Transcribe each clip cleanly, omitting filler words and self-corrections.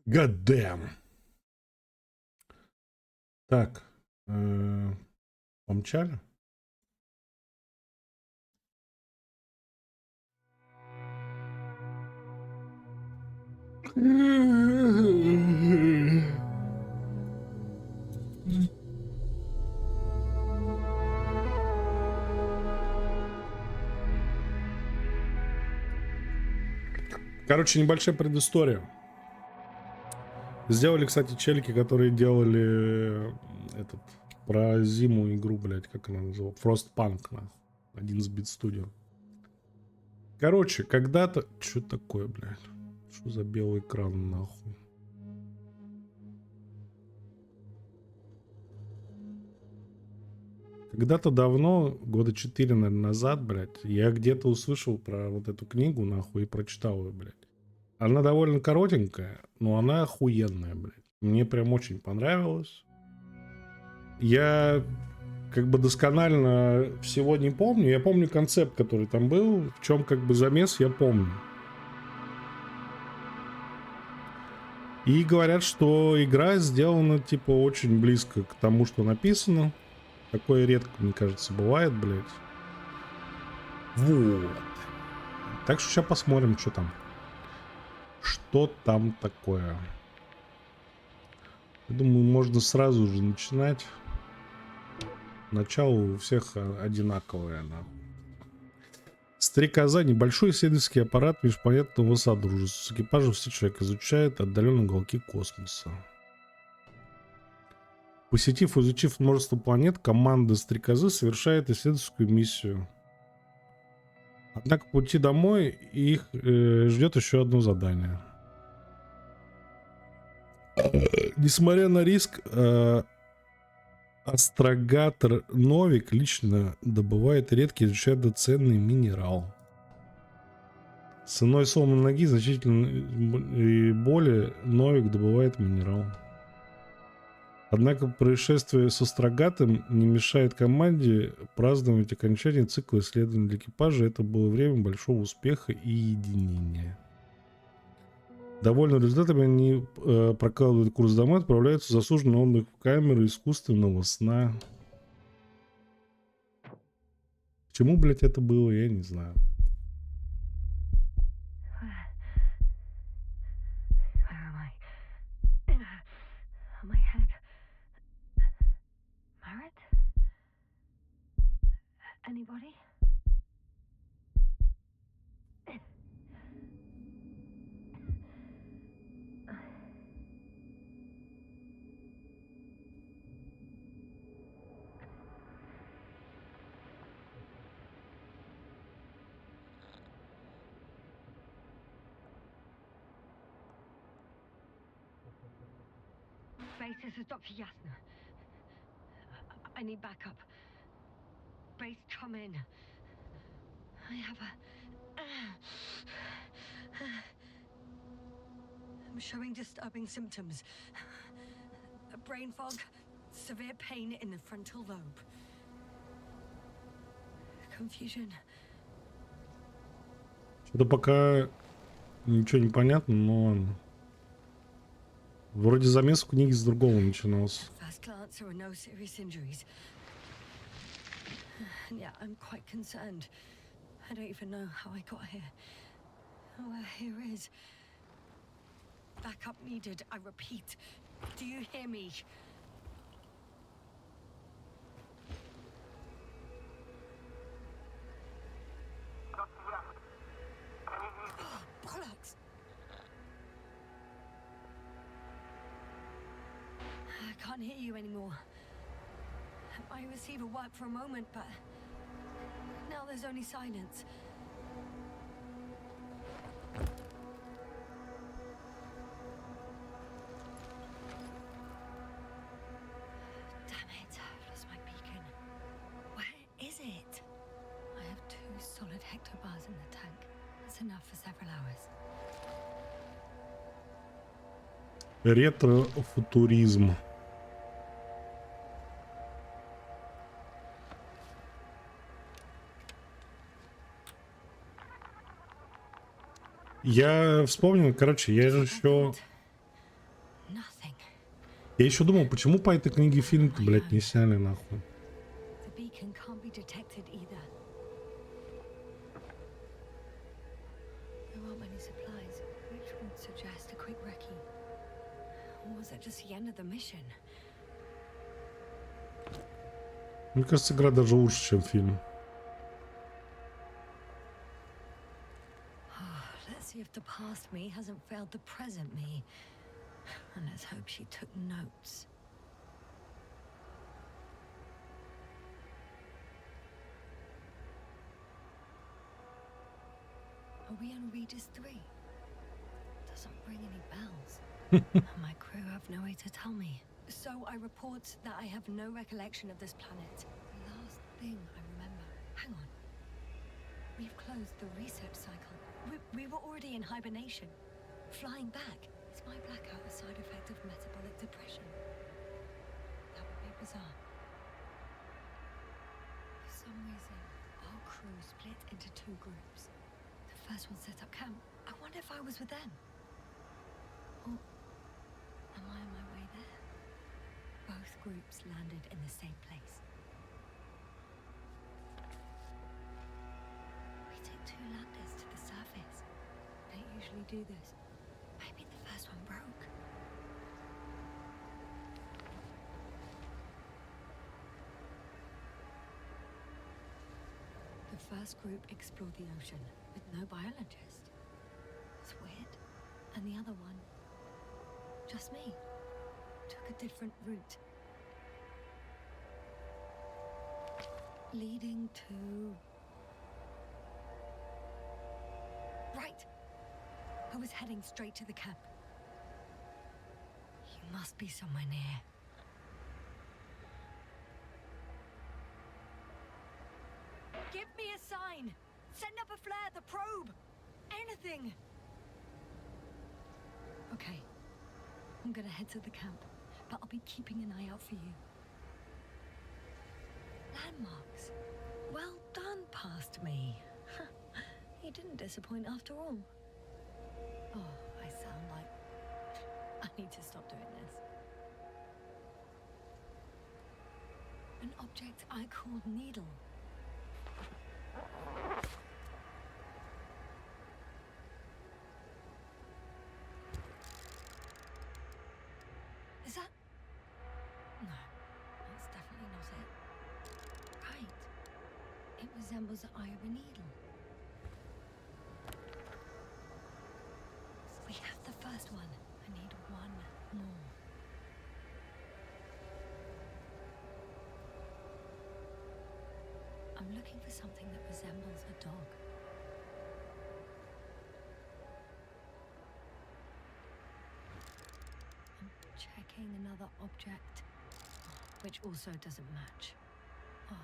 God damn. Так. Помчали? Короче, небольшая предыстория. Сделали, кстати, челики, которые делали этот про зиму игру, блядь, как она называлась? Frostpunk, нахуй. 11-бит Studio. Короче, когда-то... Что такое, блядь? Что за белый экран, нахуй? Когда-то давно, года 4, наверное, назад, блядь, я где-то услышал про вот эту книгу, нахуй, и прочитал ее, блядь. Она довольно коротенькая, но она охуенная, блядь. Мне прям очень понравилось. Я как бы досконально всего не помню. Я помню концепт, который там был. В чем как бы замес, я помню. И говорят, что игра сделана типа очень близко к тому, что написано. Такое редко, мне кажется, бывает, блядь. Вот. Так что сейчас посмотрим, что там. Что там такое. Я думаю, можно сразу же начинать. Начало у всех одинаковое. Нахуй. Стрекоза — небольшой исследовательский аппарат межпланетного содружества. С экипажем все человек изучает отдаленные уголки космоса. Посетив и изучив множество планет, команда Стрекозы совершает исследовательскую миссию. Однако по пути домой их ждет еще одно задание. Несмотря на риск, астрогатор Новик лично добывает редкий и изучает ценный минерал. С ценой сломанной ноги значительно и боли Новик добывает минерал. Однако происшествие с астрогатом не мешает команде праздновать окончание цикла исследований для экипажа. Это было время большого успеха и единения. Довольны результатами, они прокладывают курс домой, отправляются в заслуженный отдых в камеру искусственного сна. К чему, блядь, это было, я не знаю. Anybody? Base, this is Dr. Yasna. I need backup. Base, come in. I have I'm showing disturbing symptoms. A brain fog, severe pain in the frontal lobe. Confusion. Что-то пока ничего не понятно, но вроде замес в книге с другого начинался. First glance, there are no serious injuries. And yeah, I'm quite concerned. I don't even know how I got here. Where here is. Backup needed, I repeat. Do you hear me? Oh, bollocks! I can't hear you anymore. My receiver worked for a moment, but now there's only silence. Damn it, I've lost my beacon. Where is it? I have 2 solid hectobars in the tank. That's enough for several hours. Ретро-футуризм. Я вспомнил, короче, я же еще Я еще думал, почему по этой книге фильм-то, блядь, не сняли нахуй. The beacon can't be detected either. There aren't many supplies, which would suggest a quick recce. Or was it just the end of the mission? Мне кажется, игра даже лучше, чем фильм. Let's see if the past me hasn't failed the present me. And let's hope she took notes. Are we on Regis 3? Doesn't ring any bells. And my crew have no way to tell me. So I report that I have no recollection of this planet. The last thing I remember. Hang on. We've closed the research cycle. We were already in hibernation. Flying back. Is my blackout a side effect of metabolic depression? That would be bizarre. For some reason, our crew split into two groups. The first one set up camp. I wonder if I was with them. Or am I on my way there? Both groups landed in the same place. We took two landers to the surface. Don't usually do this. Maybe the first one broke. The first group explored the ocean with no biologist. It's weird. And the other one, just me, took a different route. Leading to... Right! I was heading straight to the camp. You must be somewhere near. Give me a sign! Send up a flare, the probe! Anything! Okay. I'm gonna head to the camp, but I'll be keeping an eye out for you. Landmarks. Well done, past me. You didn't disappoint after all. Oh, I sound like... I need to stop doing this. An object I called needle. Is that... No, that's definitely not it. Right. It resembles the eye of a needle. We have the first one. I need one more. I'm looking for something that resembles a dog. I'm checking another object, which also doesn't match. Oh,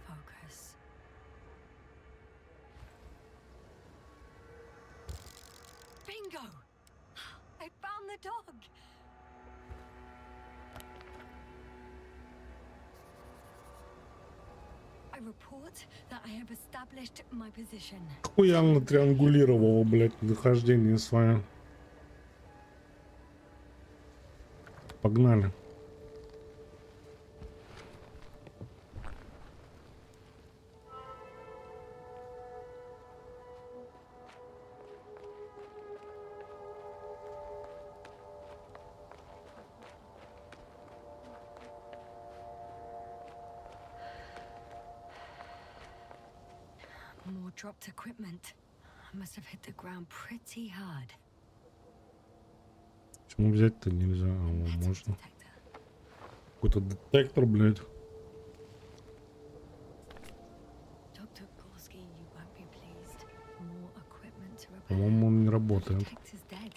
focus. Bingo! I found the dog! I report that I have established my position. Хуянно триангулировало, блядь, нахождение свое. Погнали. More dropped equipment. I must have hit the ground pretty hard. Почему взять-то нельзя? А, Metal можно. detector. Какой-то детектор, блядь. Dr. Gorski, you won't be pleased. More equipment to repair. По-моему, он не The работает. detector's dead.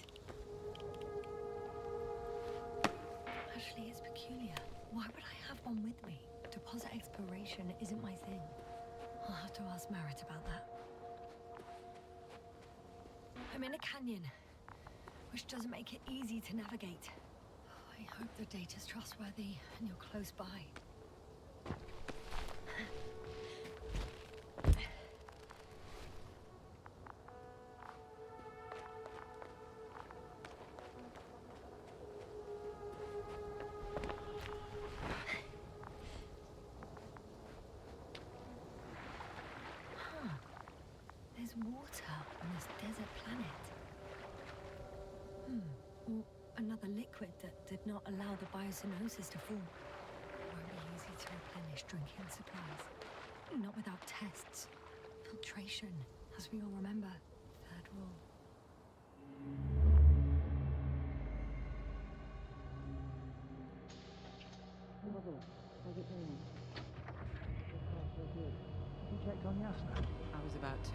Actually, it's peculiar. Why would I have one with me? Deposit exploration isn't my thing. I'll have to ask Merritt about that. I'm in a canyon, which doesn't make it easy to navigate. I hope the data's trustworthy and you're close by. there's water on this desert planet. Or another liquid that did not allow the biocenosis to form. Won't be easy to replenish drinking supplies. Not without tests. Filtration, as we all remember. Third rule. How's it going? So far, so good. Have you checked on Yasna? I was about to.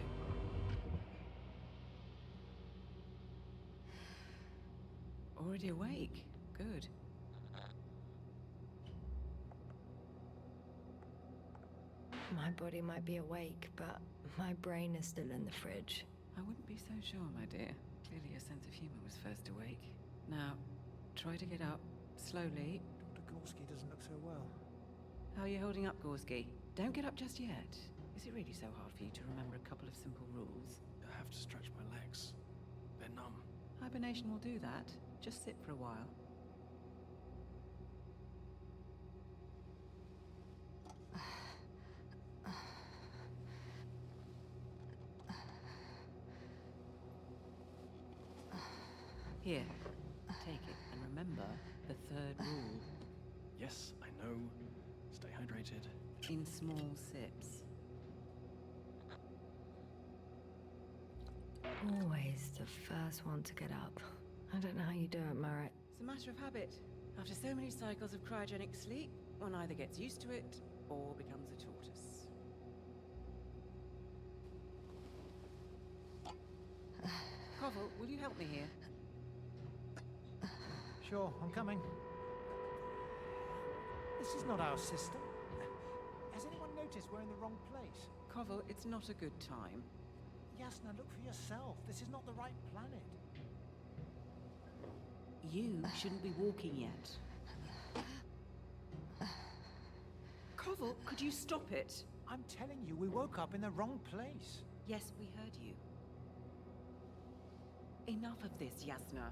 Already awake. Good. My body might be awake, but my brain is still in the fridge. I wouldn't be so sure, my dear. Clearly your sense of humor was first awake. Now, try to get up. Slowly. Dr. Gorski doesn't look so well. How are you holding up, Gorski? Don't get up just yet. Is it really so hard for you to remember a couple of simple rules? I have to stretch my legs. They're numb. Hibernation will do that. Just sit for a while. Here, take it, and remember the third rule. Yes, I know. Stay hydrated. In small sips. Always the first one to get up. I don't know how you do it, Merritt. It's a matter of habit. After so many cycles of cryogenic sleep, one either gets used to it or becomes a tortoise. Koval, will you help me here? Sure, I'm coming. This is not our system. Has anyone noticed we're in the wrong place? Koval, it's not a good time. Yasna, look for yourself. This is not the right planet. You shouldn't be walking yet. Koval, could you stop it? I'm telling you, we woke up in the wrong place. Yes, we heard you. Enough of this, Yasna.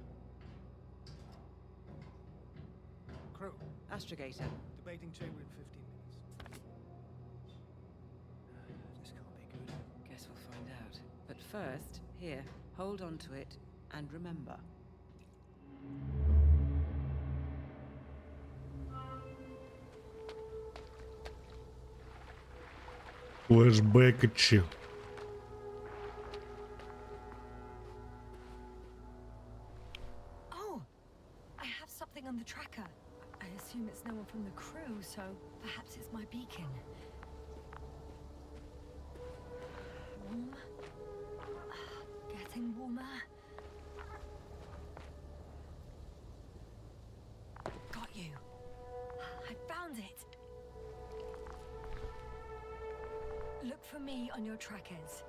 Crew, Astrogator. debating chamber in 15 minutes. This can't be good. Guess we'll find out. But first, here, hold on to it, and remember. Флэшбэкачи. Oh! I have something on the tracker. I assume it's no one from the crew, so perhaps it's my beacon. Warm. Getting warmer. Got you. I found it. Look for me on your trackers.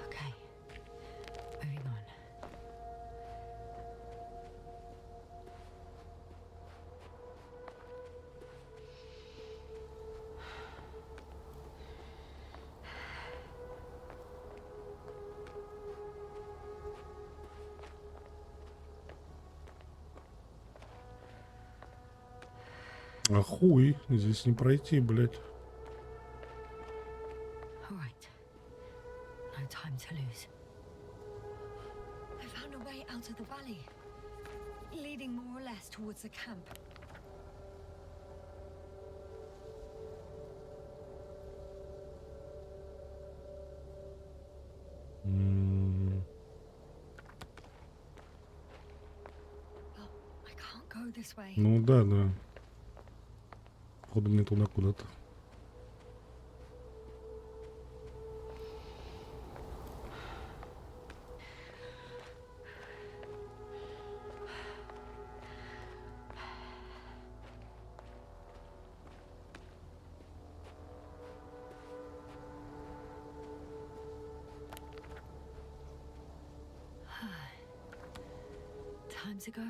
Okay. Moving on. А хуй, здесь не пройти, блядь. All right. No time to lose. I found a way out of the valley, leading more or less towards the camp. Well, I can't go this way. Ну да, да. Походу мне туда куда-то. Time to go.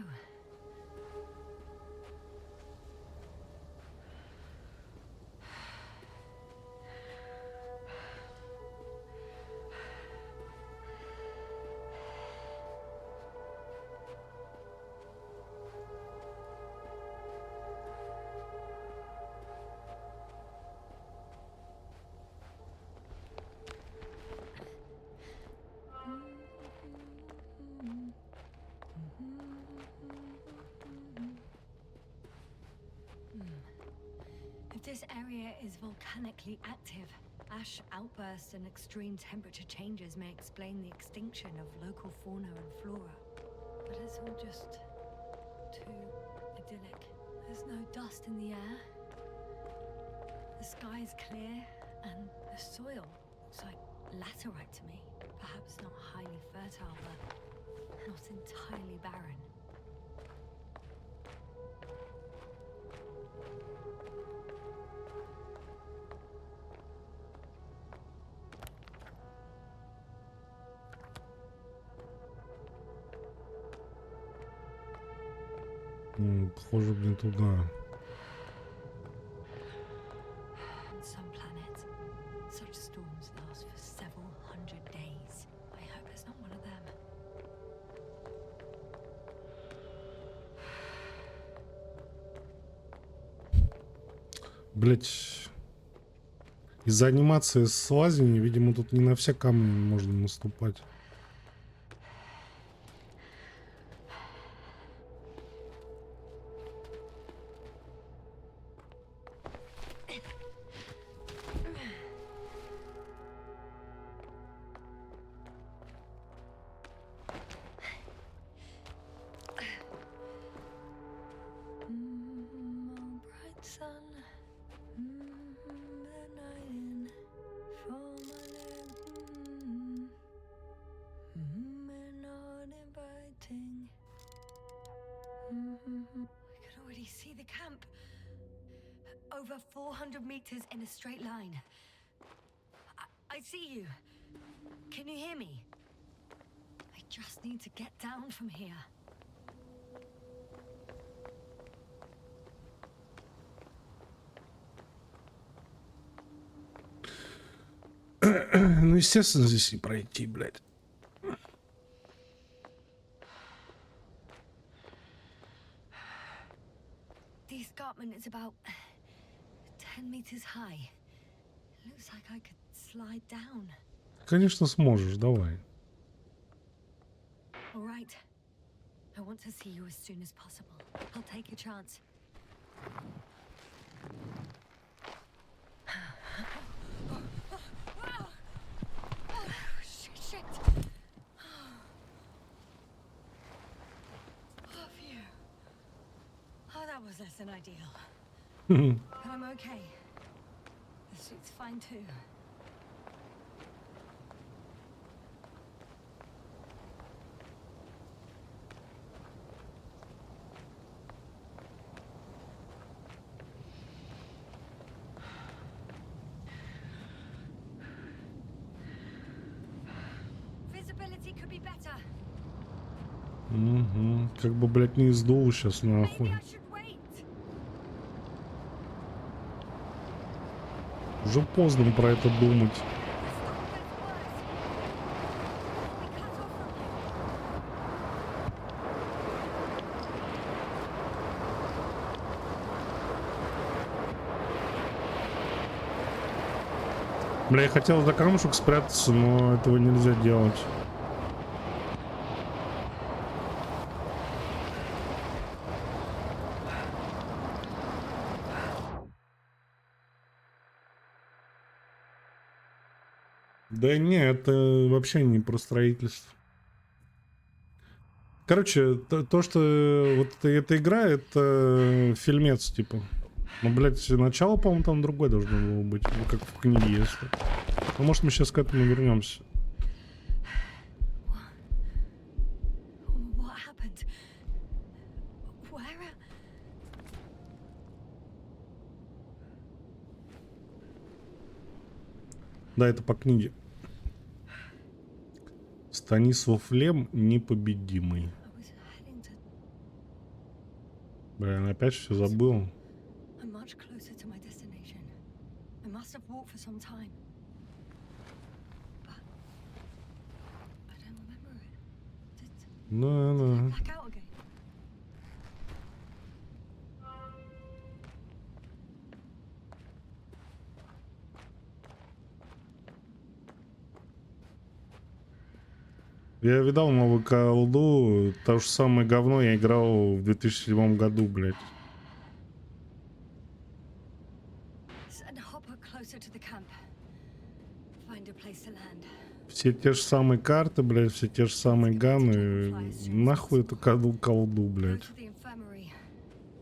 If this area is volcanically active, ash outbursts and extreme temperature changes may explain the extinction of local fauna and flora. But it's all just too idyllic. There's no dust in the air. The sky is clear, and the soil looks like laterite to me. Perhaps not highly fertile, but not entirely barren. Похоже, блин, туда. On some planets, such storms last for several hundred days. I hope it's not one of them. Блять. Из-за анимации с лазером, видимо, тут не на все камни можно наступать. Oh, bright sun, the night in for my we're not inviting. I can already see the camp. Over 400 meters in a straight line. I see you. Can you hear me? I just need to get down from here. Ну, естественно, здесь не пройти, блядь. The escarpment is about 10 meters high. Looks like I could slide down. Конечно, сможешь, давай. All right. I want to see you as soon as possible. I'll take a chance. Shit. Oh, phew. Oh, that was less than ideal. But I'm okay. The suit's fine too. Visibility could be better. Угу. Как бы, блядь, не издул сейчас нахуй. Maybe I should wait. Уже поздно про это думать. The storm gets worse. We cut off from you. Бля, я хотел за камушек спрятаться, но этого нельзя делать. Да не, это вообще не про строительство. Короче, то, что вот эта игра, это фильмец, типа. Ну, блядь, начало, по-моему, там другое должно было быть. Ну, как в книге, если. Ну, может, мы сейчас к этому вернемся. What happened? Where? Да, это по книге. Станислав Лем, Непобедимый. I was heading to Блин, опять все забыл. I'm much closer to my destination. I must have walked for some time. But I don't remember it. Did I Ну, black out again? я видал новую колду, то же самое говно я играл в 2007 году, блядь. Send a hopper closer to the camp. Find a place to land. Все те же самые карты, блядь, все те же самые ганы. Нахуй эту колду, Go блядь. to the infirmary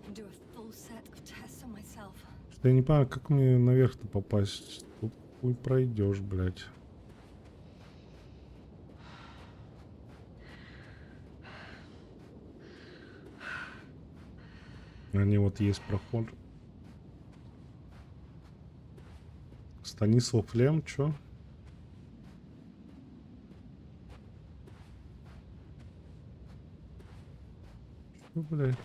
and do a full set of tests on myself. Что я не понимаю, как мне наверх-то попасть. Тут хуй пройдешь, блядь. Они вот есть проход. Станислав Лем, чё? Чё, блядь?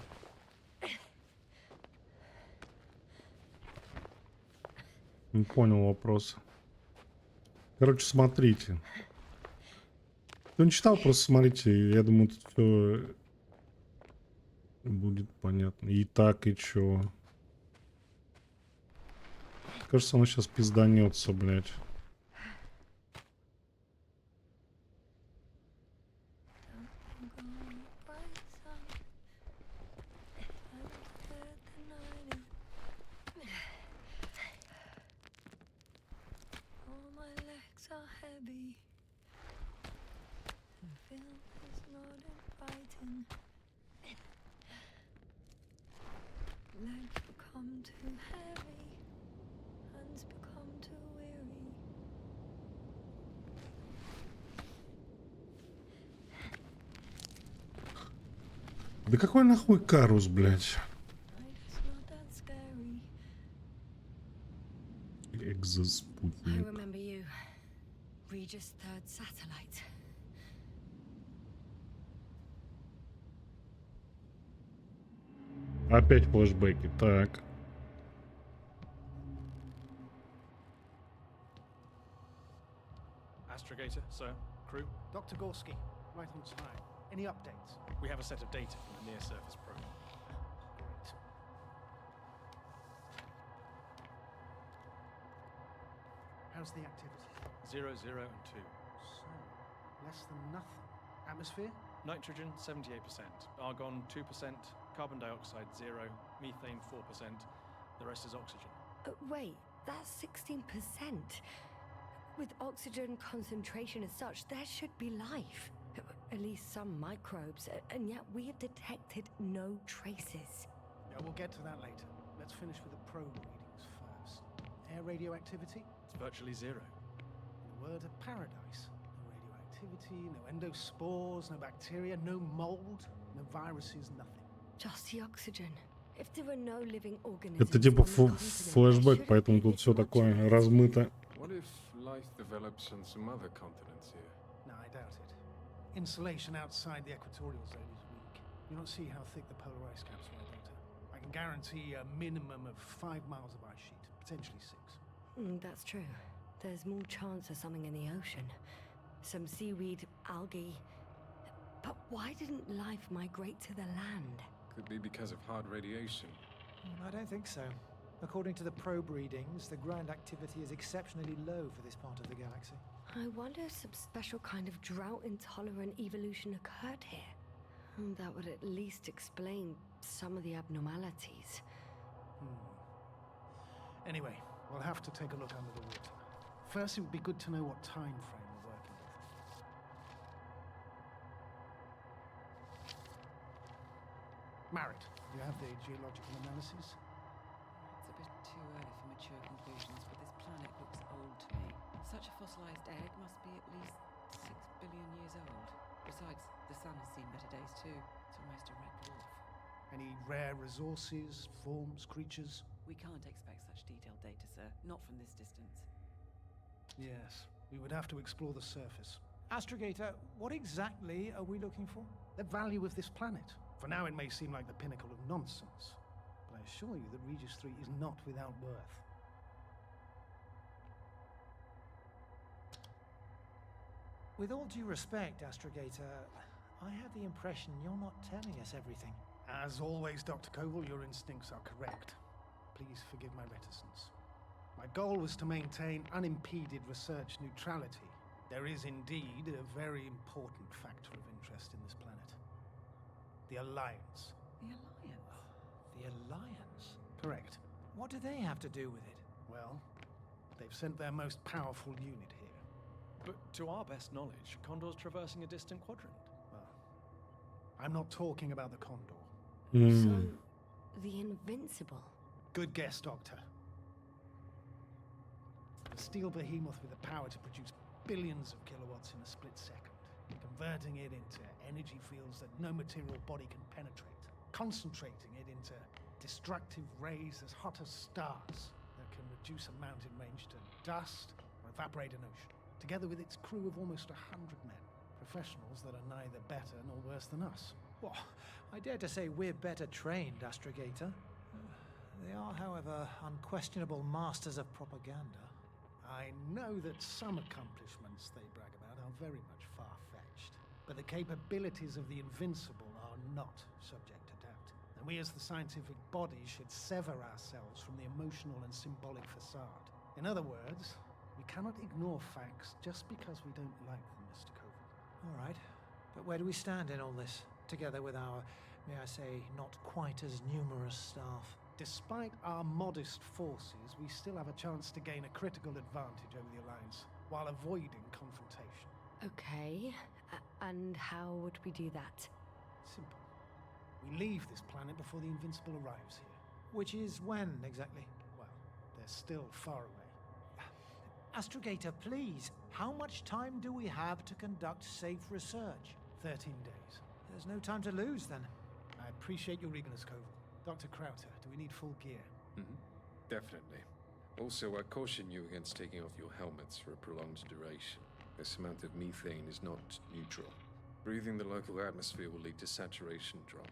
Не понял вопрос. Короче, смотрите. Кто не читал, просто смотрите. Я думаю, тут все будет понятно. И так, и чё. Кажется, он сейчас пизданется, блядь. All my legs are heavy. The film is not inviting. Legs become too heavy. Hands become too weary. Да какой нахуй Карус, блядь? Life's not that scary. I Экзоспутник. remember you. Regis' third satellite. Опять флешбеки. Так. Astrogator, sir. Crew. Dr. Gorski, right on time. Any updates? We have a set of data from the near-surface probe. Great. How's the activity? 0, 0, and 2. So, less than nothing. Atmosphere? Nitrogen, 78%. Argon, 2%. Carbon dioxide, 0. Methane, 4%. The rest is oxygen. Wait, that's 16%. With oxygen concentration as such, there should be life. At least some microbes, and yet we have detected no traces. Yeah, we'll get to that later. Let's finish with the probe readings first. Air radioactivity? It's virtually 0. In a word, a paradise. No radioactivity, no endospores, no bacteria, no mold, no viruses, nothing. Just the oxygen. If there are no living organisms Это типа on the continent, there флешбэк, should поэтому be тут все little такое oxygen. размыто. What if life develops on some other continents here? No, I doubt it. Insulation outside the equatorial zone is weak. You don't see how thick the polar ice caps were, Doctor. I can guarantee a minimum of 5 miles of ice sheet, potentially 6. That's true. There's more chance of something in the ocean. Some seaweed, algae. But why didn't life migrate to the land? Could be because of hard radiation. I don't think so. According to the probe readings, the ground activity is exceptionally low for this part of the galaxy. I wonder if some special kind of drought-intolerant evolution occurred here. That would at least explain some of the abnormalities. Anyway, we'll have to take a look under the water. First, it would be good to know what time frame we're working with. Marit, you have the geological analysis? It's a bit too early for mature conclusions, but this planet looks old to me. Such a fossilized egg must be at least 6 billion years old. Besides, the sun has seen better days too. It's almost a red dwarf. Any rare resources, forms, creatures? We can't expect such detailed data, sir. Not from this distance. Yes, we would have to explore the surface. Astrogator, what exactly are we looking for? The value of this planet. For now, it may seem like the pinnacle of nonsense, but I assure you that Regis 3 is not without worth. With all due respect, Astrogator, I have the impression you're not telling us everything. As always, Dr. Koval, your instincts are correct. Please forgive my reticence. My goal was to maintain unimpeded research neutrality. There is indeed a very important factor of interest in this planet. The Alliance. The Alliance? The Alliance? Correct. What do they have to do with it? Well, they've sent their most powerful unit here. But to our best knowledge, Condor's traversing a distant quadrant. Well, I'm not talking about the Condor. So, the Invincible. Good guess, Doctor. A steel behemoth with the power to produce billions of kilowatts in a split second, converting it into energy fields that no material body can penetrate, concentrating it into destructive rays as hot as stars that can reduce a mountain range to dust or evaporate an ocean, together with its crew of almost 100 men, professionals that are neither better nor worse than us. Well, I dare to say we're better trained, Astrogator. They are, however, unquestionable masters of propaganda. I know that some accomplishments they brag about are very much far-fetched, but the capabilities of the Invincible are not subject to doubt. And we as the scientific body should sever ourselves from the emotional and symbolic facade. In other words, we cannot ignore facts just because we don't like them, Mr. Koval. All right, but where do we stand in all this, together with our, may I say, not quite as numerous staff? Despite our modest forces, we still have a chance to gain a critical advantage over the Alliance, while avoiding confrontation. Okay, and how would we do that? Simple. We leave this planet before the Invincible arrives here. Which is when, exactly? Well, they're still far away. Astrogator, please, how much time do we have to conduct safe research? 13 days. There's no time to lose, then. I appreciate your eagerness, Koval. Dr. Krauter, do we need full gear? Definitely. Also, I caution you against taking off your helmets for a prolonged duration. This amount of methane is not neutral. Breathing the local atmosphere will lead to saturation drop,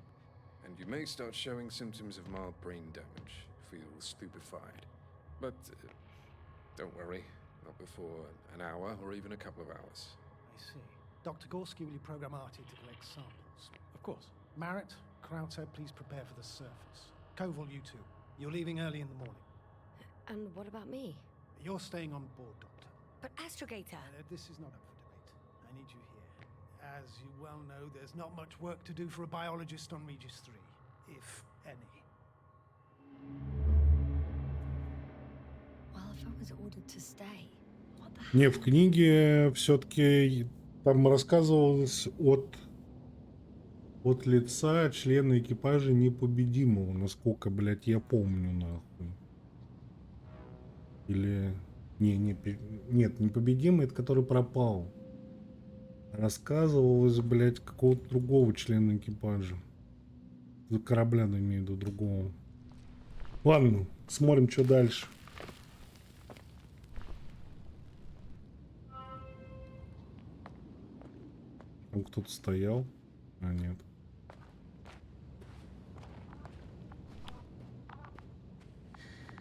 and you may start showing symptoms of mild brain damage, feel stupefied. But don't worry, not before an hour or even a couple of hours. I see. Dr. Gorski, will you program Artie to collect samples? Of course. Marrett, Krauter, please prepare for the surface. Koval, you too. You're leaving early in the morning. And what about me? You're staying on board, Doctor. But Astrogator! This is not up for debate. I need you here. As you well know, there's not much work to do for a biologist on Regis 3, if any. Well, if I was ordered to stay, what the Не, hell? в книге все-таки там рассказывалось от лица члена экипажа Непобедимого, насколько, блядь, я помню, нахуй. Или... Нет, Непобедимый, это который пропал. Рассказывалось, блядь, какого-то другого члена экипажа. Корабля, ну, имею в виду, другого. Ладно, смотрим, что дальше. Там кто-то стоял. А, нет.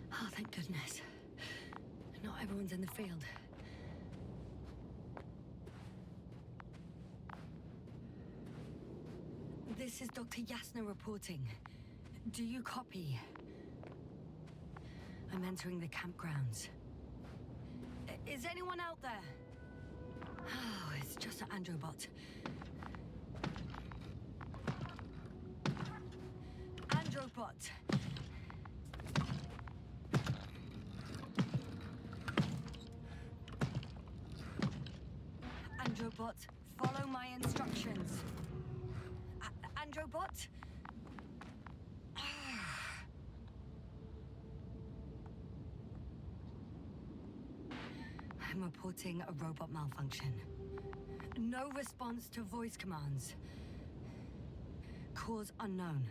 Oh, thank goodness. Not everyone's in the field. This is Dr. Yasna reporting. Do you copy? I'm entering the campgrounds. Is anyone out there? Oh, it's just an Androbot. Androbot! Androbot, follow my instructions. Androbot? I'm reporting a robot malfunction. No response to voice commands. Cause unknown.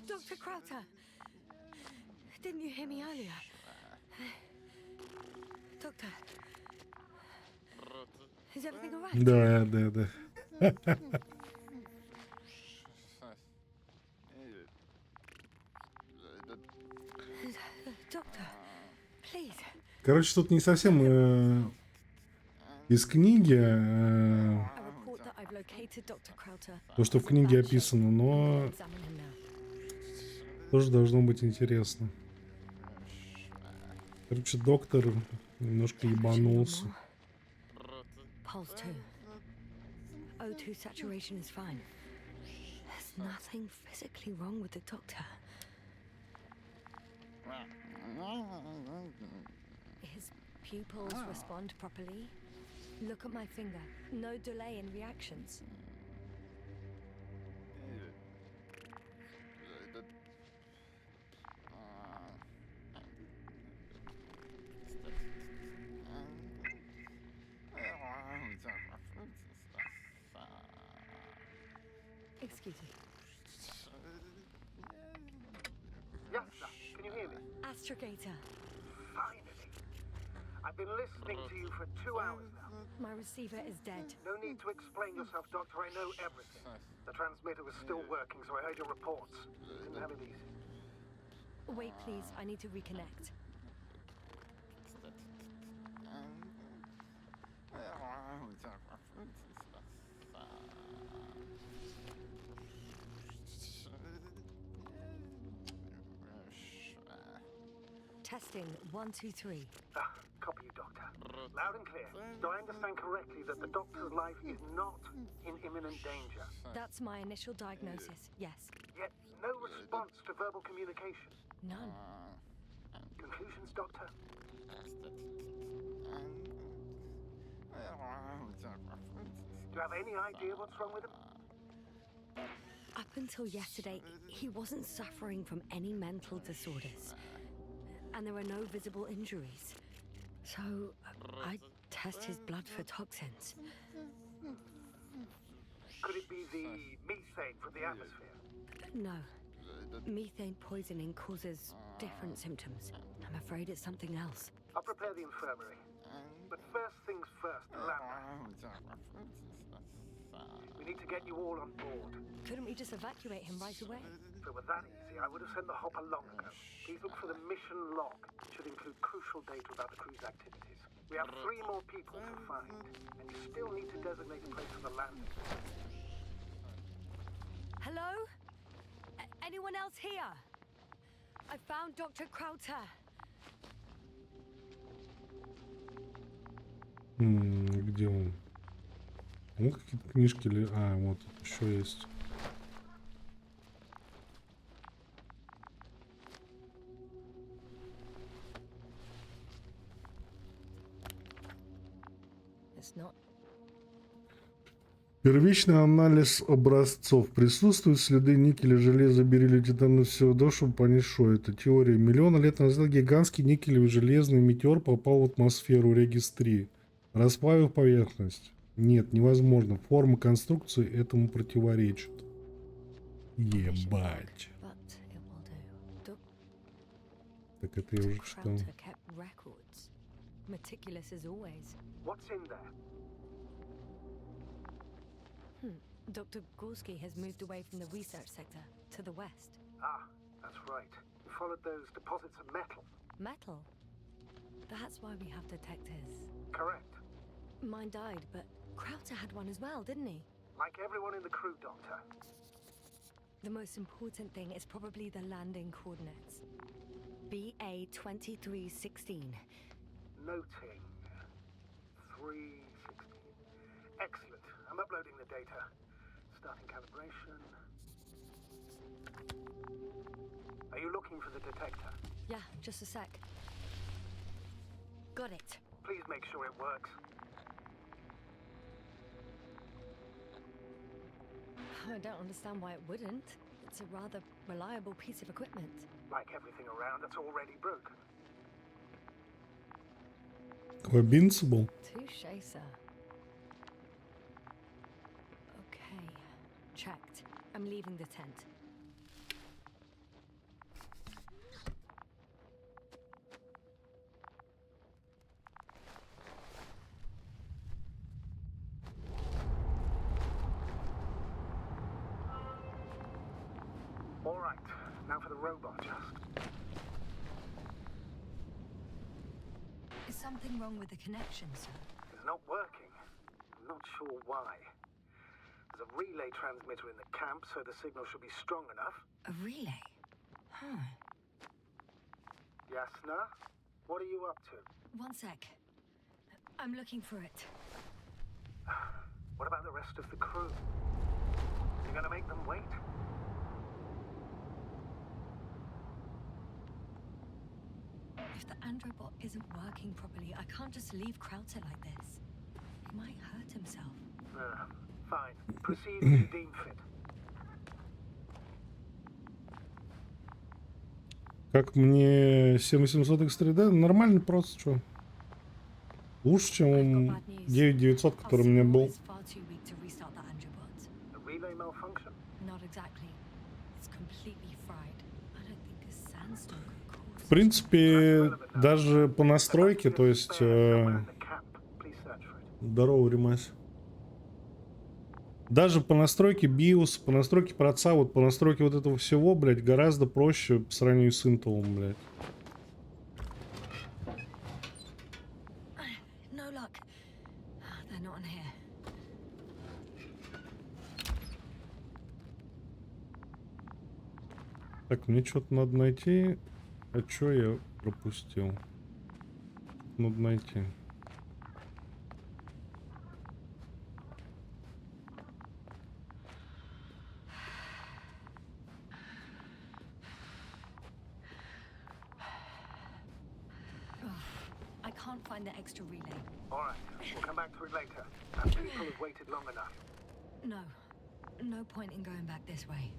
Dr. Krauter, Didn't you hear me earlier? Doctor, is everything all right? Да. Doctor, please. Короче, тут не совсем из книги, I report that I've located Dr. Krauter. то, что в книге описано, но Examine him now. тоже должно быть интересно. Короче, доктор немножко ебанулся. Pulse 2. O2 saturation is fine. There's nothing physically wrong with the doctor. His pupils respond properly. Look at my finger. No delay in reactions. Excuse me. Yes, sir. Can you hear me? Astrogator. Finally. I've been listening to you for 2 hours now. My receiver is dead. No need to explain yourself, Doctor. I know everything. The transmitter was still working, so I heard your reports. Didn't have it easy. Wait, please. I need to reconnect. Testing 1, 2, 3. Copy you, Doctor. Loud and clear. Do I understand correctly that the Doctor's life is not in imminent danger? That's my initial diagnosis. Yes. Yet no response to verbal communication. None. Conclusions, Doctor? Do you have any idea what's wrong with him? Up until yesterday, he wasn't suffering from any mental disorders. And there were no visible injuries. So, I test his blood for toxins. Could it be the methane from the atmosphere? No. Methane poisoning causes different symptoms. I'm afraid it's something else. I'll prepare the infirmary. But first things first, the lab. We need to get you all on board. Couldn't we just evacuate him right away? If it were that easy, I would have sent the hopper long ago. Please look for the mission log. It should include crucial data about the crew's activities. We have 3 more people to find, and you still need to designate a place for the landing. Hello? Anyone else here? I found Dr. Krauter. Где он? Вот какие-то книжки или... А, вот еще есть. It's not. Первичный анализ образцов. Присутствуют следы никеля, железа, бериллия, титана, всего до, чтобы понять, что это. Теория. Миллионы лет назад гигантский никелевый железный метеор попал в атмосферу Регис-3, расплавив поверхность. Нет, невозможно. Форма конструкции этому противоречит. Ебать. But it will do. Так это я уже читал. Krauter kept records. Meticulous as always. What's in there? Dr. Gorski has moved away from the research sector to the west. Ah, that's right. We followed those deposits of metal. Metal? That's why we have detectors. Correct. Mine died, but Krauter had one as well, didn't he? Like everyone in the crew, Doctor. The most important thing is probably the landing coordinates. BA 2316. Noting. 316. Excellent. I'm uploading the data. Starting calibration. Are you looking for the detector? Yeah, just a sec. Got it. Please make sure it works. I don't understand why it wouldn't. It's a rather reliable piece of equipment. Like everything around that's already broken. Invincible. Touché, sir. Okay, checked. I'm leaving the tent. right. Now for the robot, just. Is something wrong with the connection, sir? It's not working. I'm not sure why. There's a relay transmitter in the camp, so the signal should be strong enough. A relay? Huh. Yasna, what are you up to? One sec. I'm looking for it. What about the rest of the crew? You gonna make them wait? If the androbot isn't working properly, I can't just leave Krauter like this. He might hurt himself. Fine. Proceed as you deem fit. Как мне 7800 X3D? Нормально просто, что. Лучше, чем 9900, который у меня был. A relay malfunction? Not exactly. It's completely fried. I don't think a sandstorm could cause. В принципе, даже по настройке, то есть... Somewhere in the camp. Please search for it. Здорово, Римас. Даже по настройке BIOS, по настройке проца, вот по настройке вот этого всего, блядь, гораздо проще по сравнению с Intel, блядь. No luck. They're not in here. Так, мне что-то надо найти. А что я пропустил? Надо найти. I can't find the extra relay. All right. We'll come back to it later. Our people have waited long enough. No. No point in going back this way.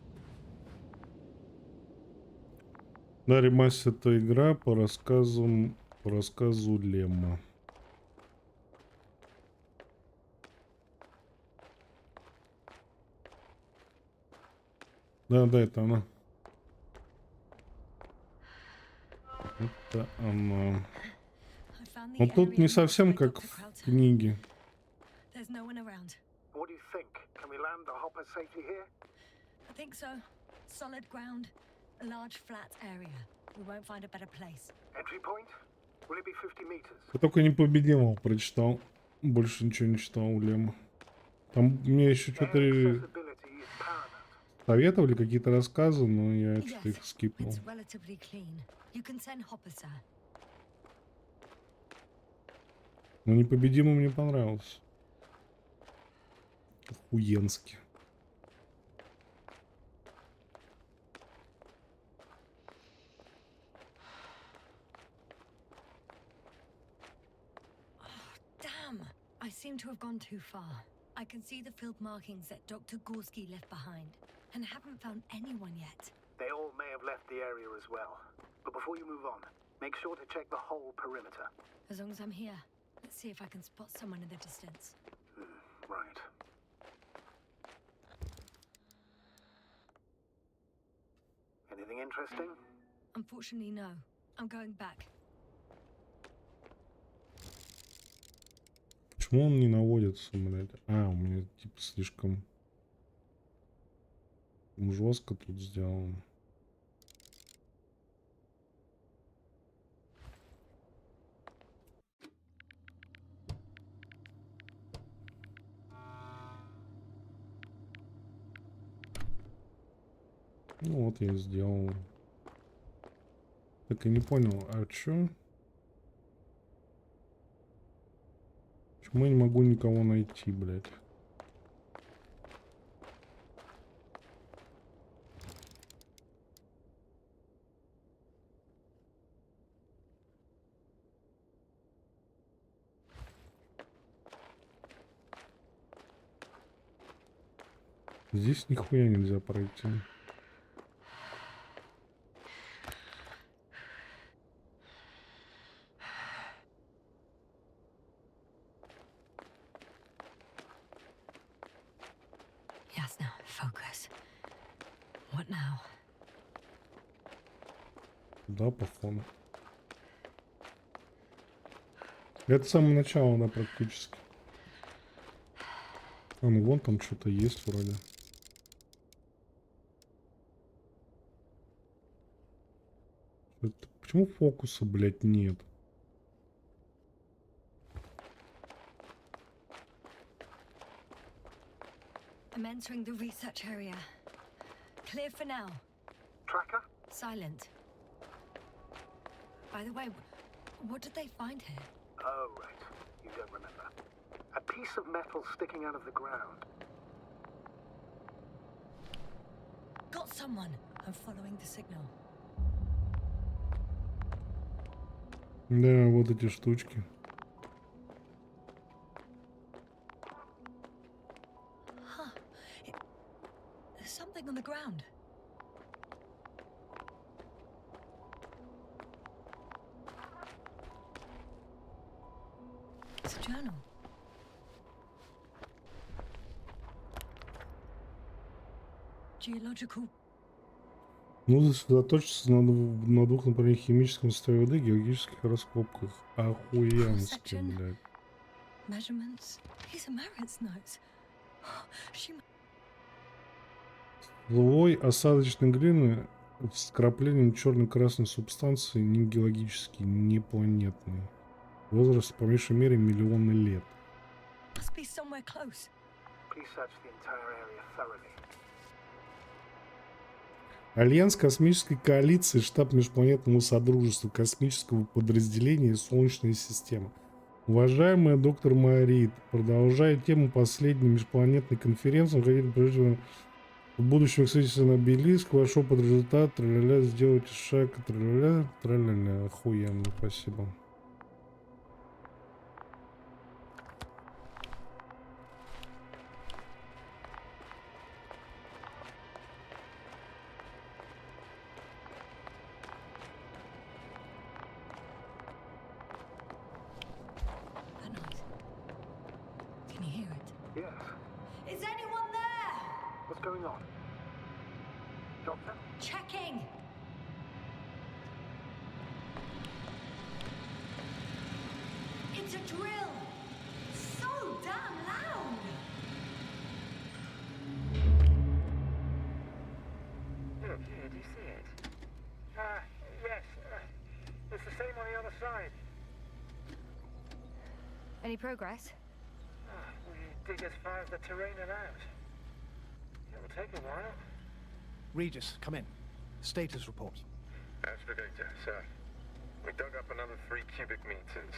Да, Римас, это игра по рассказу Лемма. Да, это она. Это она. Но тут не совсем как в книге. There's no one around. What do you think? Can we land the hopper safely here? I think so. Solid ground. A large flat area. We won't find a better place. Entry point? Will it be 50 meters? Я только Непобедимого прочитал. Больше ничего не читал у Лема. Там мне еще что-то Accessibility is paramount. советовали, какие-то рассказы, но я что-то их скипнул. It's relatively clean. You can send Hopper, sir. Но Непобедимый мне понравился. Охуенски. Damn! I seem to have gone too far. I can see the field markings that Dr. Gorski left behind, and haven't found anyone yet. They all may have left the area as well. But before you move on, make sure to check the whole perimeter. As long as I'm here, let's see if I can spot someone in the distance. Right. Anything interesting? Unfortunately, no. I'm going back. Почему он не наводится, блядь? А, у меня типа слишком жестко тут сделано. Ну вот я сделал. Так и не понял, а чё? Почему я не могу никого найти, блядь? Здесь нихуя нельзя пройти. Yasna, focus. What now? Да, походу. Это с самого начала, да, практически. А, ну вон там что-то есть вроде. Почему фокуса, блядь, нет? I'm entering the research area. Clear for now. Tracker? Silent. By the way, what did they find here? Oh, right. You don't remember. A piece of metal sticking out of the ground. Got someone. I'm following the signal. Да, вот эти штучки. Huh. There's something on the ground. It's a journal. Geological. Ну, сосредоточиться на двух направлениях: химическом составе воды и геологических раскопках. Охуенски, Section. блядь. Measurements. These are Marit's notes. She. Слой осадочной глины с вкраплением черно-красной субстанции, не геологический, не планетный. Возраст по меньшей мере миллионы лет. Must be somewhere close. Please search the entire area thoroughly. Альянс космической коалиции, штаб межпланетного содружества, космического подразделения Солнечной системы. Уважаемая доктор Марит, продолжая тему последней межпланетной конференции, хотели прежде в будущем экспедиции на обелиск, вошел под результат, тра-ля-ля, сделайте шаг, тра-ля-ля, тра-ля-ля, охуенно, спасибо. That noise. Can you hear it? Yes. Is anyone there? What's going on? Doctor? Checking. It's a drill. So damn loud. Look, here, do you see it? Yes. It's the same on the other side. Any progress? We dig as far as the terrain allows. It'll take a while. Regis, come in. Status report. Astrogator, sir. We dug up another 3 cubic meters.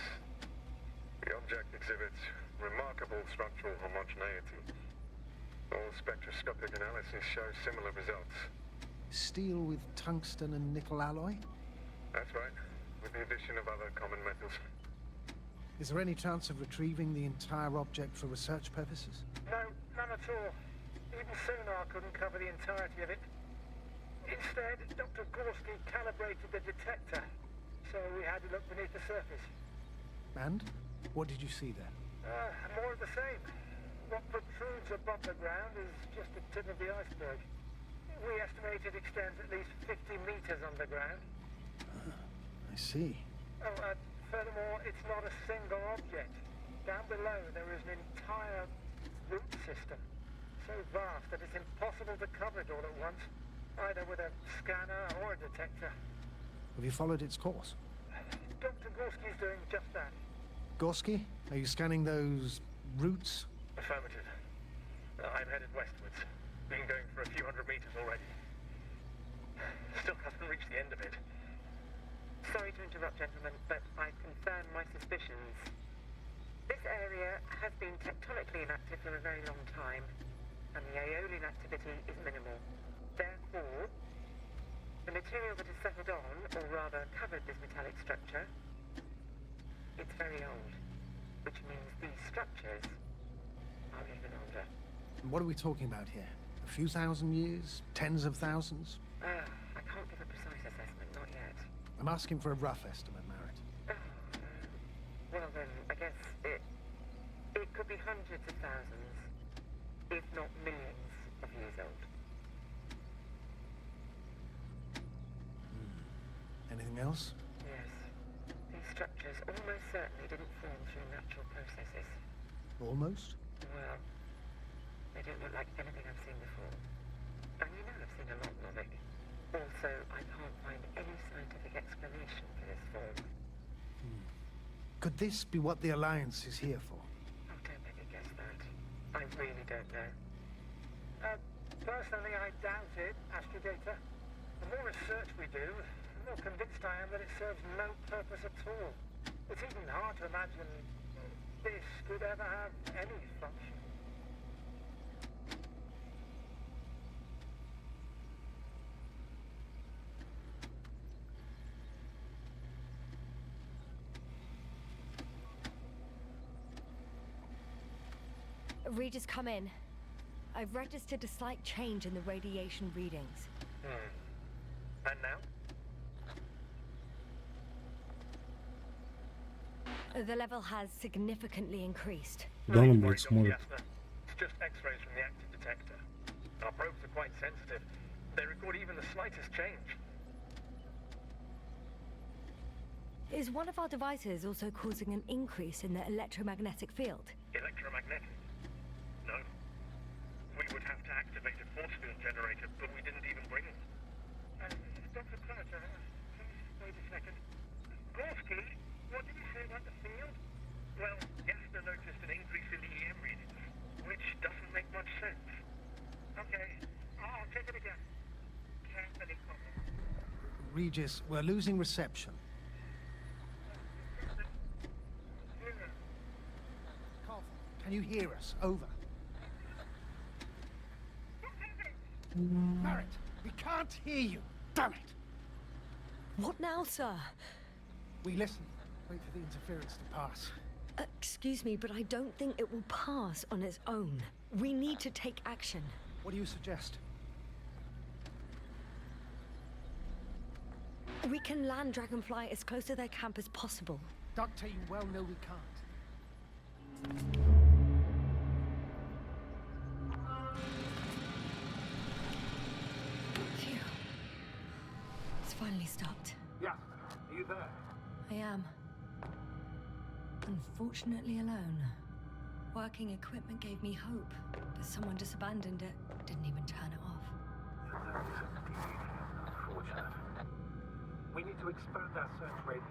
The object exhibits remarkable structural homogeneity. All spectroscopic analysis show similar results. Steel with tungsten and nickel alloy? That's right, with the addition of other common metals. Is there any chance of retrieving the entire object for research purposes? No, none at all. Even sonar couldn't cover the entirety of it. Instead, Dr. Gorski calibrated the detector, so we had to look beneath the surface. And? What did you see there? More of the same. What protrudes above the ground is just the tip of the iceberg. We estimate it extends at least 50 meters underground. I see. Furthermore, it's not a single object. Down below, there is an entire root system, so vast that it's impossible to cover it all at once, either with a scanner or a detector. Have you followed its course? Dr. Gorski's doing just that. Gorski, are you scanning those roots? Affirmative. I'm headed westwards. Been going for a few hundred meters already. Still haven't reached the end of it. Sorry to interrupt, gentlemen, but I've confirmed my suspicions. This area has been tectonically inactive for a very long time, and the aeolian activity is minimal. Therefore, the material that has settled on, or rather covered this metallic structure, it's very old, which means these structures are even older. What are we talking about here? A few thousand years? Tens of thousands? I can't give a precise assessment, not yet. I'm asking for a rough estimate, Merritt. Well then, I guess it could be hundreds of thousands, if not millions of years old. Anything else? Yes. These structures almost certainly didn't form through natural processes. Almost? Well, they don't look like anything I've seen before. And you know I've seen a lot, Novik. Also, I can't find any scientific explanation for this form. Could this be what the Alliance is here for? Oh, don't make me guess that. I really don't know. Personally, I doubt it, Astrogator. The more research we do, the more convinced I am that it serves no purpose at all. It's even hard to imagine this could ever have any function. Readers, come in. I've registered a slight change in the radiation readings. And now? The level has significantly increased. Куда она, Worry, блядь, Dr. смотрит? Jasper. It's just X-rays from the active detector. Our probes are quite sensitive. They record even the slightest change. Is one of our devices also causing an increase in the electromagnetic field? Electromagnetic? No. We would have to activate a force field generator, but we didn't even bring it. Dr. Carter, please wait a second. Gorski, what did you say about the field? Well, Jasper noticed an increase in the EM readings, which doesn't make much sense. Okay, I'll check it again. Can't any comment. Regis, we're losing reception. Carl, can you hear us? Over. Barrett, we can't hear you. Damn it! What now, sir? We listen. Wait for the interference to pass. Excuse me, but I don't think it will pass on its own. We need to take action. What do you suggest? We can land Dragonfly as close to their camp as possible. Doctor, you well know we can't. Phew. It's finally stopped. Yeah, are you there? I am. Unfortunately alone. Working equipment gave me hope, but someone just abandoned it. Didn't even turn it off. That is indeed unfortunate. We need to expand our search radius.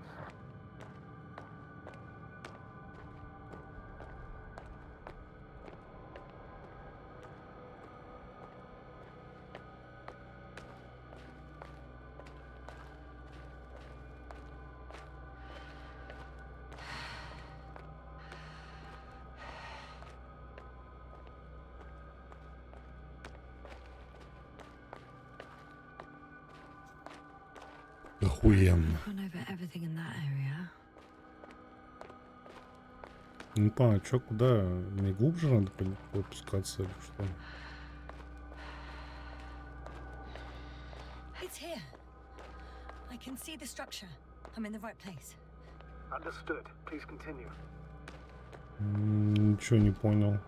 Охуенно. I've gone over everything in that area. Не понял, что, куда? Мне глубже надо опускаться или что? It's here. I can see the structure. I'm in the right place. Understood. Please continue. Ничего не понял.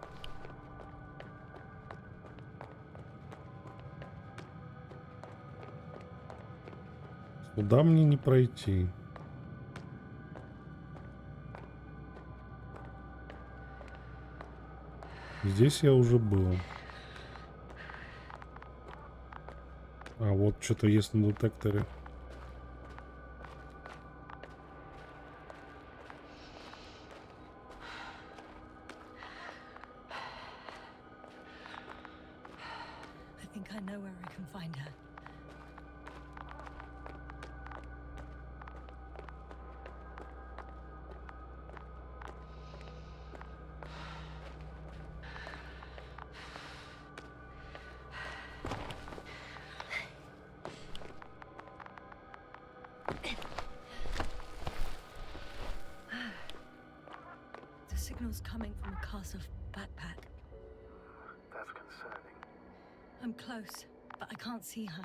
Куда мне не пройти? Здесь я уже был. А вот что-то есть на детекторе. I think I know where I can find her. The signal's coming from a castle backpack. That's concerning. I'm close, but I can't see her.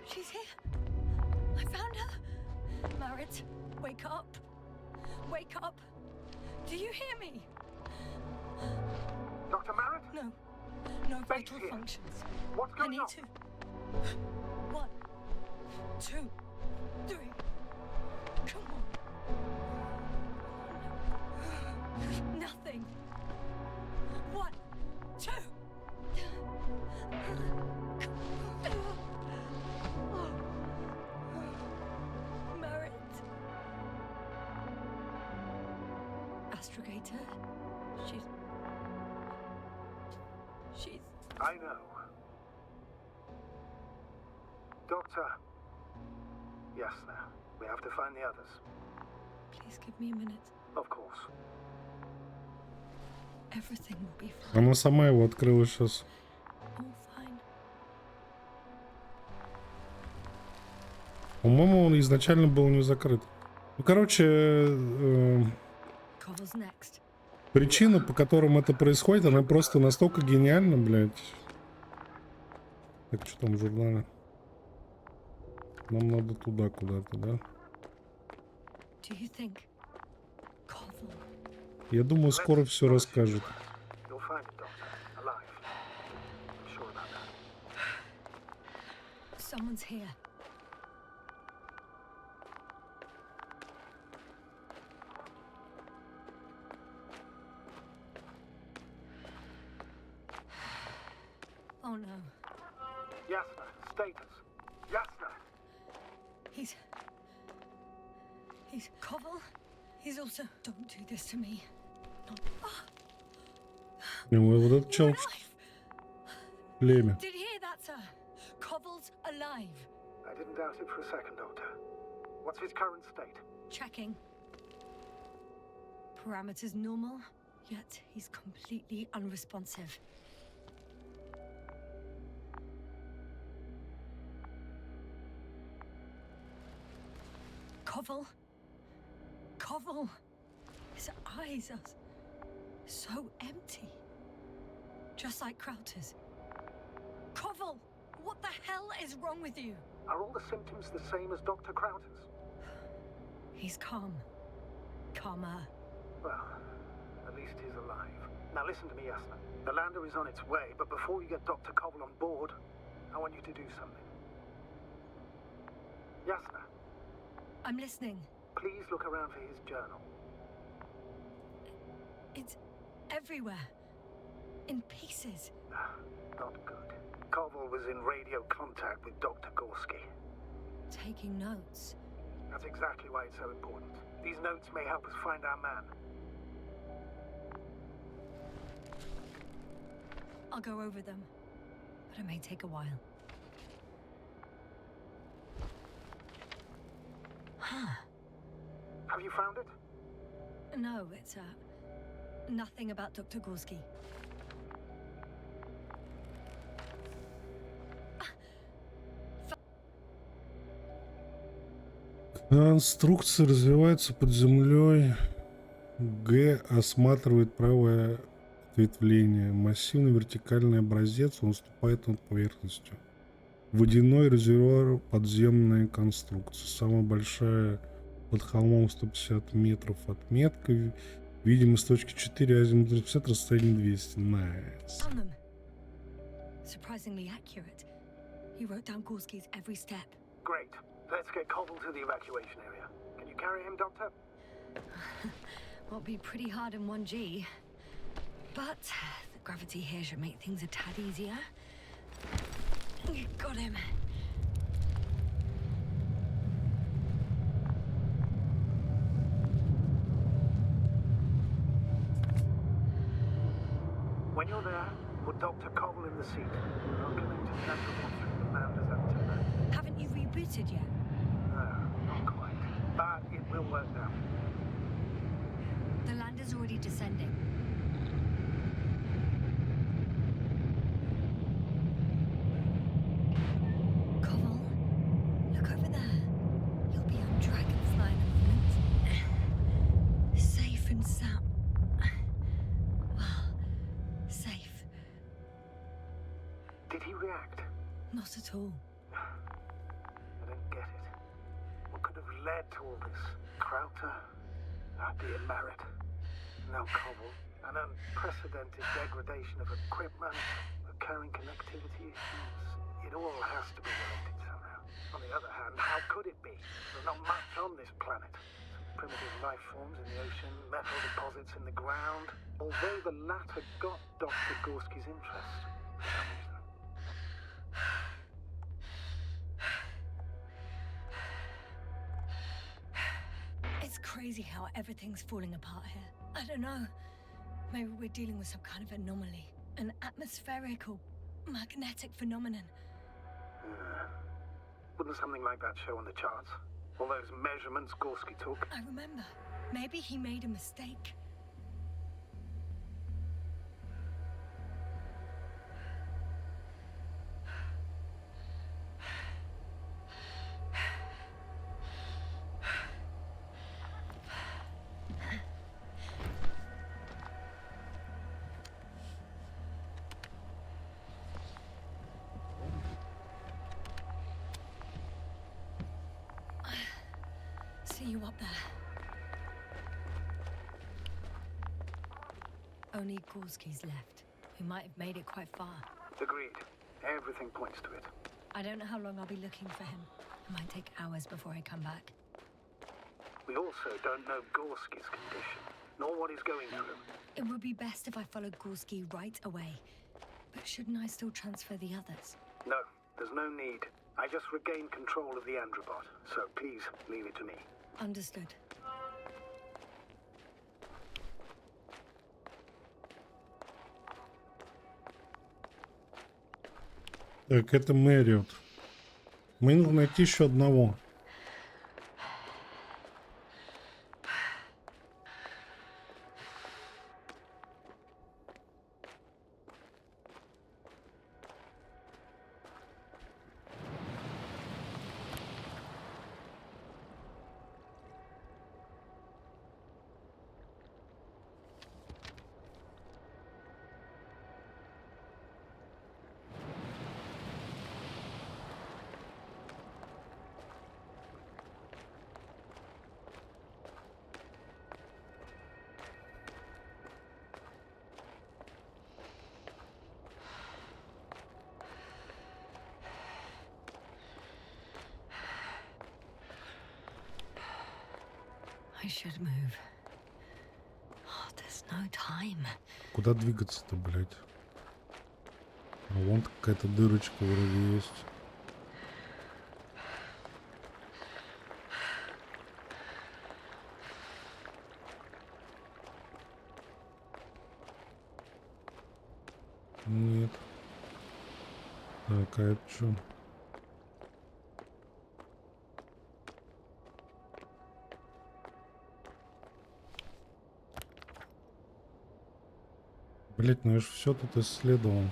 She's here. I found her. Marit, wake up. Wake up. Do you hear me? Dr. Merritt? No. No vital here. functions. What's I going need on? to. 1, 2, 3. Come on. Nothing. What? astrogator. She's... I know. Doctor. Yes, now. We have to find the others. Please give me a minute. Of course. Everything will be fine. Она сама его открыла сейчас. All fine. По-моему, он изначально был не закрыт. Ну, короче, Covel's next. причина, по которым это происходит, она просто настолько гениальна, блядь. Так, что там в журнале? Нам надо туда куда-то, да? Do you think Covel? Я думаю, скоро все расскажет. You'll find it, Doctor. Alive. I'm sure about that. Someone's here. Oh no. Yasna, status. Yasna. He's Covel. He's also... Don't do this to me. Not... Вот этот чел в шлеме. Did you hear that, sir? Covel's alive. I didn't doubt it for a second, Doctor. What's his current state? Checking. Parameters normal, yet he's completely unresponsive. Covel. His eyes are so empty. Just like Crowter's. Covel, what the hell is wrong with you? Are all the symptoms the same as Dr. Crowder's? He's calm. Calmer. Well, at least he's alive. Now listen to me, Yasna. The lander is on its way, but before you get Dr. Covel on board, I want you to do something. Yasna, I'm listening. please look around for his journal. It's everywhere. In pieces. Not good. Covel was in radio contact with Dr. Gorski. Taking notes. That's exactly why it's so important. These notes may help us find our man. I'll go over them, but it may take a while. Huh. Have you found it? No, it's nothing about Dr. Gorski. Конструкции развиваются под землей. Г осматривает правое ответвление. Массивный вертикальный образец, он уступает над поверхностью. Водяной резервуар, подземная конструкция. Самая большая под холмом 150 метров отметка. Видимо, с точки 4 азимут 350, расстояние 200. Nice. Found them. Surprisingly accurate. He wrote down Gorski's every step. Great. Let's get Covel to the evacuation area. Can you carry him, Doctor? Will be pretty hard in 1G. But the gravity here should make things a tad easier. Got him. When you're there, put Dr. Covel in the seat. I'll connect his lander one through the lander's antenna. Haven't you rebooted yet? No, not quite. But it will work now. The lander's already descending. Covel, look over there. You'll be on Dragonfly in a moment. Safe and sound. Well, safe. Did he react? Not at all. I don't get it. What could have led to all this? Crowter? Dear Merritt. Now Covel. An unprecedented degradation of equipment, recurring connectivity issues. It all has to be related somehow. On the other hand, how could it be? There's not much on this planet. Primitive life forms in the ocean, metal deposits in the ground. Although the latter got Dr. Gorski's interest. For some reason. It's crazy how everything's falling apart here. I don't know. Maybe we're dealing with some kind of anomaly. An atmospheric or magnetic phenomenon. Wouldn't something like that show on the charts? All those measurements Gorski took? I remember. Maybe he made a mistake. See you up there. Only Gorski's left. We might have made it quite far. Agreed. Everything points to it. I don't know how long I'll be looking for him. It might take hours before I come back. We also don't know Gorski's condition, nor what he's going through. It would be best if I followed Gorski right away. But shouldn't I still transfer the others? No, there's no need. I just regained control of the Androbot, so please leave it to me. Understood. Так, это Мэриот. Мне нужно найти еще одного. I should move. Oh, there's no time. Куда двигаться-то, блядь? А вон какая-то дырочка вроде есть. Нет. Так, а это что? Блять, ну я ж все тут исследовал.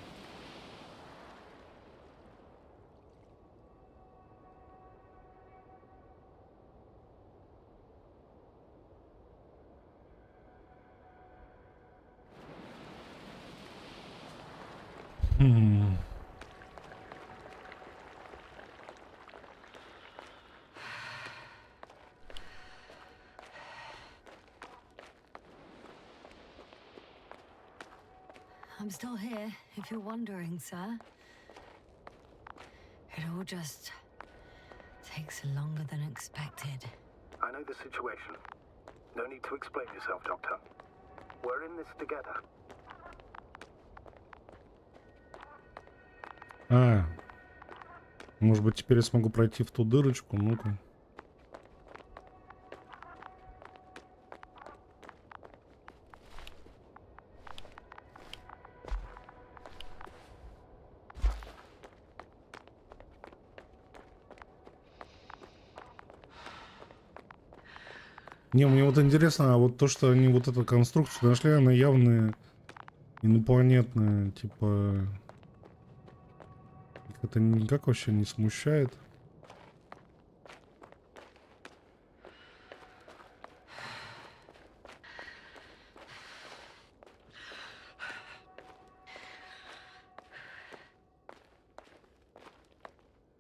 I'm still here, if you're wondering, sir. It all just takes longer than expected. I know the situation. No need to explain yourself, Doctor. We're in this together. А, может быть, теперь я смогу пройти в ту дырочку? Ну-ка. Не, мне вот интересно, а вот то, что они вот эту конструкцию нашли, она явно инопланетная, типа... Их это никак вообще не смущает.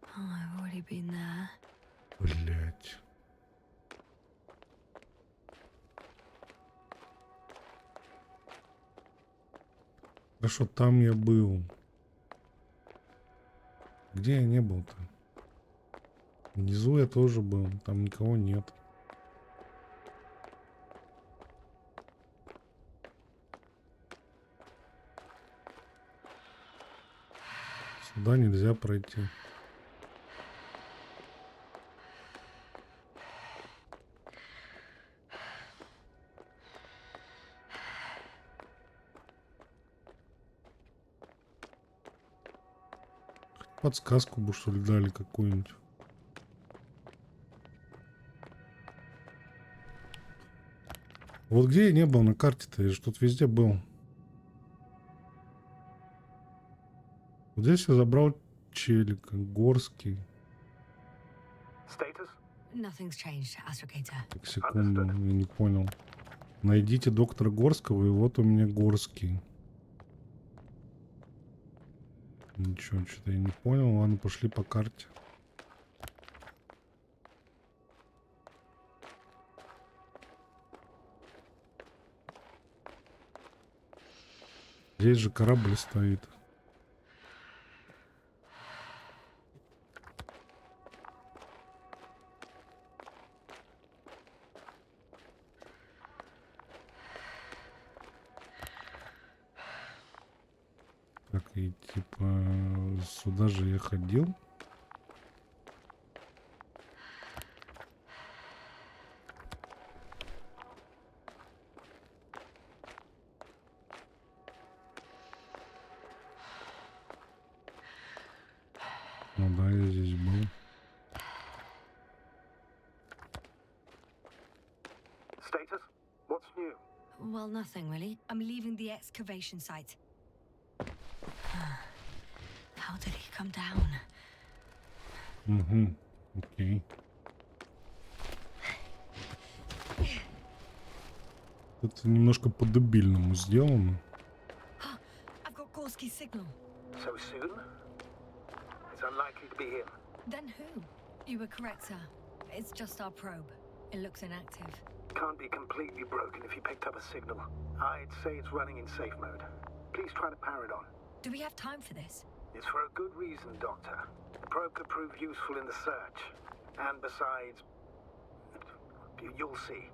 Oh, I've already been there. Блять. Хорошо, там я был. Где я не был-то? Внизу я тоже был, там никого нет. Сюда нельзя пройти. Подсказку бы, что ли, дали какую-нибудь. Вот где я не был на карте-то? Я же тут везде был. Вот здесь я забрал челика. Горский. Status? Nothing's changed, Astrogator. Так, секунду, я не понял. Найдите доктора Горского, и вот у меня Горский. Ничего, что-то я не понял. Ладно, пошли по карте. Здесь же корабль стоит. Так, и типа сюда же я ходил. Ну да, я здесь был. Status? What's new? Well, nothing really. I'm leaving the excavation site. How did he come down? Угу, окей. Это немножко по-дебильному сделано. I've got Gorski's signal. So soon? It's unlikely to be him. Then who? You were correct, sir. It's just our probe. It looks inactive. Can't be completely broken if you picked up a signal. I'd say it's running in safe mode. Please try to power it on. Do we have time for this? It's for a good reason, Doctor. The probe could prove useful in the search. And besides, you'll see.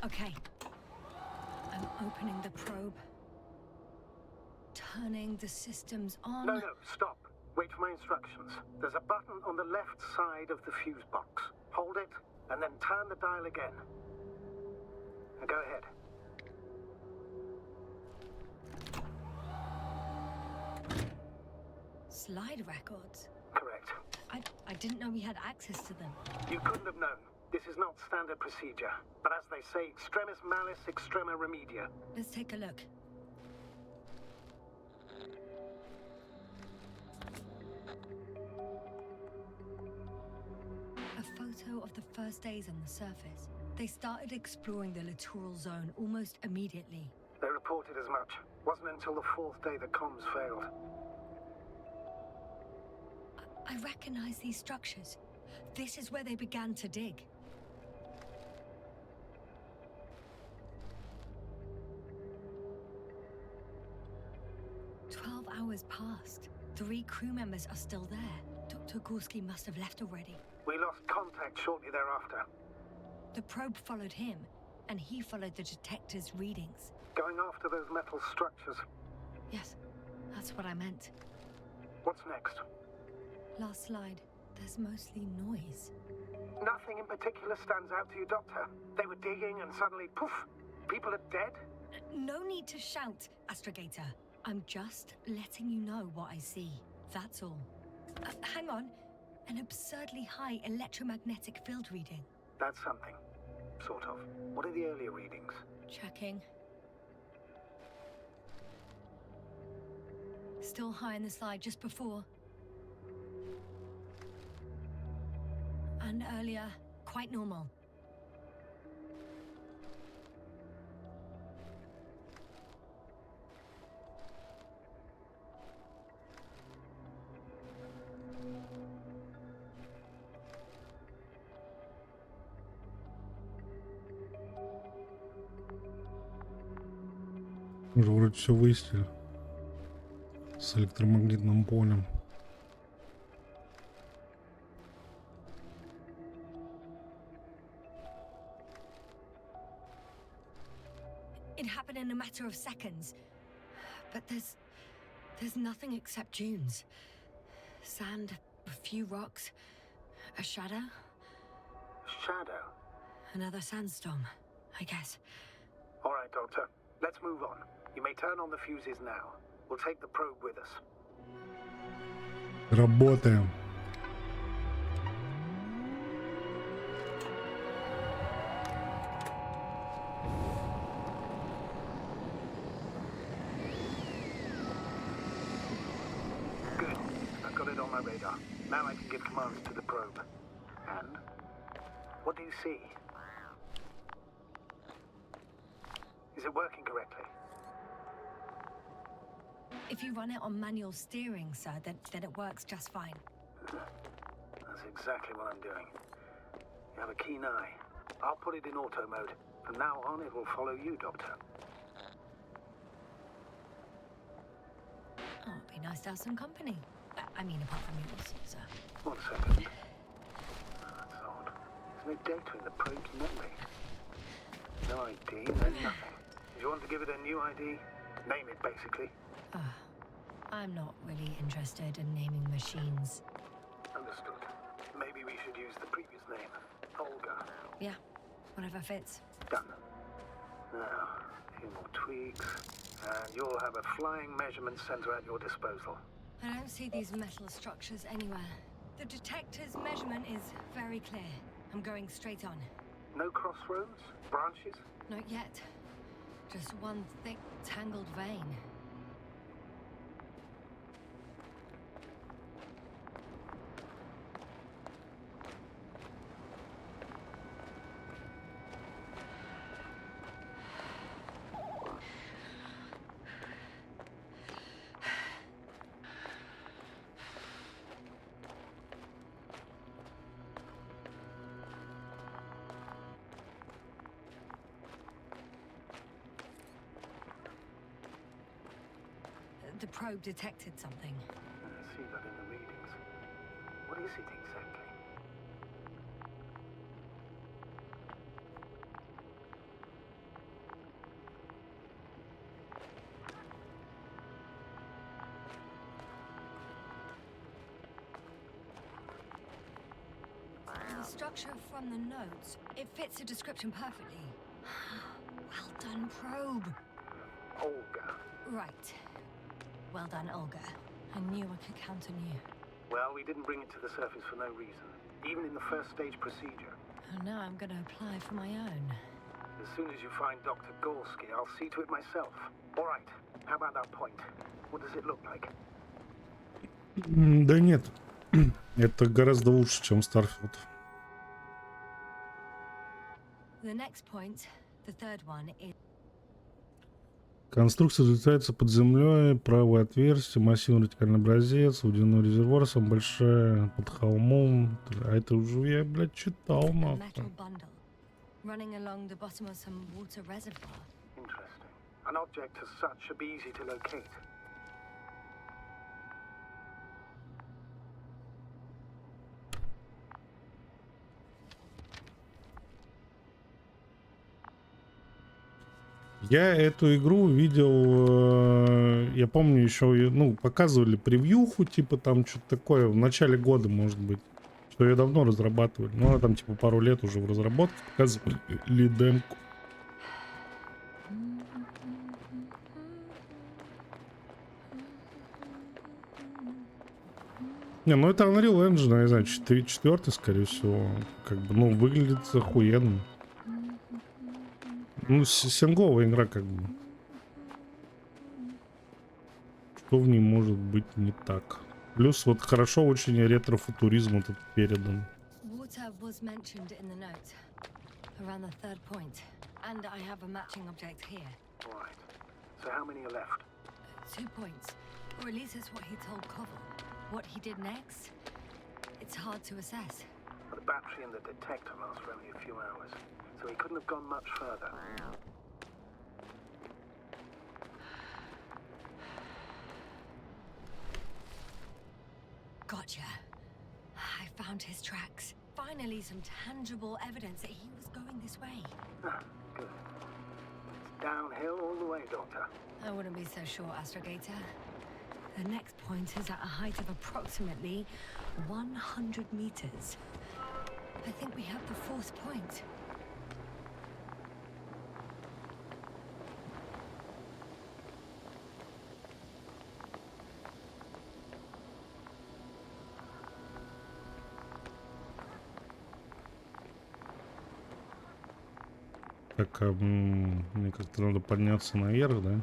Okay. I'm opening the probe. Turning the systems on. No, stop. Wait for my instructions. There's a button on the left side of the fuse box. Hold it, and then turn the dial again. Now go ahead. Slide records. Correct. I didn't know we had access to them. You couldn't have known. This is not standard procedure. But as they say, extremis malice, extrema remedia. Let's take a look. A photo of the first days on the surface. They started exploring the littoral zone almost immediately. They reported as much. Wasn't until the fourth day the comms failed. I recognize these structures. This is where they began to dig. Hours passed. 3 crew members are still there. Dr. Gorski must have left already. We lost contact shortly thereafter. The probe followed him, and he followed the detector's readings. Going after those metal structures. Yes, that's what I meant. What's next? Last slide. There's mostly noise. Nothing in particular stands out to you, Doctor. They were digging and suddenly, poof, people are dead? No need to shout, Astrogator. I'm just letting you know what I see. That's all. Hang on. An absurdly high electromagnetic field reading. That's something. Sort of. What are the earlier readings? Checking. Still high in the slide just before. And earlier, quite normal. Уже вроде все выяснили. С электромагнитным полем. It happened in a matter of seconds. But there's nothing except dunes. Sand, a few rocks, a shadow, Shadow. another sandstorm, I guess. All right, Doctor. Let's move on. You may turn on the fuses now. We'll take the probe with us. Работаем. Good. I've got it on my radar. Now I can give commands to the probe. And? What do you see? Is it working correctly? If you run it on manual steering, sir, then it works just fine. That's exactly what I'm doing. You have a keen eye. I'll put it in auto mode. From now on, it will follow you, Doctor. Oh, it'd be nice to have some company. I mean, apart from yours, sir. 1 second. That's odd. There's no data in the probe's memory. No ID, no nothing. Do you want to give it a new ID? Name it, basically. I'm not really interested in naming machines. Understood. Maybe we should use the previous name. Olga. Yeah, whatever fits. Done. Now, a few more tweaks, and you'll have a flying measurement center at your disposal. I don't see these metal structures anywhere. The detector's measurement is very clear. I'm going straight on. No crossroads? Branches? Not yet. Just one thick, tangled vein. The probe detected something. I see that in the readings. What is it exactly? The structure from the notes, it fits the description perfectly. Well done, probe. Olga. Right. Well done, Olga. I knew I could count on you. Well, we didn't bring it to the surface for no reason. Even in the first stage procedure. And now I'm going to apply for my own. As soon as you find Dr. Gorski, I'll see to it myself. All right. How about that point? What does it look like? Да нет. Это гораздо лучше, чем Starfield. The next point, the third one, is... Конструкция взлетается под землей, правое отверстие, массивный вертикальный образец, водяной резервуар, самая большая под холмом. А это уже я, блядь, читал, a нахуй. metal bundle running along the bottom of some water reservoir. Interesting. An object as such should be easy to locate. Я эту игру видел, я помню, еще, ну, показывали превьюху, типа там что-то такое, в начале года, может быть, что ее давно разрабатывали. Ну, она там, типа, пару лет уже в разработке, показывали демку. Не, ну это Unreal Engine, я не знаю, 4, скорее всего, как бы, ну, выглядит охуенно. Ну, синговая игра, как бы. Что в ней может быть не так? Плюс вот хорошо очень ретро-футуризм тут передан. Water was mentioned in the note, around the third point, and I have a matching object here. Right. So how many are left? 2 points, or at least that's what he told Koval. What he did next, it's hard to assess. The battery and the detector last for only a few hours, so he couldn't have gone much further. Gotcha. I found his tracks. Finally, some tangible evidence that he was going this way. Ah, good. It's downhill all the way, Doctor. I wouldn't be so sure, Astrogator. The next point is at a height of approximately 100 meters. I think we have the fourth point. Так, мне как-то надо подняться наверх, да?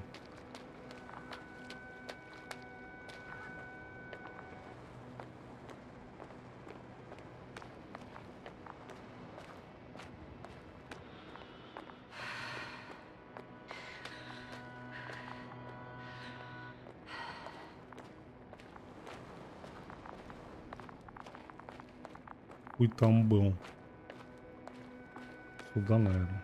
Хуй там был. Сюда, наверное.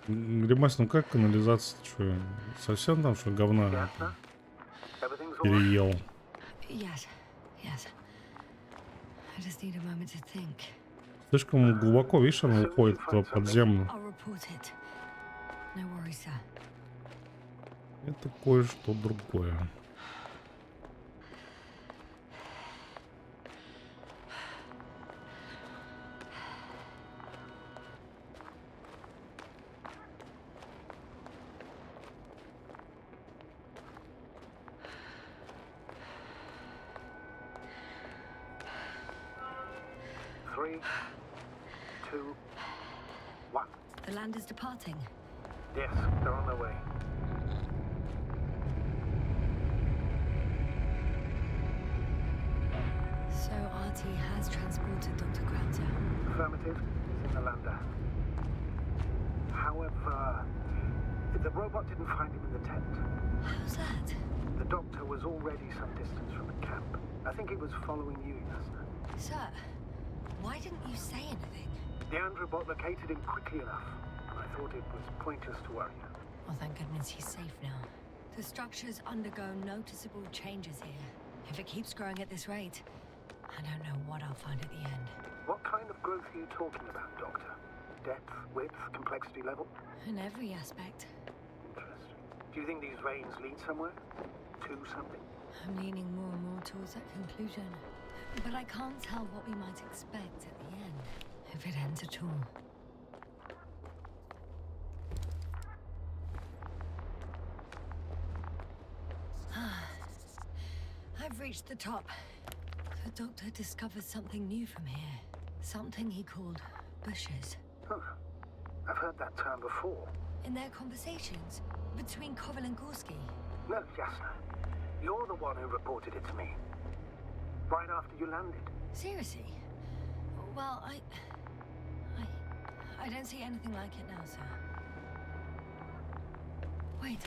Гримас, ну как канализация? Что, совсем там что говна переел? Yes, yes. I just need a moment to think. Слишком глубоко, видишь, она уходит под землю. I'll report it. No worries, sir. Это кое-что другое. The land is departing. Yes, they're on their way. So RT has transported Dr. Krauser. Affirmative. He's in the lander. However, the robot didn't find him in the tent. How's that? The doctor was already some distance from the camp. I think he was following you, Yasna. Sir, why didn't you say anything? The Androbot located him quickly enough, and I thought it was pointless to worry you. Well, thank goodness he's safe now. The structures undergo noticeable changes here. If it keeps growing at this rate, I don't know what I'll find at the end. What kind of growth are you talking about, Doctor? Depth, width, complexity level? In every aspect. Interesting. Do you think these veins lead somewhere? To something? I'm leaning more and more towards that conclusion. But I can't tell what we might expect at the end, if it ends at all. I've reached the top. The doctor discovered something new from here. Something he called bushes. Oh, I've heard that term before. In their conversations between Koval and Gorski. No, Yasna. You're the one who reported it to me. Right after you landed. Seriously? Well, I don't see anything like it now, sir. Wait.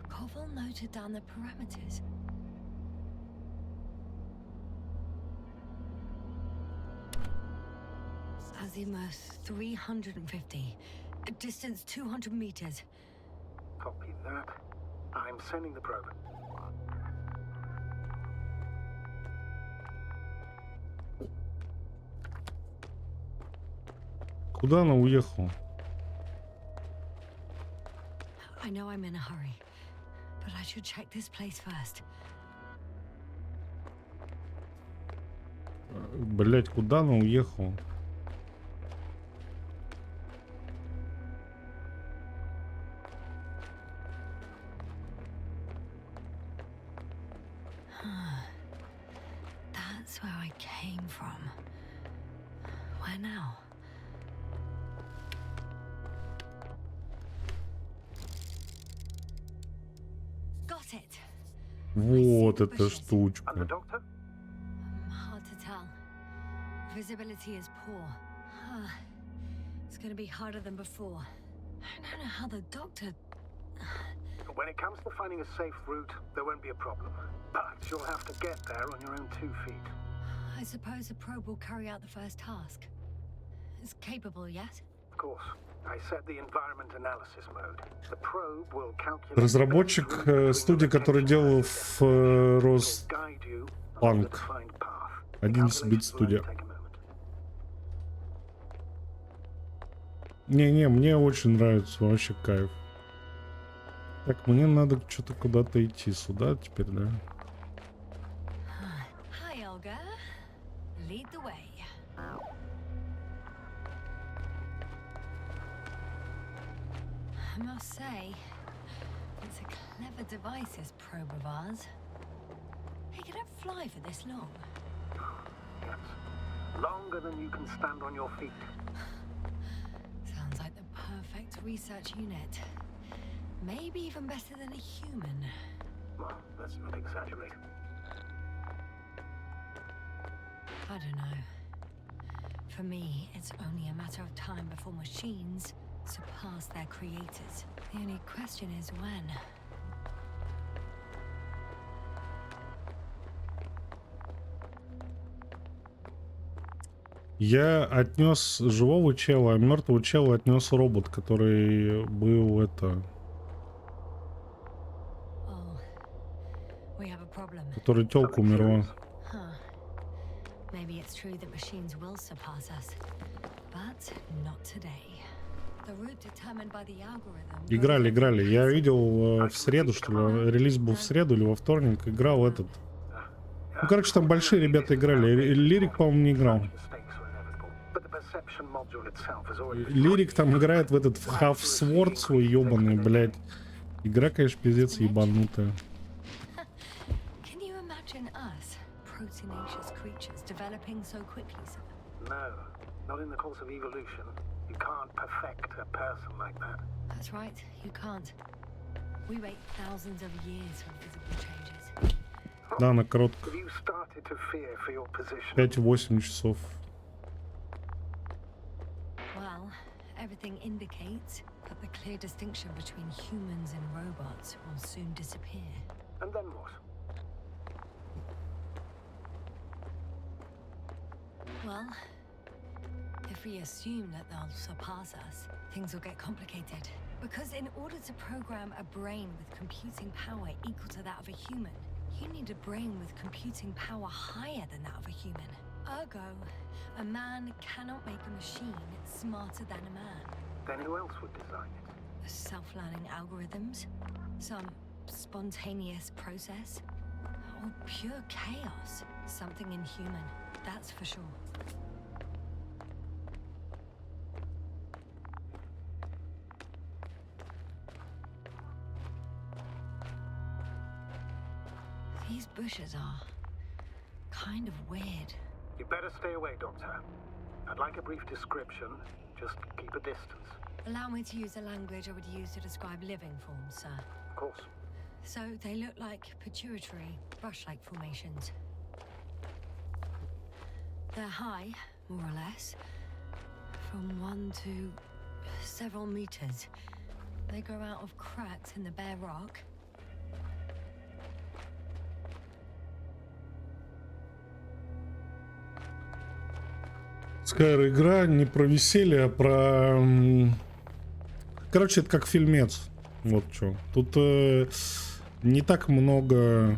Koval noted down the parameters. Azimuth 350. Distance 200 meters. Copy that. I'm sending the probe. Куда она уехала? I know I'm in a hurry, but I should check this place first. Блять, куда она уехала? That's where I came from. Where now? Got it. Вот эта And the штучка. doctor? Hard to tell. Visibility is poor. It's gonna be harder than before. I don't know how the doctor... When it comes to finding a safe route, there won't be a problem. But you'll have to get there on your own 2 feet. I suppose the probe will carry out the first task. It's capable, yes? Of course. I set the environment analysis mode. The probe will calculate... Разработчик студии, который делал в Guide you along the Роспанк. defined path. 11 бит Calculations will студия. only take a moment. Не-не, мне очень нравится, вообще кайф. Так, мне надо что-то куда-то идти сюда теперь, да? Hi, Olga. Lead the way. I must say, it's a clever device, this probe of ours. Hey, can it fly for this long? Yes. Longer than you can stand on your feet. Sounds like the perfect research unit. Maybe even better than a human. Well, let's not exaggerate. I don't know. For me, it's only a matter of time before machines surpass their creators. The only question is when. Я отнес живого чела, а мертвого чела отнес робот, который был это... Oh, we have a problem. Который тёлка умерла. Huh. Maybe it's true that machines will surpass us, but not today. The route determined by the algorithm. Играли. Я видел в среду, что ли, релиз был в среду или во вторник, играл этот. Ну, короче, там большие ребята играли. Лирик, по-моему, не играл. Лирик там играет в этот Half Sword свой ёбаный, блядь. Игра, конечно, пиздец ебанутая. Can you imagine us, proteinaceous creatures, developing so quickly, sir? No, not in the course of evolution. You can't perfect a person like that. That's right, you can't. We wait thousands of years for physical changes. Да, на коротких. 5-8 часов. Well, everything indicates that the clear distinction between humans and robots will soon disappear. And then what? Well, if we assume that they'll surpass us, things will get complicated. Because in order to program a brain with computing power equal to that of a human, you need a brain with computing power higher than that of a human. Ergo, a man cannot make a machine smarter than a man. Then who else would design it? Self-learning algorithms? Some spontaneous process? Or pure chaos? Something inhuman, that's for sure. These bushes are kind of weird. You better stay away, Doctor. I'd like a brief description. Just keep a distance. Allow me to use the language I would use to describe living forms, sir. Of course. So they look like pituitary, brush-like formations. They're high, more or less, from 1 to several meters. They grow out of cracks in the bare rock. Скайр, игра не про веселье, а про... Короче, это как фильмец. Вот что. Тут не так много...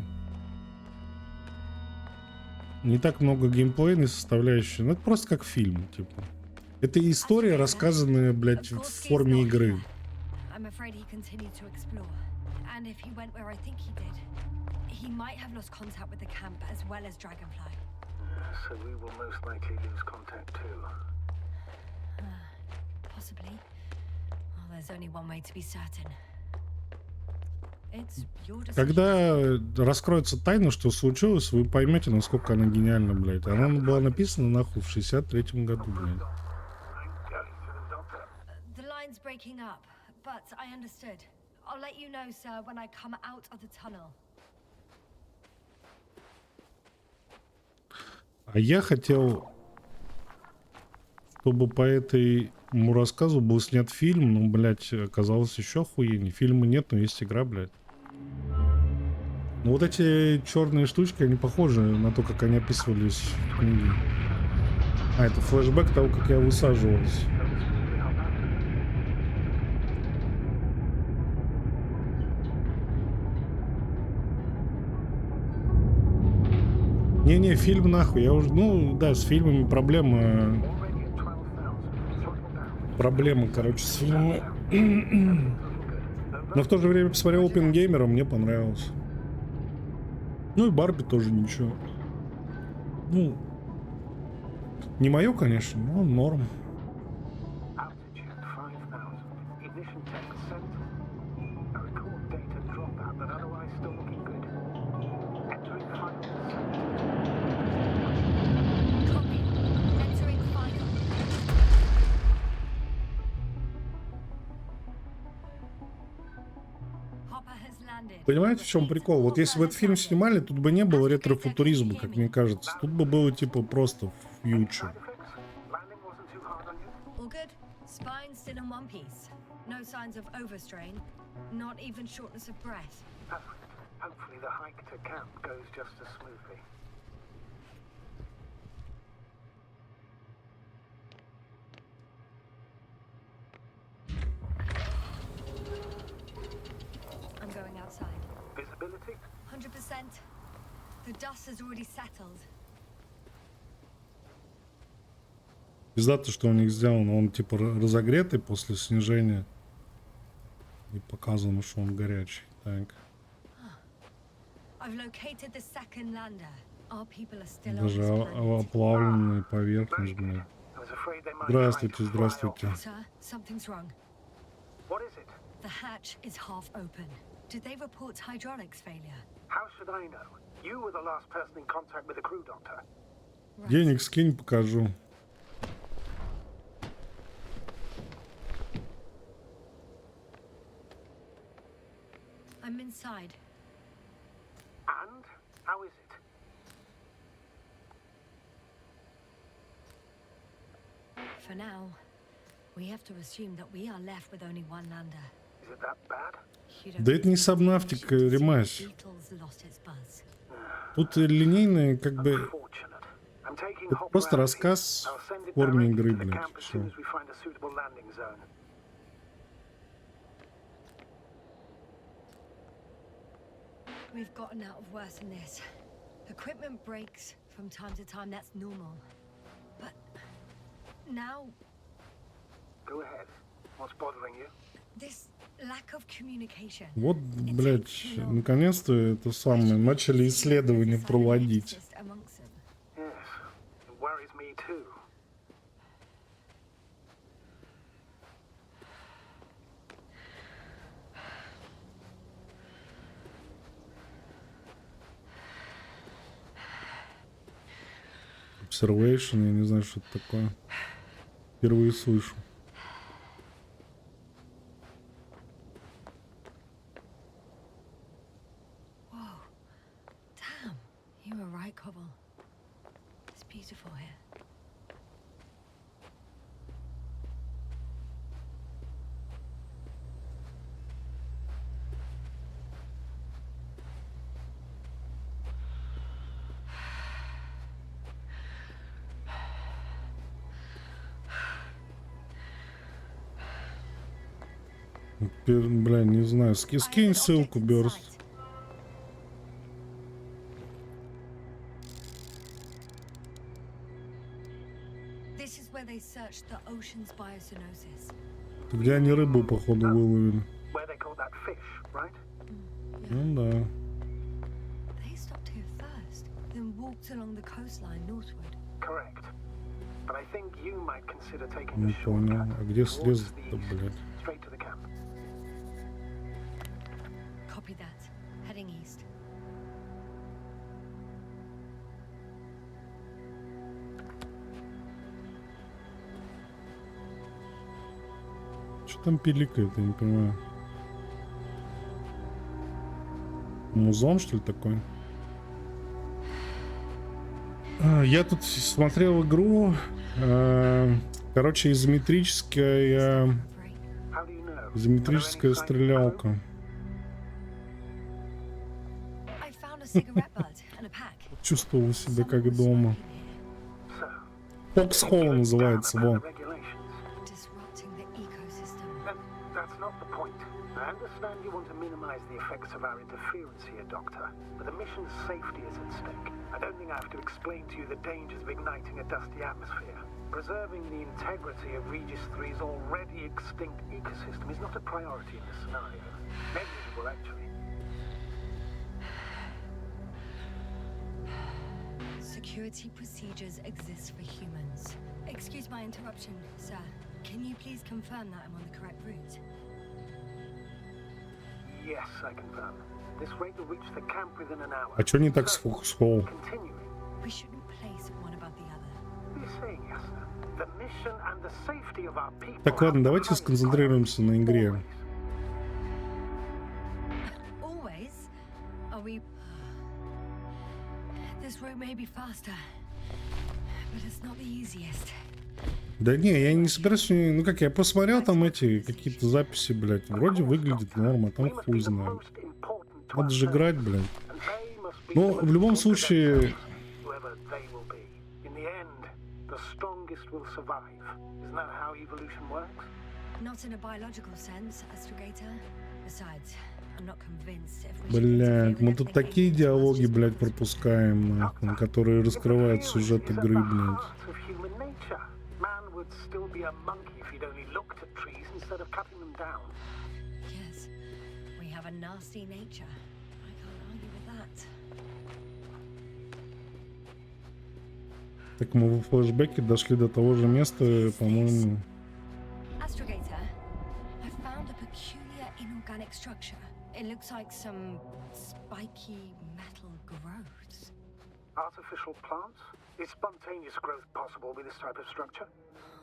Не так много геймплейной составляющей. Ну, это просто как фильм, типа. Это история, рассказанная, блядь, в форме игры. So we will most likely lose contact too. Possibly. Well, there's only one way to be certain. It's your decision. Когда раскроется тайна, что случилось, вы поймете, насколько она гениальна, блядь. Она была написана, нахуй, в 63-м году, блядь. The line's breaking up, but I understood. I'll let you know, sir, when I come out of the tunnel. А я хотел, чтобы по этому рассказу был снят фильм, но, блядь, оказалось еще охуеннее. Фильма нет, но есть игра, блядь. Ну вот эти черные штучки, они похожи на то, как они описывались в книге. А, это флешбэк того, как я высаживался. Не-не, фильм нахуй, я уже, ну, да, с фильмами проблема. проблема, короче, с фильмом. Но в то же время посмотрел Оппенгеймера, мне понравилось. Ну и Барби тоже ничего. Ну, не мое, конечно, но норм. Понимаете, в чем прикол? Вот если бы этот фильм снимали, тут бы не было ретро-футуризма, как мне кажется. Тут бы было типа просто фьючер. All good. Spine still in one piece. No signs of overstrain. Not even shortness of breath. Hopefully the hike to camp goes just as smoothly. I'm going outside. Visibility? 100%. The dust has already settled. Пиздато, что у них сделано. Он типа разогретый после снижения. И показано, что он горячий. Так. I've located the second lander. Our people are still Даже on this planet. оплавленная поверхность, блядь. I was afraid they might Здравствуйте, try to fly здравствуйте. Sir, something's wrong. off. What is it? The hatch is half open. Did they report hydraulics failure? How should I know? You were the last person in contact with the crew doctor. Right. Денег скинь, покажу. I'm inside. And? How is it? For now, we have to assume that we are left with only one lander. Is it that bad? You don't Да это не think сабнавтика, the ремась. Beatles lost its buzz. Тут линейная, как бы, Unfortunate. I'm taking это hot просто gravity. рассказ I'll send в it форме directly игры, to the блядь. camp as soon Все. as we find a suitable landing zone. We've gotten out of worse than this. Equipment breaks from time to time, that's normal. But now, Go ahead. What's bothering you? this lack of communication. Вот, блядь, наконец-то это самое, начали исследования проводить. Yes, it worries me too. Observation, я не знаю, что это такое. Впервые слышу. Whoa. Damn. You were right, Cobble. It's beautiful here. Бля, не знаю. Скинь ссылку, Бёрст. This is where they searched the ocean's biocenosis. Где они рыбу, походу, выловили. Where they call that fish, right? Ну да. They stopped here first, then walked along the coastline northward. Correct. But I think you might consider taking Не a понял. shortcut А где towards слезть-то, the east, блядь? straight to the camp. Copy that. Heading east. Что там пиликает, я не понимаю. Музон, что ли, такой? Я тут смотрел игру. Короче, изометрическая How do you know? изометрическая стрелялка. I found a cigarette butt and a pack. Чувствовал себя как дома. So, Фоксхолл называется, вон. Disrupting the ecosystem. that's not the point. I understand you want to minimize minimize the effects of our interference here, Doctor, but the mission's safety is at stake. I don't think I have to explain to you the dangers of igniting a dusty atmosphere. Preserving the integrity of Regis 3's already extinct ecosystem is not a priority in this scenario. Negligible, actually. Security procedures exist for humans. Excuse my interruption, sir. Can you please confirm that I'm on the correct route? Yes, I confirm. This rate will reach the camp within an hour. А чё не так с Фокус-Холл? Continuing. We shouldn't place one above the other. What are you saying, Yasna? The mission and the safety of our people. Так, ладно, давайте сконцентрируемся на игре. Always? Are we... This route may be faster, but it's not the easiest. Да не, я не собираюсь... Ну как, я посмотрел там эти какие-то записи, блядь. Вроде выглядит норма, там хуй знает. Надо же играть, блядь. Но в любом случае... Whoever they will be. In the end, the strongest will survive. Isn't that how evolution works? Not in a biological sense, Astrogator. Besides, I'm not convinced if we should Блядь, interfere мы with тут everything такие aliens диалоги, must блядь, just- пропускаем, нахуй, которые раскрывают сюжет игры, блядь. Of human nature. Man would still be a monkey if he'd only looked at trees instead of cutting them down. Yes, we have a nasty nature. I can't argue with that. Так мы в флешбеке дошли до того же места, по-моему. Astrogator, I found a peculiar inorganic structure. It looks like some spiky metal growths. Artificial plants? Is spontaneous growth possible with this type of structure?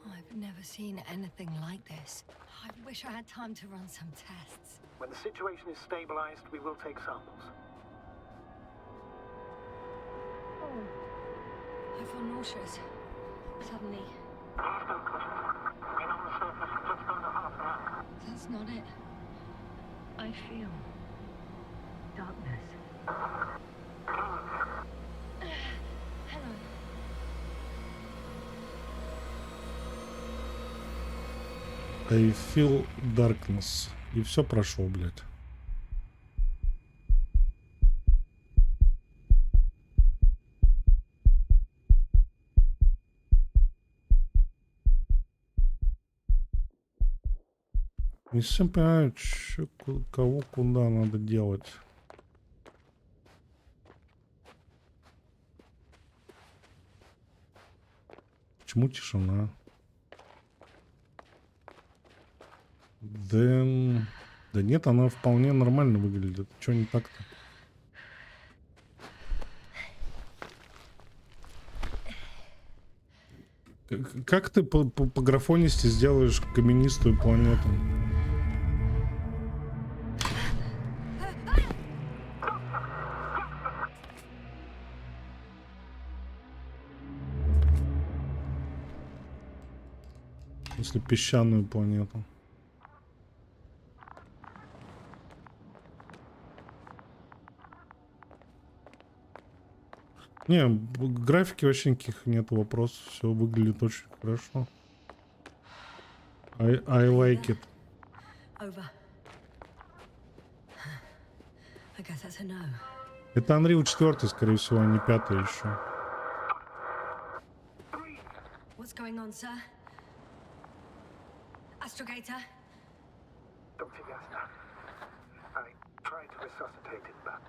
I've never seen anything like this. I wish I had time to run some tests. When the situation is stabilized, we will take samples. I feel nauseous. Suddenly. That's not it. I feel darkness. Hello. I feel darkness. И все прошло, блядь. Не совсем понимаю, чё, кого куда надо делать. Почему тишина? Да нет, она вполне нормально выглядит. Чё не так-то? Как ты по графонисти сделаешь каменистую планету? Если песчаную планету. Не, графики вообще никаких нет вопросов. Все выглядит очень хорошо. I like it. Over. I guess that's a no. Это Unreal 4, скорее всего, а не 5 еще. What's going on, sir? Astrogator? Dr. Yasna, I tried to resuscitate him, but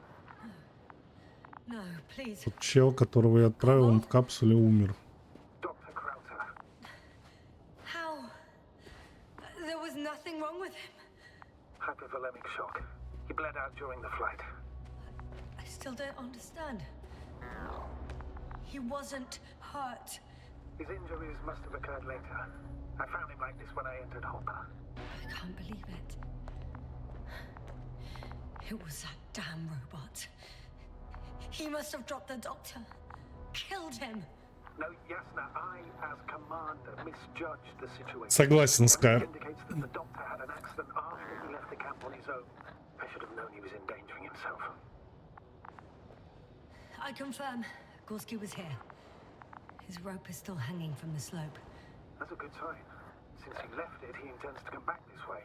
No, please. Тот чел, которого я отправил, он в капсуле умер. Dr. Krauter, How? There was nothing wrong with him. hypovolemic shock. He bled out during the flight. I still don't understand. He wasn't hurt. His injuries must have occurred later. I found him like this when I entered Hopper. I can't believe it. It was that damn robot. He must have dropped the doctor. Killed him. No, Yasna, I, as commander, misjudged the situation. Согласен, Скар. It indicates that the doctor had an accident after he left the camp on his own. I should have known he was endangering himself. I confirm. Gorski was here. His rope is still hanging from the slope. That's a good sign. Since he left it, he intends to come back this way.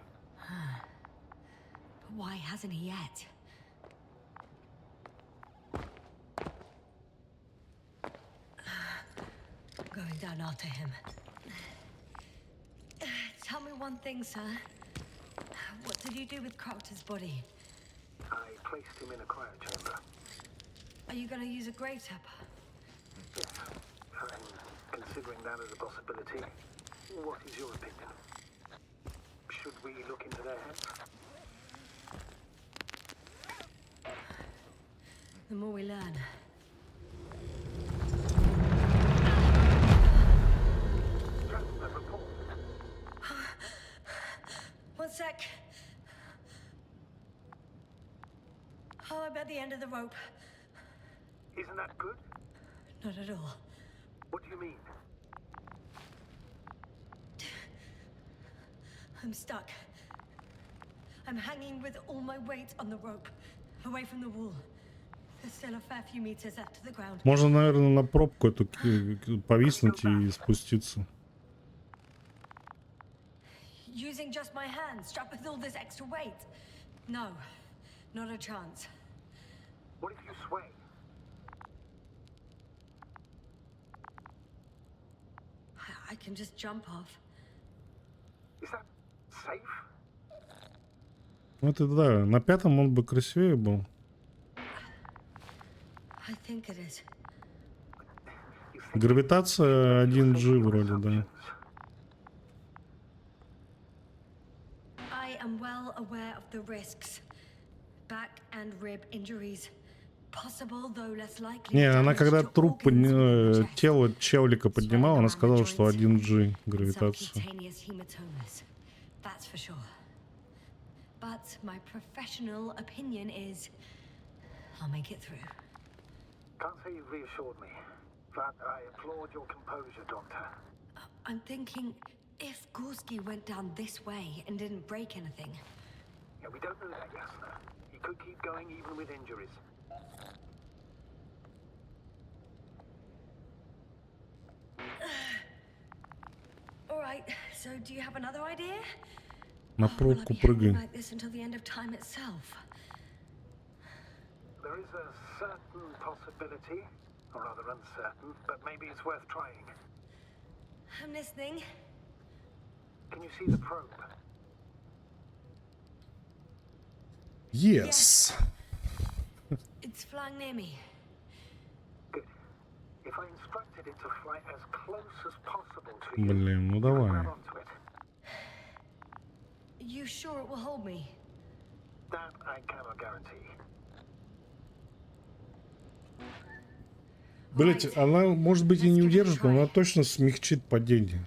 But Why hasn't he yet? Going down after him. Tell me one thing, sir. What did you do with Crofter's body? I placed him in a quiet chamber. Are you going to use a grate up? Yes, I'm considering that as a possibility. What is your opinion? Should we look into their heads? The more we learn. Just a report. One sec. Oh, I'm at the end of the rope. Isn't that good? Not at all. What do you mean? I'm stuck. I'm hanging with all my weight on the rope, away from the wall. There's still a fair few meters left to the ground. Можно, наверное, на пробку эту повиснуть и спуститься. Using just my hands, strapped with all this extra weight? No, not a chance. What if you sway? I can just jump off. Is that safe? Ну это да, на пятом он бы красивее был. I think it is. Гравитация 1G вроде, да. I am well aware of the risks. Back and rib injuries. Possible, though less likely. Не, она когда труп, тело Чевлика поднимала, она сказала, что 1G гравитация. That's for sure. But my professional opinion is I'll make it through. Can't say you've reassured me, but I applaud your composure, Doctor. I'm thinking if Gorski went down this way and didn't break anything. Yeah, we don't know that, Yasna. He could keep going even with injuries. All right, so do you have another idea? На пробку прыгай. Like this until the end of time itself. There is a certain possibility, or rather uncertain, but maybe it's worth trying. I'm listening. Can you see the probe? Yes. It's flying near me. Good. If I instructed it to fly as close as possible to you, Блин, ну you could давай. grab onto it. You sure it will hold me? That I cannot guarantee. Блять, она может быть и не удержит, но она точно смягчит падение.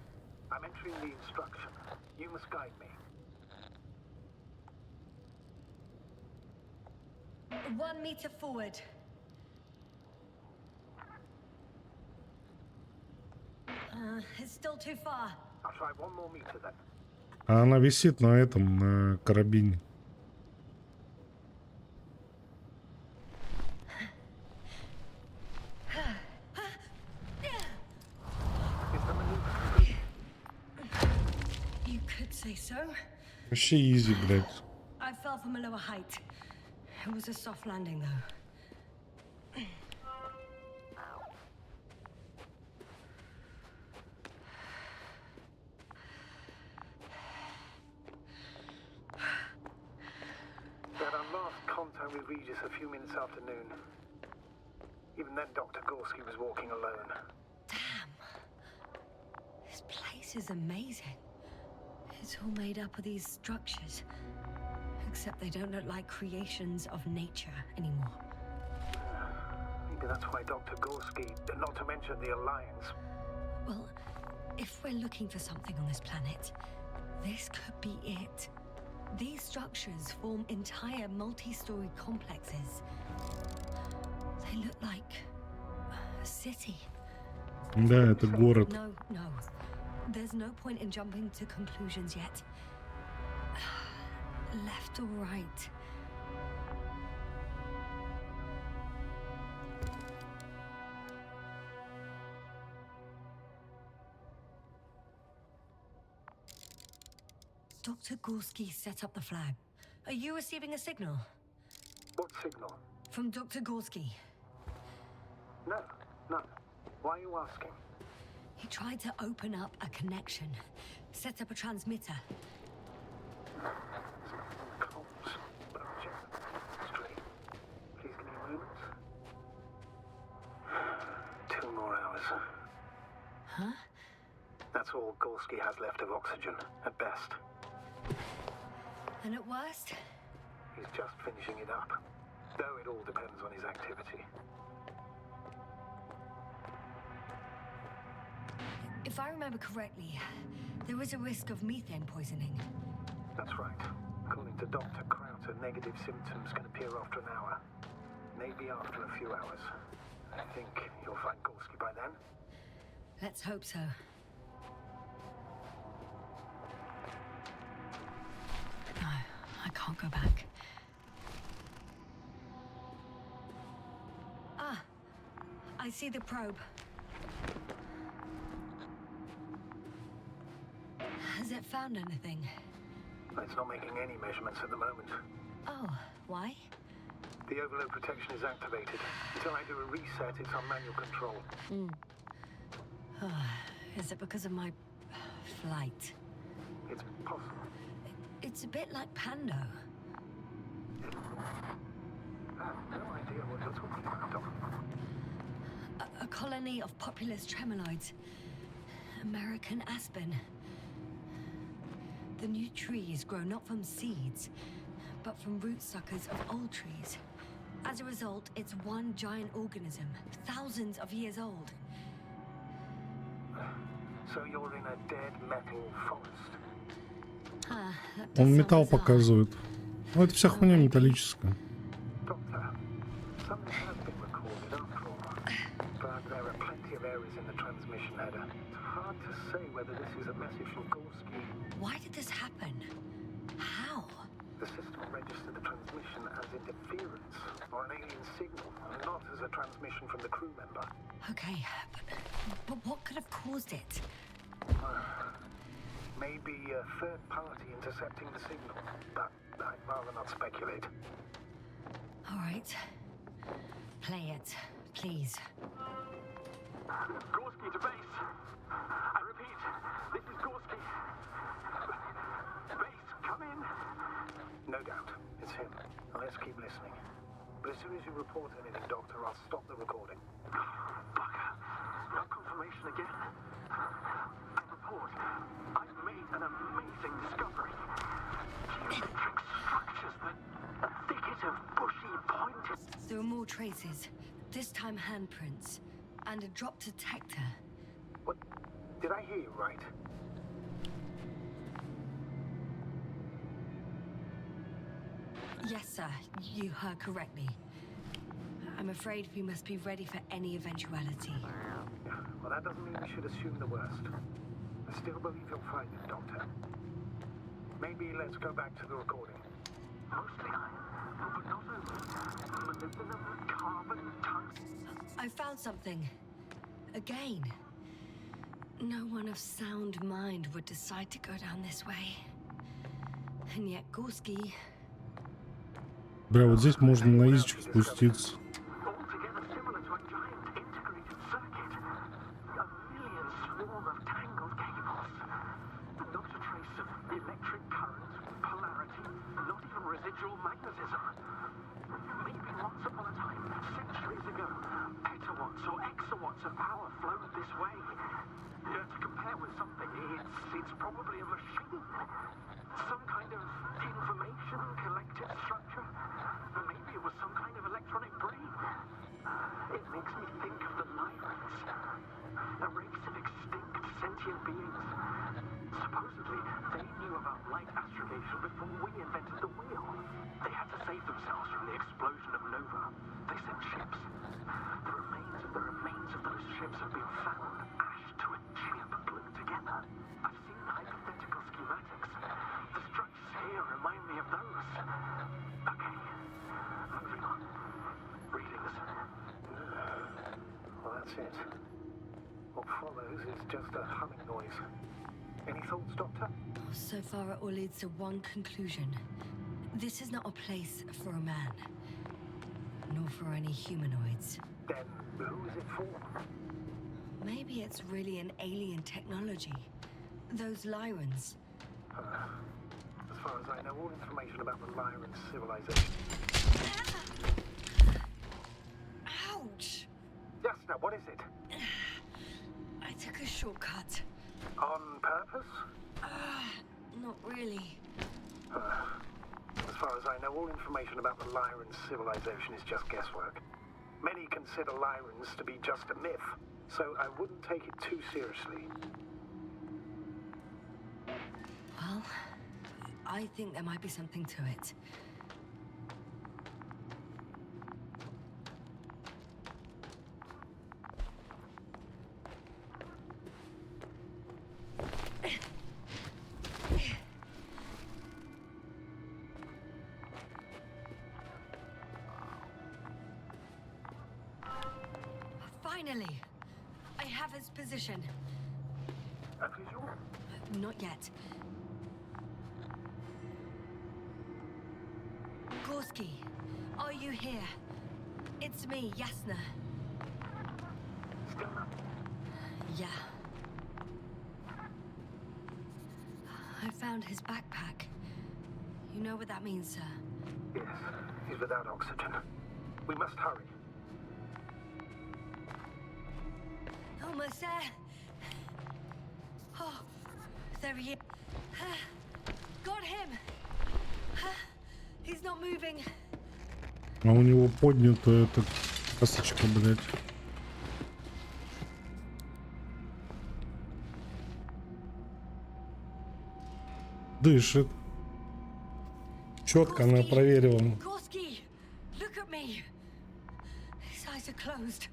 I'm entering the instruction. You must guide me. 1 meter forward. It's still too far. I'll try 1 more meter then. А она висит на этом, на карабине. You could say so. Вообще изи, блядь. I fell from a lower height. It was a soft landing, though. We had our last contact with Regis a few minutes after noon. Even then, Dr. Gorski was walking alone. Damn. This place is amazing. It's all made up of these structures. Except they don't look like creations of nature anymore. Maybe that's why Dr. Gorski, not to mention the Alliance. Well, if we're looking for something on this planet, this could be it. These structures form entire multi-story complexes. They look like a city. Да, это город. No. There's no point in jumping to conclusions yet. Left or right? Dr. Gorski set up the flag. Are you receiving a signal? What signal? From Dr. Gorski. No, none. Why are you asking? He tried to open up a connection, set up a transmitter. Comms. Straight. Please give me a moment. 2 more hours. Huh? That's all Gorski has left of oxygen, at best. And at worst? He's just finishing it up. Though it all depends on his activity. If I remember correctly, there is a risk of methane poisoning. That's right. According to Dr. Krauter, negative symptoms can appear after an hour. Maybe after a few hours. I think you'll find Gorski by then. Let's hope so. No, I can't go back. Ah, I see the probe. Has it found anything? It's not making any measurements at the moment. Oh, why? The overload protection is activated. Until I do a reset, it's on manual control. Is it because of my flight? It's possible. It's a bit like Pando. I have no idea what you're talking about, Doc. A colony of populous tremoloids. American aspen. The new trees grow not from seeds, but from root suckers of old trees. As a result, it's one giant organism, thousands of years old. So you're in a dead metal forest. That Он does sound металл bizarre. показывает. Ну, это вся хуйня металлическая. Doctor, something has been recorded after all. But there are plenty of errors in the transmission header. It's hard to say whether this is a message from Gorski. Why did this happen? How? The system registered the transmission as interference or an alien signal, not as a transmission from the crew member. Okay, but what could have caused it? Maybe a third party intercepting the signal, but I'd rather not speculate. All right. Play it, please. Gorski to base. I repeat, this is Gorski. Base, come in. No doubt, it's him. Let's keep listening. But as soon as you report anything, Doctor, I'll stop the recording. Bugger. No confirmation again. I report. I've made an amazing discovery. Geometric structures that a thicket of bushy pointed... There are more traces. This time handprints. And a drop detector. What? Did I hear you right? Yes, sir. You heard correctly. I'm afraid we must be ready for any eventuality. Well, that doesn't mean we should assume the worst. I still believe you'll find it, Doctor. Maybe let's go back to the recording. Mostly iron, but not only. Molybdenum, carbon, tungsten. I found something. Again. No one of sound mind would decide to go down this way. And yet Gorski... Бля, вот здесь можно на изичку спуститься. Altogether similar to a giant integrated circuit. A million swarm of tangled cables. Not a trace of electric current, polarity, not even residual magnetism. Maybe once upon a time, centuries ago, petawatts or exawatts of power flowed this way. To compare with something, it's probably a machine. Some kind of information collected structure. Maybe it was some kind of electronic brain. It makes me think of the Lyrians, a race of extinct sentient beings. Supposedly, they knew about light astrogation before we invented the wheel. They had to save themselves from the explosion of Nova. They sent ships. The remains of those ships have been found, ashed to a chip glued together. I've seen hypothetical schematics. The structures here remind me of those. Okay, moving on. Readings. Well, that's it. What follows is just a humming noise. Any thoughts, Doctor? So far it all leads to one conclusion. This is not a place for a man, nor for any humanoids. Then who is it for? Maybe it's really an alien technology. Those Lyrans. As far as I know, all information about the Lyran civilization. Ouch! Jasna, what is it? I took a shortcut. On purpose? Not really. As far as I know, all information about the Lyran civilization is just guesswork. Many consider Lyrans to be just a myth, so I wouldn't take it too seriously. Well, I think there might be something to it. Finally! I have his position. A visual? Not yet. Gorski, are you here? It's me, Jasna. Still not. Yeah. I found his backpack. You know what that means, sir? Yes, he's without oxygen. We must hurry. Almost there. Oh, there he is. Got him. He's not moving. А у него поднята эта косочка, блядь. Дышит. Четко она проверила. Gorski, look at me. His eyes are closed.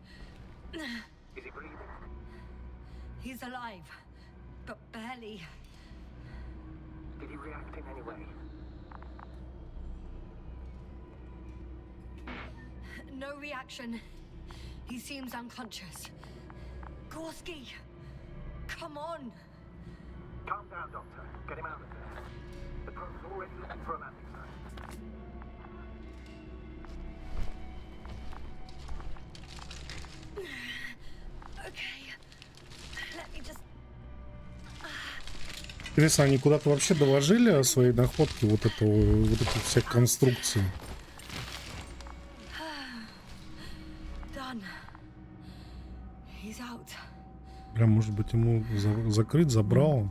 Is he breathing? He's alive, but barely. Did he react in any way? No reaction. He seems unconscious. Gorski, come on. Calm down, Doctor. Get him out of there. The probe's already looking for a landing site. Okay. Let me just... Интересно, они куда-то вообще доложили о своей находке вот этих всех конструкций? Done. He's out. Бля, может быть, ему закрыть, забрал?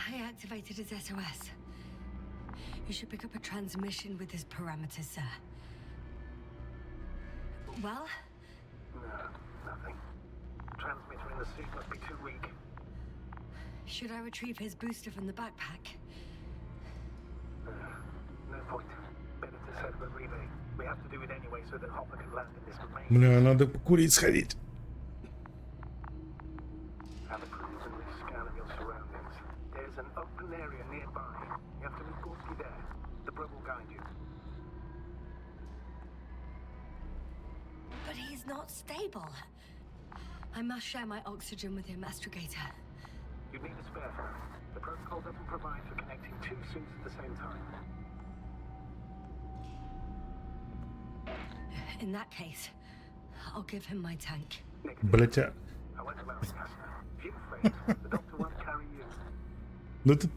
I activated his SOS. You should pick up a transmission with his parameters, sir. Well? No, nothing. Transmitter in the suit must be too weak. Should I retrieve his booster from the backpack? No point. Better to set up a relay. We have to do it anyway so that Hopper can land in this main. Бля, надо покурить сходить. Have a preliminary scan of your surroundings. There's an open area nearby. You have to meet Gorski there. The probe will guide you. But he's not stable. I must share my oxygen with him, Astrogator. You need a spare phone. The protocol doesn't provide for connecting two suits at the same time. In that case, I'll give him my tank. Блять, а... I won't allow it, Jasna. If you faint, the doctor won't carry you. Ну это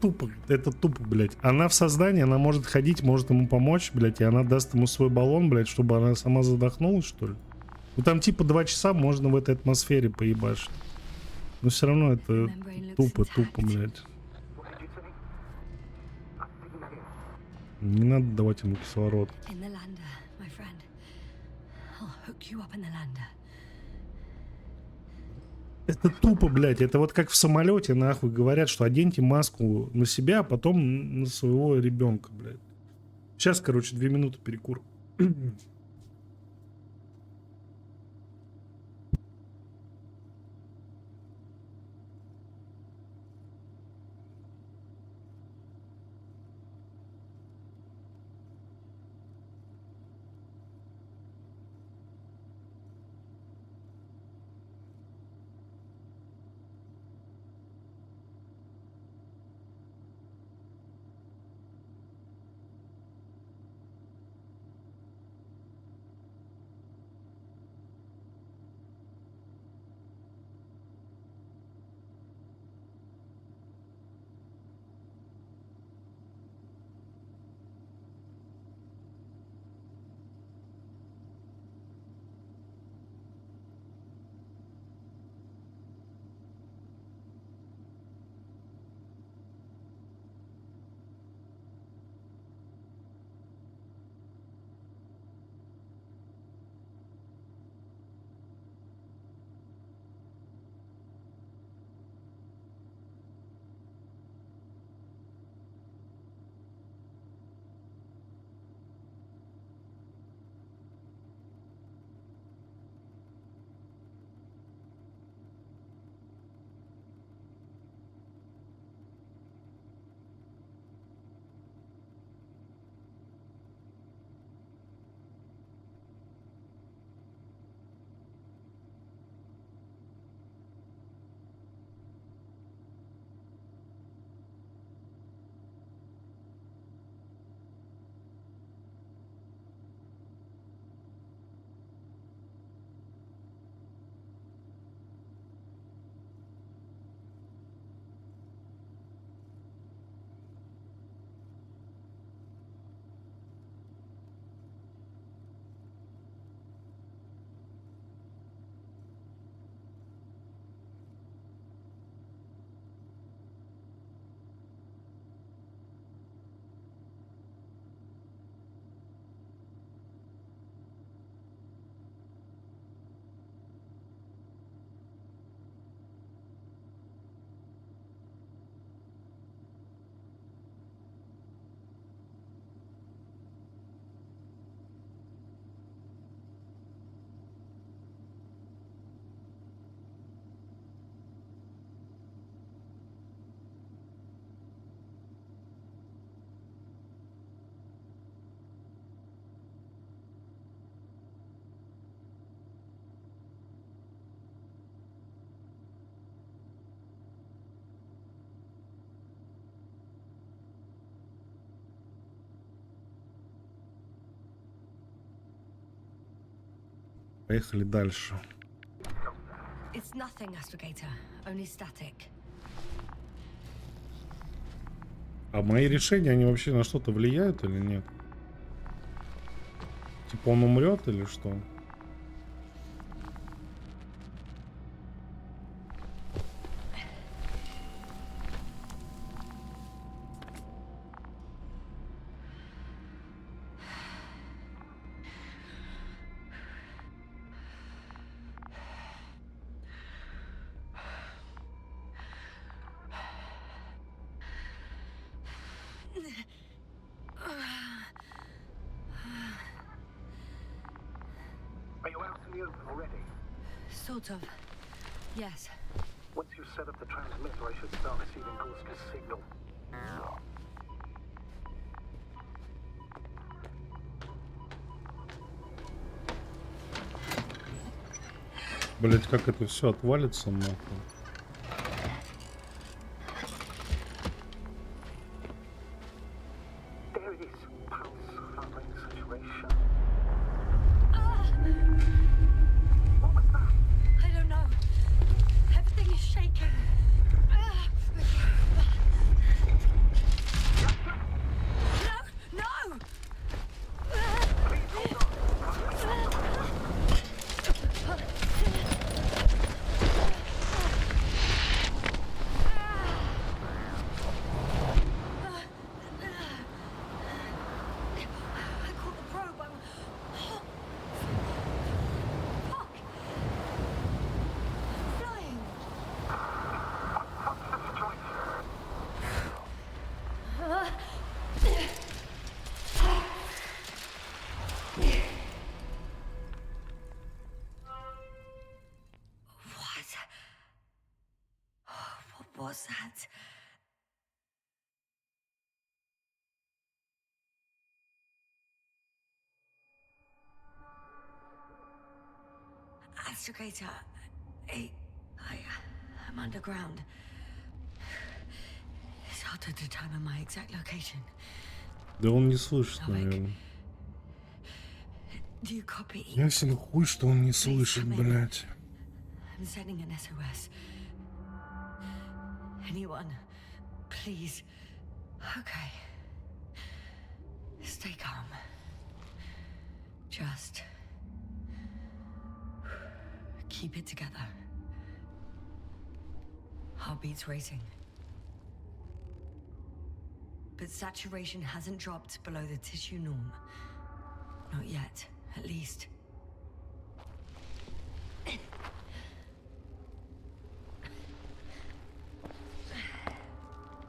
тупо, блять. Она в сознании, она может ходить, может ему помочь, блять, и она даст ему свой баллон, блять, чтобы она сама задохнулась, что ли? Ну там типа 2 часа можно в этой атмосфере поебашить. Но все равно это тупо, блять. What did you say? I didn't hear. Не надо давать ему кислород. In the lander, my friend. I'll hook you up in the lander. Это тупо, блядь. Это вот как в самолете, нахуй, говорят, что оденьте маску на себя, а потом на своего ребенка, блядь. Сейчас, короче, 2 минуты перекур. Поехали дальше. It's nothing, Astrogator. Only static. А мои решения, они вообще на что-то влияют или нет? Типа он умрет или что? Are you out in the open already? Sort of. Yes. Once you set up the transmitter, I should start receiving Gorska's signal. Блять, как это все отвалится нахуй. There it is. Pulse following saturation. What was that? I don't know. Everything is shaking. No! No! I caught the probe. I'm... Fuck! Flying! What was that? Astrogator, I'm underground. It's hard to determine my exact location. Да он не слышит, наверное. Do you copy? Ясен хуй, что он не слышит, блядь. I'm sending an SOS. Anyone, please. Okay. Stay calm. Just keep it together. Heartbeats racing. But saturation hasn't dropped below the tissue norm. Not yet, at least.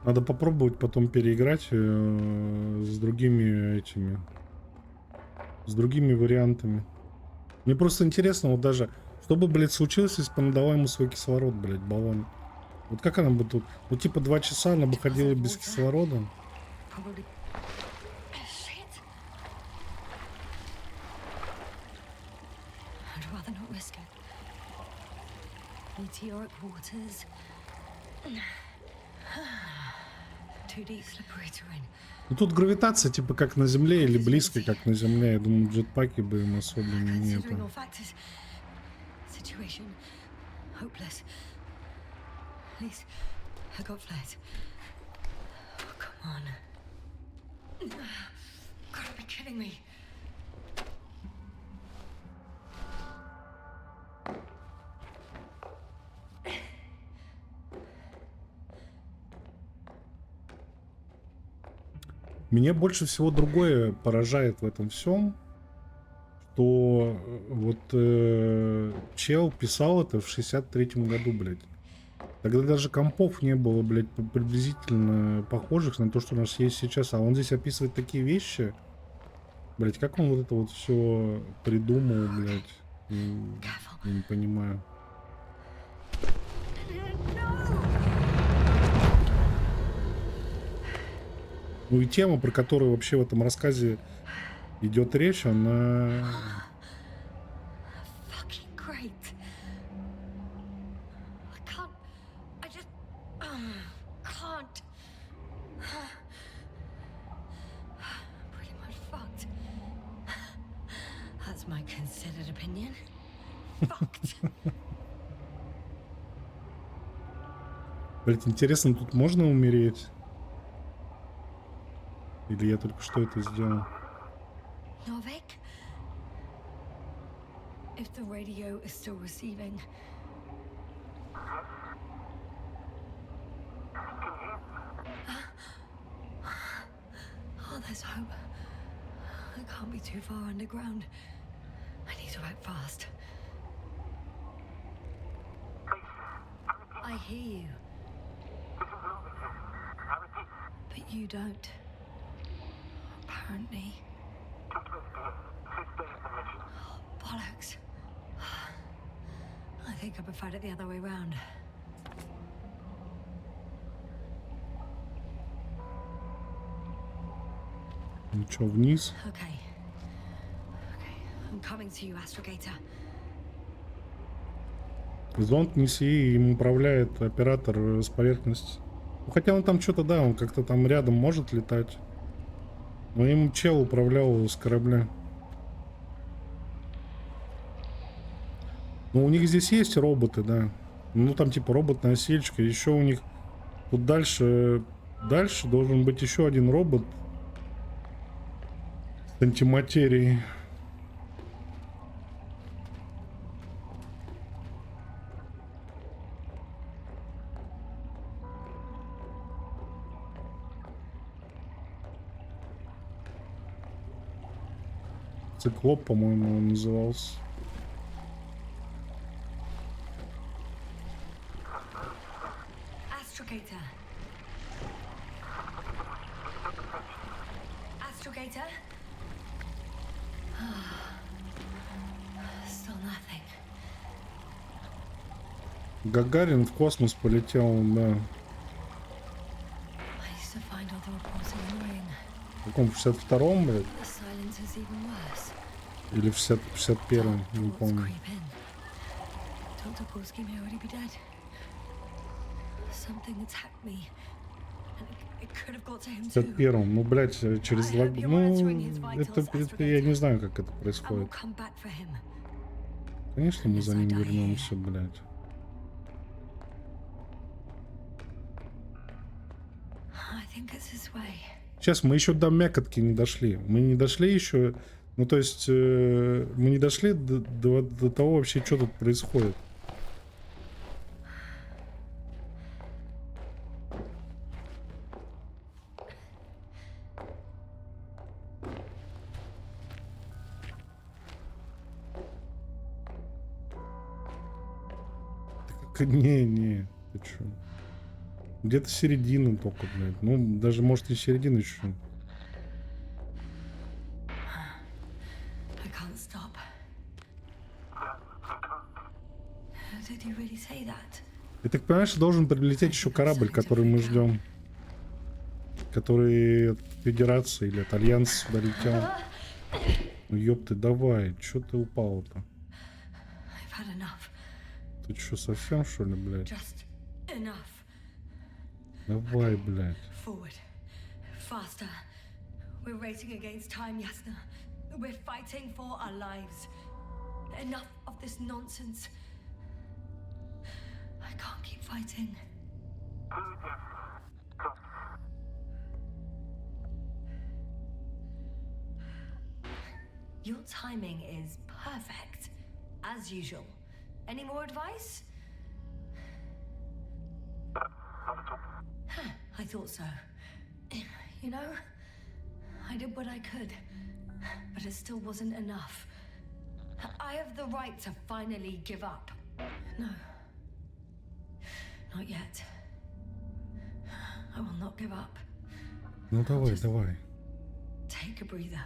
Надо попробовать потом переиграть с другими этими, с другими вариантами. Мне просто интересно, вот даже, что бы, блядь, случилось, если бы она дала ему свой кислород, блядь, баллон. Вот как она бы тут, ну типа 2 часа она бы ходила без кислорода. Probably. Shit. I'd rather not risk it. Meteoric waters. Too deep, slippery terrain. Ну тут гравитация типа как на Земле или близко как на Земле. Я думаю, джетпаки бы им особо нету. Considering all factors, situation hopeless. At least I got flares. Oh, come on. Gotta be kidding me. Меня больше всего другое поражает в этом всем, что вот чел писал это в 63-м году, блядь. Тогда даже компов не было, блядь, приблизительно похожих на то, что у нас есть сейчас. А он здесь описывает такие вещи. Блядь, как он вот это вот все придумал, блядь. Я не понимаю. Ну и тема, про которую вообще в этом рассказе идет речь, она... Fucking great. I can't. I just can't. Pretty much fucked. That's my considered opinion. fucked. Блять, интересно, тут можно умереть? Или я только что это сделал? Novik? If the radio is still receiving. Oh, there's hope. I can't be too far underground. I need to act fast. I hear you. But you don't. Apparently. Oh, bollocks. I think I preferred it the other way round. Ну чё, вниз? Okay. I'm coming to you, Astrogator. Зонд неси, им управляет оператор с поверхности. Ну, хотя он там что-то, да, он как-то там рядом может летать. Но им чел управлял с корабля. Ну, у них здесь есть роботы, да. Ну, там типа робот-носильщик. Еще у них тут дальше должен быть еще один робот с антиматерией. Циклоп, по-моему, он назывался. Astrogator. Astrogator? Still nothing. Гагарин в космос полетел, да. I used to find all the reports annoying. В каком, 62-м, блядь? The silence is even worse. Или в 61-м, не Thoughts помню. creep in. Dr. Polsky may already be dead. Something attacked me. And it could have got to him В too. 51-м, ну, блядь, через 2 года. Ну, это я не знаю, как это And we'll происходит. come back for him. Конечно, мы за ним вернемся, блядь. I think it's this way. Сейчас мы еще до мякотки не дошли. Мы не дошли еще. Ну, то есть, мы не дошли до того вообще, что тут происходит. Не, ты чё? Где-то середина только, блядь. Ну, даже, может, и середина еще. I can't stop. Did you really say that? И так понимаешь, должен прилететь еще корабль, который мы ждем. Который от Федерации или от Альянса сюда летел. Ну ёпты, давай, чё ты упал-то? I've had enough. Ты чё, совсем что ли, блядь? Just enough. Давай, блядь. Forward. Faster. We're racing against time, Yasna. We're fighting for our lives. Enough of this nonsense. I can't keep fighting. Your timing is perfect, as usual. Any more advice? Huh, I thought so. You know, I did what I could, but it still wasn't enough. I have the right to finally give up. No. Not yet. I will not give up. Ну давай, давай. Take a breather.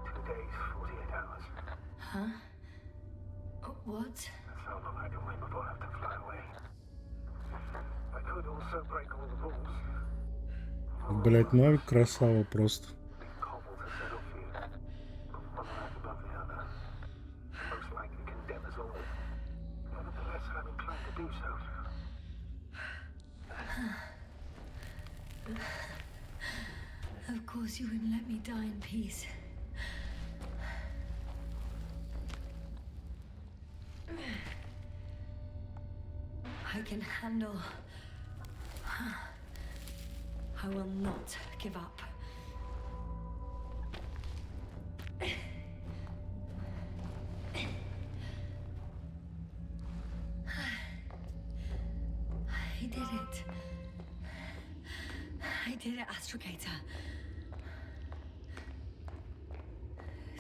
2 days, 48 hours. Huh? What? That's how long I can wait before I have to fly away. I could also break all the rules. Блять, Новик красава просто. Big cobble to settle for you. Put one right above the other. Most likely condemn us all. Nevertheless, I'm inclined to do so. Of course you wouldn't let me die in peace. I can handle. I will not give up. I did it. I did it, Astrogator.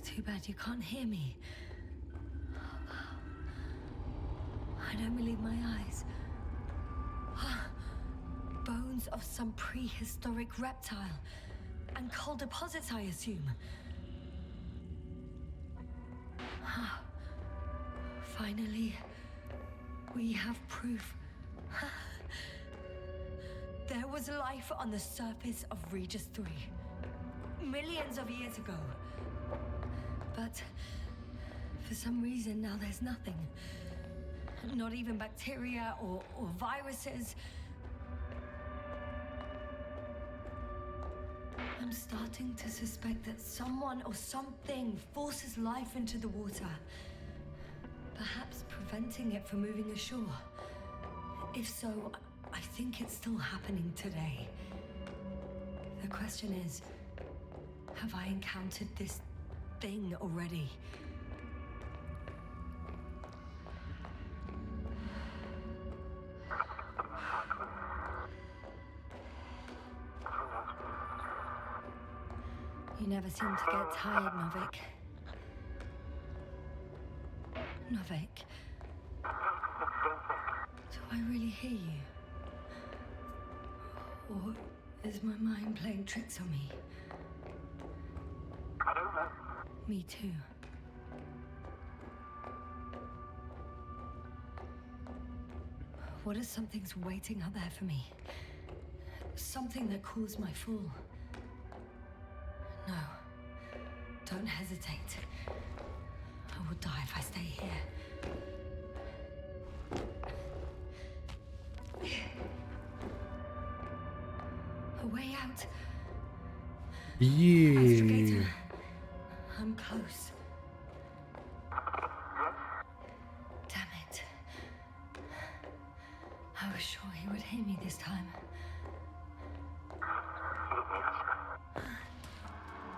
Too bad you can't hear me. I don't believe my eyes. Bones of some prehistoric reptile. And coal deposits, I assume. Finally, we have proof. There was life on the surface of Regis 3. Millions of years ago. But for some reason now there's nothing. Not even bacteria or viruses. I'm starting to suspect that someone or something forces life into the water. Perhaps preventing it from moving ashore. If so, I think it's still happening today. The question is, have I encountered this thing already? You never seem to get tired, Novik. Novik. Do I really hear you? Or is my mind playing tricks on me? I don't know. Me too. What if something's waiting out there for me? Something that calls my full. No. Don't hesitate. I will die if I stay here. A way out. Yeah. Astrogator. I'm close. Damn it. I was sure he would hear me this time.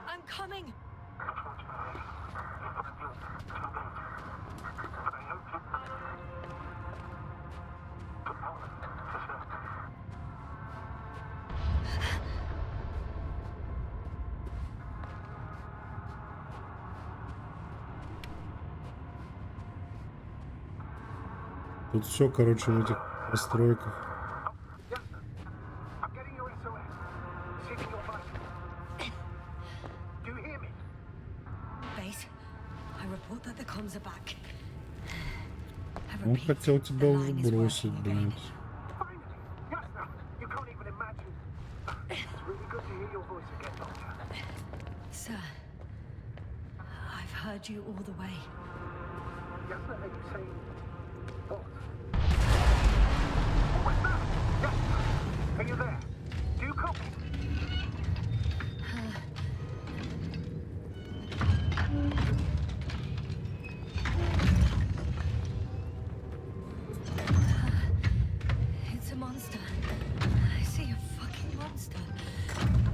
I'm coming! Тут все, короче, в этих постройках. I'm getting your SOS. Seeking your vital. Do you hear me? Base, I report that the comms are back. I Он repeat, хотел the тебя уже line is бросить, working again. блядь. Finally. Yes, sir. You can't even imagine. It's really good to hear your voice again, Doctor. Sir, I've heard you all the way. Yes, sir. Are you saying what? Oh, what's that? Yes, sir. Are you there? Do you copy? It's a monster. I see a fucking monster.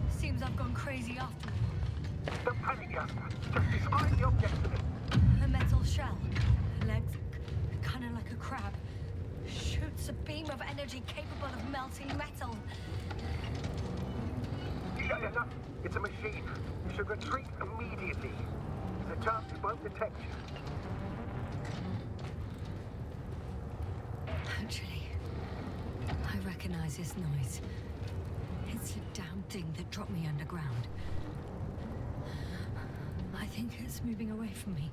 Seems I've gone crazy after all. Don't panic, yes, sir. Just describe the object to me. A metal shell. Legs kind of like a crab. Shoots a beam of energy capable of melting metal. Yes, sir. It's a machine. You should retreat immediately. There's a chance it won't detect you. Actually, I recognize this noise. It's the damn thing that dropped me underground. I think it's moving away from me.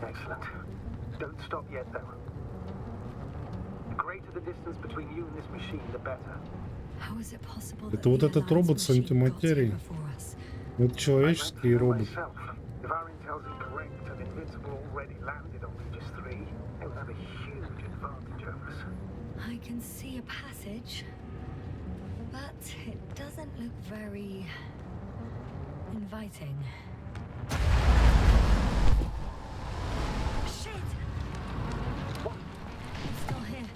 Excellent. Don't stop yet, though. The greater the distance between you and this machine, the better. How is it possible Это that вот the этот Alliance робот с machine got here антиматерией. before us? Это человеческий робот. Myself, if our intel's incorrect and Invincible already landed on Regis 3, it would have a huge advantage over us. I can see a passage, but it doesn't look very inviting. Shit! What? It's still here.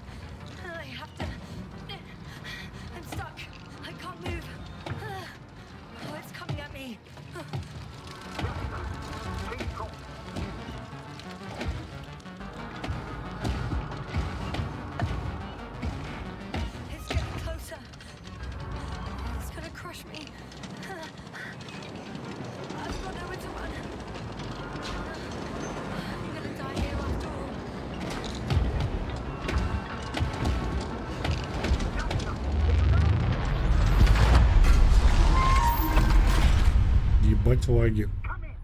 флаги. Come in!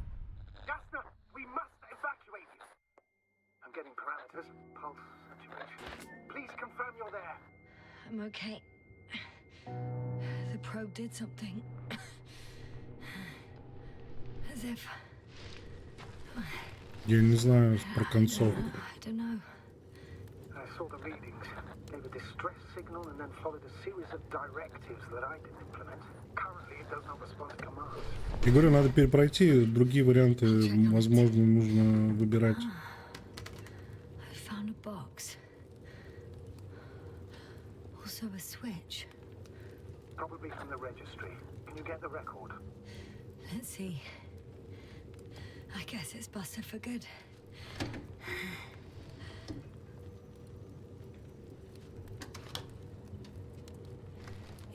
Jasna, we must evacuate you. I'm getting parameters, pulse, saturation. Please confirm you're there. I'm okay. The probe did something. As if... Я не знаю про концовку. I don't know. I saw the readings, gave a distress signal, and then followed a series of directives that I didn't implement. Currently, it does not respond to commands. Я говорю, надо перепройти, другие варианты, возможно, нужно выбирать. I found a box. Also a switch. Probably from the registry. Can you get the record? Let's see. I guess it's busted for good.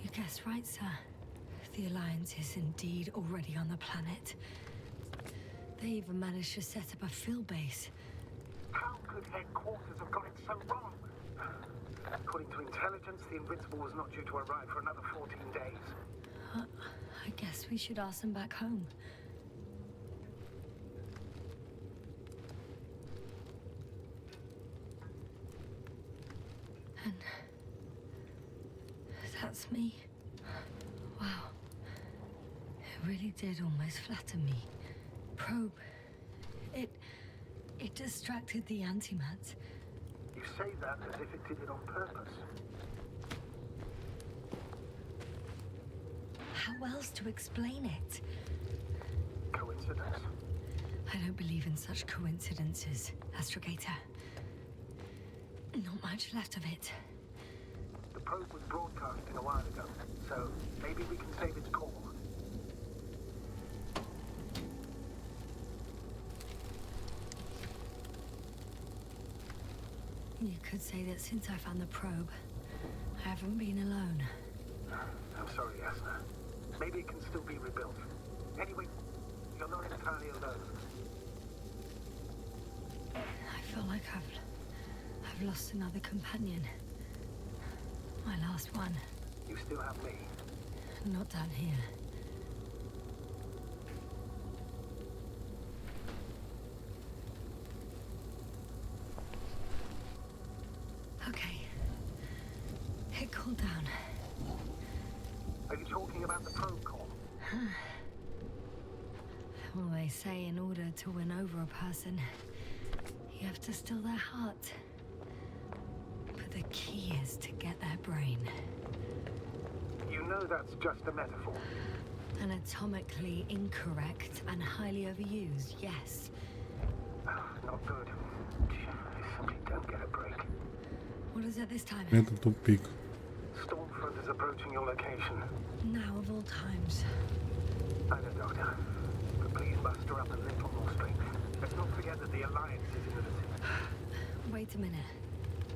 You guessed right, sir. The Alliance is indeed already on the planet. They even managed to set up a field base. How could headquarters have got it so wrong? According to intelligence, the Invincible was not due to arrive for another 14 days. I guess we should ask them back home. And that's me. Wow. It really did almost flatter me. Probe. It distracted the antimats. You say that as if it did it on purpose. How else to explain it? Coincidence? I don't believe in such coincidences, Astrogator. Not much left of it. The probe was broadcasting a while ago, so maybe we can save its call. You could say that since I found the probe, I haven't been alone. I'm sorry, Jasna. Maybe it can still be rebuilt. Anyway, you're not entirely alone. I feel like I've lost another companion. My last one. You still have me. Not down here. Okay. It cooled down. Are you talking about the probe call? Well, they say in order to win over a person, you have to steal their heart. But the key is to get their brain. You know that's just a metaphor. Anatomically incorrect and highly overused, yes. Not good. I simply don't get a break. What is it this time? Это тупик. Stormfront is approaching your location. Now of all times. I know, Doctor. But please muster up a little more strength. Let's not forget that the Alliance is in the vicinity. Wait a minute.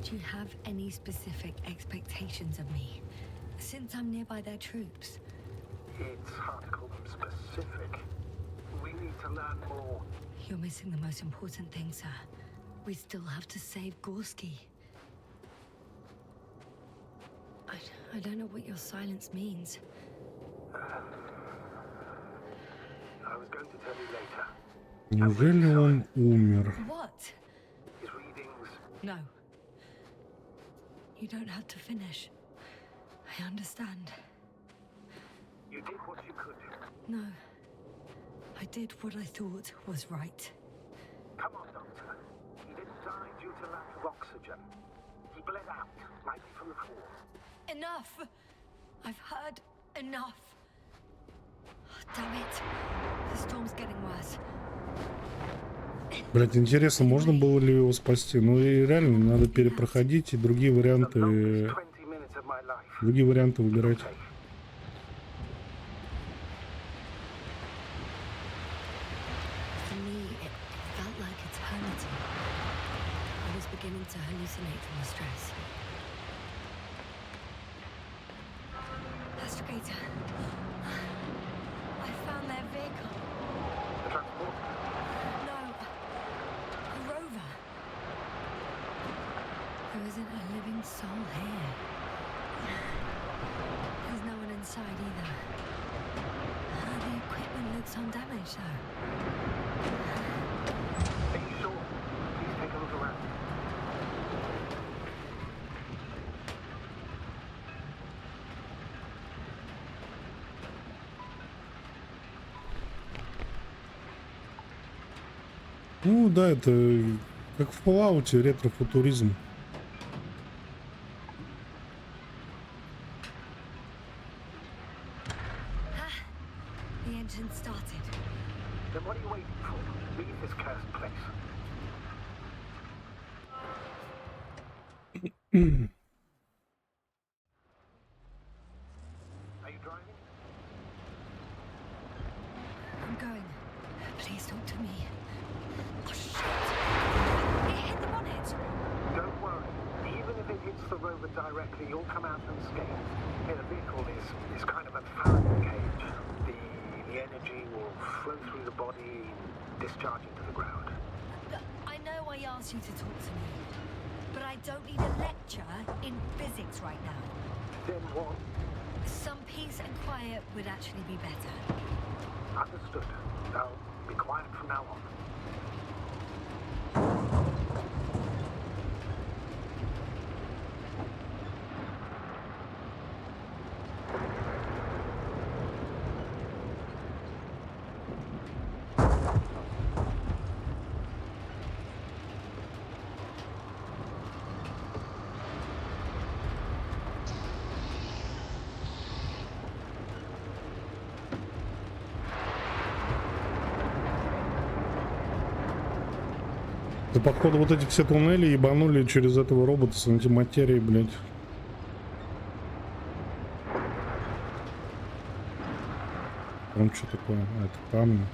Do you have any specific expectations of me? Since I'm nearby their troops. It's hard to call them specific. We need to learn more. You're missing the most important thing, sir. We still have to save Gorski. I don't know what your silence means. I was going to tell you later. Неужели он умер? What? His readings. No. You don't have to finish. I understand. You did what you could. No. I did what I thought was right. Come on, Doctor. He didn't die due to lack of oxygen. He bled out, likely from the fall. Enough! I've heard enough. Oh, damn it. The storm's getting worse. Блять, интересно, можно было ли его спасти? Ну и реально надо перепроходить и другие варианты выбирать. For me, it felt like eternity. I was beginning to hallucinate from the stress. Astrogator, I found their vehicle. The transport? No, a rover. There isn't a living soul here. There's no one inside either. the equipment looks undamaged, though. Are you sure? Please take a look around. Ну да, это как в Fallout, ретро-футуризм. The engine started. Then what are you waiting for? Leave this cursed place. Are you driving? I'm going. Please talk to me. Oh, shit! It hit the bonnet! Don't worry. Even if it hits the rover directly, you'll come out unscathed. The vehicle is kind of a Faraday cage. The energy will flow through the body, discharge into the ground. Look, I know I asked you to talk to me, but I don't need a lecture in physics right now. Then what? Some peace and quiet would actually be better. Understood. I'll be quiet from now on. Да походу вот эти все туннели ебанули через этого робота с антиматерией, блядь. Там что такое? А, это камни.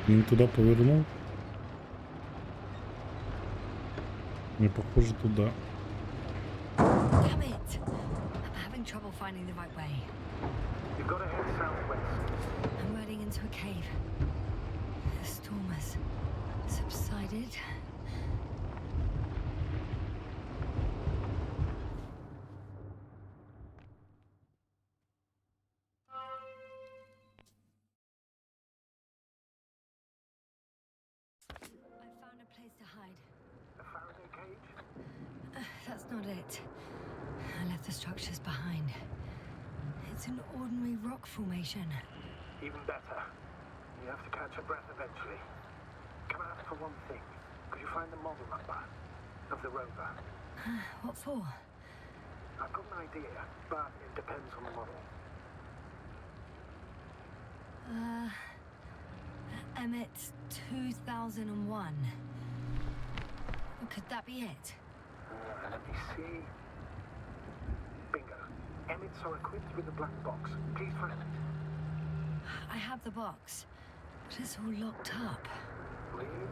Не туда повернул. Не похоже туда. Damn it! I'm having trouble finding the right way. You've got to head southwest. I'm running into a cave. The storm has subsided. I found a place to hide. A Faraday cage? That's not it. I left the structures behind. It's an ordinary rock formation. Even better. You have to catch a breath eventually. Can I ask for one thing? Could you find the model number of the rover? What for? I've got an idea, but it depends on the model. Emmett 2001. Could that be it? Let me see. Bingo. Emmets are equipped with a black box. Please find it. I have the box, but it's all locked up. Really?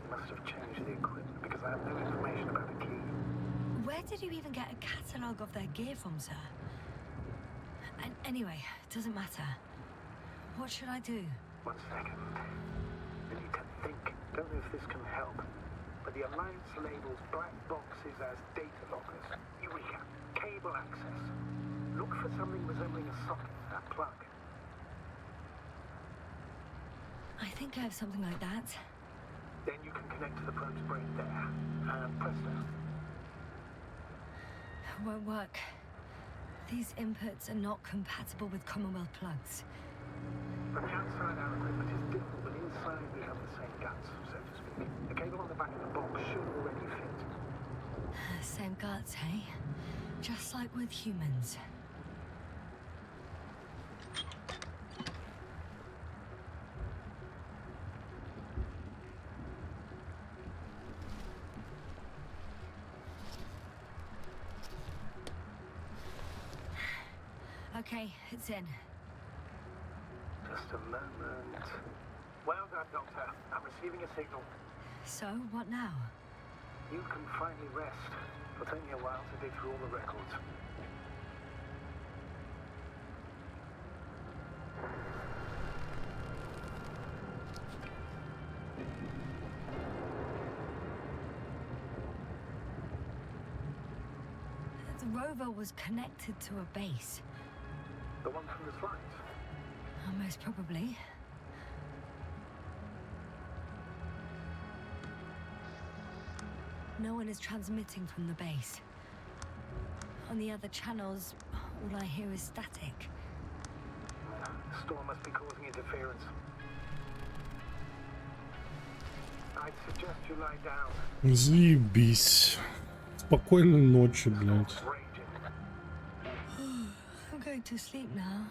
Must have changed the equipment because I have no information about the key. Where did you even get a catalogue of their gear from, sir? And anyway, it doesn't matter. What should I do? 1 second. I need to think. Don't know if this can help. But the Alliance labels black boxes as data lockers. Eureka. Cable access. Look for something resembling a socket, a plug. I think I have something like that. Then you can connect to the probe's brain there. And presto. Won't work. These inputs are not compatible with Commonwealth plugs. From the outside, our equipment is different, but inside we have the same guts, so to speak. The cable on the back of the box should already fit. Same guts, hey? Just like with humans. Okay, it's in. Just a moment. Well done, Doctor. I'm receiving a signal. So, what now? You can finally rest. It'll take me a while to dig through all the records. The rover was connected to a base. The one from the slides? Most probably. No one is transmitting from the base. On the other channels, all I hear is static. The storm must be causing interference. I'd suggest you lie down. Заебись. Спокойной ночи, блядь. Raging. I'm going to sleep now.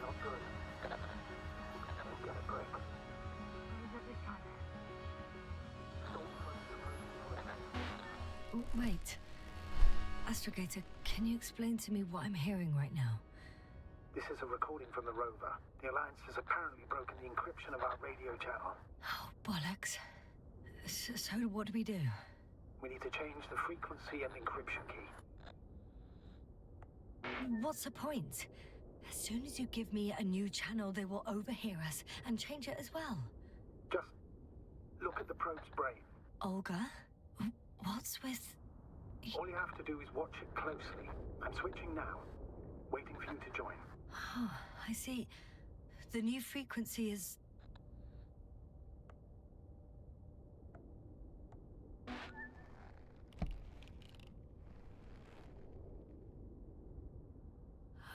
Not good. We'll get a break. Oh, wait. Astrogator, can you explain to me what I'm hearing right now? This is a recording from the rover. The Alliance has apparently broken the encryption of our radio channel. Oh, bollocks. So what do we do? We need to change the frequency and encryption key. What's the point? As soon as you give me a new channel, they will overhear us and change it as well. Just look at the probe's brain. Olga? What's with... All you have to do is watch it closely. I'm switching now. Waiting for you to join. Oh, I see. The new frequency is...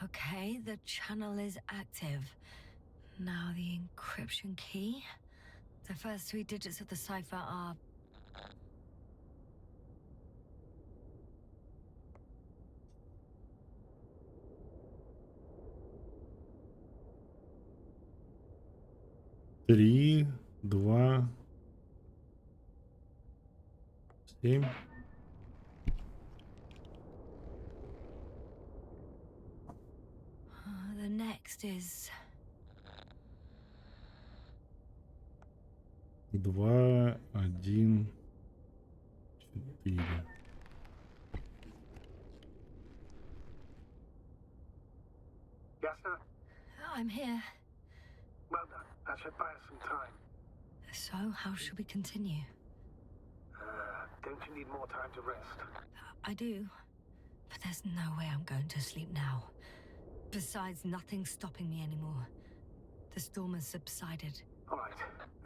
Okay, the channel is active. Now the encryption key. The first 3 digits of the cipher are... Три, 2, 7. The next is... 2, 1, 4. Yes, sir? I'm here. Well done. That should buy us some time. So, how should we continue? Don't you need more time to rest? I do. But there's no way I'm going to sleep now. Besides, nothing's stopping me anymore. The storm has subsided. All right.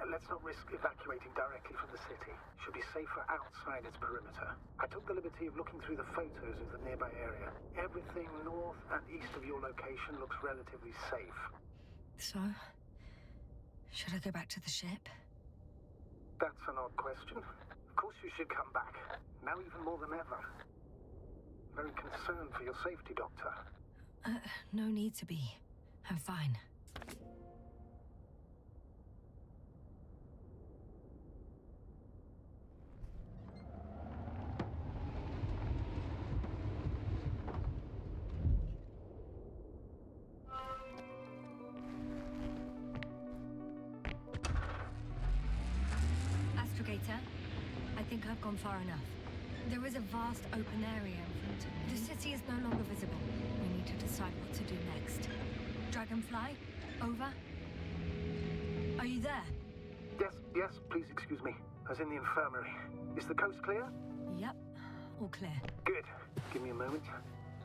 Let's not risk evacuating directly from the city. Should be safer outside its perimeter. I took the liberty of looking through the photos of the nearby area. Everything north and east of your location looks relatively safe. So, should I go back to the ship? That's an odd question. Of course you should come back. Now even more than ever. Very concerned for your safety, Doctor. No need to be. I'm fine. Astrogator, I think I've gone far enough. There is a vast open area in front of me. The city is no longer visible. We need to decide what to do next. Dragonfly, over. Are you there? Yes, please excuse me. I was in the infirmary. Is the coast clear? Yep, all clear. Good. Give me a moment.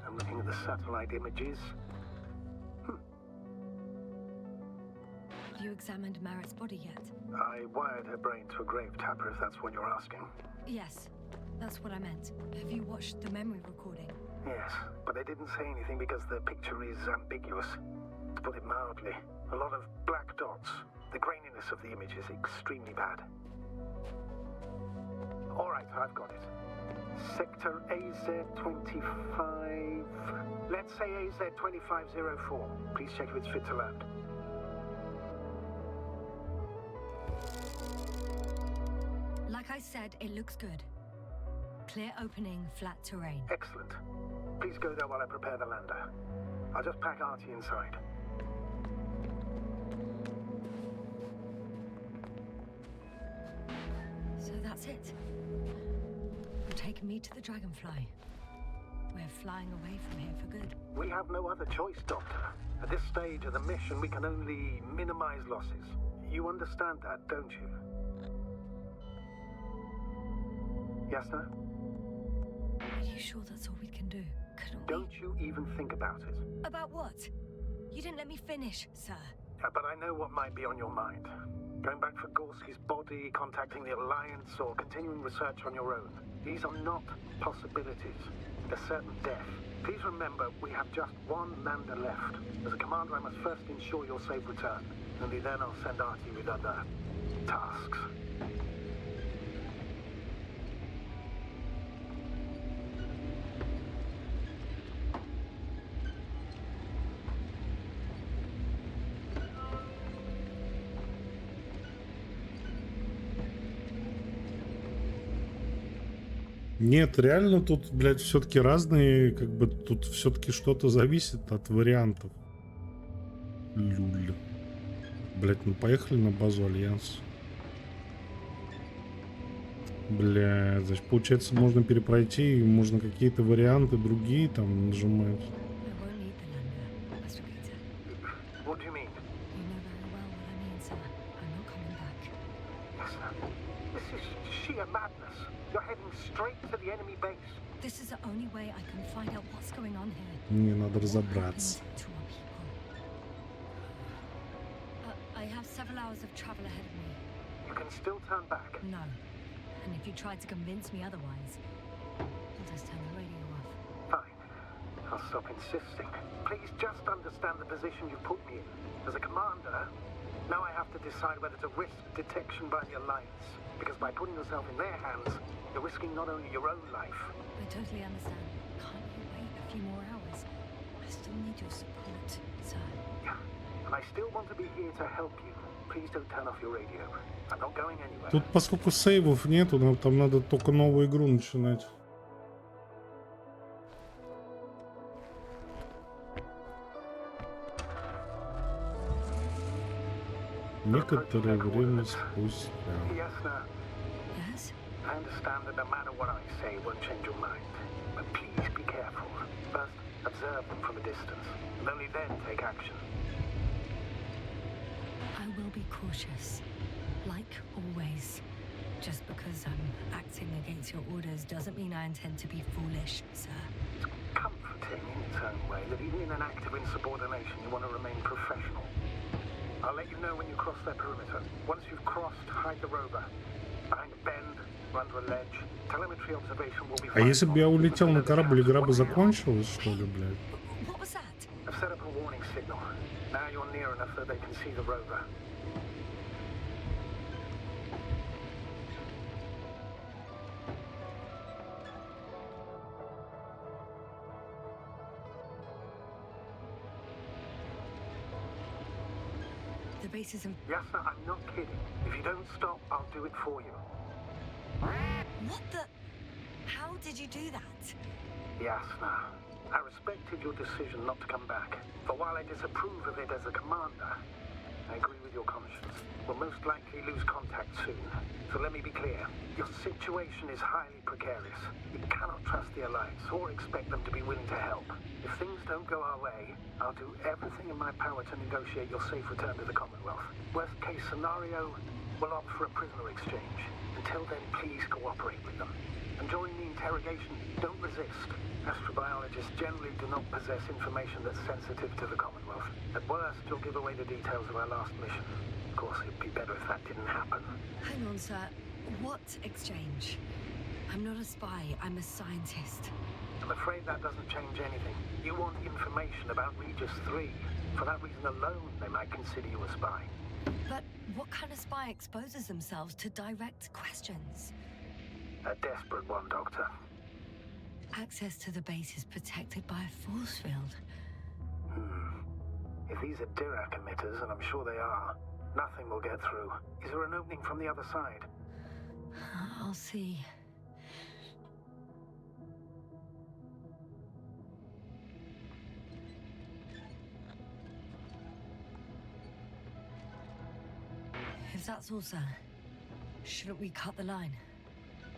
I'm looking at the satellite images. Have you examined Merritt's body yet? I wired her brain to a grave tapper, if that's what you're asking. Yes, that's what I meant. Have you watched the memory recording? Yes, but I didn't say anything because the picture is ambiguous. To put it mildly, a lot of black dots. The graininess of the image is extremely bad. All right, I've got it. Sector AZ-25... Let's say AZ-2504. Please check if it's fit to land. Like I said, it looks good. Clear opening, flat terrain. Excellent. Please go there while I prepare the lander. I'll just pack Artie inside. So that's it. You're taking me to the Dragonfly. We're flying away from here for good. We have no other choice, Doctor. At this stage of the mission, we can only minimize losses. You understand that, don't you? Yes, sir? Are you sure that's all we can do? Couldn't we? Don't you even think about it. About what? You didn't let me finish, sir. But I know what might be on your mind. Going back for Gorski's body, contacting the Alliance, or continuing research on your own. These are not possibilities. They're certain death. Please remember, we have just one lander left. As a commander, I must first ensure your safe return. Only then I'll send Artie with other tasks. Нет, реально тут, блядь, все-таки разные, как бы тут все-таки что-то зависит от вариантов. Люля. Блядь, ну поехали на базу Альянс. Бля, значит, получается, можно перепройти, и можно какие-то варианты другие там нажимать. What do you mean? You know very well what I mean, sir. I'm not coming back. Yes, sir. This is sheer madness. You're heading straight to the enemy base. This is the only way I can find out what's going on here. Мне надо разобраться. To our people. I have several hours of travel ahead of me. You can still turn back. No. And if you try to convince me otherwise, I'll just turn the radio off. Fine. I'll stop insisting. Please just understand the position you put me in. As a commander, now I have to decide whether to risk detection by the Alliance. Because by putting yourself in their hands, you're risking not only your own life. I totally understand. Can't you wait a few more hours? I still need your support, sir. Yeah. And I still want to be here to help you. Please don't turn off your radio. I'm not going anywhere. Тут, поскольку сейвов нету, нам там надо только новую игру начинать. Некоторое время спустя. Yes, sir. Yes? I understand that no matter what I say won't change your mind. But please be careful. First, observe them from a distance. And only then take action. I will be cautious. Like always. Just because I'm acting against your orders doesn't mean I intend to be foolish, sir. It's comforting in its own way that even in an act of insubordination you want to remain professional. I'll let you know when you cross their perimeter. Once you've crossed, hide the rover. Behind a bend, or under a ledge. Telemetry observation will be А если бы я улетел на корабль, игра бы закончилась, что ли, блядь? What was that? I've set up a warning signal. Now you're near enough that they can see the rover. The base is in... Yes, sir, I'm not kidding. If you don't stop, I'll do it for you. What the... How did you do that? Yes, sir. I respected your decision not to come back. For while I disapprove of it as a commander, I agree with your conscience. We'll most likely lose contact soon. So let me be clear. Your situation is highly precarious. You cannot trust the Alliance or expect them to be willing to help. If things don't go our way, I'll do everything in my power to negotiate your safe return to the Commonwealth. Worst case scenario, we'll opt for a prisoner exchange. Until then, please cooperate with them. And during the interrogation, don't resist. Astrobiologists generally do not possess information that's sensitive to the Commonwealth. At worst, you'll give away the details of our last mission. Of course, it'd be better if that didn't happen. Hang on, sir. What exchange? I'm not a spy. I'm a scientist. I'm afraid that doesn't change anything. You want information about Regis 3. For that reason alone, they might consider you a spy. But what kind of spy exposes themselves to direct questions? A desperate one, Doctor. Access to the base is protected by a force field. If these are Dirac emitters, and I'm sure they are, nothing will get through. Is there an opening from the other side? I'll see. If that's all, sir, shouldn't we cut the line?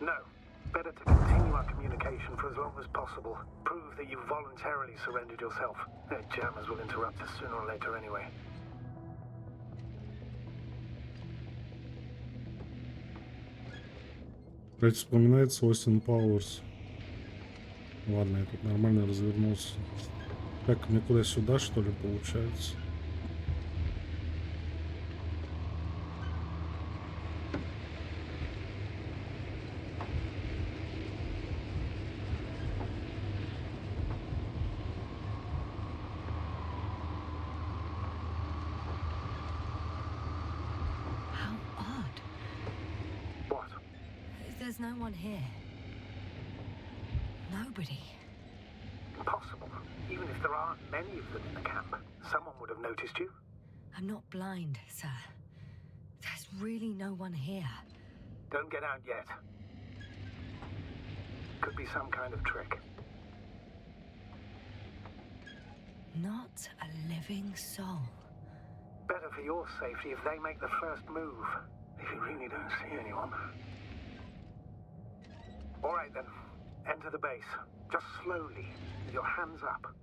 No. Better to continue our communication for as long as possible. Prove that you voluntarily surrendered yourself. Their jammers will interrupt us sooner or later anyway. Блять, вспоминается Остин Пауэрс. Ладно, я тут нормально развернулся. Так, мне куда сюда, что ли, получается? How odd. What? There's no one here. Nobody. Impossible. Even if there aren't many of them in the camp, someone would have noticed you. I'm not blind, sir. There's really no one here. Don't get out yet. Could be some kind of trick. Not a living soul. Better for your safety if they make the first move. If you really don't see anyone. All right then. Enter the base. Just slowly, with your hands up.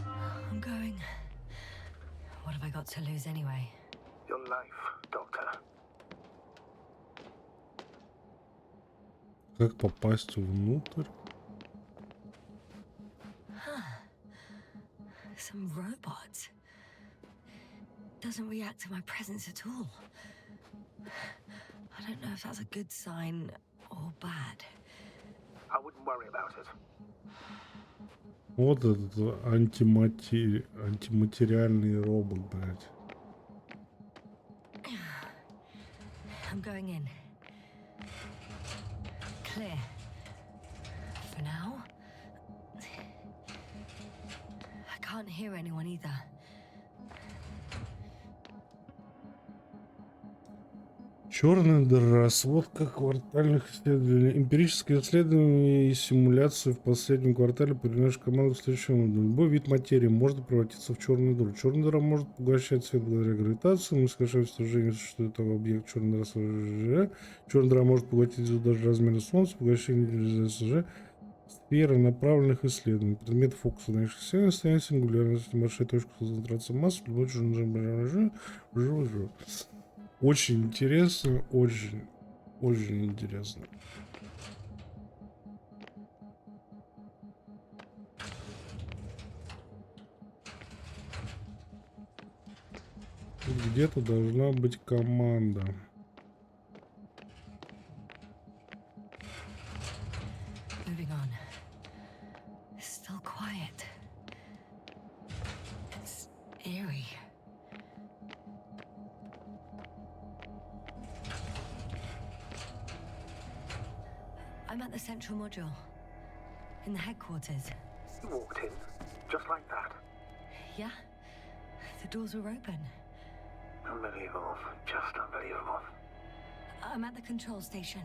I'm going. What have I got to lose anyway? Your life, Doctor. Как попасть внутрь? Some robot. Doesn't react to my presence at all. I don't know if that's a good sign or bad. I wouldn't worry about it. Вот этот антиматериальный робот, блядь. I'm going in. Clear. For now. I can't hear anyone either. Черная дыра. Сводка квартальных исследований. Эмпирические исследования и симуляции в последнем квартале переносят команду к следующему. Любой вид материи может превратиться в черную дыру. Черная дыра может поглощать свет благодаря гравитации. Мы сокращаем сражение, что это объект черной дыры. Черная дыра может поглотить даже размеры Солнца. Поглощение СЖ. Сфера направленных исследований. Предмет фокуса наших исследований состояние сингулярности. Большая точка концентрации масс. Любой черный дыра. Очень интересно, очень интересно. Тут где-то должна быть команда. Moving on. Still quiet. It's eerie. I'm at the central module. In the headquarters. You walked in, just like that. Yeah? The doors were open. Unbelievable. Just unbelievable. I'm at the control station.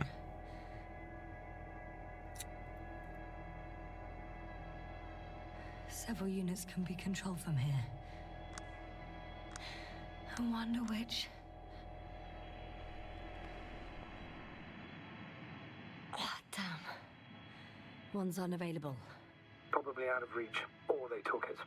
Several units can be controlled from here. I wonder which... Oh, damn. One's unavailable. Probably out of reach, or they took it.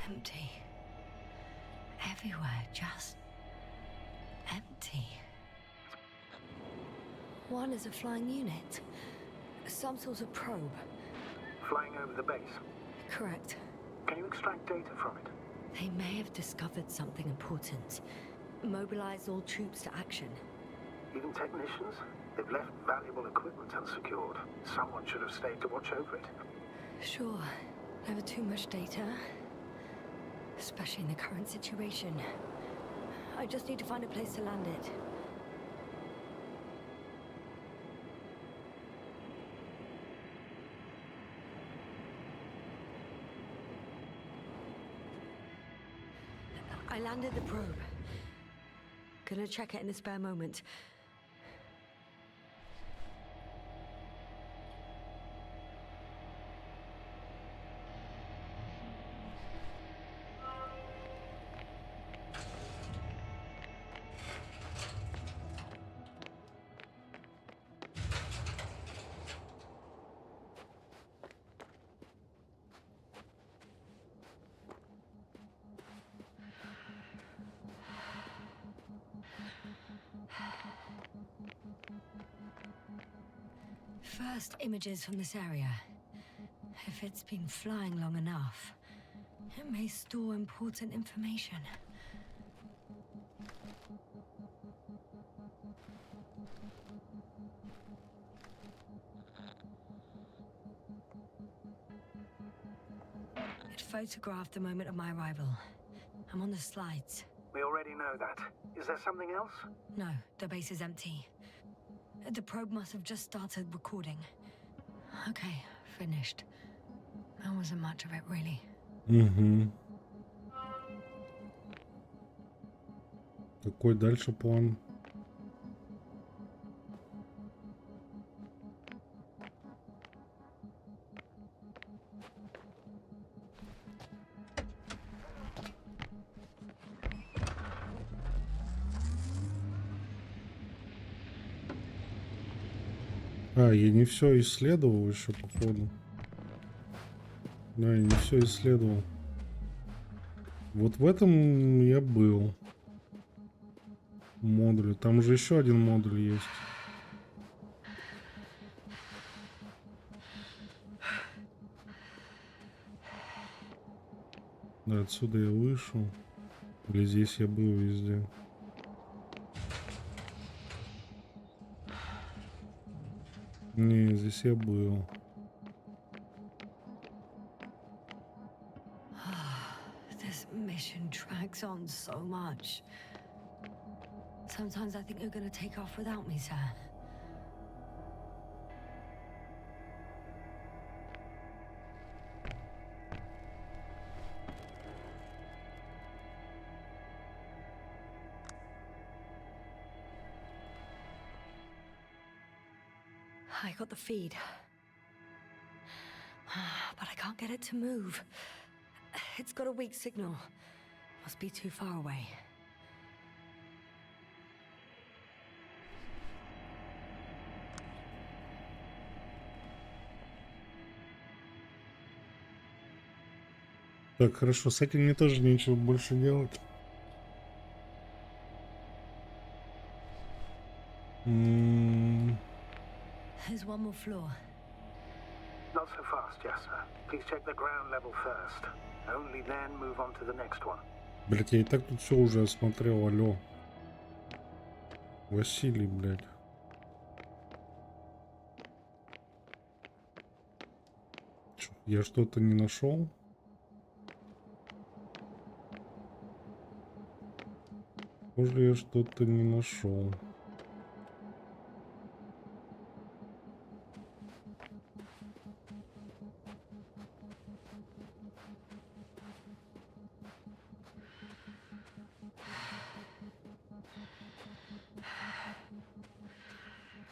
Empty. Everywhere, just empty. One is a flying unit. Some sort of probe. Flying over the base. Correct. Can you extract data from it? They may have discovered something important. Mobilize all troops to action. Even technicians? They've left valuable equipment unsecured. Someone should have stayed to watch over it. Sure, never too much data. Especially in the current situation. I just need to find a place to land it. I landed the probe. Gonna check it in a spare moment. First images from this area. If it's been flying long enough, it may store important information. It photographed the moment of my arrival. I'm on the slides. We already know that. Is there something else? No, the base is empty. The probe must have just started recording. Okay, finished. There wasn't much of it, really. Угу. Какой дальше план? А, я не все исследовал еще, походу. Да, я не все исследовал. Вот в этом я был. Модуле. Там же еще один модуль есть. Да, отсюда я вышел. Или здесь я был везде. Не, здесь я был. This mission drags on so much. Sometimes I think you're gonna take off without me, sir. I got the feed. But I can't get it to move. It's got a weak signal. Must be too far away. Так, хорошо, с этим мне тоже нечего больше делать. There's one more floor. Not so fast, Jasper. Please check the ground level first. Only then move on to the next one. Блять, я и так тут все уже осмотрел, алло. Василий, блядь. Чё, я что-то не нашел? Похоже, я что-то не нашел.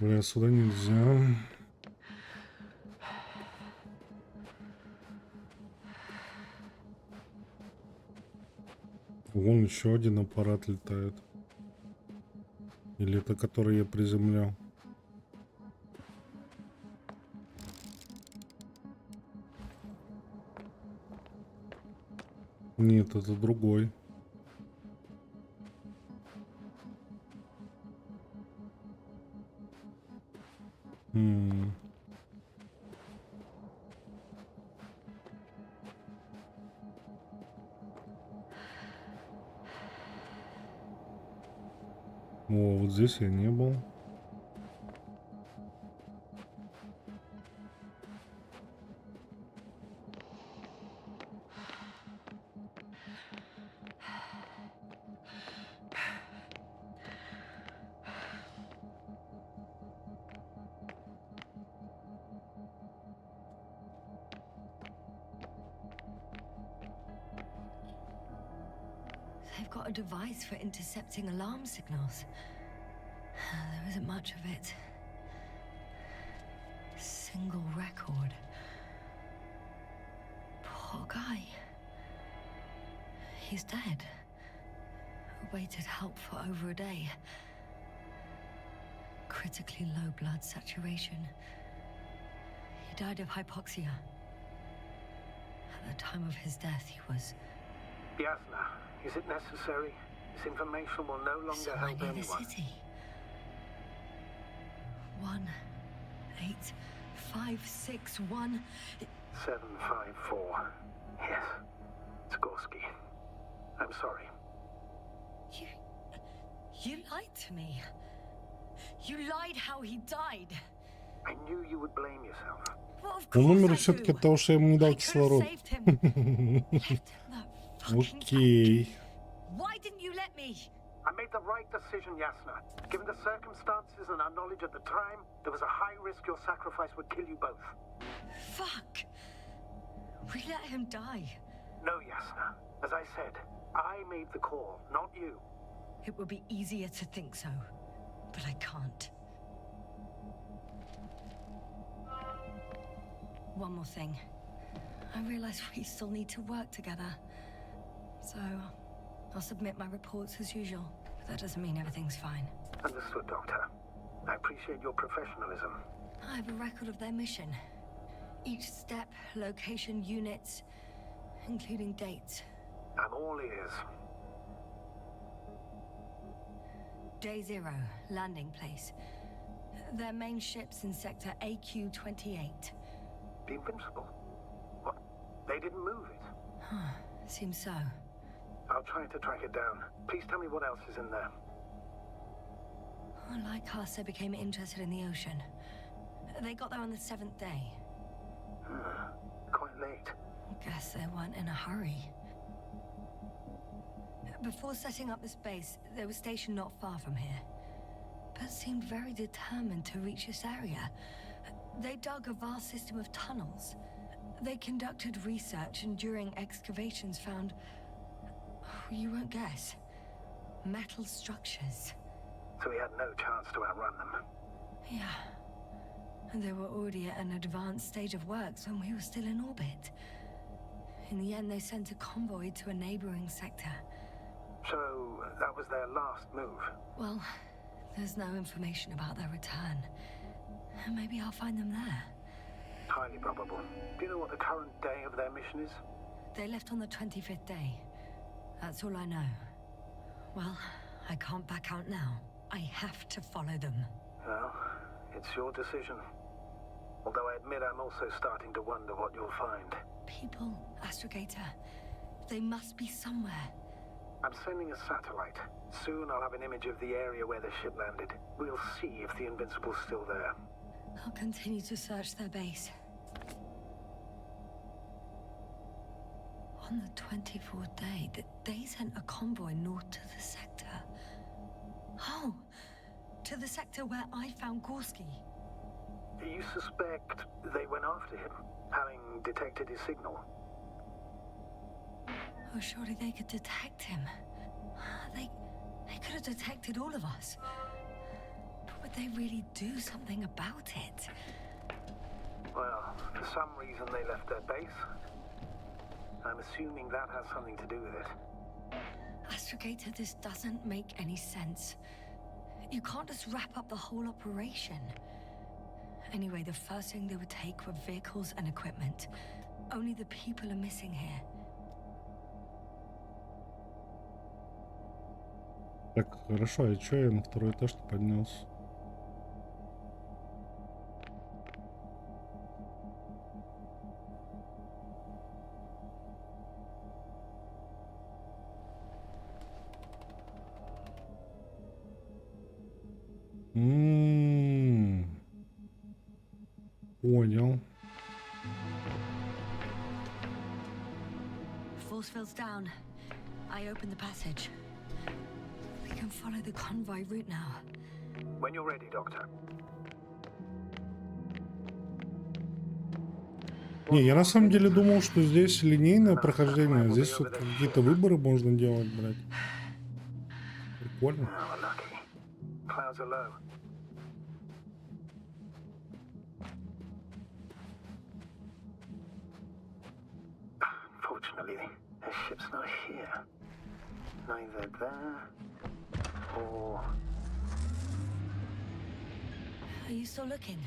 Бля, сюда нельзя. Вон еще один аппарат летает. Или это который я приземлял? Нет, это другой. О, вот здесь я не был. They've got a device for intercepting alarm signals. There isn't much of it. Single record. Poor guy. He's dead. Waited help for over a day. Critically low blood saturation. He died of hypoxia. At the time of his death, he was... Yasna, is it necessary? This information will no longer So I help near the anyone. city. 18561. 754. Yes. It's Gorski. I'm sorry. You lied to me. You lied how he died. I knew you would blame yourself. Well, of Он course умер I все-таки do. от того, что я ему не дал I could have кислород. saved him. Left him that fucking Окей. tank. Why didn't you let me? I made the right decision, Yasna. Given the circumstances and our knowledge at the time, there was a high risk your sacrifice would kill you both. Fuck. We let him die. No, Yasna. As I said, I made the call, not you. It would be easier to think so, but I can't. One more thing. I realize we still need to work together. So, I'll submit my reports as usual. But that doesn't mean everything's fine. Understood, Doctor. I appreciate your professionalism. I have a record of their mission. Each step, location, units, including dates. I'm all ears. Day 0, landing place. Their main ship's in sector AQ-28. The Invincible? What? They didn't move it? Seems so. I'll try to track it down. Please tell me what else is in there. Like us, they became interested in the ocean. They got there on the 7th day. Quite late. Guess they weren't in a hurry. Before setting up this base, they were stationed not far from here, but seemed very determined to reach this area. They dug a vast system of tunnels. They conducted research and during excavations found, you won't guess, metal structures. So we had no chance to outrun them. Yeah. And they were already at an advanced stage of works when we were still in orbit. In the end, they sent a convoy to a neighboring sector. So that was their last move. Well, there's no information about their return. Maybe I'll find them there. Highly probable. Do you know what the current day of their mission is? They left on the 25th day. That's all I know. Well, I can't back out now. I have to follow them. Well, it's your decision. Although I admit I'm also starting to wonder what you'll find. People, Astrogator. They must be somewhere. I'm sending a satellite. Soon I'll have an image of the area where the ship landed. We'll see if the Invincible's still there. I'll continue to search their base. On the 24th day, they sent a convoy north to the sector. Oh, to the sector where I found Gorski. You suspect they went after him, having detected his signal? Oh, surely they could detect him. They could have detected all of us. But would they really do something about it? Well, for some reason they left their base. I'm assuming that has something to do with it. Astrogator, this doesn't make any sense. You can't just wrap up the whole operation. Anyway, the first thing they would take were vehicles and equipment. Only the people are missing here. Так, хорошо, а чё я на второй этаж-то поднялся? Понял. Force field's down. I open the passage. We can follow the convoy route now. When you're ready, Doctor. Не, я на самом деле думал, что здесь линейное прохождение, а здесь вот какие-то выборы можно делать, блядь. Прикольно. Oh, lucky. Clouds are low. Unfortunately, the ship's not here. Neither there or... Are you still looking?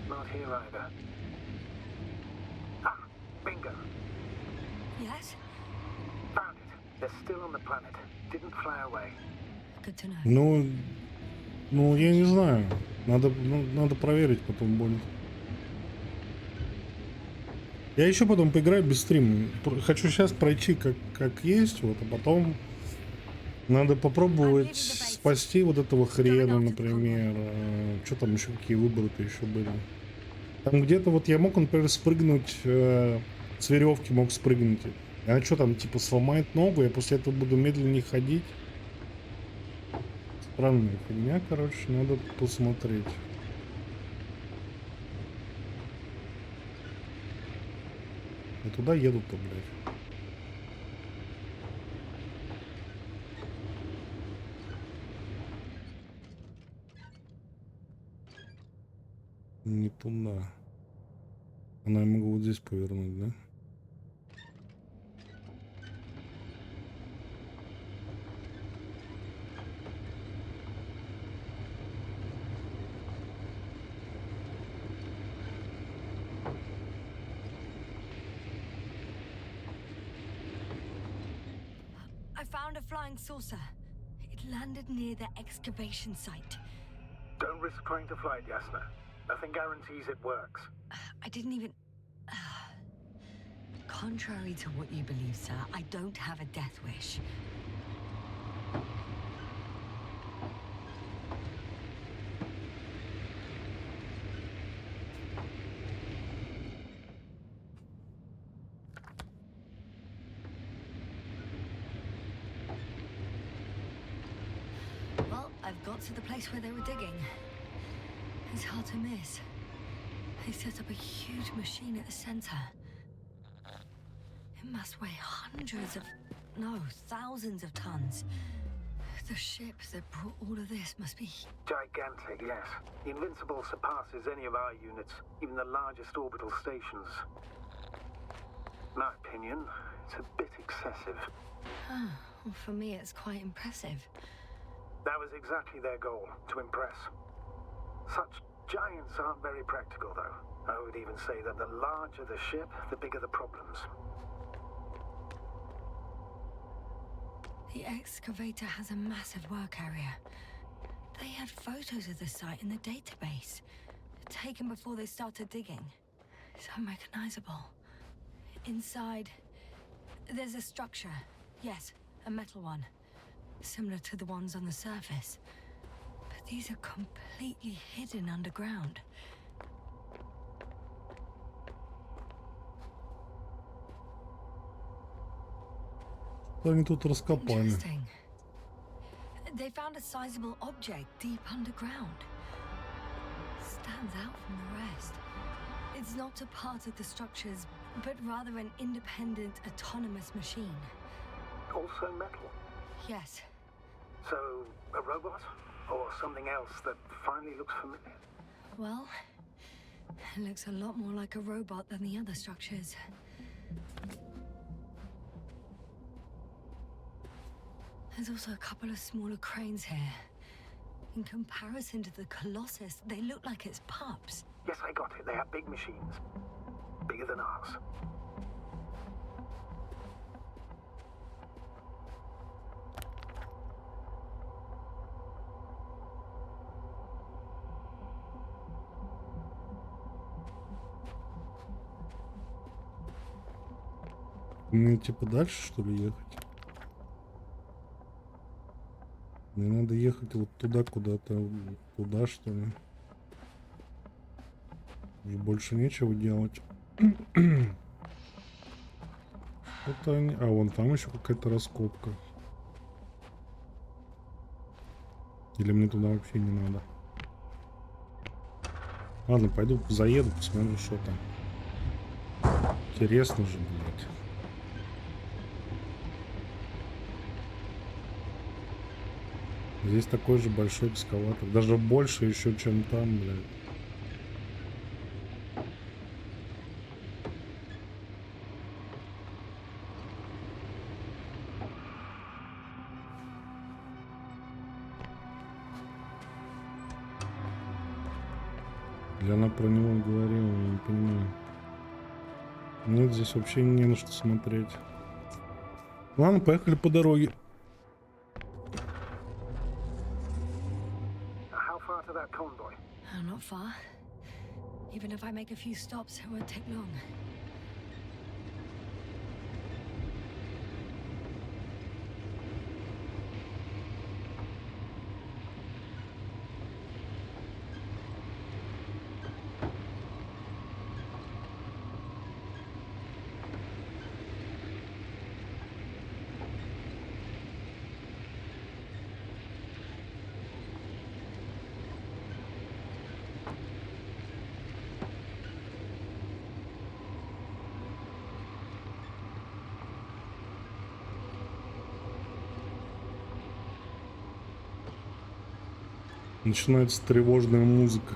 Not here either. Ah, bingo. Yes? Found it. They're still on the planet. Didn't fly away. Good to know. Ну, я не знаю. Надо проверить потом будет. Я еще потом поиграю без стрима. Хочу сейчас пройти как есть, вот, а потом надо попробовать спасти вот этого хрена, например. Что там еще, какие выборы-то еще были? Там где-то вот я мог, например, спрыгнуть, с веревки мог спрыгнуть. А что там, типа, сломает ногу, я после этого буду медленнее ходить. Странная фигня, короче, надо посмотреть. И туда едут-то, блядь. Не туда. Она я могу вот здесь повернуть, да? I found a flying saucer. It landed near the excavation site. Don't risk trying to fly it, Yasna. Nothing guarantees it works. I didn't even... Contrary to what you believe, sir, I don't have a death wish. Well, I've got to the place where they were digging. It's hard to miss. They set up a huge machine at the center. It must weigh hundreds of, no, thousands of tons. The ship that brought all of this must be... Gigantic, yes. The Invincible surpasses any of our units, even the largest orbital stations. In my opinion, it's a bit excessive. Oh, well, for me it's quite impressive. That was exactly their goal, to impress. Such giants aren't very practical, though. I would even say that the larger the ship, the bigger the problems. The excavator has a massive work area. They had photos of the site in the database, taken before they started digging. It's unrecognizable. Inside, there's a structure. Yes, a metal one. Similar to the ones on the surface. But these are completely hidden underground. Они тут раскопали. Interesting. They found a sizable object deep underground. Stands out from the rest. It's not a part of the structures, but rather an independent, autonomous machine. Also metal. Yes. So, a robot? Or something else that finally looks familiar? Well, it looks a lot more like a robot than the other structures. There's also a couple of smaller cranes here. In comparison to the Colossus, they look like it's pups. Yes, I got it. They have big machines. Bigger than ours. Мне типа дальше, что ли, ехать? Мне надо ехать вот туда, куда-то, туда, что ли. Уже больше нечего делать. Это они... А вон там еще какая-то раскопка. Или мне туда вообще не надо? Ладно, пойду заеду, посмотрю, что там. Интересно же, блядь. Здесь такой же большой экскаватор. Даже больше еще, чем там, блядь. Или она про него говорила, я не понимаю. Нет, здесь вообще не на что смотреть. Ладно, поехали по дороге. How far to that convoy? Oh, not far. Even if I make a few stops, it won't take long. Начинается тревожная музыка.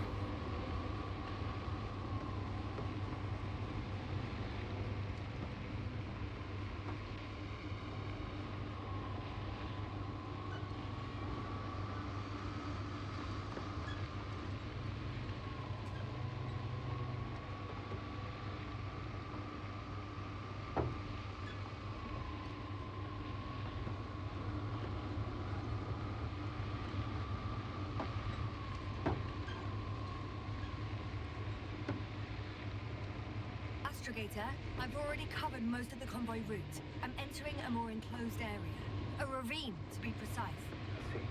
Astrogator, I've already covered most of the convoy route. I'm entering a more enclosed area. A ravine, to be precise. I see.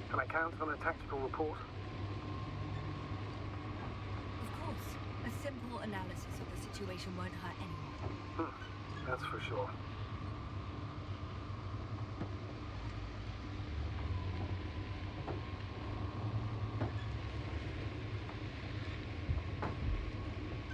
Can I count on a tactical report? Of course. A simple analysis of the situation won't hurt anyone. That's for sure.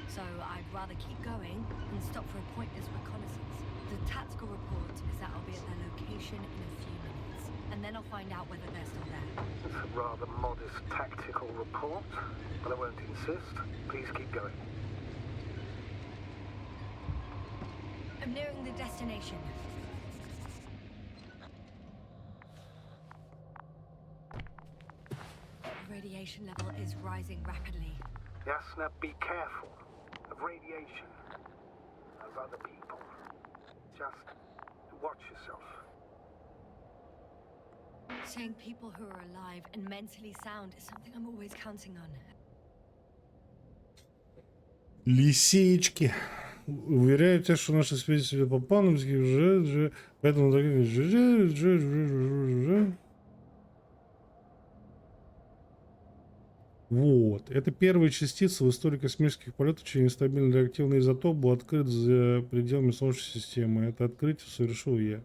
So I'd rather keep going than stop for a pointless reconnaissance. The tactical report is that I'll be at their location in a few minutes, and then I'll find out whether they're still there. It's a rather modest tactical report, but I won't insist. Please keep going. I'm nearing the destination. The radiation level is rising rapidly. Yasna, be careful of radiation, of other people. Just watch yourself. Seeing people who are alive and mentally sound is something I'm always counting on. Лисички. Уверяю тебя, что наши свидетели по панамски уже, поэтому вот. Это первая частица в истории космических полетов, чей нестабильный реактивный изотоп был открыт за пределами Солнечной системы. Это открытие совершил я.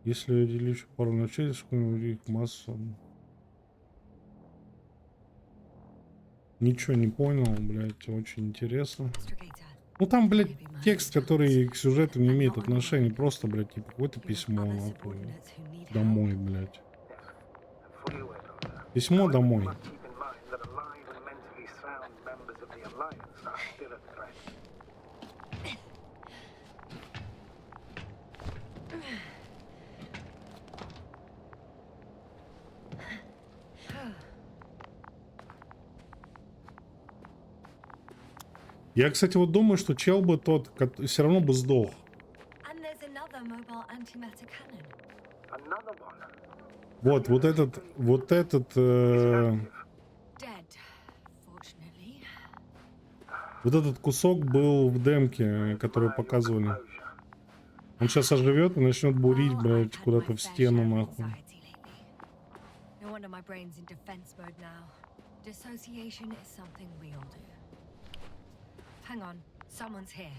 Если я делю еще пару ночей, их массу. Ничего не понял, блядь, очень интересно. Ну там, блядь, текст, который к сюжету не имеет отношения, просто, блядь, типа какое-то письмо нахуй. Домой, блядь. Письмо домой. Я, кстати, вот думаю, что чел бы тот все равно бы сдох. Вот этот. Вот этот кусок был в демке, который показывали. Он сейчас оживет и начнет бурить, блядь, куда-то в стену, нахуй. No wonder my brain's in defense mode now. Dissociation is something we all do. Hang on, someone's here.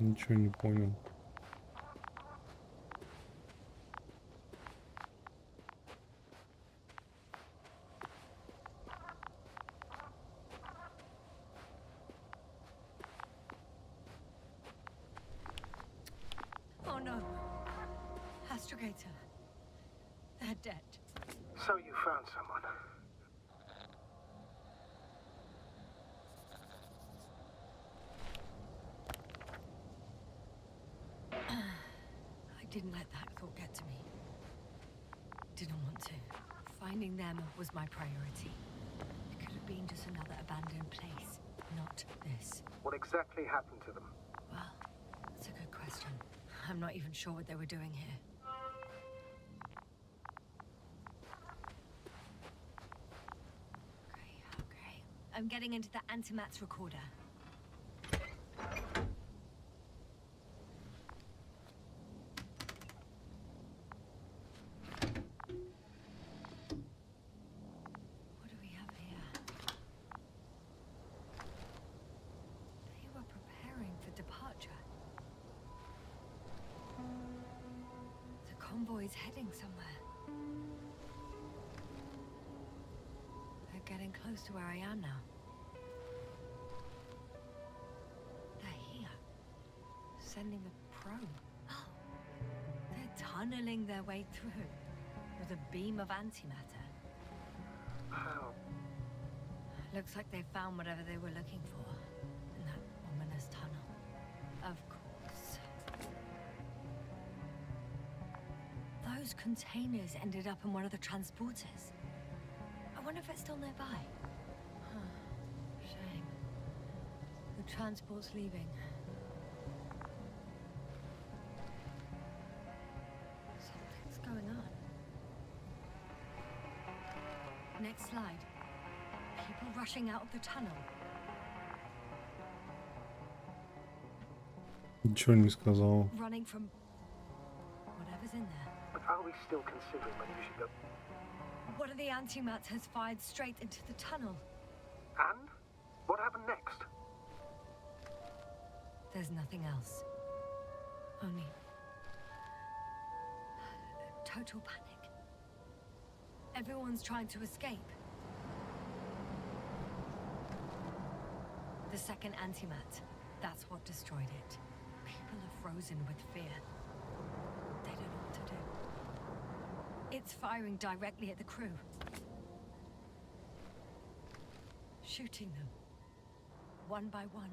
Ничего не понял. Oh no. Astrogator. They're dead. So you found someone. I didn't let that thought get to me. Didn't want to. Finding them was my priority. It could have been just another abandoned place, not this. What exactly happened to them? Well, that's a good question. I'm not even sure what they were doing here. Okay. I'm getting into the antimatter recorder. What do we have here? They were preparing for departure. The convoy's heading somewhere. They're getting close to where I am now. They're here. Sending a probe. Oh. They're tunneling their way through with a beam of antimatter. How? Looks like they found whatever they were looking for in that ominous tunnel. Of course. Those containers ended up in one of the transporters. I wonder if it's still nearby. Huh. Shame. The transport's leaving. Something's going on. Next slide. People rushing out of the tunnel. Ничего не сказал. Running from whatever's in there. But are we still considering whether you should go? One of the antimats has fired straight into the tunnel. And? What happened next? There's nothing else. Only total panic. Everyone's trying to escape. The second antimat, that's what destroyed it. People are frozen with fear. They don't know what to do. It's firing directly at the crew. Shooting them. One by one.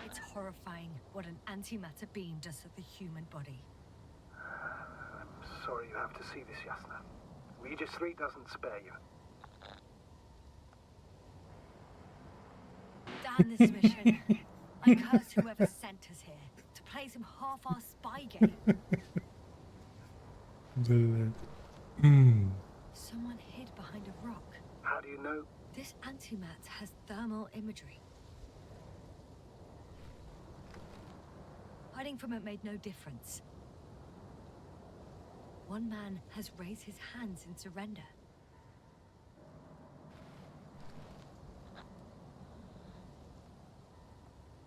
It's horrifying what an antimatter beam does to the human body. I'm sorry you have to see this, Yasna. Regis 3 doesn't spare you. Damn this mission. I curse whoever sent us here to play some half-assed spy game. Someone hid behind a rock. How do you know? This antimat has thermal imagery. Hiding from it made no difference. One man has raised his hands in surrender.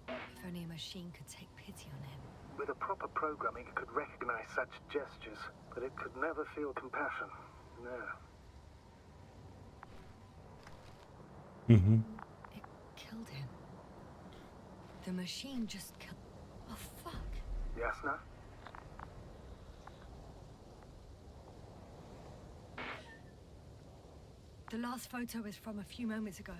If only a machine could take pity on him. With a proper programming, it could recognize such gestures, but it could never feel compassion. No. It killed him. The machine just killed... Oh, fuck. Yasna? The last photo is from a few moments ago.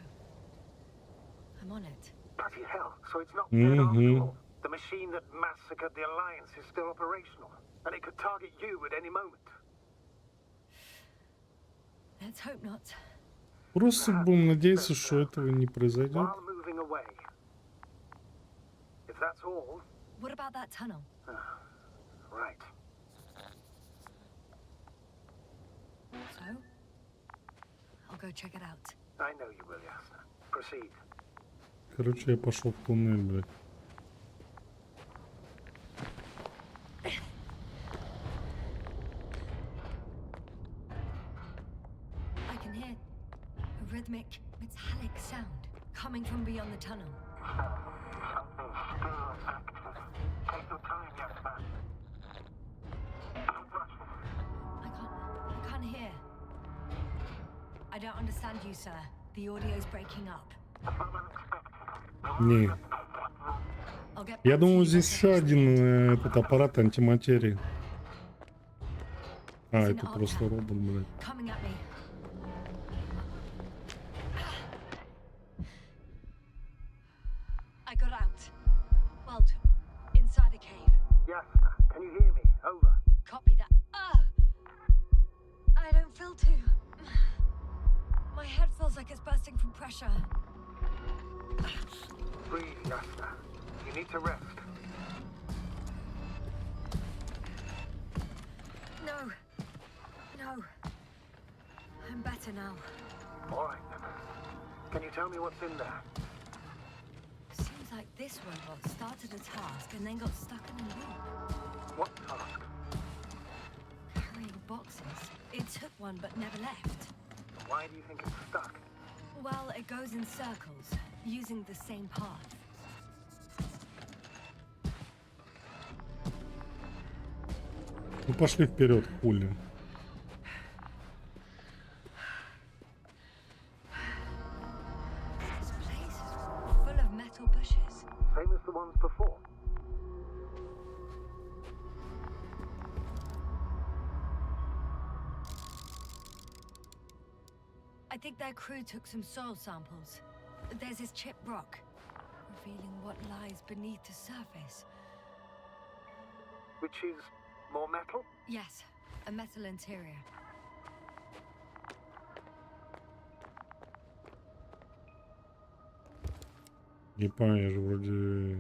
I'm on it. Bloody hell, so it's not dead after all. The machine that massacred the Alliance is still operational, and it could target you at any moment. Let's hope not. Просто будем надеяться, что этого не произойдет. While moving away. If that's all... What about that tunnel? Right. go check it out. I know you will, Yasna. Proceed. Короче, я пошел в туннель, блядь. I can hear a rhythmic, metallic sound coming from beyond the tunnel. Something still active. Take your time, Yasna. Keep rushing. I can't hear. I don't understand you, sir. The audio's breaking up. Не. I'll get Я back to думаю, you здесь once I еще reach the один end. этот аппарат антиматерии. А, It's an это arc просто cam. робот, блядь. Coming at me. I got out. Well, inside a cave. Yasna, can you hear me? Over. Copy that. I don't feel too. My head feels like it's bursting from pressure. Breathe, Yasna. You need to rest. No. No. I'm better now. All right, then. Can you tell me what's in there? Seems like this robot started a task and then got stuck in a loop. What task? Carrying boxes. It took one but never left. Why do you think it's stuck? Well, it goes in circles, using the same path. Ну пошли вперед, хули. This place is full of metal bushes. Same as the ones before. I think their crew took some soil samples. There's this chipped rock, revealing what lies beneath the surface. Which is more metal? Yes, a metal interior. Не помню, я же вроде...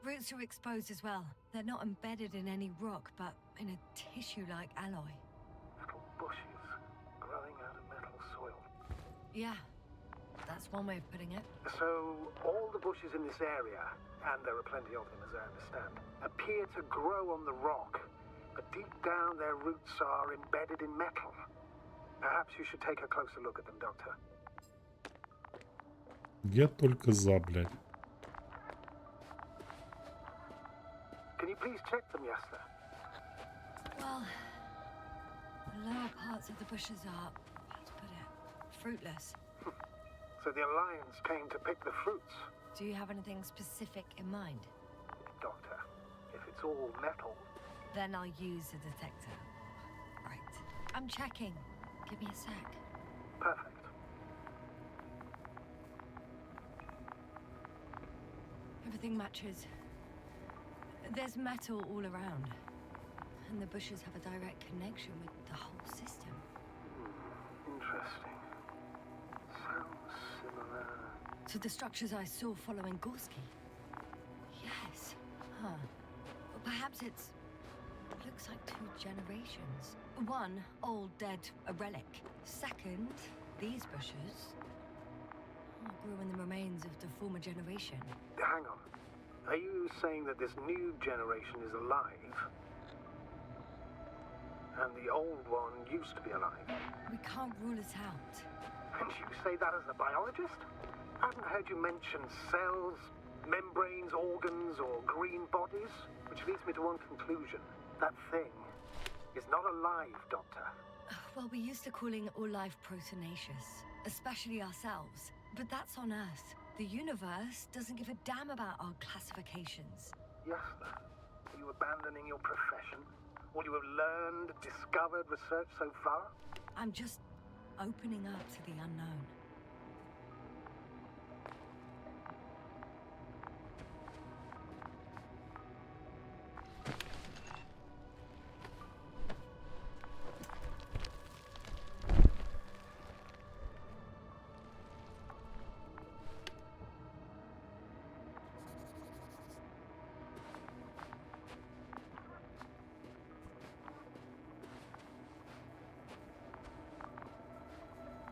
Roots are exposed as well. They're not embedded in any rock, but in a tissue-like alloy. Little bushes growing out of metal soil. Yeah, that's one way of putting it. So, all the bushes in this area, and there are plenty of them as I understand, appear to grow on the rock, but deep down their roots are embedded in metal. Perhaps you should take a closer look at them, Doctor. Я только за, блядь. Can you please check them, Yasna? Well, the lower parts of the bushes are, how to put it, fruitless. So the Alliance came to pick the fruits. Do you have anything specific in mind? Doctor, if it's all metal, Then I'll use a detector. Right. I'm checking. Give me a sec. perfect. Everything matches. There's metal all around. And the bushes have a direct connection with the whole system. Interesting. Sounds similar. To the structures I saw following Gorski. Yes. Huh. Well, perhaps it's... looks like two generations. One, old, dead, a relic. Second, these bushes grew in the remains of the former generation. Hang on. Are you saying that this new generation is alive? And the old one used to be alive? We can't rule it out. And you say that as a biologist? I haven't heard you mention cells, membranes, organs, or green bodies. Which leads me to one conclusion. That thing is not alive, Doctor. Well, we used to calling all life proteinaceous, especially ourselves. But that's on Earth. The universe doesn't give a damn about our classifications. Yasna, are you abandoning your profession? All you have learned, discovered, researched so far? I'm just opening up to the unknown.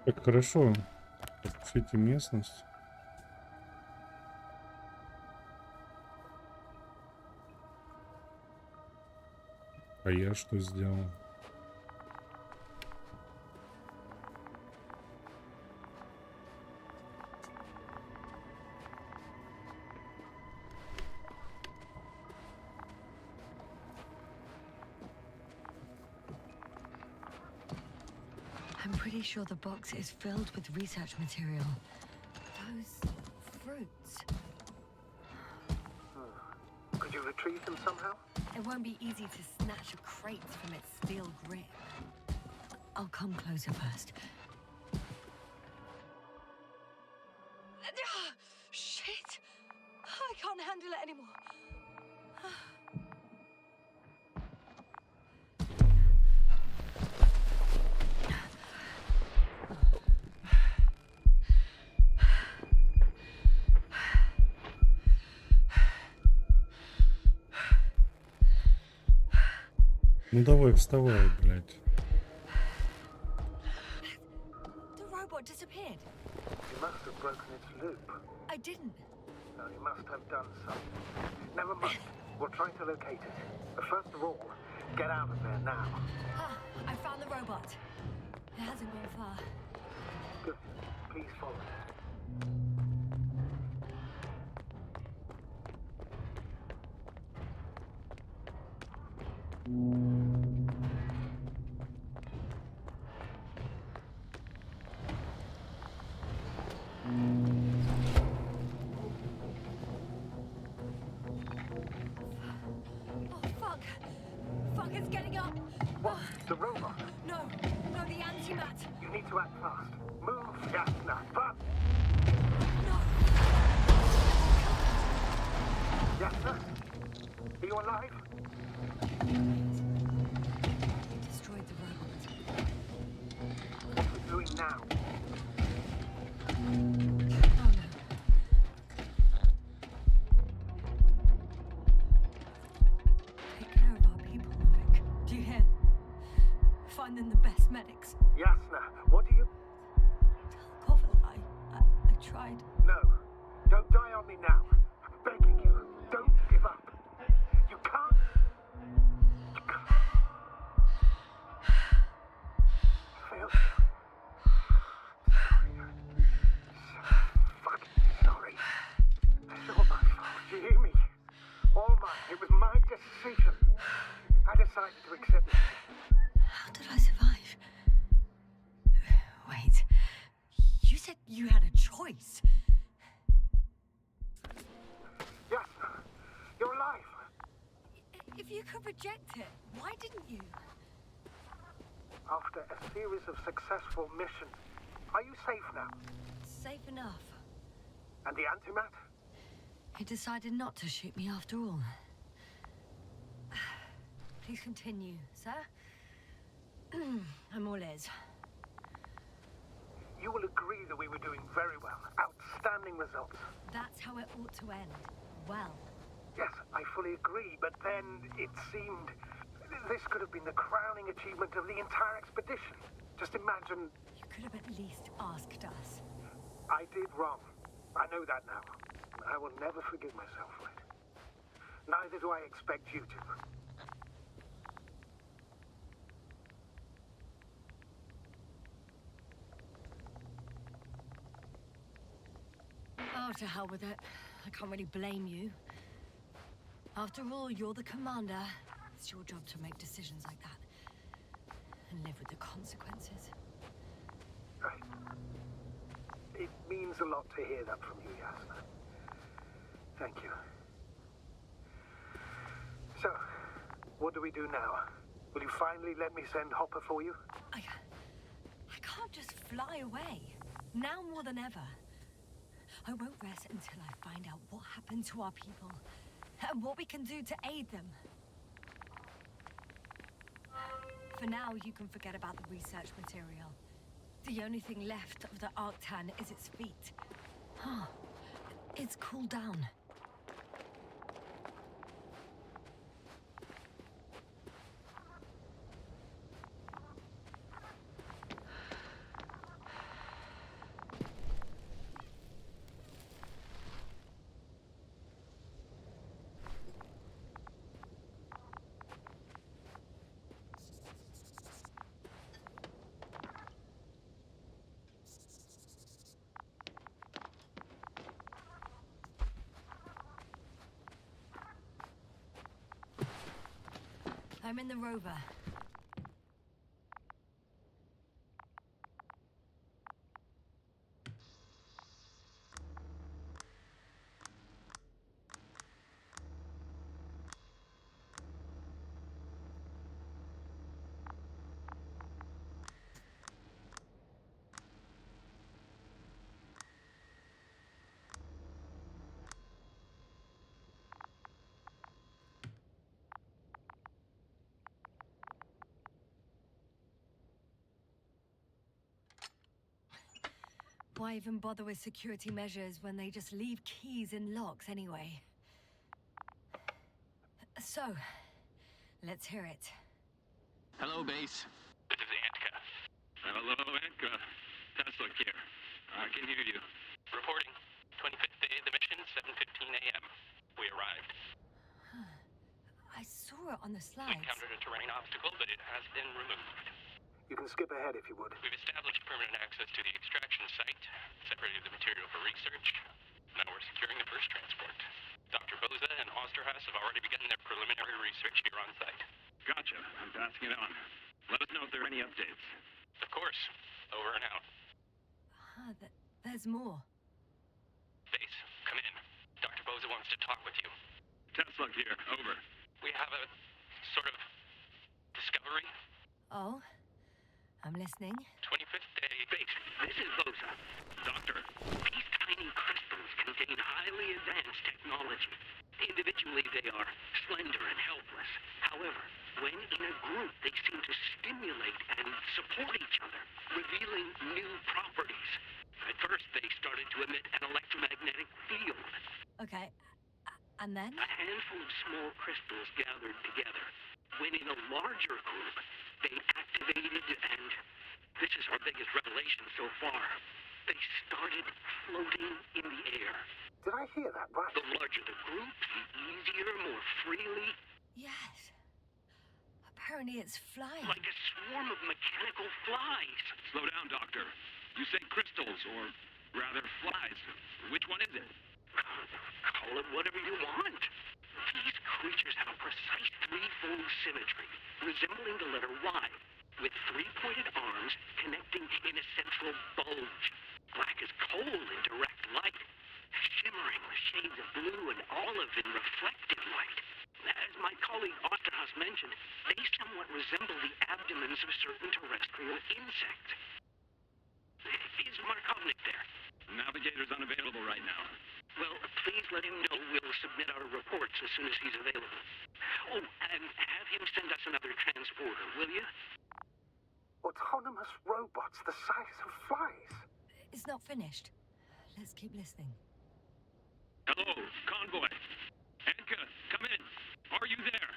Так, хорошо. Посмотрите местность. А я что сделал? I'm pretty sure the box is filled with research material. Those fruits. Could you retrieve them somehow? It won't be easy to snatch a crate from its steel grip. I'll come closer first. Shit! I can't handle it anymore. Ну давай, вставай, блядь. The robot disappeared. You must have broken its loop. I didn't. No, you must have done so. Never mind. We'll try to locate it. But first of all, get out of there now. Ah, I found the robot. It hasn't gone far. Good. Please follow. Oh, fuck. Fuck, it's getting up. What? The robot? No, the antimat. You need to act fast. Move, Yasna. But No. Yasna? Are you alive? Destroyed the robot. What are we doing now? Oh no. Take care of our people, Novik. Do you hear? Find them the best medics. Yasna, what do you... Tell Kovalai. I tried. No. Don't die on me now. I'm begging you. Don't give up. You can't. You can't. Failed. Sorry. It's all my fault. You hear me? All mine. It was my decision. I decided to accept it. How did I survive? Wait. You said you had a choice. Yasna, you're alive. If you could reject it, why didn't you? After a series of successful missions, are you safe now? Safe enough. And the antimat? He decided not to shoot me after all. Please continue, sir. I'm all ears. You will agree that we were doing very well. Outstanding results. That's how it ought to end. Well. Yes, I fully agree, but then it seemed this could have been the crowning achievement of the entire expedition. Just imagine... You could have at least asked us. I did wrong. I know that now. I will never forgive myself for it. Neither do I expect you to. Oh, to hell with it. I can't really blame you. After all, you're the commander. It's your job to make decisions like that. And live with the consequences. Right. It means a lot to hear that from you, Yasna. Thank you. So, what do we do now? Will you finally let me send Hopper for you? I can't just fly away. Now more than ever. I won't rest until I find out what happened to our people. And what we can do to aid them. For now, you can forget about the research material. The only thing left of the Arctan is its feet. Huh. It's cooled down. I'm in the rover. Why even bother with security measures when they just leave keys in locks anyway? So, let's hear it. Hello, base. This is Antka. Hello, Antka. Tesla here. I can hear you. Reporting. 25th day of the mission, 7:15 a.m. We arrived. I saw it on the We slides. encountered a terrain obstacle, but it has been removed. You can skip ahead if you would. We've established permanent access to the extraction site, separated the material for research. Now we're securing the first transport. Dr. Boza and Osterhaus have already begun their preliminary research here on site. Gotcha. I'm passing it on. Let us know if there are any updates. Of course. Over and out. There's more. Base, come in. Dr. Boza wants to talk with you. Tesla here. Over. We have a sort of discovery. Oh? I'm listening. 25th day. Base, this is Boza. Doctor, these tiny crystals contain highly advanced technology. Individually, they are slender and helpless. However, when in a group, they seem to stimulate and support each other, revealing new properties. At first, they started to emit an electromagnetic field. Okay. And then? A handful of small crystals gathered together. When in a larger group, they activated and, this is our biggest revelation so far, they started floating in the air. Did I hear that right? The larger the group, the easier, more freely. Yes. Apparently it's flying. Like a swarm of mechanical flies. Slow down, Doctor. You say crystals, or rather flies. Which one is it? Call it whatever you want. These creatures have a precise threefold symmetry, resembling the letter Y, with three-pointed arms connecting in a central bulge. Black as coal in direct light, shimmering with shades of blue and olive in reflected light. As my colleague Osterhaus mentioned, they somewhat resemble the abdomens of certain terrestrial insects. Is Markovnik there? Navigator's unavailable right now. Well, please let him know we'll submit our reports as soon as he's available. Oh, and have him send us another transporter, will you? Autonomous robots the size of flies. It's not finished. Let's keep listening. Hello, convoy. Anka, come in. Are you there?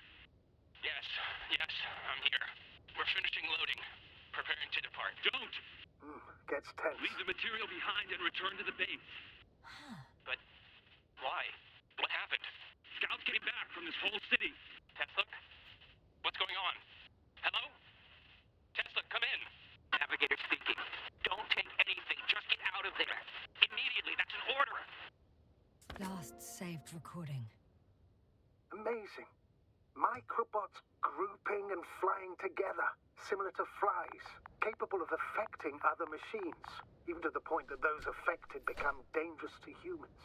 Yes, I'm here. We're finishing loading. Preparing to depart. Don't! Gets tense. Leave the material behind and return to the base. But why? What happened? Scouts came back from this whole city. Tesla? What's going on? Hello? Tesla, come in. Navigator speaking. Don't take anything. Just get out of there. Immediately. That's an order. Last saved recording. Amazing. Microbots grouping and flying together, similar to flies, capable of affecting other machines, even to the point that those affected become dangerous to humans.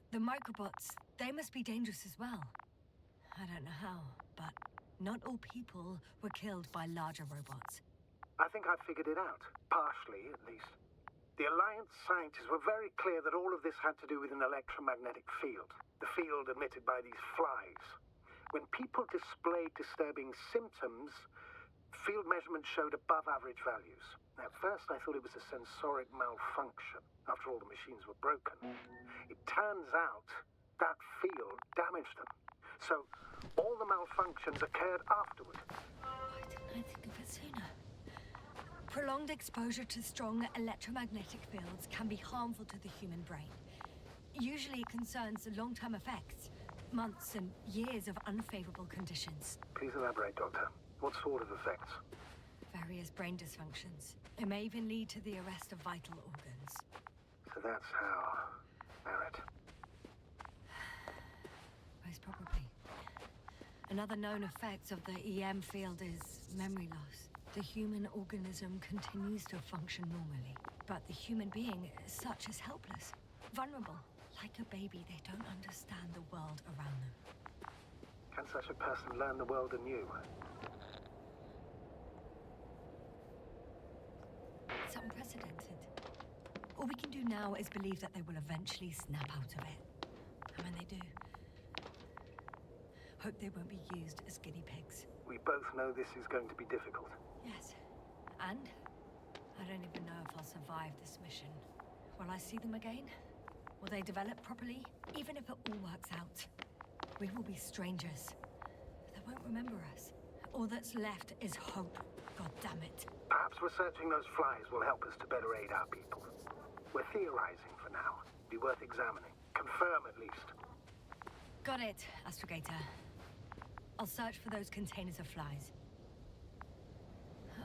The microbots, they must be dangerous as well. I don't know how, but not all people were killed by larger robots. I think I figured it out, partially at least. The Alliance scientists were very clear that all of this had to do with an electromagnetic field, the field emitted by these flies. When people displayed disturbing symptoms, field measurements showed above average values. At first, I thought it was a sensoric malfunction. After all, the machines were broken. It turns out that field damaged them. So, all the malfunctions occurred afterward. Why didn't I think of it sooner? Prolonged exposure to strong electromagnetic fields can be harmful to the human brain. Usually it concerns long-term effects, months and years of unfavorable conditions. Please elaborate, Doctor. What sort of effects? Various brain dysfunctions. It may even lead to the arrest of vital organs. So that's how... Merit. Most probably. Another known effect of the EM field is memory loss. The human organism continues to function normally, but the human being is such as helpless, vulnerable. Like a baby, they don't understand the world around them. Can such a person learn the world anew? It's unprecedented. All we can do now is believe that they will eventually snap out of it. And when they do, hope they won't be used as guinea pigs. We both know this is going to be difficult. Yes. And I don't even know if I'll survive this mission. Will I see them again? Will they develop properly? Even if it all works out, we will be strangers. They won't remember us. All that's left is hope. God damn it. Perhaps researching those flies will help us to better aid our people. We're theorizing for now. Be worth examining. Confirm at least. Got it, Astrogator. I'll search for those containers of flies.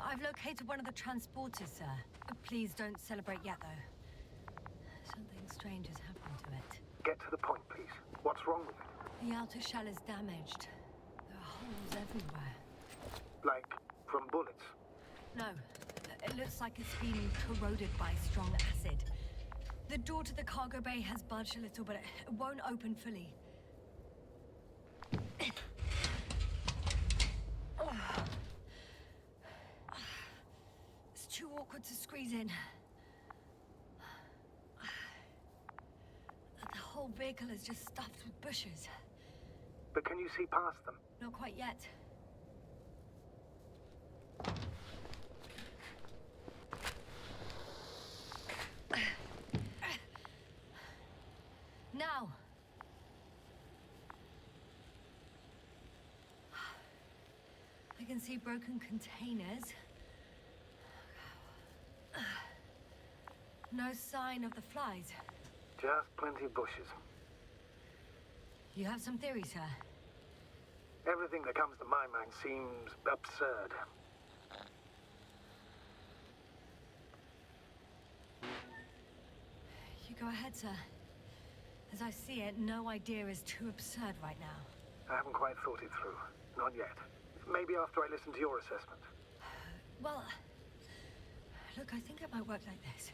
I've located one of the transporters, sir. Please don't celebrate yet, though. Something strange has happened to it. Get to the point, please. What's wrong with it? The outer shell is damaged. There are holes everywhere. Like from bullets? No. It looks like it's been corroded by strong acid. The door to the cargo bay has budged a little, but it won't open fully. It's too awkward to squeeze in. The whole vehicle is just stuffed with bushes. But can you see past them? Not quite yet. Now. I can see broken containers. No sign of the flies. Just plenty of bushes. You have some theories, sir? Everything that comes to my mind seems absurd. You go ahead, sir. As I see it, no idea is too absurd right now. I haven't quite thought it through. Not yet. Maybe after I listen to your assessment. Well, look, I think it might work like this.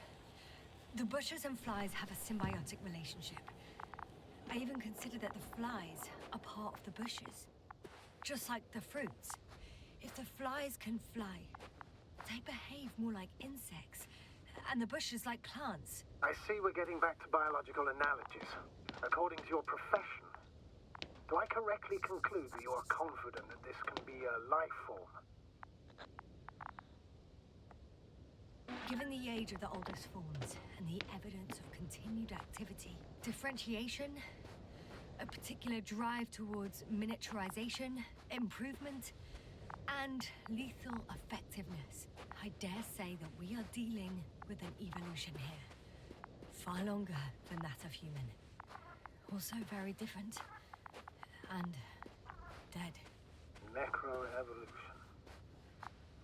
The bushes and flies have a symbiotic relationship. I even consider that the flies are part of the bushes. Just like the fruits. If the flies can fly, they behave more like insects, and the bushes like plants. I see we're getting back to biological analogies. According to your profession, do I correctly conclude that you are confident that this can be a life form? Given the age of the oldest forms and the evidence of continued activity, differentiation, a particular drive towards miniaturization, improvement, and lethal effectiveness, I dare say that we are dealing with an evolution here. Far longer than that of human. Also very different. And dead. Necroevolution.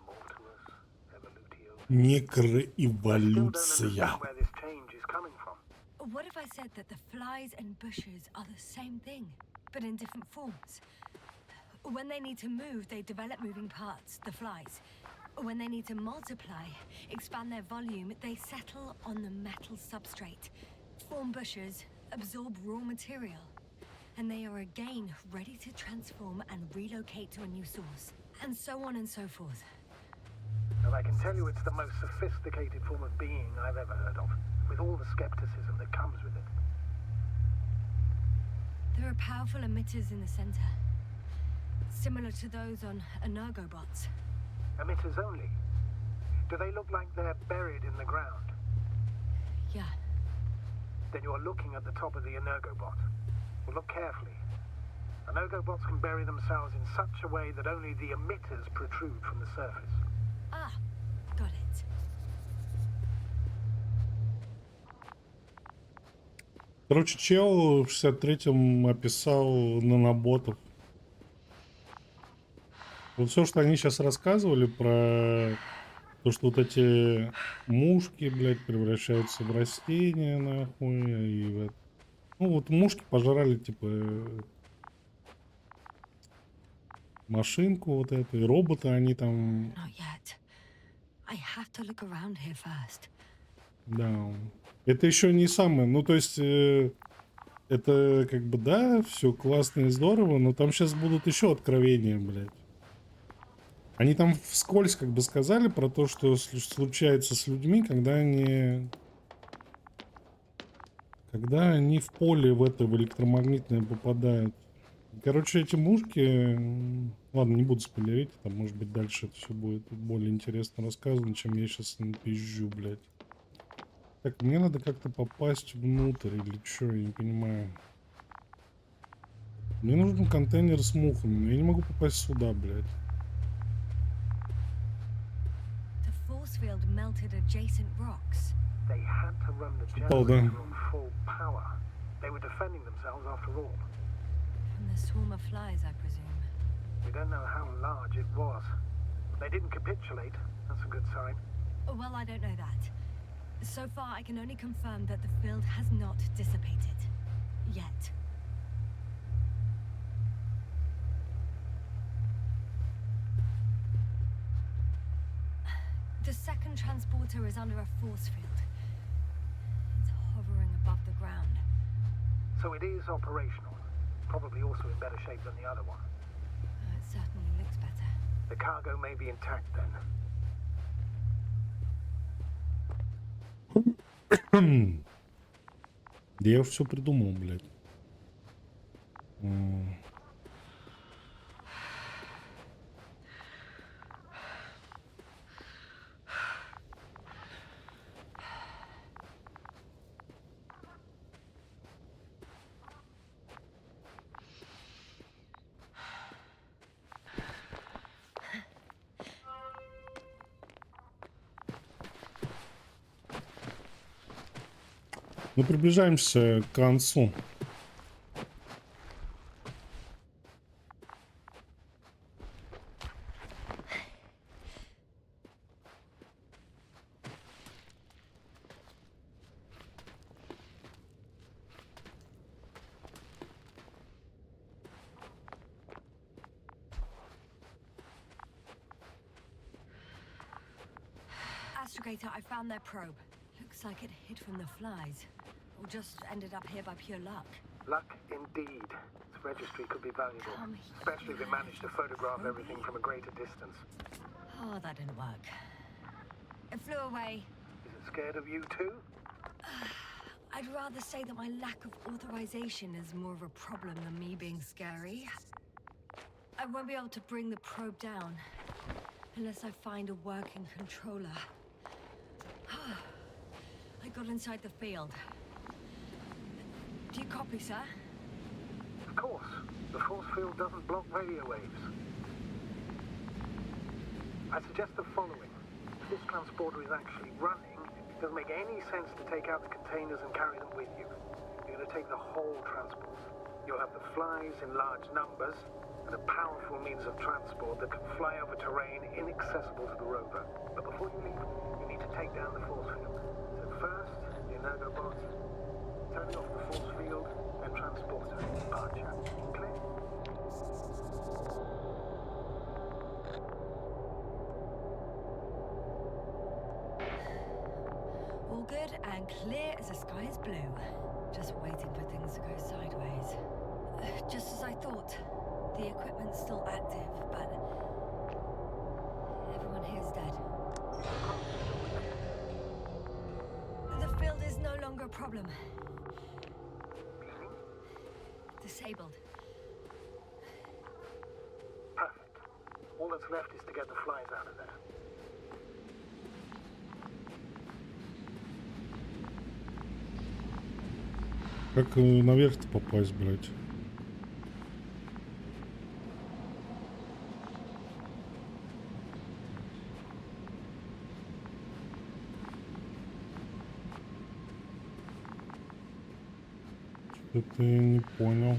Mortuus evolutio. Некроэволюция. Where this change is coming from. What if I said that the flies and bushes are the same thing, but in different forms? When they need to move, they develop moving parts, the flies. When they need to multiply, expand their volume, they settle on the metal substrate, form bushes, absorb raw material. And they are again ready to transform and relocate to a new source. And so on and so forth. And I can tell you it's the most sophisticated form of being I've ever heard of, with all the skepticism that comes with it. There are powerful emitters in the center. Similar to those on energobots. Emitters only? Do they look like they're buried in the ground? Yeah. Then you're looking at the top of the energobot. Well, look carefully. Energobots can bury themselves in such a way that only the emitters protrude from the surface. Ah, got it. Короче, чел в 63-м описал наноботов. Вот все, что они сейчас рассказывали про то, что вот эти мушки, блядь, превращаются в растения, нахуй, и ну вот мушки пожрали, типа, машинку вот эту, и роботы, они там, Not yet. I have to look around here first. да. Это еще не самое, ну, то есть, это как бы, да, все классно и здорово, но там сейчас будут еще откровения, блядь. Они там вскользь как бы сказали про то, что случается с людьми, когда они в поле в это, в электромагнитное попадают. Короче, эти мушки... Ладно, не буду спойлерить, там, может быть, дальше это все будет более интересно рассказано, чем я сейчас напизжу, блядь. Так, мне надо как-то попасть внутрь или что, я не понимаю. Мне нужен контейнер с мухами, но я не могу попасть сюда, блядь. The force field melted adjacent rocks. They had to run the Oh, generator да. on full power. They were defending themselves after all. From the swarm of flies, I presume. We don't know how large it was. They didn't capitulate. That's a good sign. Oh, well, I don't know that. So far, I can only confirm that the field has not dissipated. Yet. The second transporter is under a force field. It's hovering above the ground. So it is operational. Probably also in better shape than the other one. It certainly looks better. The cargo may be intact then. Да я все придумал, блядь. Мы приближаемся к концу. Astrogator, I found their probe. Looks like it hid from the flies. Or just ended up here by pure luck. Luck indeed. Its registry could be valuable. Come Especially if it here. managed to photograph everything from a greater distance. Oh, that didn't work. It flew away. Is it scared of you too? I'd rather say that my lack of authorization is more of a problem than me being scary. I won't be able to bring the probe down unless I find a working controller. I got inside the field. Do you copy, sir? Of course. The force field doesn't block radio waves. I suggest the following. If this transporter is actually running, it doesn't make any sense to take out the containers and carry them with you. You're going to take the whole transport. You'll have the flies in large numbers, and a powerful means of transport that can fly over terrain inaccessible to the rover. But before you leave, you need to take down the force field. So first, the Energobots, turning off the force field, then transporter, departure. Clear? All good and clear as the sky is blue. Just waiting for things to go sideways. Just as I thought. The equipment's still active, but everyone here's dead. The field is no longer a problem. Disabled. Perfect. All that's left is to get the flies out of there. Как наверх-то попасть, блядь? Что-то я не понял.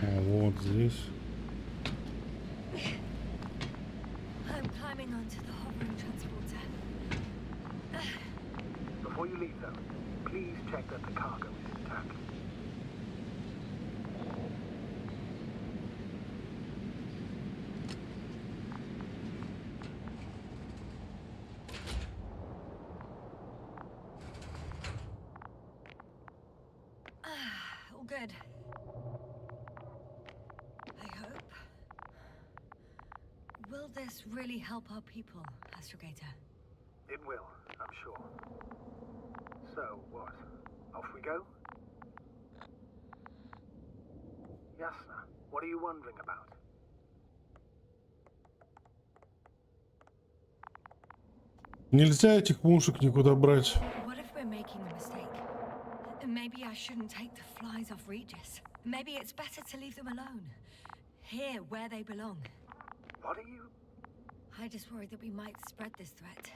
А, вот здесь. I'm climbing onto the hovering transporter. Before you leave, though, please check that the cargo is intact. good. I hope. Will this really help our people, Astrogator? It will, I'm sure. So, what? Off we go? Yasna, what are you wondering about? Нельзя этих мушек никуда брать. What if we're making a mistake? Maybe I shouldn't take the flies off Regis. Maybe it's better to leave them alone. Here, where they belong. What are you... I just worry that we might spread this threat.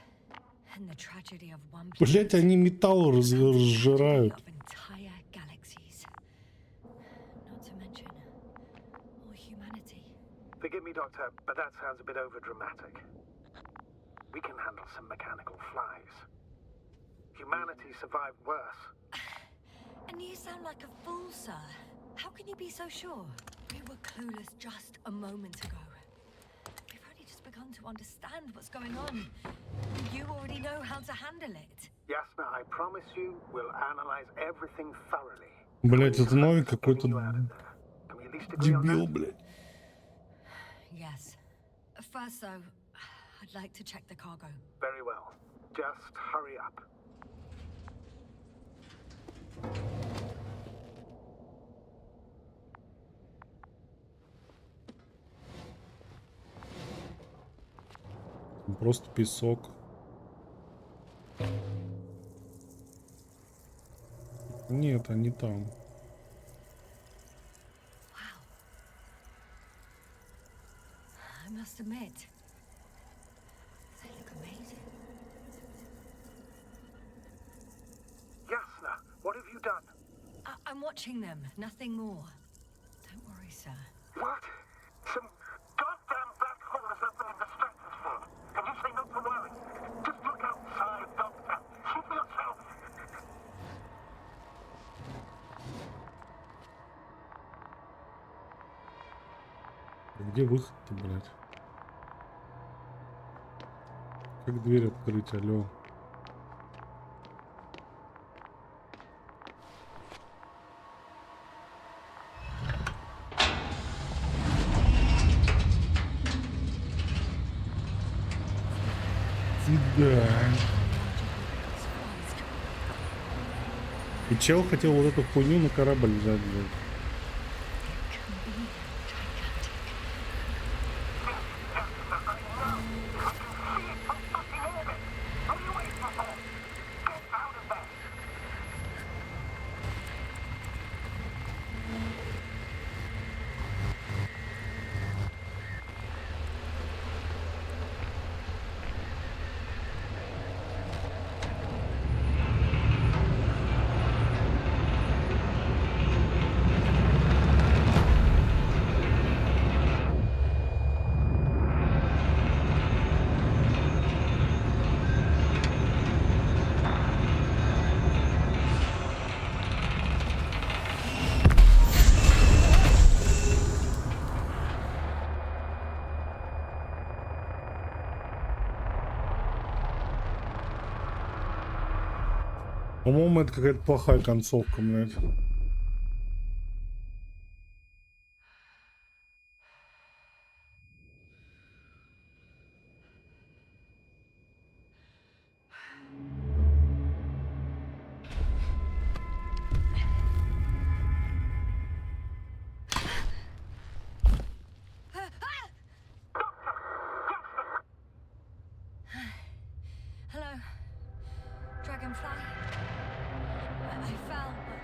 And the tragedy of one Блять, они металл разжирают. of entire galaxies. Not to mention all humanity. Forgive me, Doctor, but that sounds a bit overdramatic. We can handle some mechanical flies. Humanity survived worse. And you sound like a fool, sir. How can you be so sure? We were clueless just a moment ago. We've only just begun to understand what's going on. You already know how to handle it. Yasna, I promise you, we'll analyze everything thoroughly. Блять, это новый какой-то You out of there. Can we at least agree on дебил, that? блять. Yes. First, though, I'd like to check the cargo. Very well. Just hurry up. Просто песок. Нет, они там. Wow. I must admit, they look amazing. Yasna, what have you done? I'm watching them, nothing more. Don't worry, sir. What? Some goddamn black hole has opened in the stratosphere. And you say not to worry. Just look outside, Doctor. See for yourself. Где выход-то, блядь? Как дверь открыть, алло? Да. И чел хотел вот эту хуйню на корабль взять, блядь. По-моему, это какая-то плохая концовка, блядь. Hello, Dragonfly. I fell, but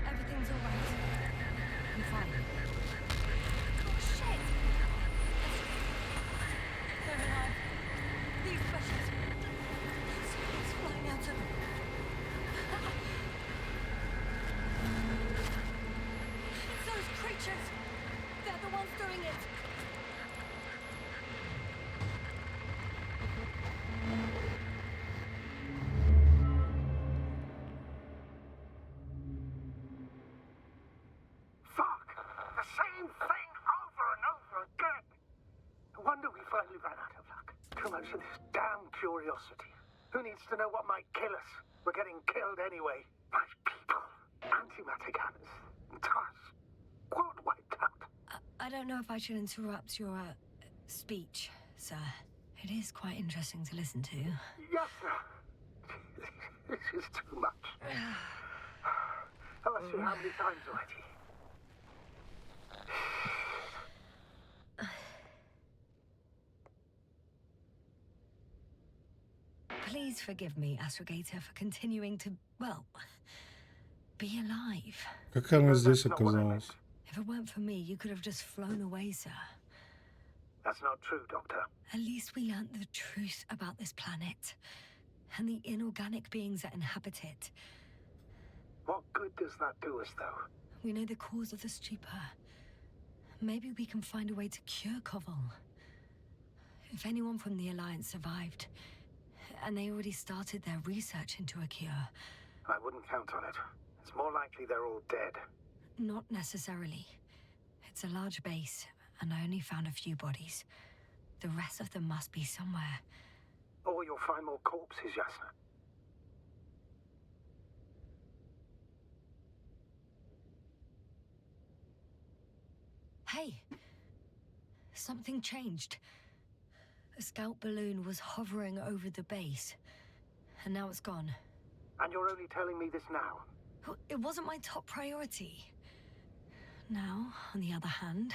everything's all right. I'm fine. Oh, shit! They're alive. These precious. Something's flying out of them. It's those creatures. They're the ones doing it. Fuck! The same thing over and over again! No wonder we finally ran out of luck. Too much of this damn curiosity. Who needs to know what might kill us? We're getting killed anyway. My people. Antimatter cannons. entire squad wiped out. I don't know if I should interrupt your speech, sir. It is quite interesting to listen to. Yes, sir. This is too much. I've asked you how many times already? Please forgive me, Astrogator, for continuing to, well, be alive. Как она здесь оказалась? If it weren't for me, you could have just flown away, sir. That's not true, Doctor. At least we learnt the truth about this planet and the inorganic beings that inhabit it. What good does that do us, though? We know the cause of the stupor. Maybe we can find a way to cure Koval. If anyone from the Alliance survived, and they already started their research into a cure. I wouldn't count on it. It's more likely they're all dead. Not necessarily. It's a large base, and I only found a few bodies. The rest of them must be somewhere. Or you'll find more corpses, Yasna. Hey! Something changed. A scout balloon was hovering over the base, and now it's gone. And you're only telling me this now? Well, it wasn't my top priority. Now, on the other hand,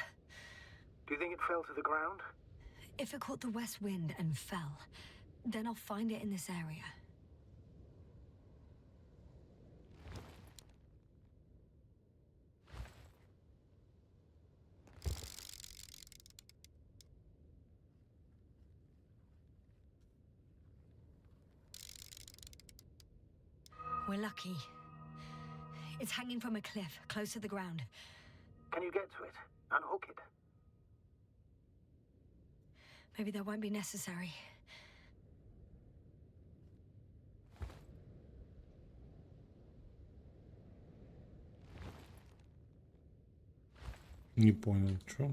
Do you think it fell to the ground? if it caught the west wind and fell, then I'll find it in this area. We're lucky. It's hanging from a cliff, close to the ground. Can you get to it? Unhook it? Maybe that won't be necessary. Не понял, что?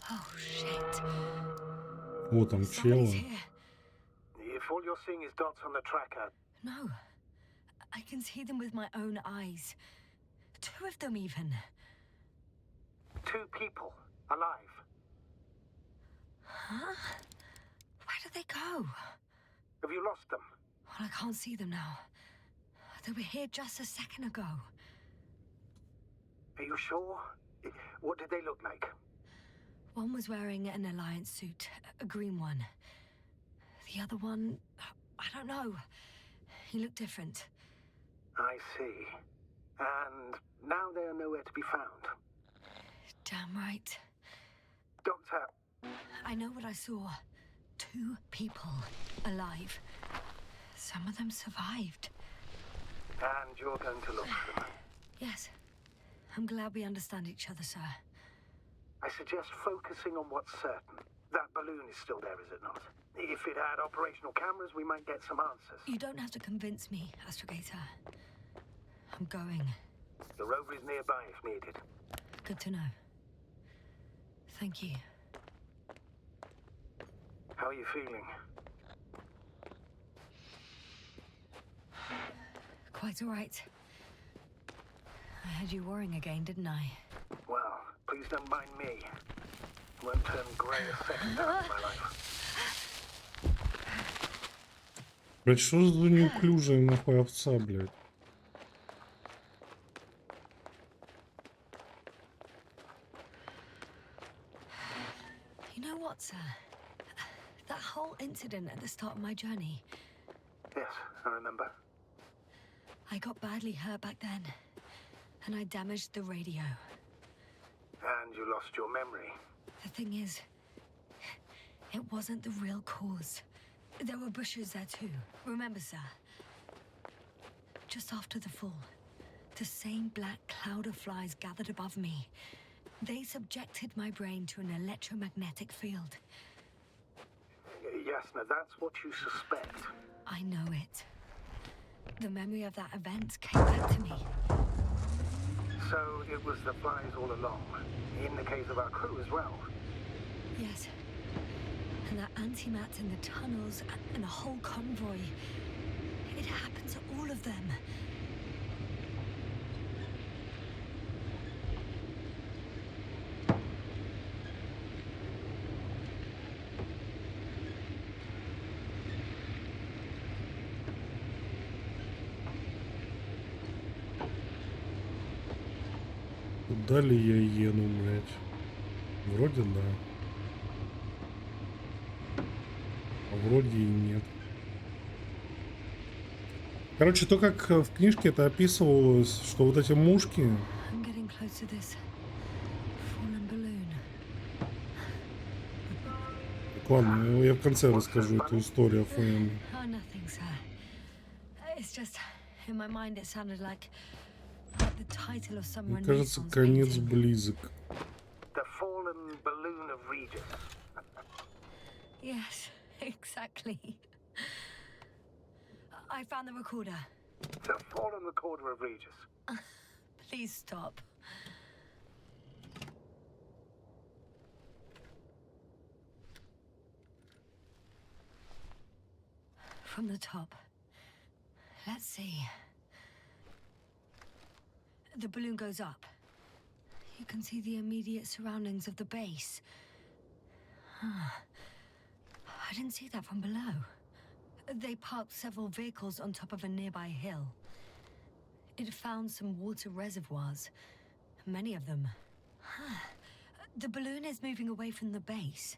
Oh, shit. Вот там чел. Somebody's here. If all you're seeing is dots on the tracker, No. I can see them with my own eyes. 2 of them, even. 2 people, alive. Huh? Where did they go? Have you lost them? Well, I can't see them now. They were here just a second ago. Are you sure? What did they look like? One was wearing an Alliance suit, a green one. The other one, I don't know. He looked different. I see. And now they are nowhere to be found. Damn right. Doctor, I know what I saw. 2 people alive. Some of them survived. and you're going to look for them. Yes. I'm glad we understand each other, sir. I suggest focusing on what's certain. That balloon is still there, is it not? If it had operational cameras, we might get some answers. You don't have to convince me, Astrogator. I'm going. The rover is nearby if needed. Good to know. Thank you. How are you feeling? Quite all right. I had you worrying again, didn't I? Well, please don't mind me. I won't turn grey a second time in my life. Блять, что за неуклюжая нахуй овца, блядь? You know what, sir? That whole incident at the start of my journey, Yes, I remember. I got badly hurt back then, and I damaged the radio. And you lost your memory. The thing is, it wasn't the real cause. There were bushes there too. Remember, sir? Just after the fall, the same black cloud of flies gathered above me. They subjected my brain to an electromagnetic field. Yes, now that's what you suspect. I know it. The memory of that event came back to me. So it was the flies all along. In the case of our crew as well. Yes. And that antimat in the tunnels and the whole convoy. It happened to all of them. Куда ли я еду, блядь? Вроде да. А вроде и нет. Короче, то, как в книжке это описывалось, что вот эти мушки... I'm getting close to this fallen balloon. Так, ладно, я в конце расскажу эту историю о ФМ. Oh, nothing, sir. It's just, in my mind it sounded like the title of some Мне кажется, Renaissance конец painting. близок. The fallen balloon of Regis. Yes, exactly. I found the recorder. The fallen recorder of Regis. Please stop. From the top. Let's see. The balloon goes up. You can see the immediate surroundings of the base. Huh. I didn't see that from below. They parked several vehicles on top of a nearby hill. It found some water reservoirs. Many of them. Huh. The balloon is moving away from the base.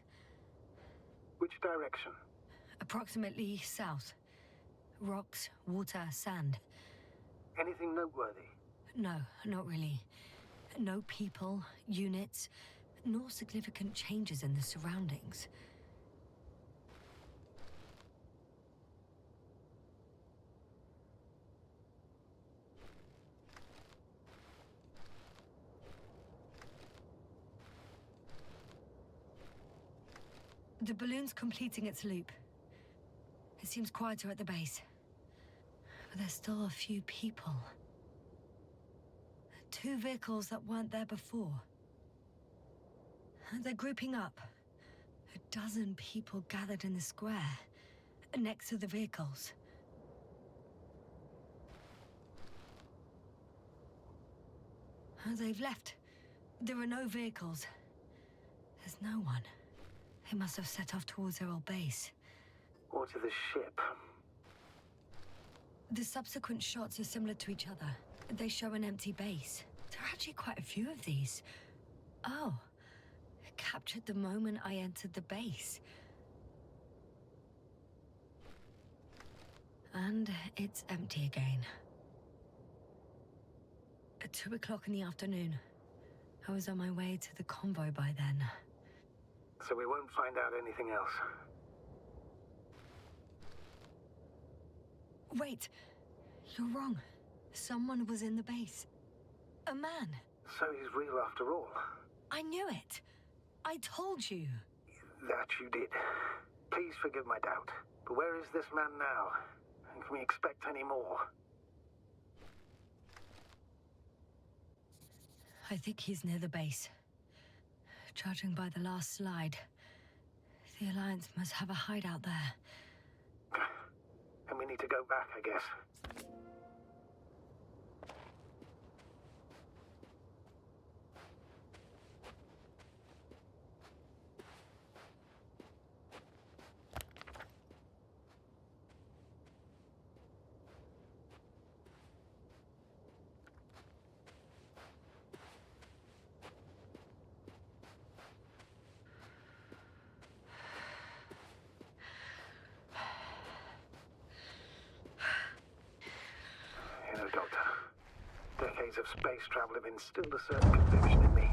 Which direction? Approximately south. Rocks, water, sand. Anything noteworthy? No, not really. No people, units, nor significant changes in the surroundings. The balloon's completing its loop. It seems quieter at the base. But there's still a few people. 2 vehicles that weren't there before. They're grouping up. 12 people gathered in the square, next to the vehicles. They've left. There are no vehicles. There's no one. They must have set off towards their old base. Or to the ship? The subsequent shots are similar to each other. They show an empty base. There are actually quite a few of these. Oh, it captured the moment I entered the base. And it's empty again. At 2 o'clock in the afternoon. I was on my way to the convoy by then. So we won't find out anything else. Wait, you're wrong. Someone was in the base. A man. So he's real after all. I knew it. I told you. That you did. Please forgive my doubt. But where is this man now? And can we expect any more? I think he's near the base. Judging by the last slide, the Alliance must have a hideout there. And we need to go back, I guess. Of space travel have instilled a certain conviction in me.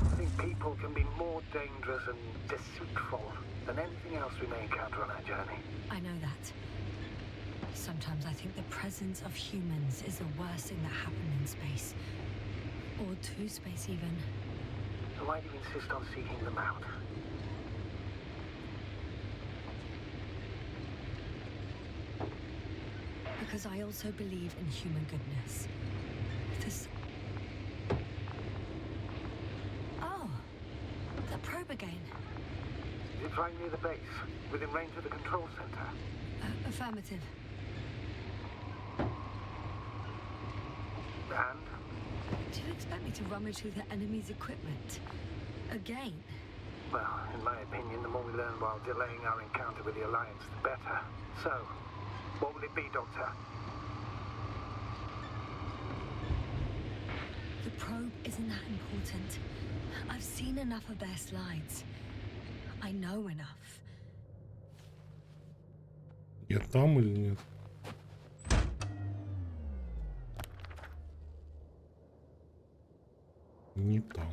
I think people can be more dangerous and deceitful than anything else we may encounter on our journey. I know that. Sometimes I think the presence of humans is the worst thing that happened in space. Or to space, even. So why do you insist on seeking them out? Because I also believe in human goodness. Oh, the probe again. Is it Flying near the base, within range of the control center. Affirmative. And? Do you expect me to rummage through the enemy's equipment? Again? Well, in my opinion, the more we learn while delaying our encounter with the Alliance, the better. So, what will it be, Doctor? The probe isn't that important. I've seen enough of their slides. I know enough. Я там или нет? Не там.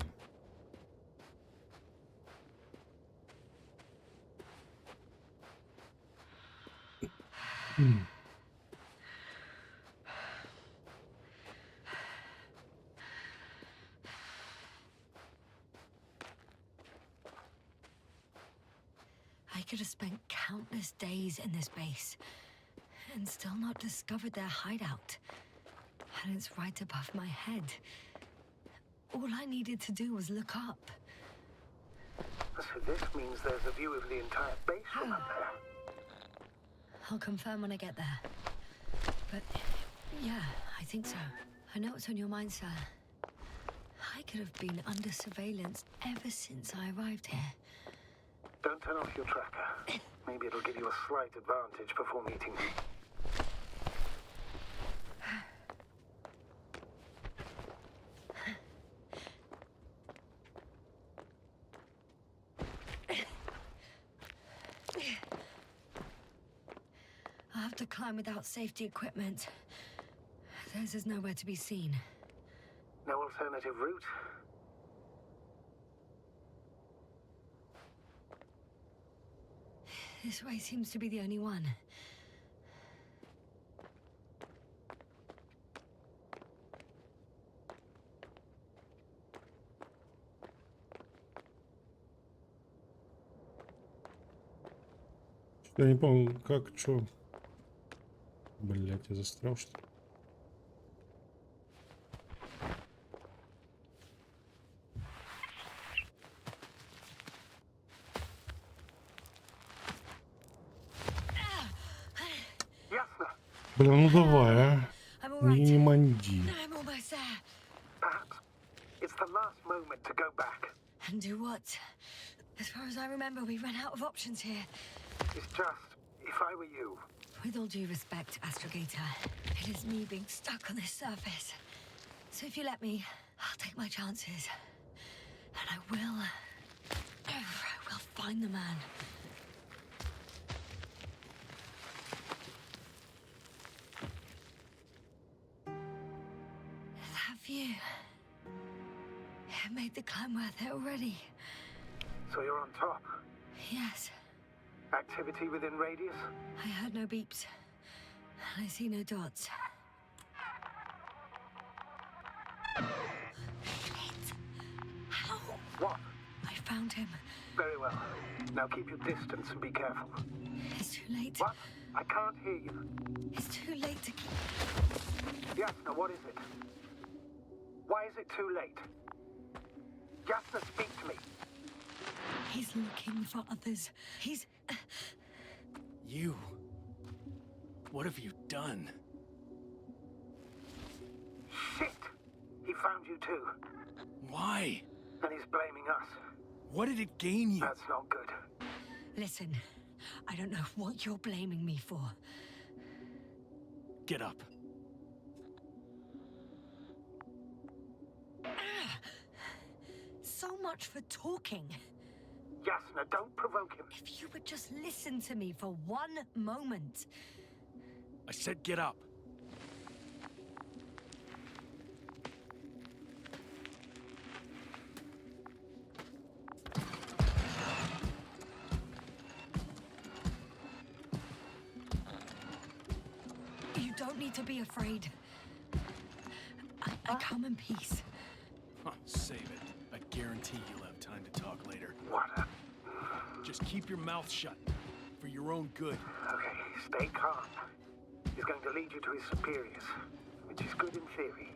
I could have spent countless days in this base and still not discovered their hideout. And it's right above my head. All I needed to do was look up. So this means there's a view of the entire base from up there. I'll confirm when I get there. But yeah, I think so. I know what's on your mind, sir. I could have been under surveillance ever since I arrived here. Don't turn off your tracker. Maybe it'll give you a slight advantage before meeting me. I'll have to climb without safety equipment. Theirs is nowhere to be seen. No alternative route? This way seems to be the only one. Я не помню, как, что. Блять, я застрял, что ли? Бля, ну давай, а. Не манди. I'm almost there. Perhaps it's the last moment to go back. And do what? As far as I remember, we ran out of options here. It's just, if I were you. With all due respect, Astrogator, it is me being stuck on this surface. So if you let me, I'll take my chances. And I will find the man. That view. It made the climb worth it already. So you're on top. Yes. Activity within radius? I heard no beeps. I see no dots. Shit! How? What? I found him. Very well. Now keep your distance and be careful. It's too late. What? I can't hear you. It's too late to keep... Yasna, what is it? Why is it too late? Yasna, speak to me. He's looking for others. He's... You... What have you done? Shit! He found you too. Why? And he's blaming us. What did it gain you? That's not good. Listen, I don't know what you're blaming me for. Get up. So much for talking. Yasna, don't provoke him. If you would just listen to me for one moment. I said get up. You don't need to be afraid. I come in peace. Huh, save it. I guarantee you'll have time to talk later. What? Just keep your mouth shut. For your own good. Okay, stay calm. He's going to lead you to his superiors, which is good in theory.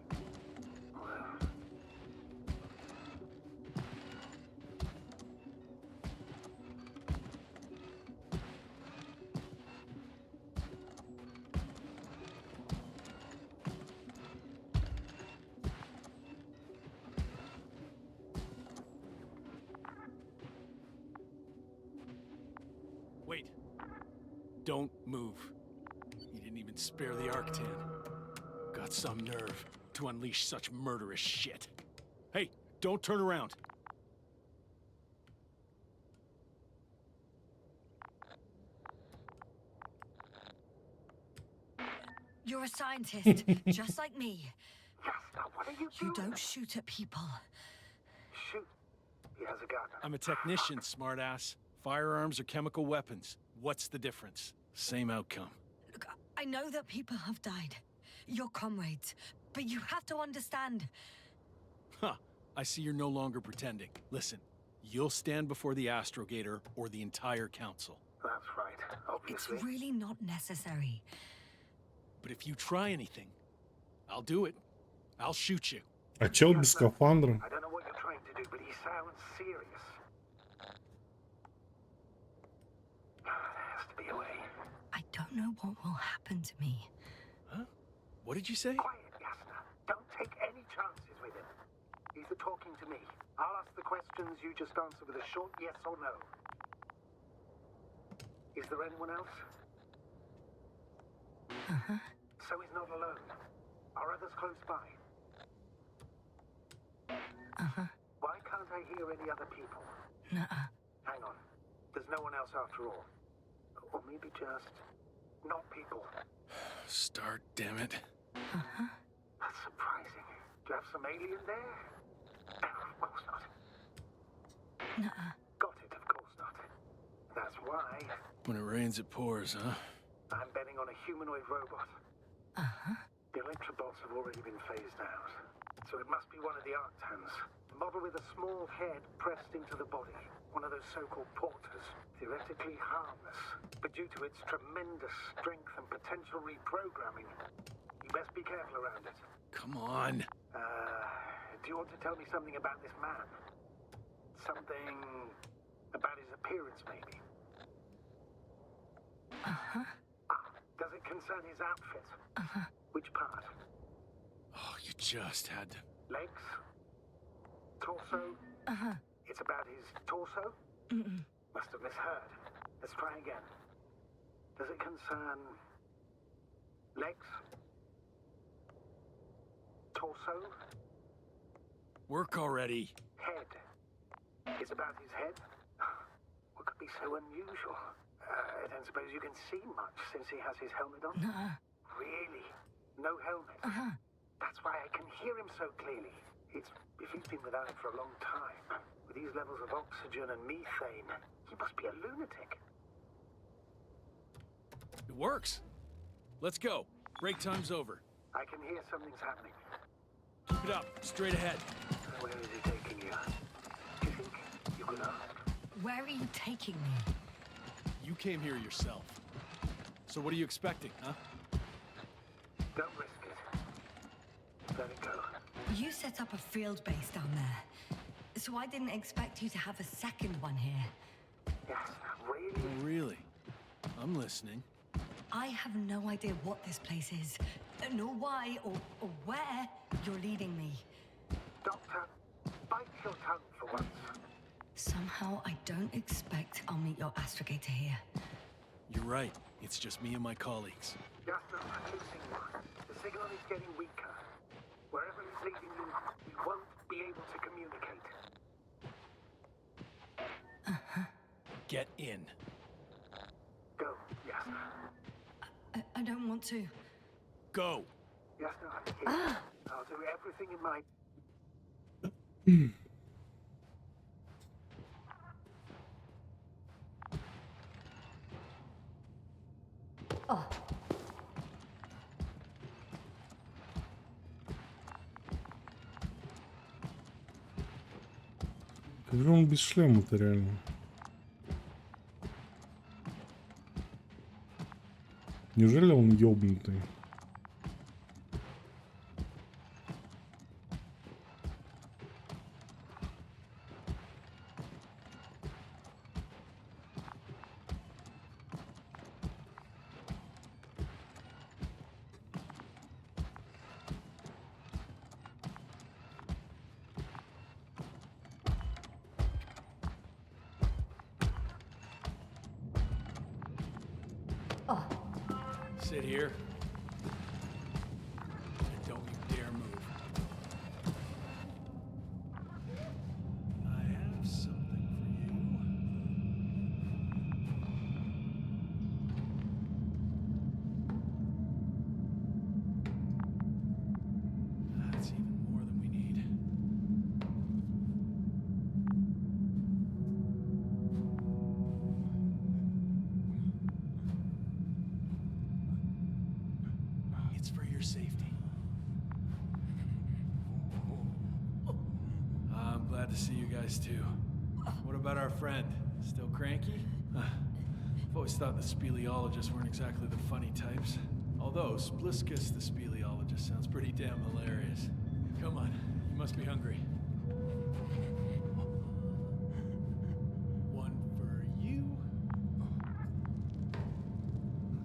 Don't move. He didn't even spare the Arctan. Got some nerve to unleash such murderous shit. Hey, don't turn around. You're a scientist, just like me. Jasna, what are you You doing? don't shoot at people. Shoot. He has a gun. I'm a technician, smartass. Firearms or chemical weapons. What's the difference? Same outcome. Look, I know that people have died. Your comrades. But you have to understand. Huh. I see you're no longer pretending. Listen, you'll stand before the Astrogator or the entire council. That's right, It's obviously. really not necessary. But if you try anything, I'll do it. I'll shoot you. А чел без скафандра? I don't know what you're trying to do, but he sounds serious. There has to be a way. I don't know what will happen to me. Huh? What did you say? Quiet, Jasna. Don't take any chances with him. He's talking to me. I'll ask the questions, you just answer with a short yes or no. Is there anyone else? Uh-huh. So he's not alone. Are others close by? Uh-huh. Why can't I hear any other people? Nuh-uh. Hang on. There's no one else after all. Or maybe just not people. Start, damn it. Uh-huh. That's surprising. Do you have some alien there? Of course not. Nuh-uh. Got it, of course not. That's why When it rains, it pours, huh? I'm betting on a humanoid robot. Uh-huh. The Electrobots have already been phased out. So it must be one of the Arctans. A model with a small head pressed into the body. One of those so-called porters. Theoretically harmless. But due to its tremendous strength and potential reprogramming, you best be careful around it. Come on. Do you want to tell me something about this man? Something about his appearance, maybe? Uh-huh. Does it concern his outfit? Uh-huh. Which part? Oh, you just had to... Legs? Torso? Uh-huh. It's about his torso? Mm-mm. Must have misheard. Let's try again. Does it concern legs? Torso? Work already. Head? It's about his head? What could be so unusual? I don't suppose you can see much since he has his helmet on? Nuh-uh. Really? No helmet? Uh-huh. That's why I can hear him so clearly. If he's been without it for a long time, with these levels of oxygen and methane, he must be a lunatic. It works. Let's go. Break time's over. I can hear something's happening. Keep it up. Straight ahead. Where is he taking you? Do you think you could ask? Where are you taking me? You came here yourself. So what are you expecting, huh? Don't risk it. Let it go. You set up a field base down there. So I didn't expect you to have a second one here. Yes, really? Oh, really? I'm listening. I have no idea what this place is, nor why or where you're leading me. Doctor, bite your tongue for once. Somehow I don't expect I'll meet your astrogator here. You're right. It's just me and my colleagues. Just I'm losing you. The signal is getting weaker. Wherever it's leading you, we won't be able to communicate. Uh-huh. Get in. Go, yes. I don't want to. Go. Yes, no, I'm here. I'll do everything in my... Oh. Как же он без шлема-то реально? Неужели он ёбнутый? Sit here. And don't you dare move. I have something for you. That's even more than we need. It's for your safety. I'm glad to see you guys too. What about our friend? Still cranky? I've always thought the speleologists weren't exactly the funny types. Although Spliskus the speleologist sounds pretty damn hilarious. Come on, you must be hungry. One for you.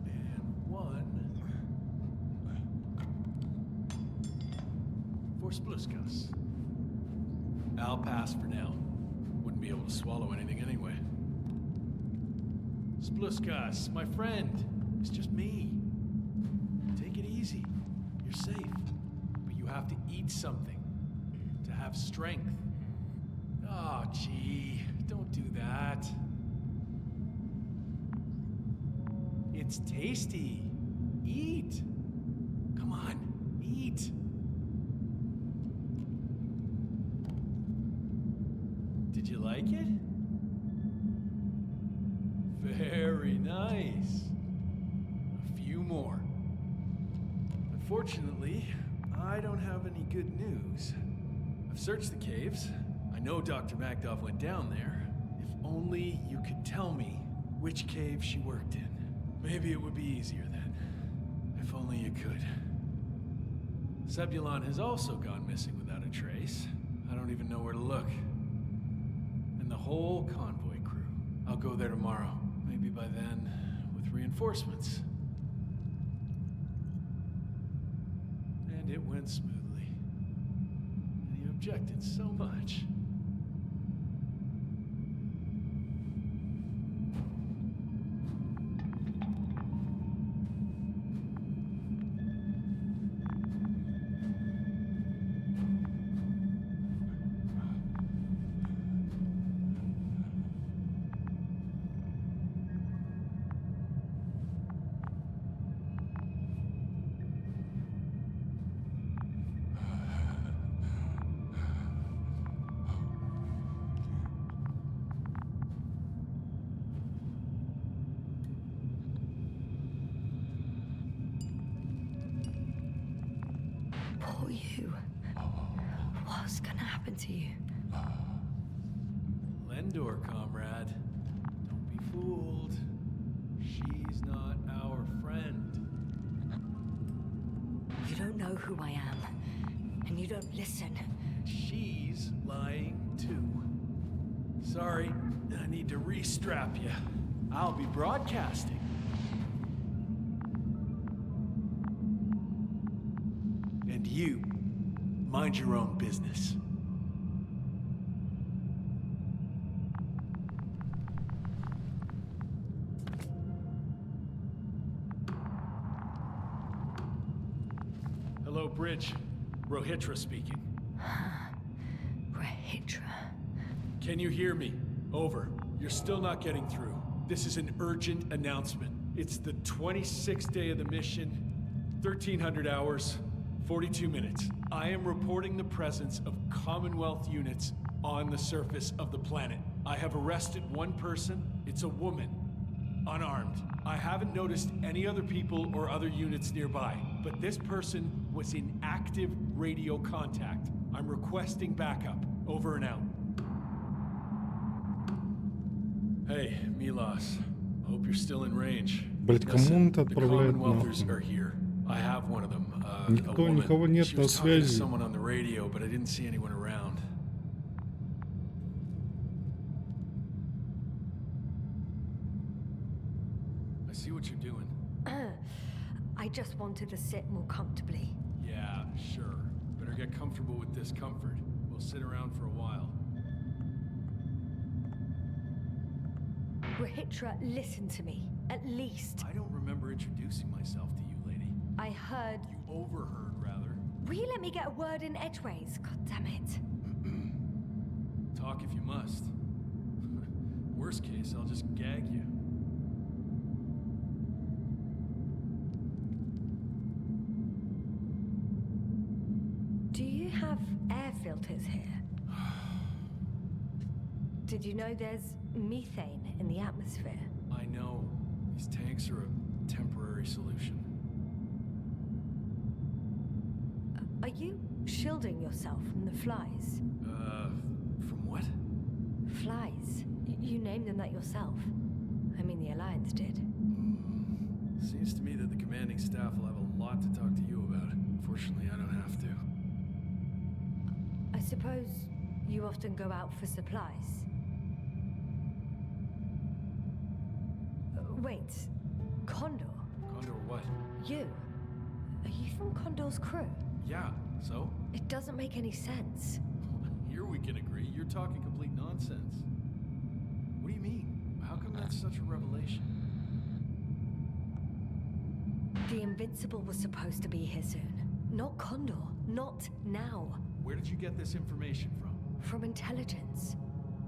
And one for Spliskus. I'll pass for now. Wouldn't be able to swallow anything anyway. Spliskus, my friend. It's just me. Take it easy. You're safe. But you have to eat something to have strength. Oh, gee. Don't do that. It's tasty. Eat. Come on. Eat. Did you like it? Very nice. A few more. Unfortunately, I don't have any good news. I've searched the caves. I know Dr. Magdov went down there. If only you could tell me which cave she worked in. Maybe it would be easier then. If only you could. Zebulon has also gone missing without a trace. I don't even know where to look. And the whole convoy crew. I'll go there tomorrow. Maybe by then, with reinforcements. And it went smoothly. And you objected so much. Poor you. What's gonna happen to you? Lendor, comrade. Don't be fooled. She's not our friend. You don't know who I am, and you don't listen. She's lying too. Sorry, I need to re-strap you. I'll be broadcasting. And you, mind your own business. Hello, Bridge. Rohitra speaking. Rohitra. Can you hear me? Over. You're still not getting through. This is an urgent announcement. It's the 26th day of the mission, 1300 hours, 42 minutes. I am reporting the presence of Commonwealth units on the surface of the planet. I have arrested one person. It's a woman, unarmed. I haven't noticed any other people or other units nearby, but this person was in active radio contact. I'm requesting backup. Over and out. Hey, Milos. Hope you're still in range. Блять, кому он это The отправляет Commonwealthers are нахуй? here. I have one of them. Никого нет She на was talking to связи. someone on the radio, but I didn't see anyone around. I see what you're doing. I just wanted to sit more comfortably. Yeah, sure. Better get comfortable with discomfort. We'll sit around for a while. Rohitra, listen to me. At least. I don't remember introducing myself to you, lady. I heard. You overheard, rather. Will you let me get a word in edgeways? God damn it. Talk if you must. Worst case, I'll just gag you. Do you have air filters here? Did you know there's methane in the atmosphere? I know. These tanks are a temporary solution. Are you shielding yourself from the flies? From what? Flies. You named them that yourself. I mean, the Alliance did. Seems to me that the commanding staff will have a lot to talk to you about. Fortunately, I don't have to. I suppose you often go out for supplies. Wait, Condor? Condor what? You? Are you from Condor's crew? Yeah, so? It doesn't make any sense. Here we can agree. You're talking complete nonsense. What do you mean? How come that's such a revelation? The Invincible was supposed to be here soon. Not Condor. Not now. Where did you get this information from? From intelligence.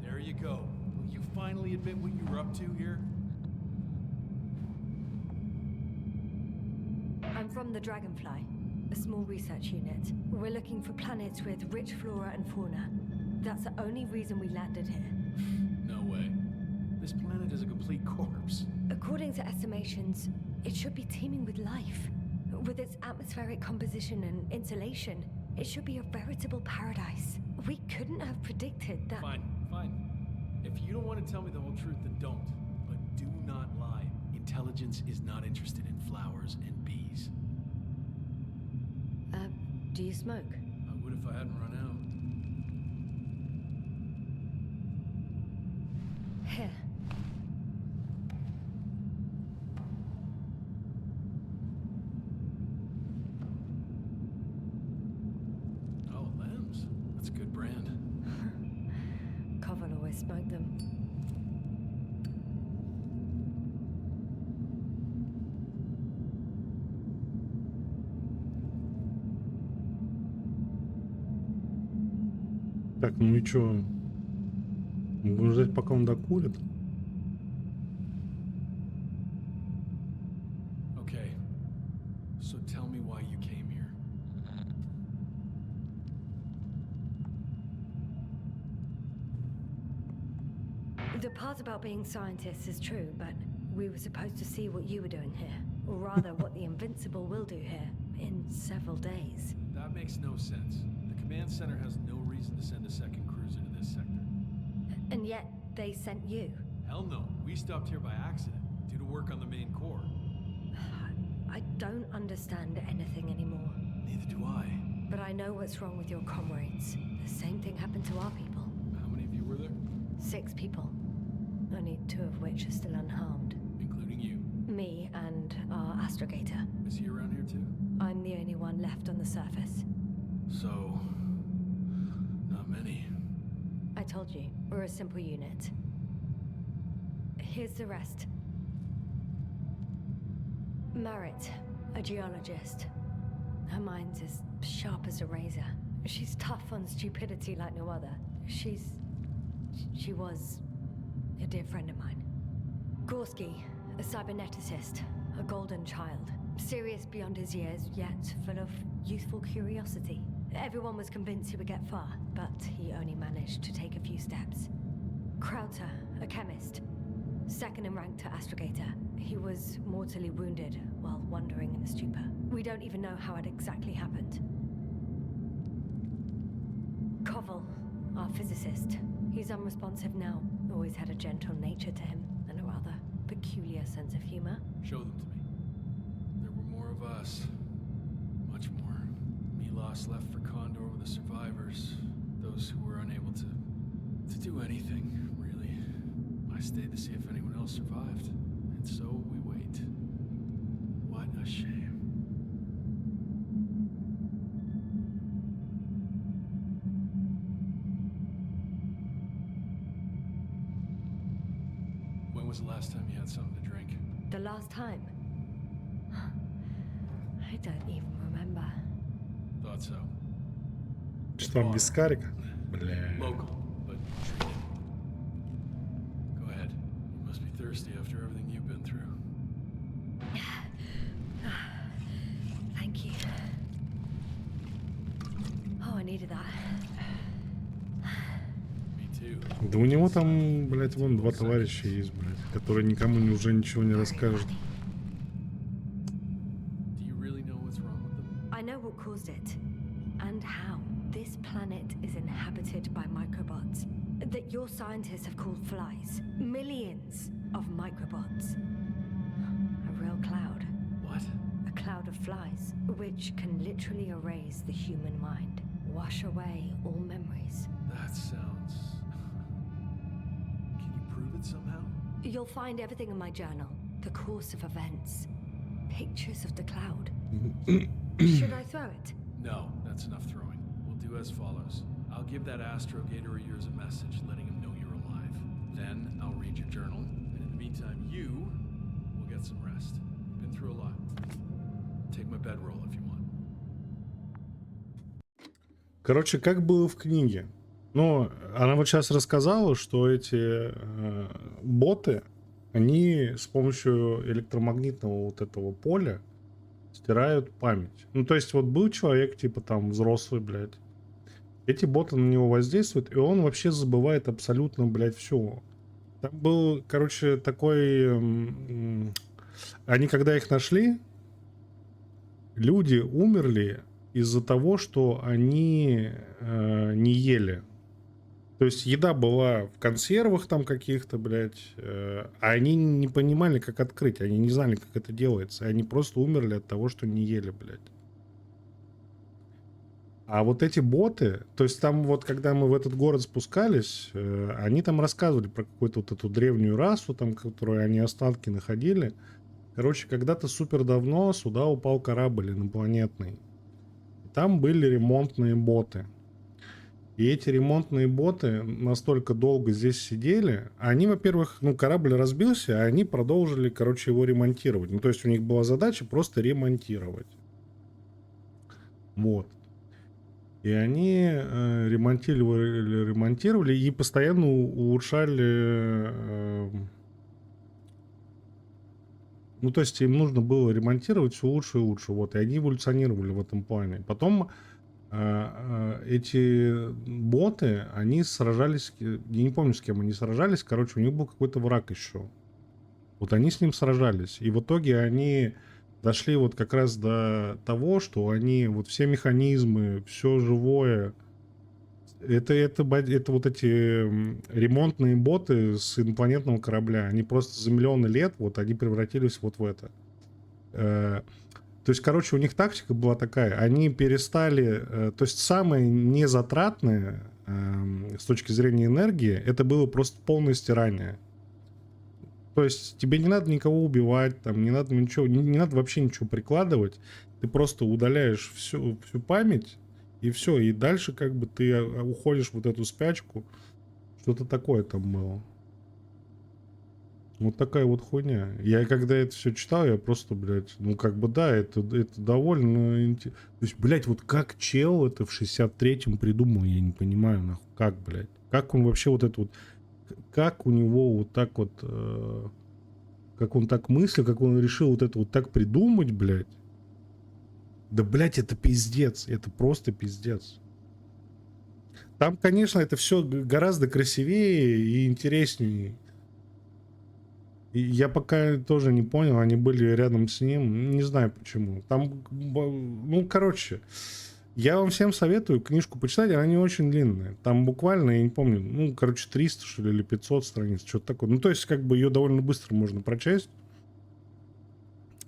There you go. Will you finally admit what you were up to here? I'm from the Dragonfly, a small research unit. We're looking for planets with rich flora and fauna. That's the only reason we landed here. No way. This planet is a complete corpse. According to estimations, it should be teeming with life. With its atmospheric composition and insulation, it should be a veritable paradise. We couldn't have predicted that. Fine. If you don't want to tell me the whole truth, then don't. But do not lie. Intelligence is not interested in flowers and bees. Do you smoke? I would if I hadn't run out. Here. Oh, Lambs. That's a good brand. Covel always smoked them. Так, ну и чё? Будем ждать, пока он докурит. Okay. So tell me why you came here. The part about being scientists is true, but we were supposed to see what you were doing here. Or rather, what the Invincible will do here in several days. That makes no sense. The command center has no reason to send a second cruiser to this sector. And yet, they sent you. Hell no. We stopped here by accident, due to work on the main core. I don't understand anything anymore. Neither do I. But I know what's wrong with your comrades. The same thing happened to our people. How many of you were there? 6 people. Only 2 of which are still unharmed. Including you. Me and our astrogator. Is he around here too? I'm the only one left on the surface. So... not many. I told you, we're a simple unit. Here's the rest. Marit, a geologist. Her mind's as sharp as a razor. She's tough on stupidity like no other. She was a dear friend of mine. Gorski, a cyberneticist, a golden child. Serious beyond his years, yet full of youthful curiosity. Everyone was convinced he would get far, but he only managed to take a few steps. Krauter, a chemist. Second in rank to astrogator. He was mortally wounded while wandering in a stupor. We don't even know how it exactly happened. Koval, our physicist. He's unresponsive now. Always had a gentle nature to him, and a rather peculiar sense of humor. Show them to me. There were more of us. Much more. Milos left for Condor with the survivors. Those who were unable to do anything, really. I stayed to see if anyone else survived. And so we wait. What a shame. When was the last time you had something to drink? The last time? I don't even remember. Thought so. Что там, без карика? Бля. Local, but treated. Go ahead. You must be thirsty after everything you've been through. Thank you. Oh, I needed that. Me too. Да у него там, блядь, вон 2 товарища есть, блядь, которые никому уже ничего не расскажут. Do you really know what's wrong with them? I know what caused it and how. This planet is inhabited by microbots that your scientists have called flies. Millions of microbots. A real cloud. What? A cloud of flies, which can literally erase the human mind, wash away all memories. That sounds... Can you prove it somehow? You'll find everything in my journal. The course of events. Pictures of the cloud. Should I throw it? No, that's enough throwing. We'll do as follows. I'll give that astrogator of yours a message letting him know you're alive. Then I'll read your journal, and in the meantime, you will get some rest. You've been through a lot. Take my bedroll if you want. Короче, как было в книге. Ну, она вот сейчас рассказала, что эти боты, они с помощью электромагнитного вот этого поля стирают память. Ну, то есть вот был человек, типа там взрослый, блядь. Эти боты на него воздействуют, и он вообще забывает абсолютно, блядь, все. Там был, короче, такой... Они, когда их нашли, люди умерли из-за того, что они не ели. То есть еда была в консервах там каких-то, блядь, а они не понимали, как открыть, они не знали, как это делается, они просто умерли от того, что не ели, блядь. А вот эти боты, то есть там вот, когда мы в этот город спускались, они там рассказывали про какую-то вот эту древнюю расу, там, которую они остатки находили. Короче, когда-то супер давно сюда упал корабль инопланетный. Там были ремонтные боты. И эти ремонтные боты настолько долго здесь сидели, они, во-первых, ну, корабль разбился, а они продолжили, короче, его ремонтировать. Ну, то есть у них была задача просто ремонтировать. Вот. И они ремонтировали и постоянно улучшали... Ну, то есть им нужно было ремонтировать все лучше и лучше. Вот. И они эволюционировали в этом плане. Потом эти боты, они сражались... Я не помню, с кем они сражались. Короче, у них был какой-то враг еще. Вот они с ним сражались. И в итоге они... дошли вот как раз до того, что они, вот все механизмы, все живое, это вот эти ремонтные боты с инопланетного корабля, они просто за миллионы лет, вот они превратились вот в это. То есть, короче, у них тактика была такая, они перестали, то есть самое незатратное с точки зрения энергии, это было просто полное стирание. То есть тебе не надо никого убивать, там, не надо ничего, не надо вообще ничего прикладывать. Ты просто удаляешь всю память, и все. И дальше как бы ты уходишь в вот эту спячку. Что-то такое там было. Вот такая вот хуйня. Я когда это все читал, я просто, блядь, ну как бы да, это довольно... То есть, блядь, вот как чел это в 63-м придумал, я не понимаю, нахуй. Как, блядь? Как он вообще вот это вот... Как у него вот так вот, как он так мыслил, как он решил вот это вот так придумать, блядь. Да, блядь, это пиздец, это просто пиздец. Там, конечно, это все гораздо красивее и интереснее. И я пока тоже не понял, они были рядом с ним, не знаю почему. Там, ну, короче... Я вам всем советую книжку почитать, она не очень длинная. Там буквально, я не помню, ну, короче, 300, что ли, или 500 страниц, что-то такое. Ну, то есть, как бы ее довольно быстро можно прочесть.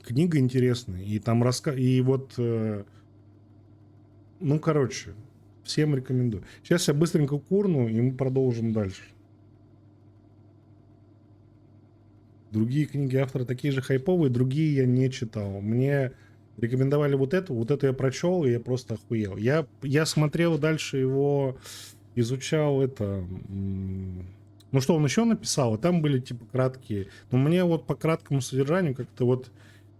Книга интересная. И там и вот, ну, короче, всем рекомендую. Сейчас я быстренько курну, и мы продолжим дальше. Другие книги автора такие же хайповые, другие я не читал. Мне... рекомендовали вот это я прочел, и я просто охуел. Я смотрел дальше его, изучал это Ну что он еще написал? И там были типа краткие. Но мне вот по краткому содержанию как-то вот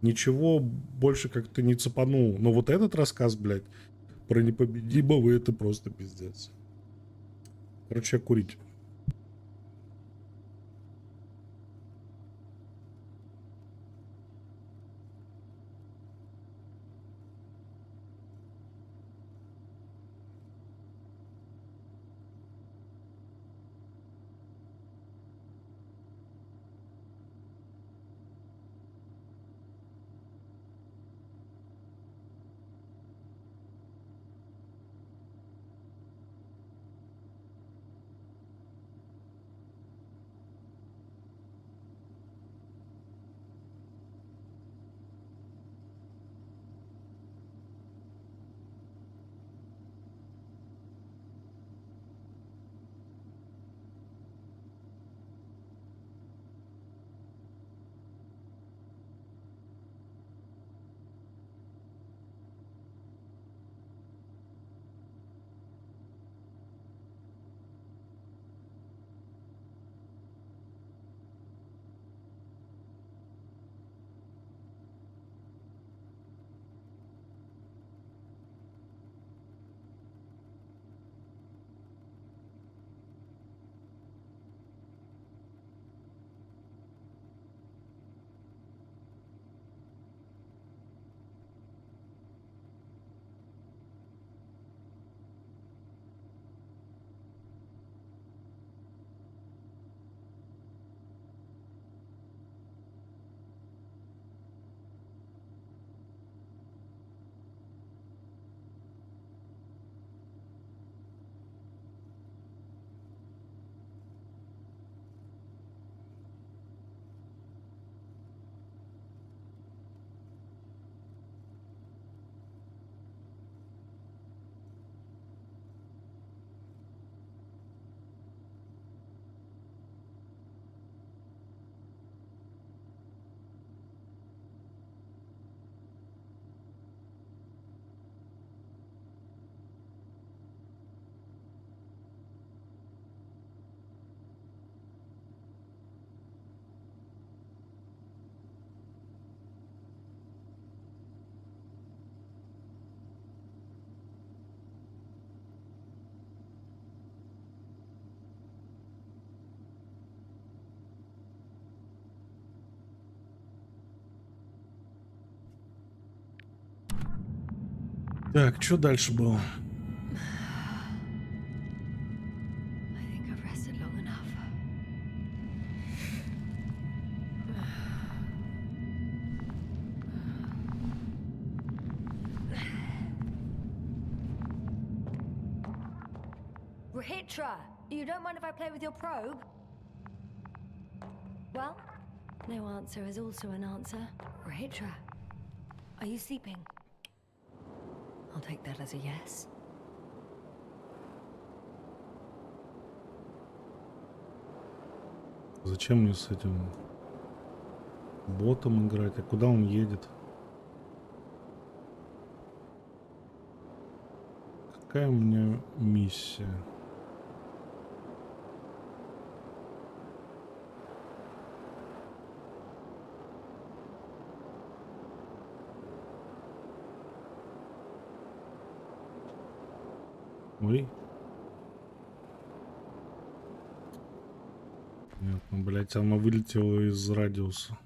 ничего больше как-то не цепанул. Но вот этот рассказ, блядь, про непобедимого, это просто пиздец. Короче, курить. Так, что дальше было? I think I've rested long enough. Rahitra, you don't mind if I play with your probe? Well, no answer is also an answer. Rahitra, are you sleeping? I'll take that as a yes. Зачем мне с этим ботом играть? А куда он едет? Какая у меня миссия? Ой. Понятно, блять, она вылетела из радиуса.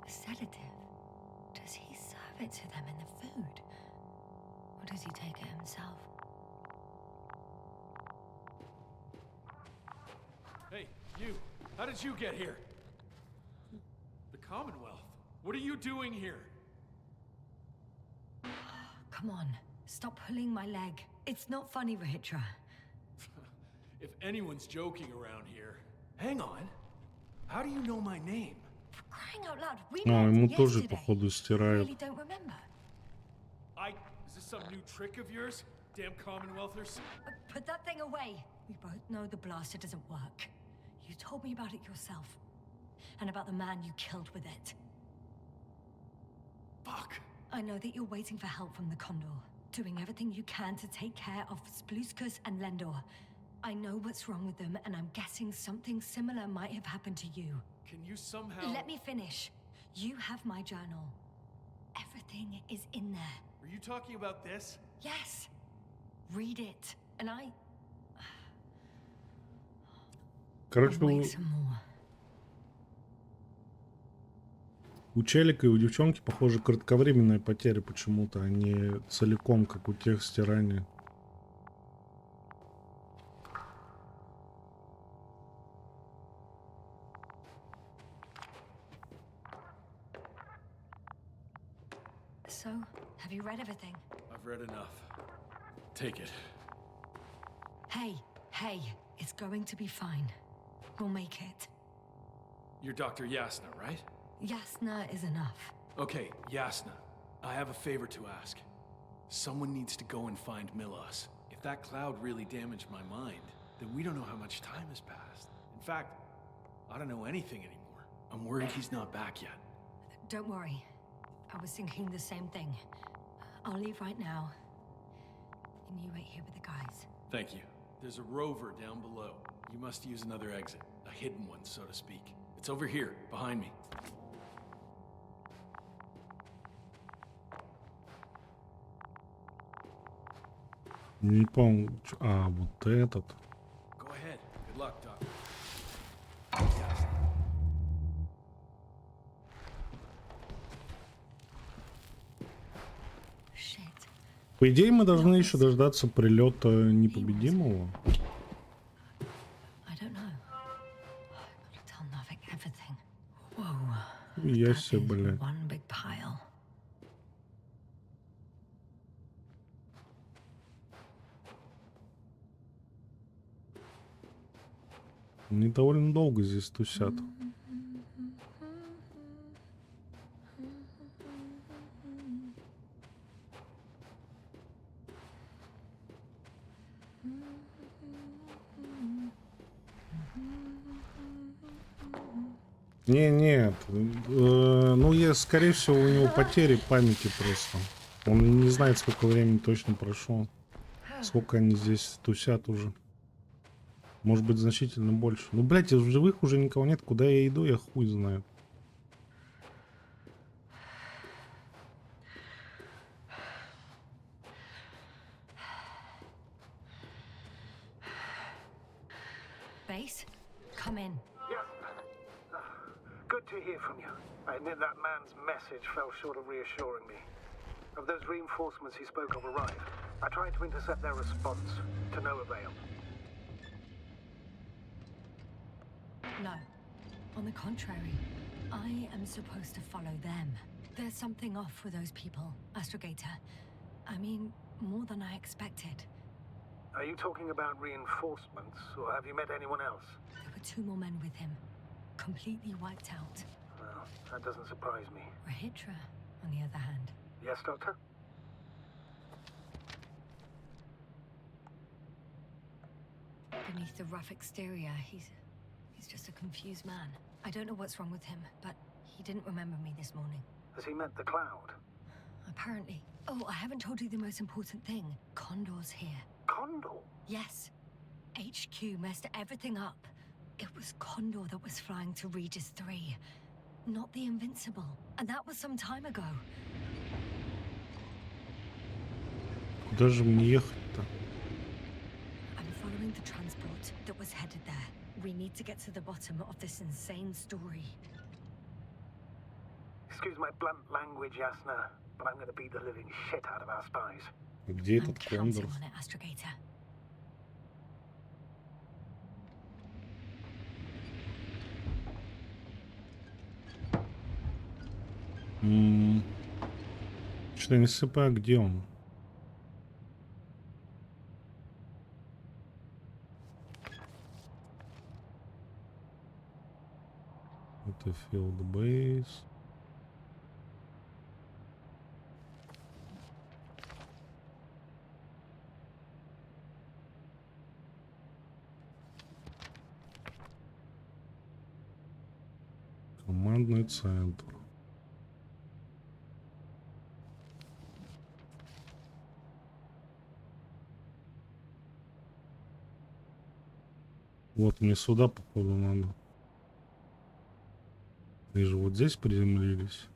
Sedative. Does he serve it to them in the food? Or does he take it himself? Hey, you. How did you get here? The Commonwealth. What are you doing here? Come on, stop pulling my leg. It's not funny, Rahitra. If anyone's joking around here. Hang on. How do you know my name? For crying out loud, we А, met ему тоже, yesterday. походу, You стирают. really don't remember? Is this some new trick of yours? Damn Commonwealthers. Put that thing away. We both know the blaster doesn't work. You told me about it yourself. And about the man you killed with it. Fuck. I know that you're waiting for help from the Condor. doing everything you can to take care of Spluskus and Lendor. I know what's wrong with them, and I'm guessing something similar might have happened to you. Can you somehow... Let me finish. You have my journal. Everything is in there. Are you talking about this? Yes. Read it, and Короче, I'll wait some more. у челика и у девчонки, похоже, кратковременная потеря почему-то, а не целиком, как у тех стираний. So, have you read everything? I've read enough. Take it. Hey, it's going to be fine. We'll make it. You're Dr. Yasna, right? Yasna is enough. Okay, Yasna. I have a favor to ask. Someone needs to go and find Milos. If that cloud really damaged my mind, then we don't know how much time has passed. In fact, I don't know anything anymore. I'm worried he's not back yet. Don't worry. I was thinking the same thing. I'll leave right now. And you wait here with the guys. Thank you. There's a rover down below. You must use another exit. A hidden one, so to speak. It's over here, behind me. Не помню. А, вот этот. Go ahead. Good luck, Doc. Shit. По идее, мы должны еще дождаться прилета Непобедимого. I don't know. I've got to tell Novik everything. Whoa. Я That себе, is блядь. one big pile. Они довольно долго здесь тусят. Нет. Ну, скорее всего, у него потери памяти просто. Он не знает, сколько времени точно прошло. Сколько они здесь тусят уже. Может быть, значительно больше. Ну, блядь, в живых уже никого нет. Куда я иду, я хуй знаю. Base, come in. Yes. Good to hear from you. I admit that man's message fell short of reassuring me. Have those reinforcements he spoke of arrived? I tried to intercept their response, to no avail. No. On the contrary, I am supposed to follow them. There's something off with those people, Astrogator. I mean, more than I expected. Are you talking about reinforcements, or have you met anyone else? There were 2 more men with him, completely wiped out. Well, that doesn't surprise me. Rahitra, on the other hand. Yes, Doctor? Beneath the rough exterior, he's just a confused man. I don't know what's wrong with him, but he didn't remember me this morning. Has he met the cloud? Apparently. Oh, I haven't told you the most important thing. Condor's here. Condor? Yes. HQ messed everything up. It was Condor that was flying to Regis 3, not the Invincible. And that was some time ago. Куда же мне ехать-то? I'm following the transport that was headed there. We need to get to the bottom of this insane story. Excuse my blunt language, Yasna, but I'm going to beat the living shit out of our spies. Где I'm этот counting кондор? on it, Astrogator. Что-то я не сыпаю, где он? Это Field Base. Командный центр. Вот мне сюда, походу, надо. Они же вот здесь приземлились.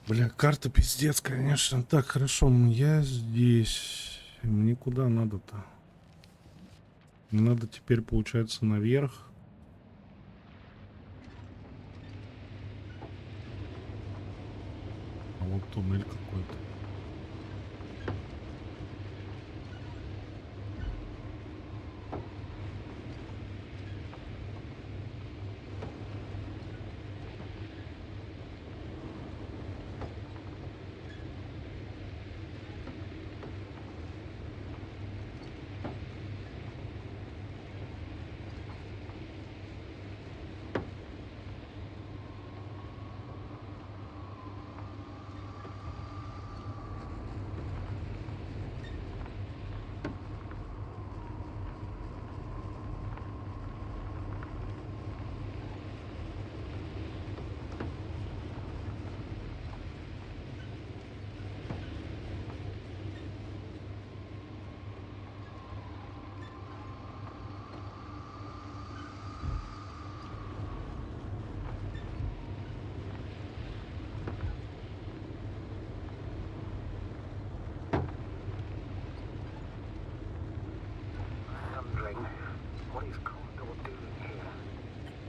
Бля, карта пиздец, конечно. Так, хорошо, я здесь. Мне куда надо-то? Мне надо теперь, получается, наверх. А вот туннель какой-то.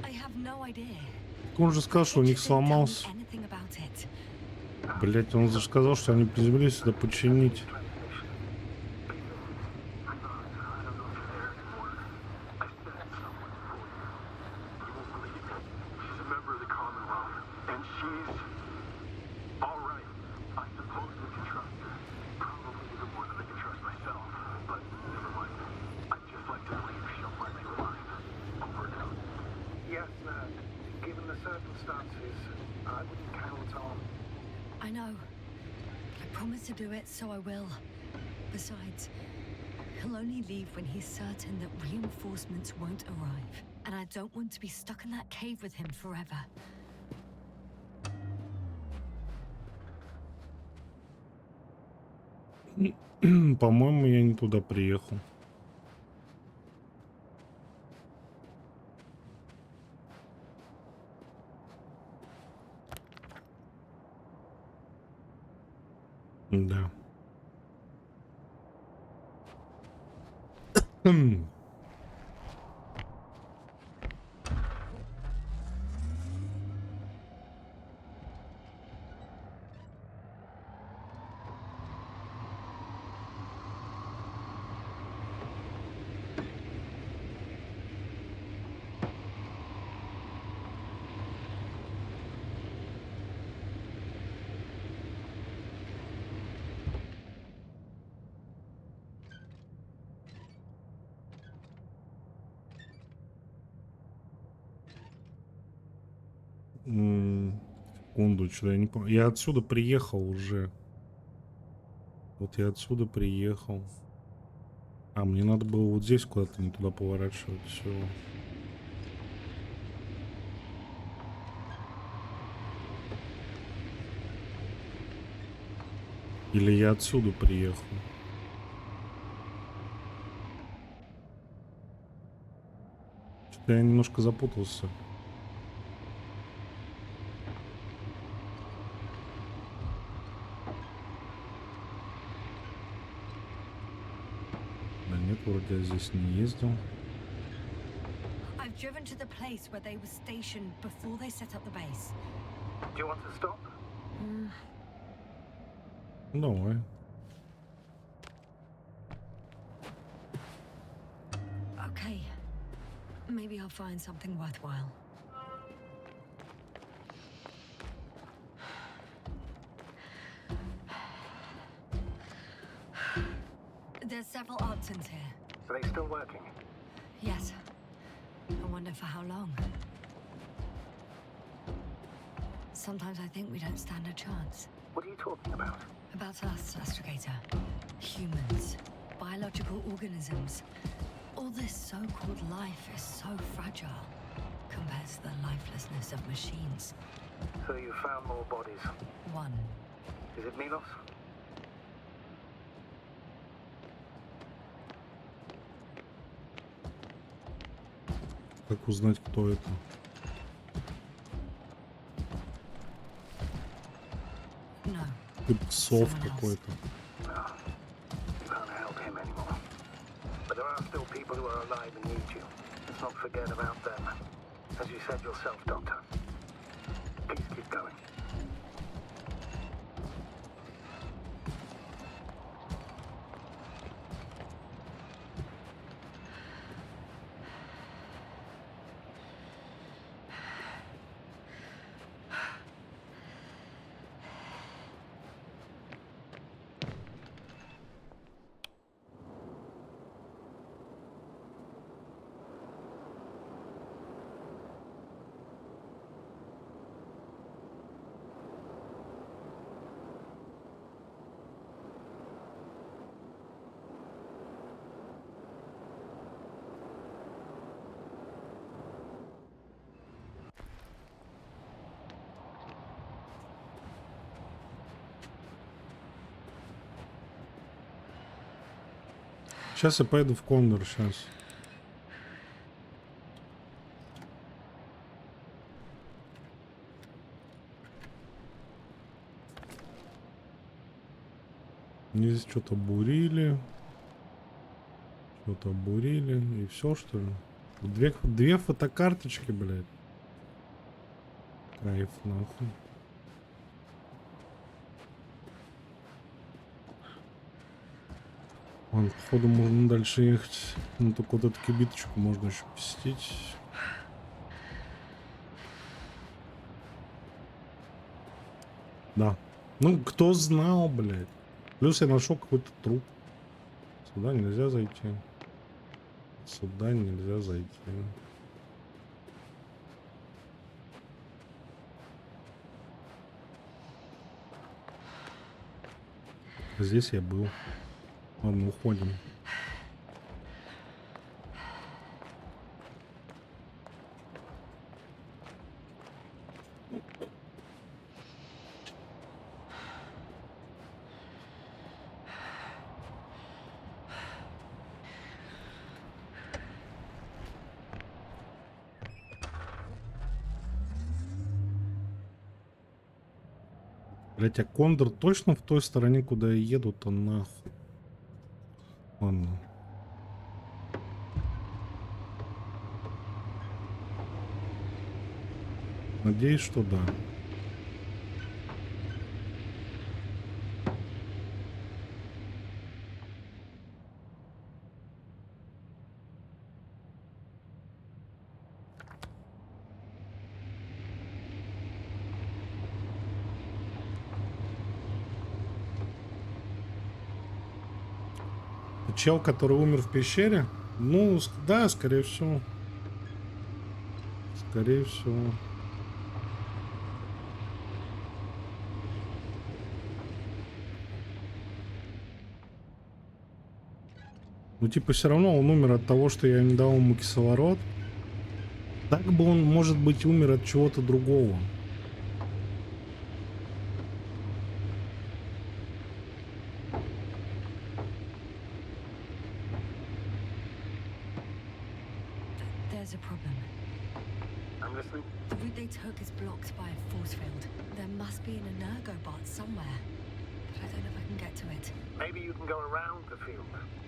I have no idea. Он же сказал, что у них сломался. Anything about it. Блять, он же сказал, что они приземлились сюда починить. Yes, given the circumstances, I wouldn't count on. I know. I promised to do it, so I will. Besides, he'll only leave when he's certain that reinforcements won't arrive. And I don't want to be stuck in that cave with him forever. По-моему, я не туда приехал. Да. Секунду, что я не помню. Я отсюда приехал уже. Вот я отсюда приехал. А, мне надо было вот здесь куда-то не туда поворачивать. Все. Или я отсюда приехал. Что-то я немножко запутался. Да нет, вроде я здесь не ездил. I've driven to the place where they were stationed before they set up the base. Do you want to stop? Давай. Okay. Maybe I'll find something worthwhile. There's several options here. Are they still working? Yes. I wonder for how long. Sometimes I think we don't stand a chance. What are you talking about? About us, Astrogator. Humans. Biological organisms. All this so-called life is so fragile compared to the lifelessness of machines. So you found more bodies. One. Is it Milos? Как узнать, кто это? No. Псов какой-то. You can't help him anymore. But there are still people who are alive and need you. Let's not forget about them. As you said yourself, Doctor. Please keep going. Сейчас я поеду в Кондор, сейчас. Здесь что-то бурили. Что-то бурили. И все, что ли? Две фотокарточки, блядь. Кайф, нахуй. Вон, походу можно дальше ехать. Ну, только вот эту кибиточку можно еще посетить. Да. Ну, кто знал, блядь. Плюс я нашел какой-то труп. Сюда нельзя зайти. Сюда нельзя зайти. Здесь я был. Ладно, уходим. Блять, а Кондор точно в той стороне, куда я еду-то нахуй? Ладно. Надеюсь, что да. Чел, который умер в пещере? Ну, да, скорее всего. Скорее всего. Ну, типа, все равно он умер от того, что я не дал ему кислород. Так бы он, может быть, умер от чего-то другого. There's a problem. I'm listening. The route they took is blocked by a force field. There must be an energobot somewhere, but I don't know if I can get to it. Maybe you can go around the field.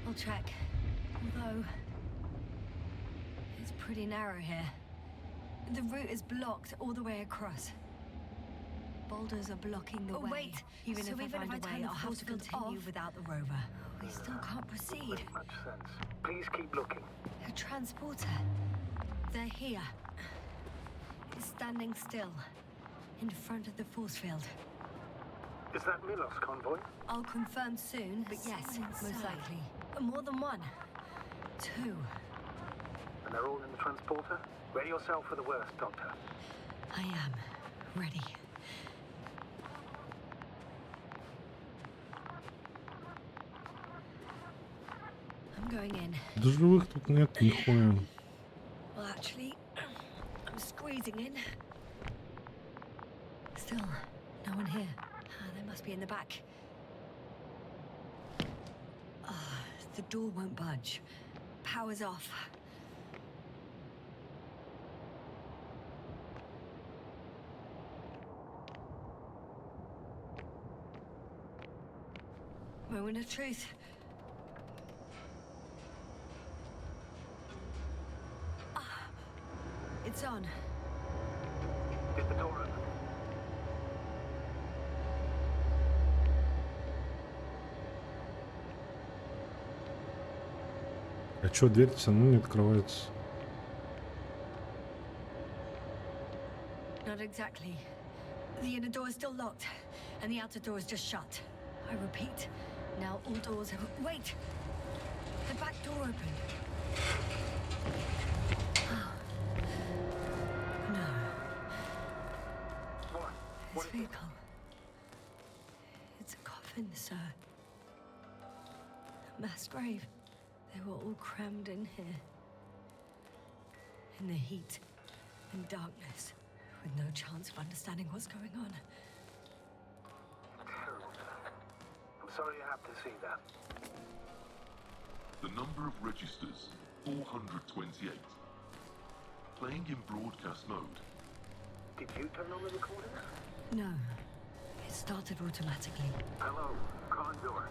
I'll check. Although it's pretty narrow here. The route is blocked all the way across. Boulders are blocking the way. Wait, Even so if I even find if I a way, turn the I'll have force to field continue off? without the rover. We still can't proceed. Makes much sense. Please keep looking. A transporter. They're here. It's standing still. In front of the force field. Is that Milos convoy? I'll confirm soon, but yes, most likely. More than one. Two. And they're all in the transporter? Ready yourself for the worst, Doctor. I am ready. I'm going in. Да живых тут нет нихуя. Well, actually, I'm squeezing in. Still, no one here. They must be in the back. The door won't budge. Power's off. Moment of truth. It's on. Is the door open? А чё, дверь все равно не открывается? Not exactly. The inner door is still locked, and the outer door is just shut. I repeat, now all doors have... Wait! The back door opened. Oh. No. What This is it? vehicle. It's a coffin, sir. A mass grave. They were all crammed in here. In the heat and darkness, with no chance of understanding what's going on. Terrible. I'm sorry you have to see that. The number of registers, 428. Playing in broadcast mode. Did you turn on the recording? No. It started automatically. Hello, Condor.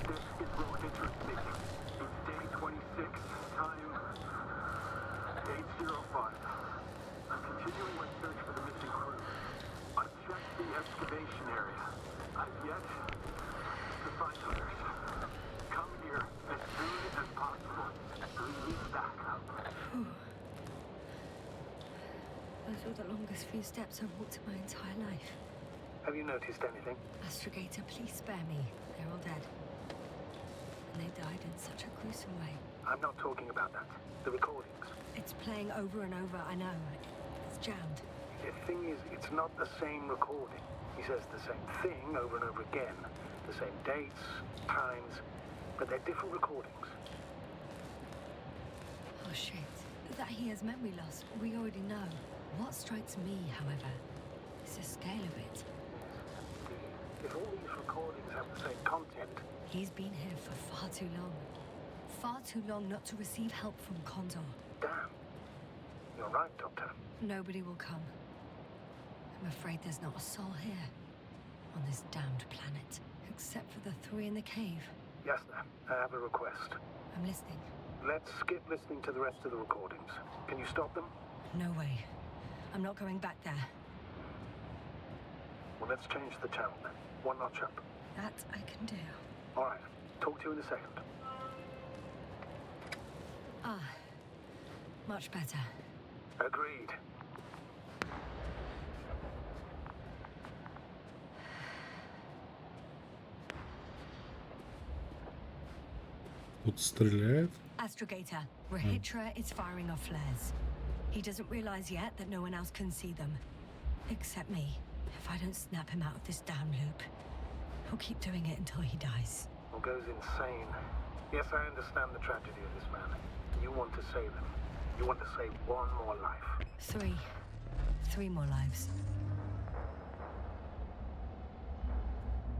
This is Rohitra speaking. It's day 26, time 8:05. I'm continuing my search for the missing crew. I've checked the excavation area. I've yet to find others. Come here as soon as possible. Please back up. Those were the longest few steps I've walked in my entire life. Have you noticed anything? Astrogator, please spare me. They're all dead. And they died in such a gruesome way. I'm not talking about that. The recordings. It's playing over and over, I know. It's jammed. The thing is, it's not the same recording. He says the same thing over and over again. The same dates, times, but they're different recordings. Oh shit. That he has memory loss, we already know. What strikes me, however, is the scale of it. If all these recordings have the same content, He's been here for far too long. Far too long not to receive help from Condor. damn. You're right, Doctor. Nobody will come. I'm afraid there's not a soul here. On this damned planet. Except for the three in the cave. Yes, sir. I have a request. I'm listening. Let's skip listening to the rest of the recordings. Can you stop them? No way. I'm not going back there. Well, let's change the channel then. One notch up. That I can do. All right. Talk to you in a second. Ah. Much better. Agreed. Тут стреляет. Astrogator, Rohitra is firing off flares. He doesn't realize yet that no one else can see them. Except me. If I don't snap him out of this damn loop, he'll keep doing it until he dies. Or goes insane. Yes, I understand the tragedy of this man. You want to save him. You want to save one more life. Three more lives.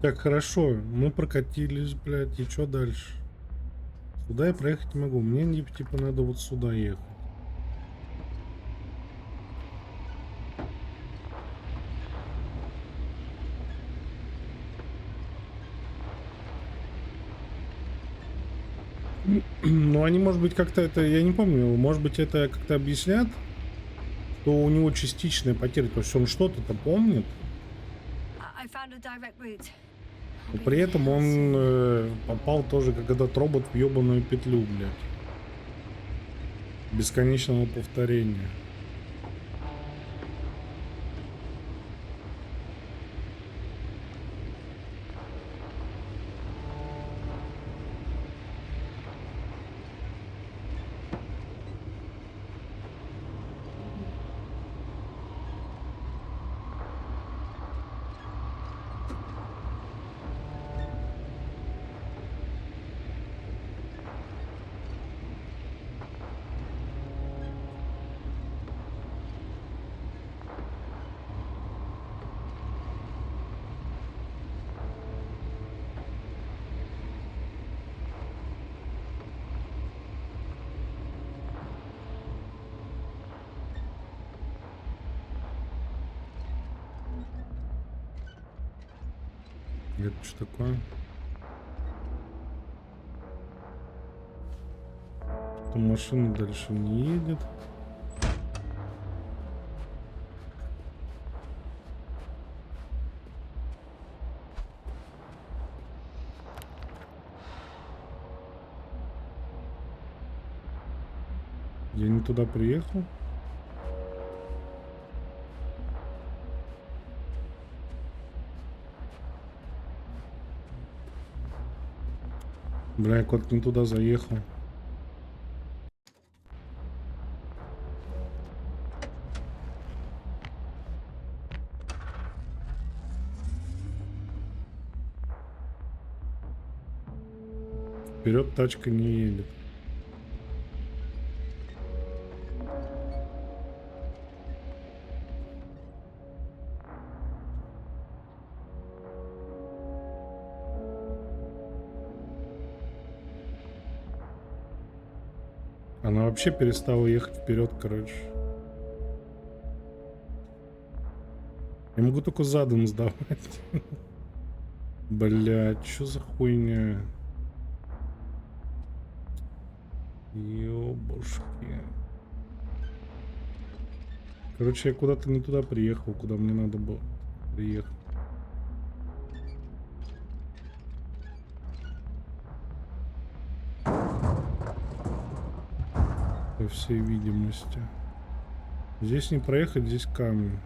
Так, хорошо. Мы прокатились, блядь. И что дальше? Сюда я проехать не могу. Мне типа надо вот сюда ехать. Ну, они, может быть, как-то это... Я не помню. Может быть, это как-то объяснят, что у него частичная потеря. То есть он что-то помнит. I found a direct route. Но при этом он попал тоже, как этот робот, в ебаную петлю, блядь. Бесконечного повторения. Это что такое? Что машина дальше не едет. Я не туда приехал. Бля, я куда-то не туда заехал. Вперед тачка не едет. Она вообще перестала ехать вперед, короче. Я могу только задом сдавать. Блять, что за хуйня? Ёбушки. Короче, я куда-то не туда приехал, куда мне надо было приехать. По всей видимости. Здесь не проехать, здесь камень.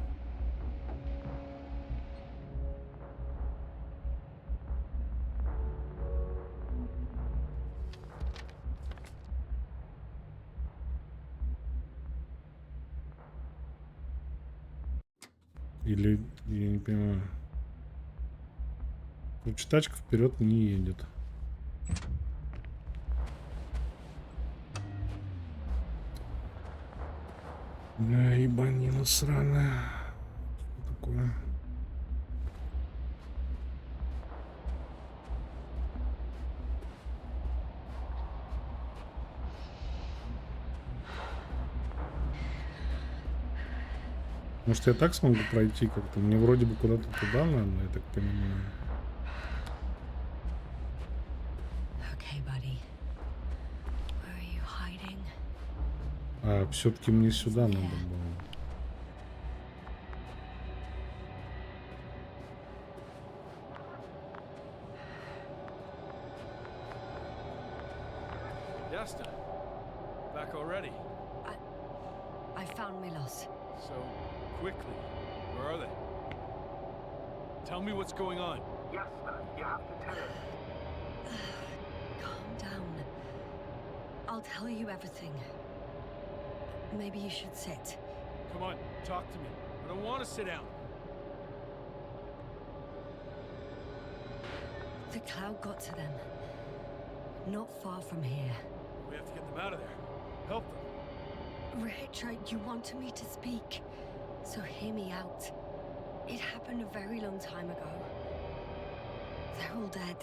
Или я не понимаю. Короче, тачка вперед не едет. Бля, ебанина сраная. Что такое? Может, я так смогу пройти как-то? Мне вроде бы куда-то туда надо, я так понимаю. Okay, buddy. Where are you hiding? А, все-таки мне сюда надо было. Desta, back already. I found Milos. So quickly. Where are they? Tell me what's going on. Yes, you have to tell us. Calm down. I'll tell you everything. Maybe you should sit. Come on, talk to me. I don't want to sit down. The cloud got to them. Not far from here. We have to get them out of there. Help them. Richard, you wanted me to speak, so hear me out. It happened a very long time ago. They're all dead.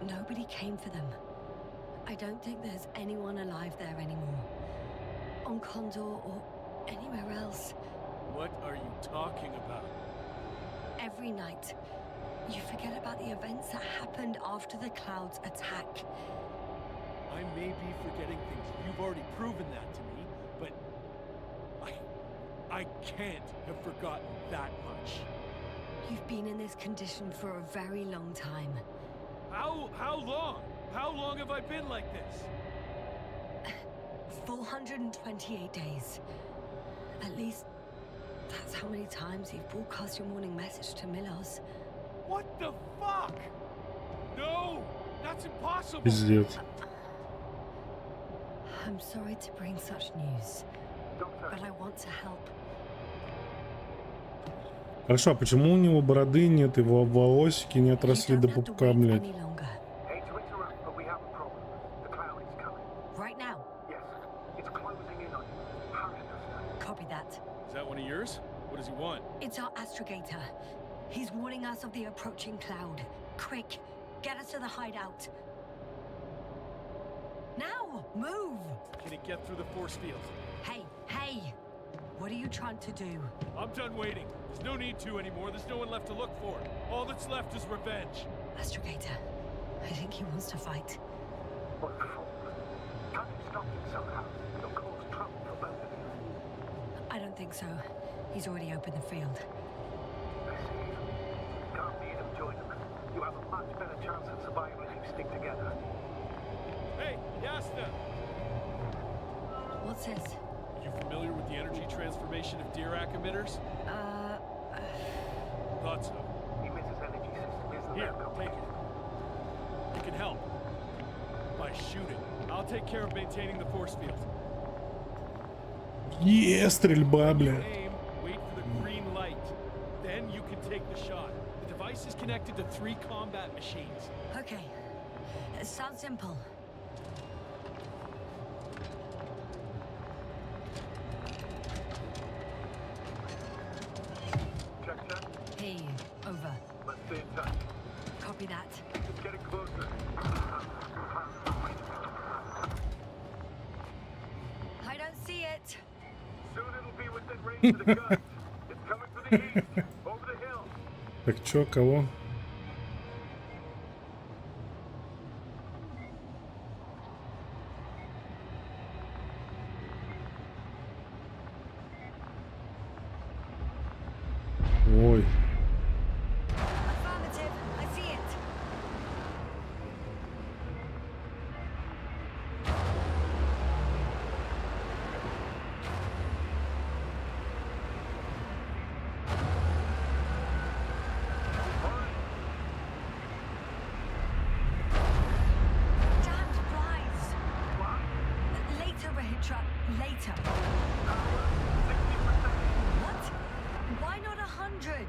Nobody came for them. I don't think there's anyone alive there anymore. On Condor or anywhere else. What are you talking about? Every night, you forget about the events that happened after the Cloud's attack. I may be forgetting things. You've already proven that to me, but I can't have forgotten that much. You've been in this condition for a very long time. How long? How long have I been like this? 428 days. At least, that's how many times you've broadcast your morning message to Milos. What the fuck? No! That's impossible! Пиздец. I'm sorry to bring such news, but I want to help. Хорошо, а почему у него бороды нет, его волосики не отросли You до don't have to пупка, wait блядь? any longer. Hate to interrupt, but we have a problem. The cloud is coming. Right now. Yes, it's closing in on you. Hurry, Desta. Copy that. Is that one of yours? What does he want? It's our astrogator. He's warning us of the approaching cloud. Quick, get us to the hideout. Now, move! Can he get through the force field? Hey, hey! What are you trying to do? I'm done waiting. There's no need to anymore. There's no one left to look for. All that's left is revenge. Astrogator, I think he wants to fight. What for? Can't you stop him somehow? It'll cause trouble for both of you. I don't think so. He's already opened the field. I see. You can't beat him, join him. You have a much better chance of survival if you stick together. Hey, Yasna! What's this? You familiar with the energy transformation of Dirac emitters? Thought so. Emitter's energy system isn't Here, that take complicated. it. You can help. By shooting. I'll take care of maintaining the force field. Стрельба, бля. Aim, wait for the green light. Then you can take the shot. The device is connected to 3 combat machines. Okay. It sounds simple. Check. Hey, over. Let's stay in touch. Copy that. It's getting closer. I don't see it. Soon it'll be within range of the guns. It's coming from the east, over the hill. Так чё, кого? Ой. Affirmative. I see it. Damned flies. Later, Rahitra. Later. What? Why not 100?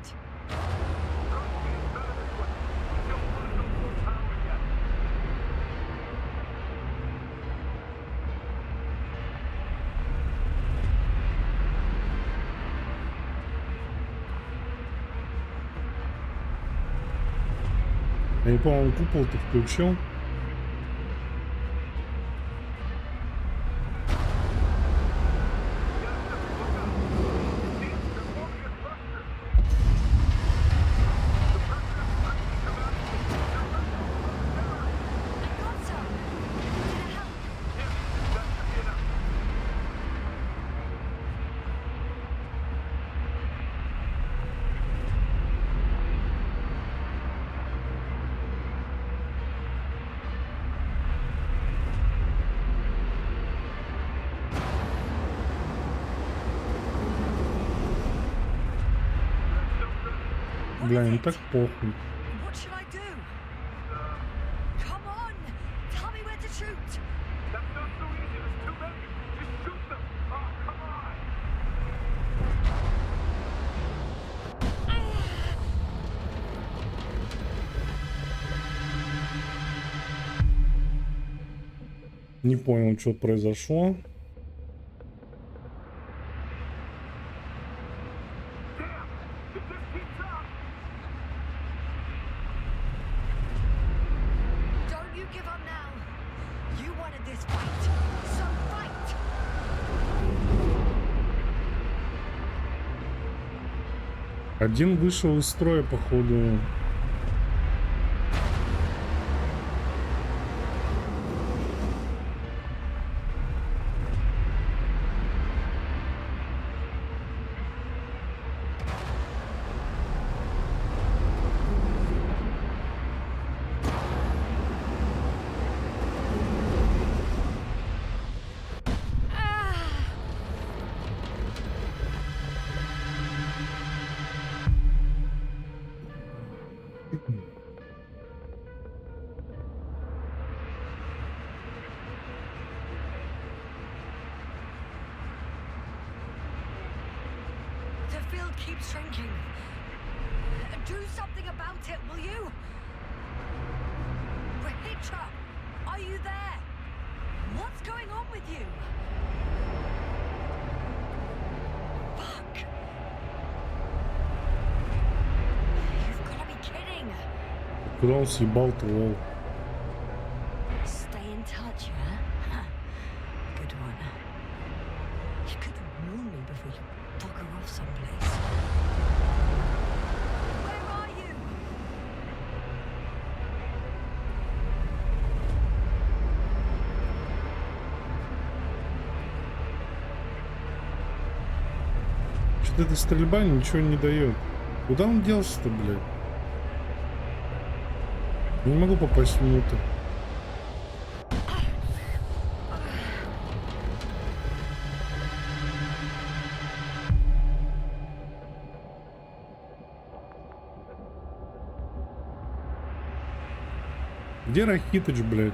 Я не помню, он купол-то включил. I got some. Gonna help. Бля, не так похуй. What should I do? Come on! Tell me where to shoot! That's not so easy. There's too many. Just shoot them. Oh, come on. Не понял, что произошло. Don't you give up now! You wanted this fight, so fight! Один вышел из строя, походу. The field keeps shrinking. Do something about it, will you? Rahitra, are you there? What's going on with you? Fuck! You've got to be kidding! Куда он съебал-то, лол? Stay in touch, yeah? Good one. You could have warned me we bugger off someplace. Where are you? Что-то эта стрельба ничего не дает. Куда он делся-то, блядь? Не могу попасть внутрь. Где Рахитыч, блядь?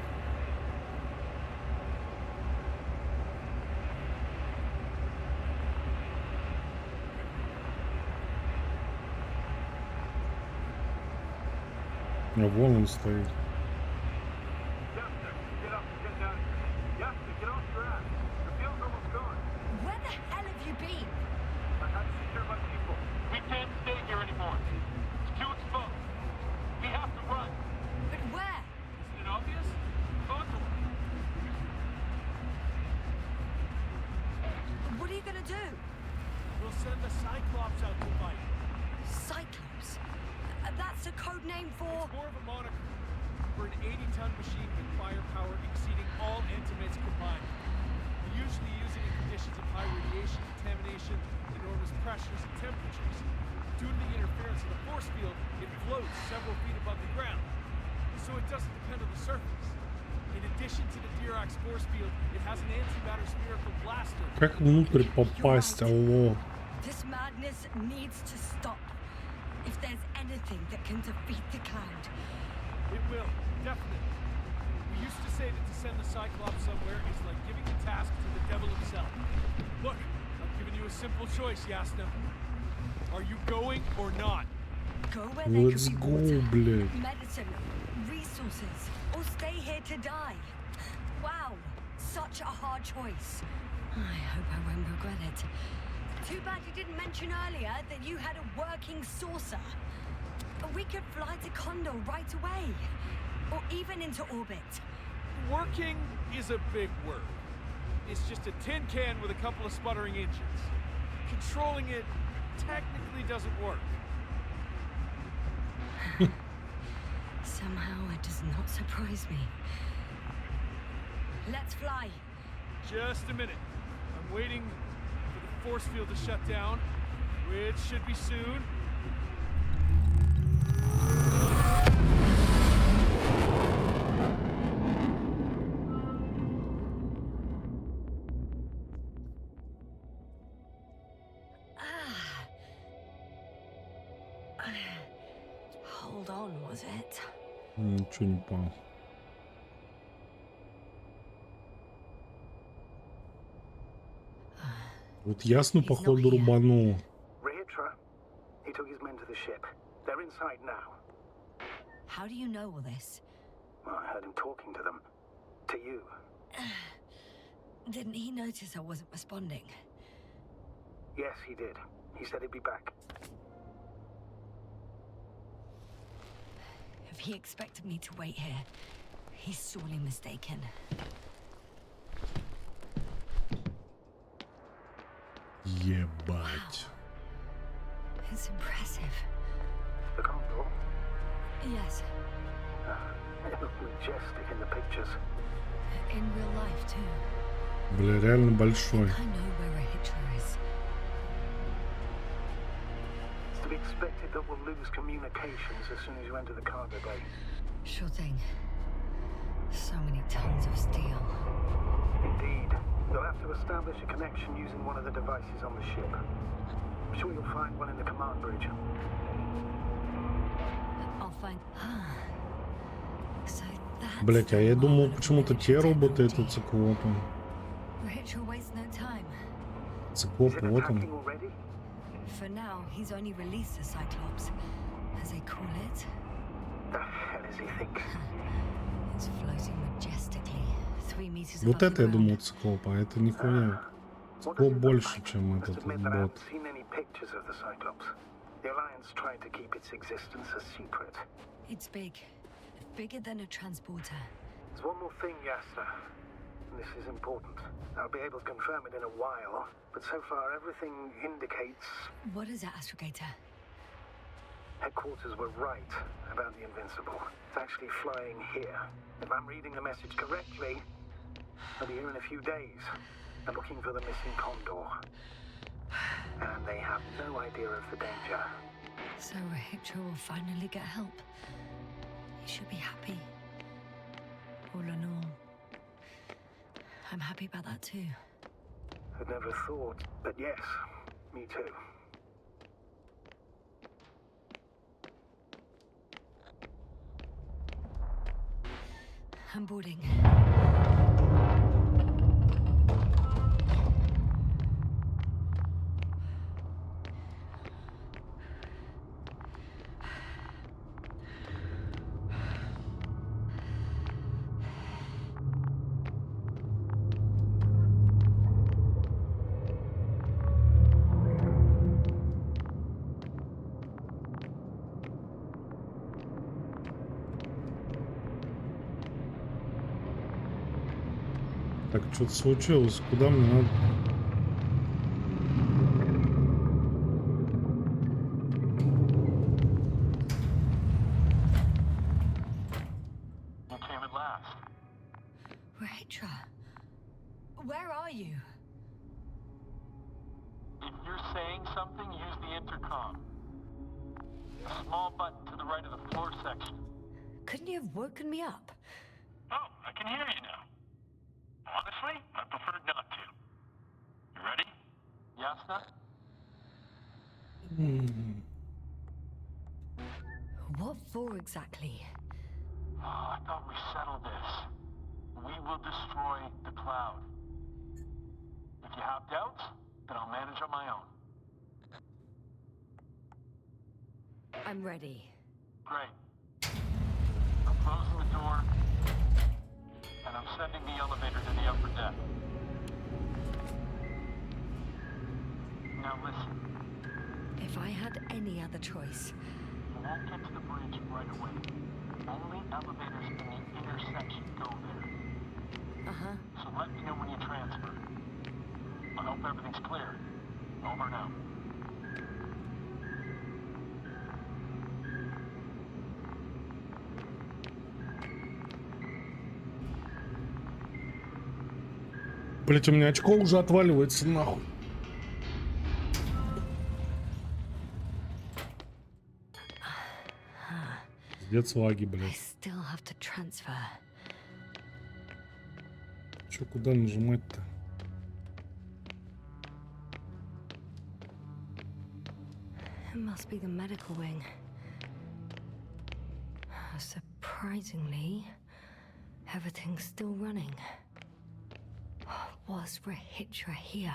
А вон он стоит. Where the hell have you been? I had to secure my people. We can't stay here anymore. It's too exposed. We have to run. But where? Isn't it obvious? Onto it. What are you gonna do? We'll send the Cyclops out to fight. Cyclops? That's a code name for... It's more of a moniker for an 80-ton machine with firepower exceeding all Antimates combined. We usually use it in conditions of high radiation contamination, enormous pressures and temperatures. Due to the interference of the force field, it floats several feet above the ground, so it doesn't depend on the surface. In addition to the Dirac force field, it has an antimatter spherical blaster. Как внутрь попасть, алло? This madness needs to stop. If there's anything that can defeat the Cloud. It will, definitely. We used to say that to send the Cyclops somewhere is like giving the task to the devil himself. Look, I'm giving you a simple choice, Yasna. Are you going or not? Go where there Let's could be go, water, блядь. medicine, resources, or stay here to die. Wow, such a hard choice. I hope I won't regret it. Too bad you didn't mention earlier that you had a working saucer. We could fly to Condor right away, or even into orbit. Working is a big word. It's just a tin can with a couple of sputtering engines. Controlling it technically doesn't work. Somehow it does not surprise me. Let's fly. Just a minute. I'm waiting for the force field to shut down, which should be soon. Hold on, was it? Ничего не понял. Вот ясно, походу, рубанул. He took his men to the ship. They're inside now. How do you know all this? Well, I heard him talking to them. To you. Didn't he notice I wasn't responding? Yes, he did. He said he'd be back. If he expected me to wait here, he's sorely mistaken. Ебать. It's impressive. The Condor? Yes, It looked majestic in the pictures. in real life too. Бля, реально большой. I know where a Hitler is. It's to be expected that we'll lose communications as soon as you enter the cargo bay. Sure thing. So many tons of steel. Indeed. You'll have to establish a connection using one of the devices on the ship. I'm sure you'll find one in the command bridge. I'll find. So that's. Блять, а я думал, почему-то те роботы это циклопы. Richard wastes no time. Циклоп, вот он. Already? For now, he's only released the Cyclops, as they call it. The hell does he think? It's floating majestically, 3 meters Вот above это я the думал ground. циклоп, а это нихуя. Циклоп больше, чем этот Admit that I бот. haven't seen any pictures of the Cyclops. The Alliance tried to keep its existence a secret. It's big. Bigger than a transporter. There's one more thing, Yasna. This is important. I'll be able to confirm it in a while, but so far everything indicates What is it, Astrogator? headquarters were right about the Invincible. It's actually flying here. If I'm reading the message correctly, they'll be here in a few days. They're looking for the missing Condor. And they have no idea of the danger. So Rahitra will finally get help. He should be happy. All in all. I'm happy about that too. I'd never thought, but yes, me too. I'm boarding. Так, что-то случилось. Куда мне надо? You came at last. Rahitra, where are you? If you're saying something, use the intercom. A small button to the right of the floor section. Couldn't you have woken me up? Oh, I can hear you now. Honestly, I preferred not to. You ready? Yasna? What for exactly? Oh, I thought we settled this. We will destroy the cloud. If you have doubts, then I'll manage on my own. I'm ready. Great. I'm closing the door, and I'm sending the elevator to the upper deck. Now listen, If I had any other choice. you won't get to the bridge right away. Only elevators in the intersection go there. Uh-huh. So let me know when you transfer. I hope everything's clear. Over now. Блять, у меня очко уже отваливается нахуй. Пиздец лаги, I блять. still have to transfer. Че, куда нажимать-то? It must be the medical wing. Surprisingly, everything's still running. Was Rahitra here?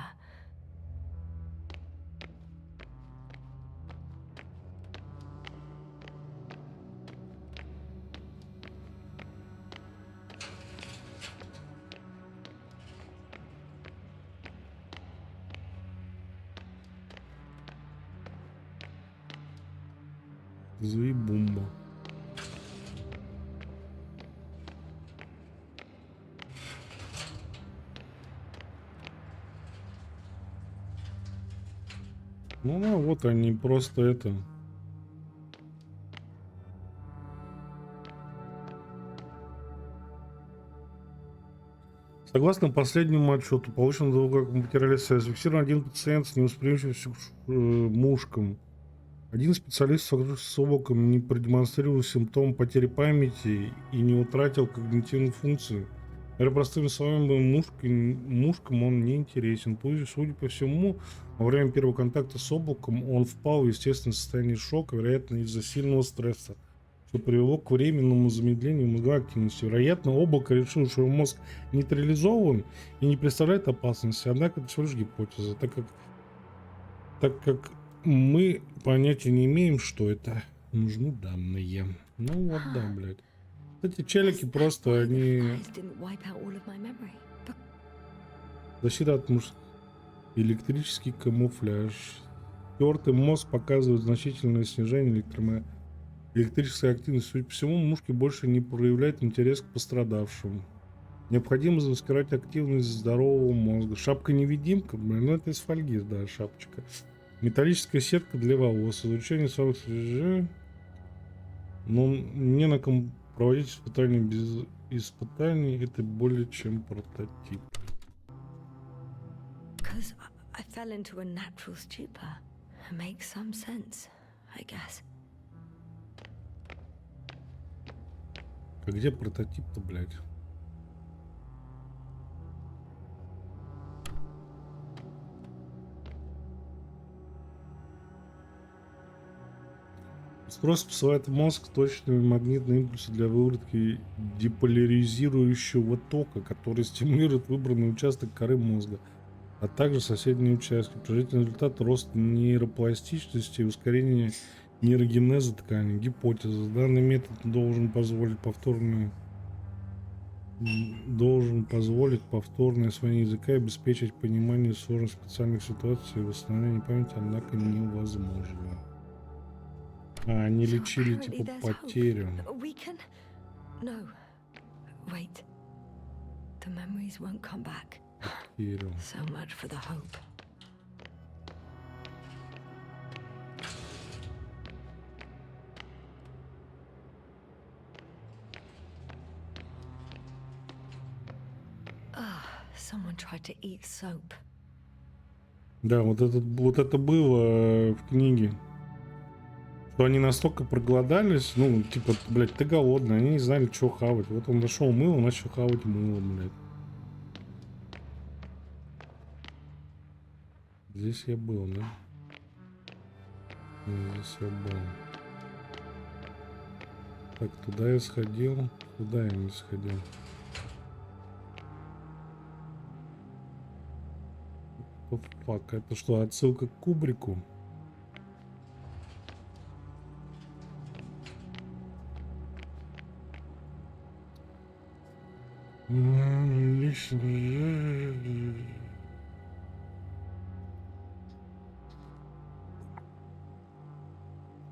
Заебумба. Ну да, вот они просто это. Согласно последнему отчету, полученному до того, как в материале зафиксирован один пациент с невосприимчивостью к мушкам. Один специалист с облаком не продемонстрировал симптом потери памяти и не утратил когнитивную функцию. Говоря простыми словами, мушкам он не интересен. Судя по всему, во время первого контакта с облаком он впал в естественное состояние шока, вероятно, из-за сильного стресса, что привело к временному замедлению мозговой активности. Вероятно, облако решило, что его мозг нейтрализован и не представляет опасности, однако это всего лишь гипотеза, так как мы понятия не имеем, что это. Нужны данные. Ну вот, да, блядь. Эти челики просто, они... Защита от электрический камуфляж. Стертый мозг показывает значительное снижение электрической активности. Судя по всему, мушки больше не проявляют интерес к пострадавшим. Необходимо замаскировать активность здорового мозга. Шапка-невидимка, блин, ну это из фольги, да, шапочка. Металлическая сетка для волос. Изучение своих свежих. Но не на ком проводить испытания без испытаний. Это более чем прототип. Because I fell into a natural stupor. It makes some sense, I guess. А где прототип-то, блядь? Устройство посылает в мозг точные магнитные импульсы для выработки деполяризирующего тока, который стимулирует выбранный участок коры мозга, а также соседние участки. Положительный результат — рост нейропластичности и ускорение нейрогенеза ткани. Гипотеза. Данный метод должен позволить повторное освоение языка и обеспечить понимание сложных специальных ситуаций и восстановление памяти, однако невозможно. А, они So лечили apparently типа there's hope. потерю. We can. No. Wait. The memories won't come back. Потерю. So much for the hope. Someone tried to eat soap. Да, вот это было в книге. Что они настолько проголодались, ну, типа, блядь, ты голодный, они не знали, что хавать. Вот он нашел мыло, начал хавать мыло, блядь. Здесь я был, да? Здесь я был. Так, туда я сходил, туда я не сходил. Фак, это что, отсылка к Кубрику?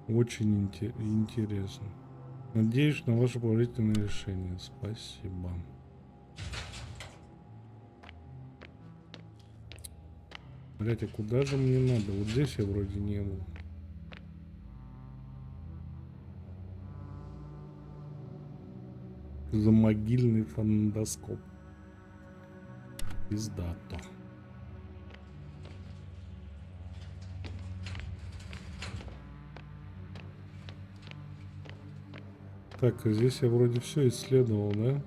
Очень интересно. Надеюсь на ваше положительное решение. Спасибо. Блять, а куда же мне надо? Вот здесь я вроде не был. Замогильный фондоскоп. Пиздато. Так, а здесь я вроде все исследовал, да?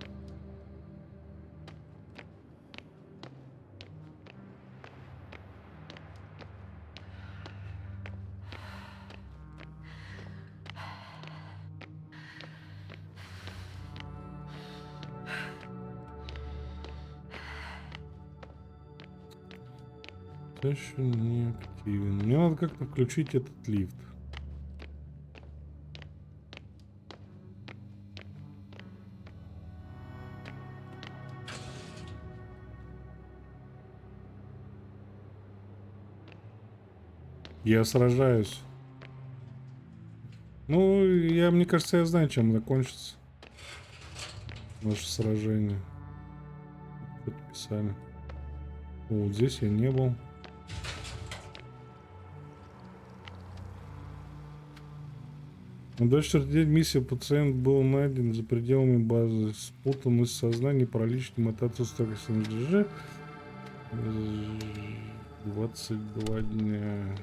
Еще не активен. Мне надо как-то включить этот лифт. Я сражаюсь. Ну, мне кажется, я знаю, чем закончится наше сражение. Что-то писали. О, вот здесь я не был. На 24-й день миссия пациент был найден за пределами базы. Спутанность сознания, паралич, мотацию стойкости на ДЖ. 22 дня.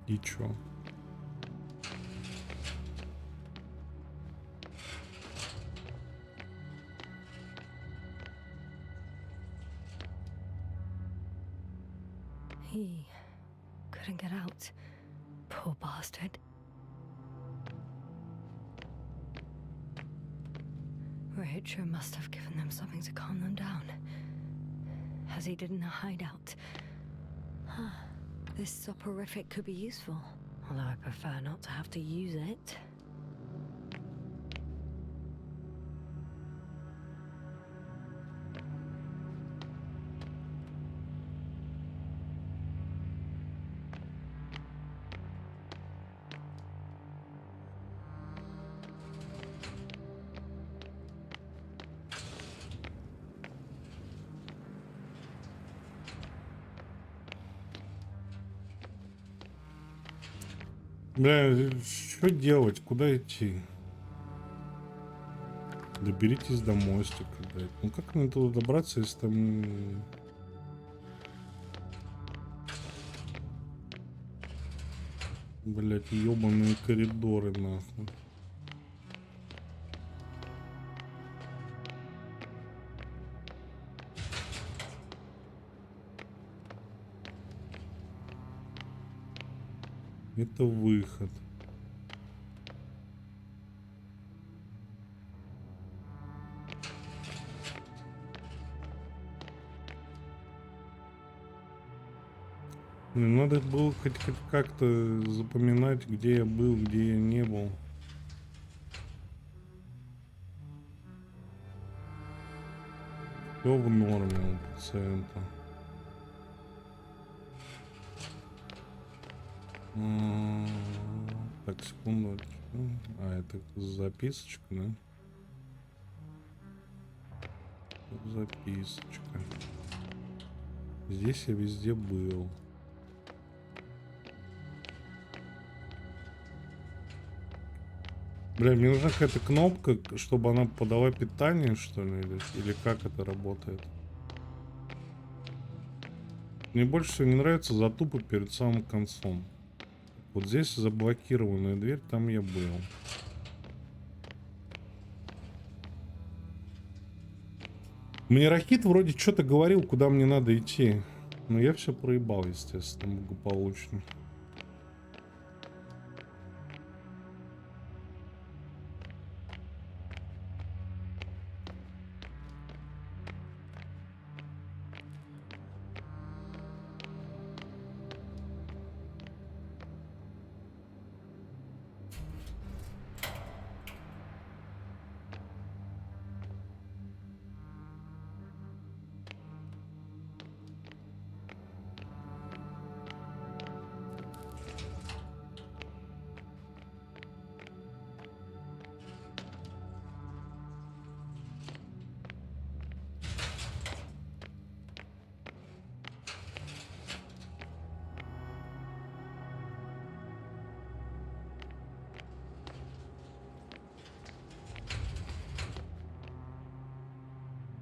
И чё? He couldn't get out. Poor bastard. Richard must have given them something to calm them down, as he did in a hideout. Huh. This soporific could be useful, although I prefer not to have to use it. Бля, что делать? Куда идти? Доберитесь до мостика, блядь. Ну как мне туда добраться, если там... Блядь, ёбаные коридоры, нахуй. Это выход. Надо было хоть как-то запоминать, где я был, где я не был. Все в норме у пациента. Так, секунду. А, это записочка, да? Записочка. Здесь я везде был. Бля, мне нужна какая-то кнопка, чтобы она подала питание, что ли? Или как это работает? Мне больше всего не нравится затупы перед самым концом. Вот здесь заблокированная дверь, там я был. Мне Рахит вроде что-то говорил, куда мне надо идти. Но я все проебал, естественно, благополучно.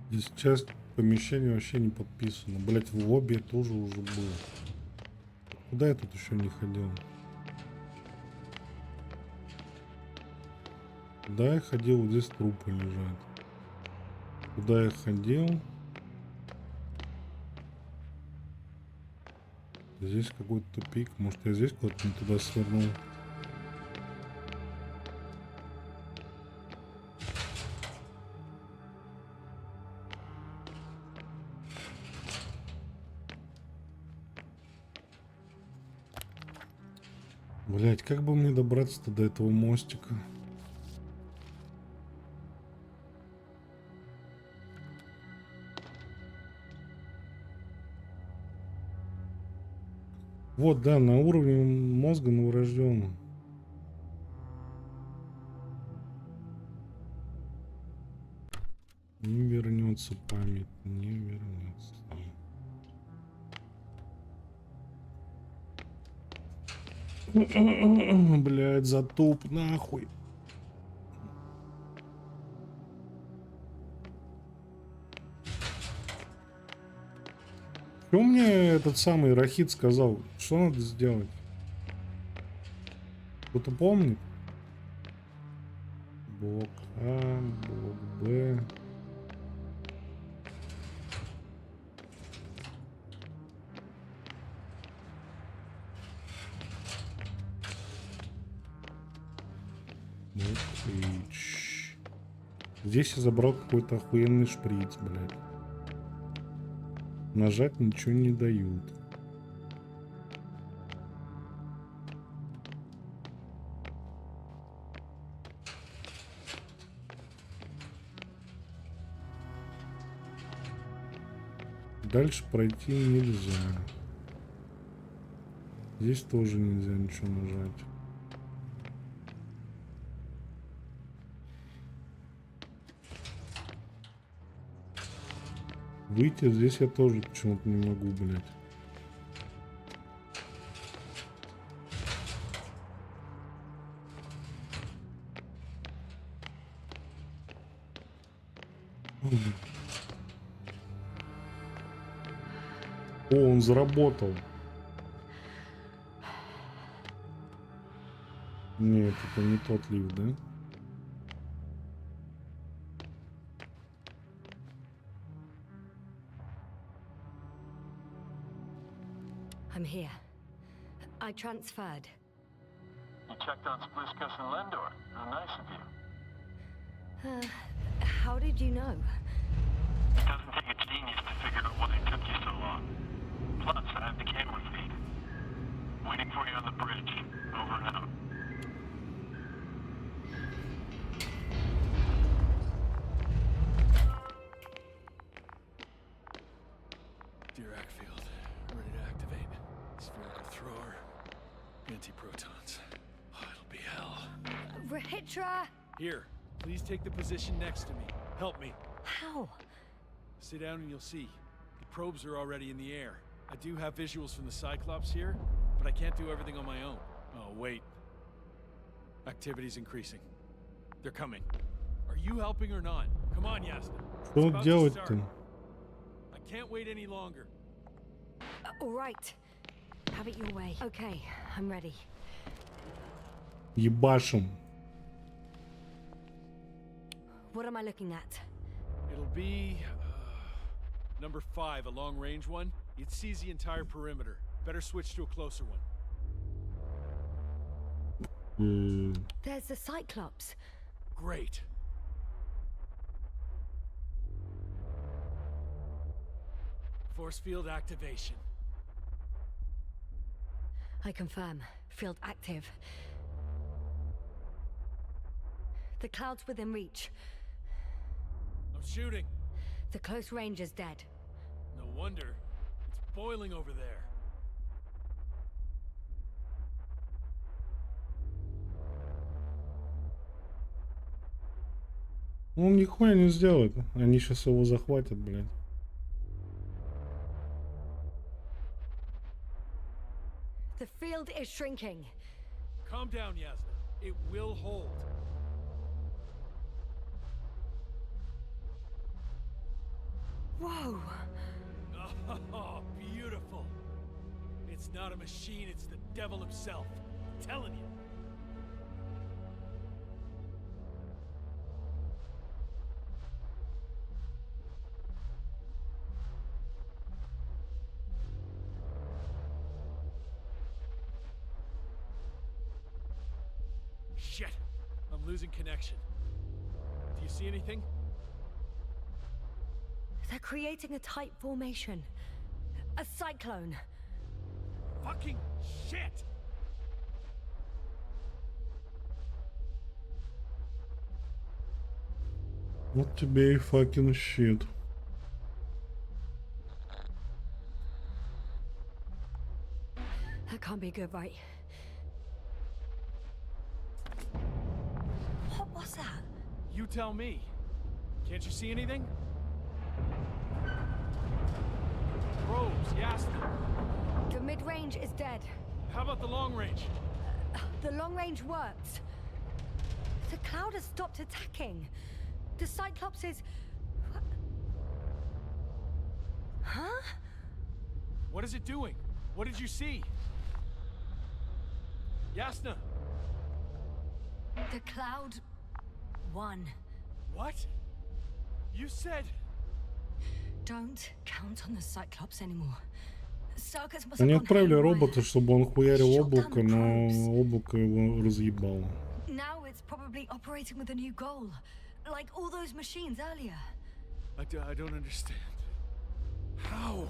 Здесь часть помещения вообще не подписана. Блять, в лобби я тоже уже был. Куда я тут еще не ходил? Куда я ходил? Вот здесь трупы лежат. Куда я ходил? Здесь какой-то тупик. Может, я здесь куда-то не туда свернул? Блять, как бы мне добраться-то до этого мостика? Вот, да, на уровне мозга новорожденного. Не вернется память, не вернется. Блять, затуп, нахуй. Что мне этот самый Рахит сказал? Что надо сделать? Кто-то помнит? Блок А, блок Б. Блок H. Здесь я забрал какой-то охуенный шприц, блядь. Нажать ничего не дают. Дальше пройти нельзя. Здесь тоже нельзя ничего нажать. Выйти здесь я тоже почему-то не могу, блядь. О, он заработал. Нет, это не тот лифт, да? I'm here. I transferred. You checked on Spliskus and Lendor. How nice of you. How did you know? It doesn't take a genius to figure out why it took you so long. Plus, I have the camera feed. Waiting for you on the bridge. Over and out. Dear Ackfield, ready to activate. Spherical thrower. Anti-protons. Oh, it'll be hell. Rahitra! Here, please take the position next to me. Help me. How? Sit down and you'll see. The probes are already in the air. I do have visuals from the Cyclops here, but I can't do everything on my own. Oh, wait. Activity's increasing. They're coming. Are you helping or not? Come on, Yasna. Что делать-то? I can't wait any longer. All right. Have it your way. Okay, I'm ready. Ебашим. What am I looking at? It'll be... number 5, a long-range one. It sees the entire perimeter. Better switch to a closer one. There's the Cyclops. Great. Force field activation. I confirm. Field active. The cloud's within reach. I'm shooting. The close range is dead. No wonder. It's boiling over there. Он нихуя не сделает. Они сейчас его захватят, блядь. The field is shrinking. Calm down, Yasna. It will hold. Whoa! Oh, beautiful. It's not a machine, it's the devil himself. I'm telling you. Shit! I'm losing connection. Do you see anything? They're creating a tight formation. A cyclone. Fucking shit! Вот тебе и fucking shit. That can't be good, right? What was that? You tell me. Can't you see anything? Probes, Yasna. The mid-range is dead. How about the long range? The long range works. The cloud has stopped attacking. The Cyclops is... Huh? What is it doing? What did you see? Yasna! The cloud won. What? You said... Don't count on the Cyclops anymore. Circus must Они have gone отправили haywire. робота, чтобы он хуярил Shut down облако, the но probes. облако его разъебало. Now it's probably operating with a new goal. Like all those machines earlier. I don't understand. How?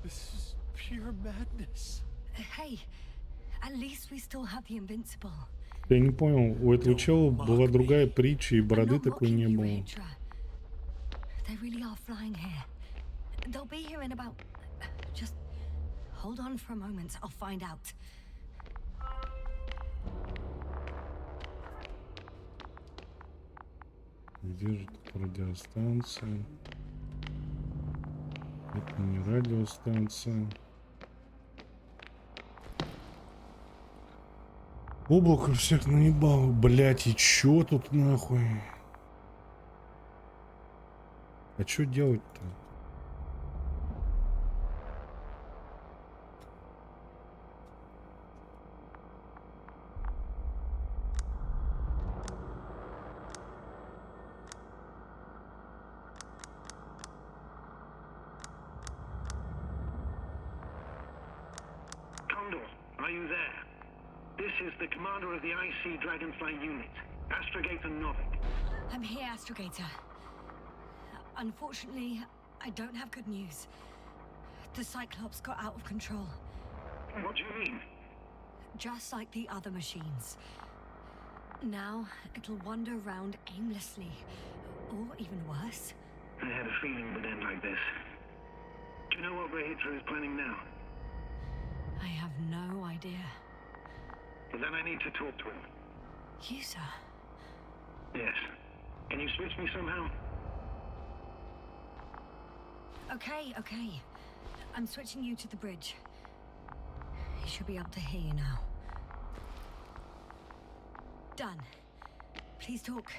This is pure madness. Hey, at least we still have the invincible. Я не понял, у этого чела была другая притча, и I'm бороды not такой mocking не you, было. Rahitra. They really are flying here. They'll be here in about... Just hold on for a moment. I'll find out. Где же тут радиостанция? Это не радиостанция. Облако всех наебало. Блять, и чё тут нахуй? А что делать-то? Condor, are you there? This is the commander of the IC Dragonfly unit, Astrogator Novik. I'm here, Astrogator. Unfortunately, I don't have good news. The Cyclops got out of control. What do you mean? Just like the other machines. Now, it'll wander around aimlessly. Or even worse. I had a feeling it would end like this. Do you know what Rahitra is planning now? I have no idea. Well, then I need to talk to him. You, sir? Yes. Can you switch me somehow? Okay. I'm switching you to the bridge. He should be able to hear you now. Done. Please talk.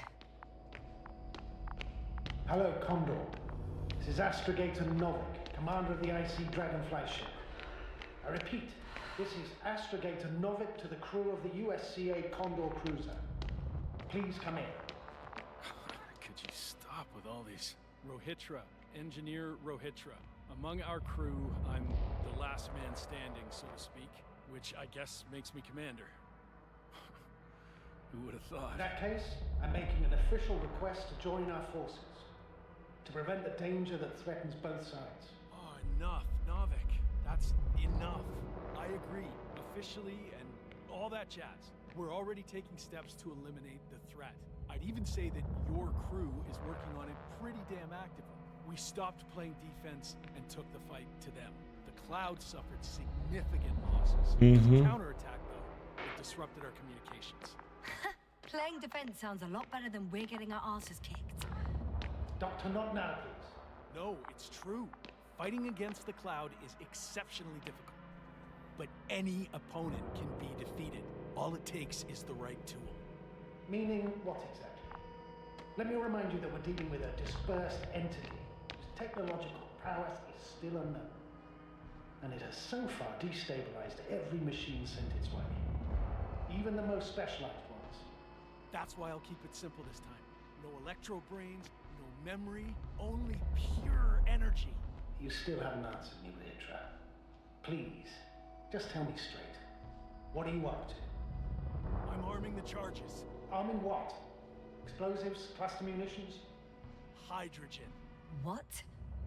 Hello, Condor. This is Astrogator Novik, commander of the IC Dragonfly ship. I repeat, this is Astrogator Novik to the crew of the USCA Condor cruiser. Please come in. Could you stop with all these? Rohitra, Engineer Rohitra. Among our crew, I'm the last man standing, so to speak, which I guess makes me commander. Who would have thought? In that case, I'm making an official request to join our forces, to prevent the danger that threatens both sides. Oh, enough, Novik. That's enough. I agree, officially and all that jazz. We're already taking steps to eliminate the threat. I'd even say that your crew is working on it pretty damn actively. We stopped playing defense and took the fight to them. The Cloud suffered significant losses. As a counterattack, though, it disrupted our communications. Playing defense sounds a lot better than we're getting our asses kicked. Doctor, not now, please. No, it's true. Fighting against the Cloud is exceptionally difficult. But any opponent can be defeated. All it takes is the right tool. Meaning what exactly? Let me remind you that we're dealing with a dispersed entity whose technological prowess is still unknown. And it has so far destabilized every machine sent its way. Even the most specialized ones. That's why I'll keep it simple this time. No electro brains, no memory, only pure energy. You still haven't answered me, Rahitra. Please, just tell me straight. What are you up to? I'm arming the charges. Arming what? Explosives? Cluster munitions? Hydrogen. What?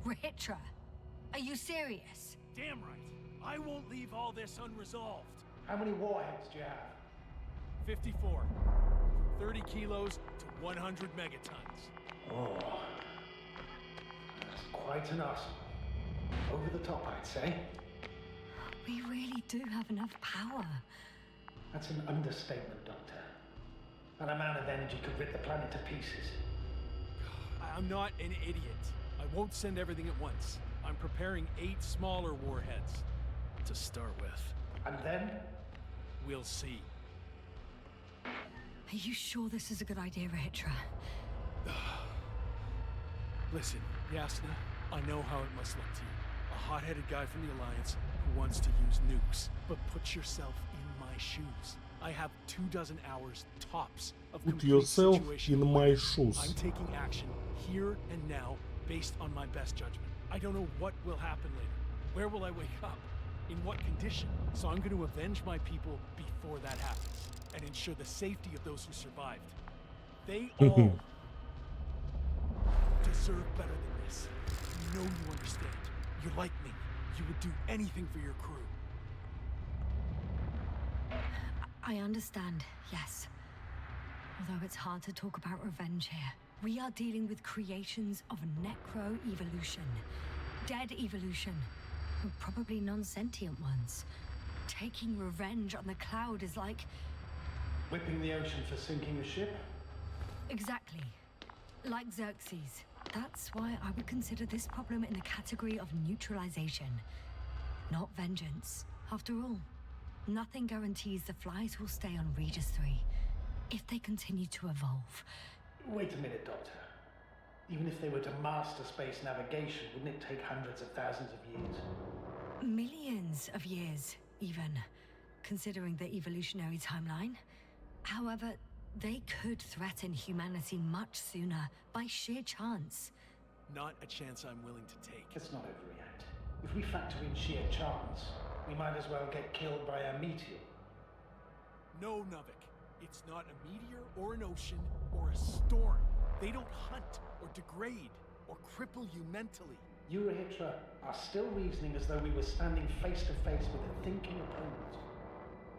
Rahitra? Are you serious? Damn right. I won't leave all this unresolved. How many warheads do you have? 54. From 30 kilos to 100 megatons. Oh. That's quite an arsenal. Over the top, I'd say. We really do have enough power. That's an understatement, Doctor. That amount of energy could rip the planet to pieces. I'm not an idiot. I won't send everything at once. I'm preparing 8 smaller warheads to start with. And then? We'll see. Are you sure this is a good idea, Rahitra? Listen, Yasna, I know how it must look to you. A hot-headed guy from the Alliance who wants to use nukes. But put yourself in my shoes. I have 24 hours tops of Put complete yourself situational in my awareness. shoes. I'm taking action here and now based on my best judgment. I don't know what will happen later. Where will I wake up? In what condition? So I'm going to avenge my people before that happens and ensure the safety of those who survived. They all deserve better than this. You know you understand. You're like me. You would do anything for your crew. I understand, yes. Although it's hard to talk about revenge here. We are dealing with creations of necro-evolution. Dead evolution. Probably non-sentient ones. Taking revenge on the Cloud is like... Whipping the ocean for sinking a ship? Exactly. Like Xerxes. That's why I would consider this problem in the category of neutralization. Not vengeance. After all, nothing guarantees the flies will stay on Regis 3 if they continue to evolve. Wait a minute, Doctor. Even if they were to master space navigation, wouldn't it take hundreds of thousands of years? Millions of years, even, considering the evolutionary timeline. However, they could threaten humanity much sooner by sheer chance. Not a chance I'm willing to take. Let's not overreact. If we factor in sheer chance, we might as well get killed by a meteor. No, Novik. It's not a meteor or an ocean or a storm. They don't hunt or degrade or cripple you mentally. You, Hitra, are still reasoning as though we were standing face to face with a thinking opponent.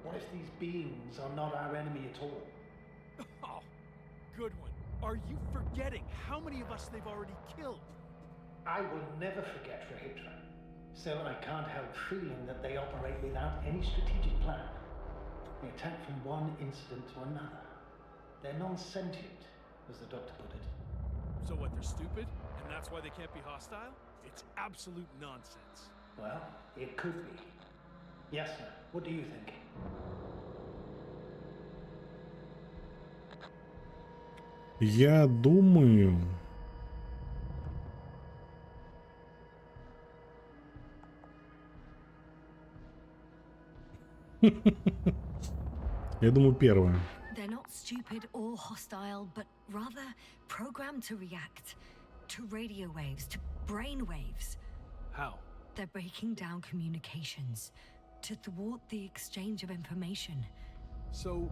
What if these beings are not our enemy at all? Oh, good one. Are you forgetting how many of us they've already killed? I will never forget, Rahitra. Still, I can't help feeling that they operate without any strategic plan. They attack from one incident to another. They're non-sentient, as the doctor put it. So what, they're stupid? And that's why they can't be hostile? It's absolute nonsense. Well, it could be. Yes, sir. What do you think? Я думаю... Я думаю, первое. They're not stupid or hostile, but rather programmed to react to radio waves, to brain waves. How? They're breaking down communications to thwart the exchange of information. So...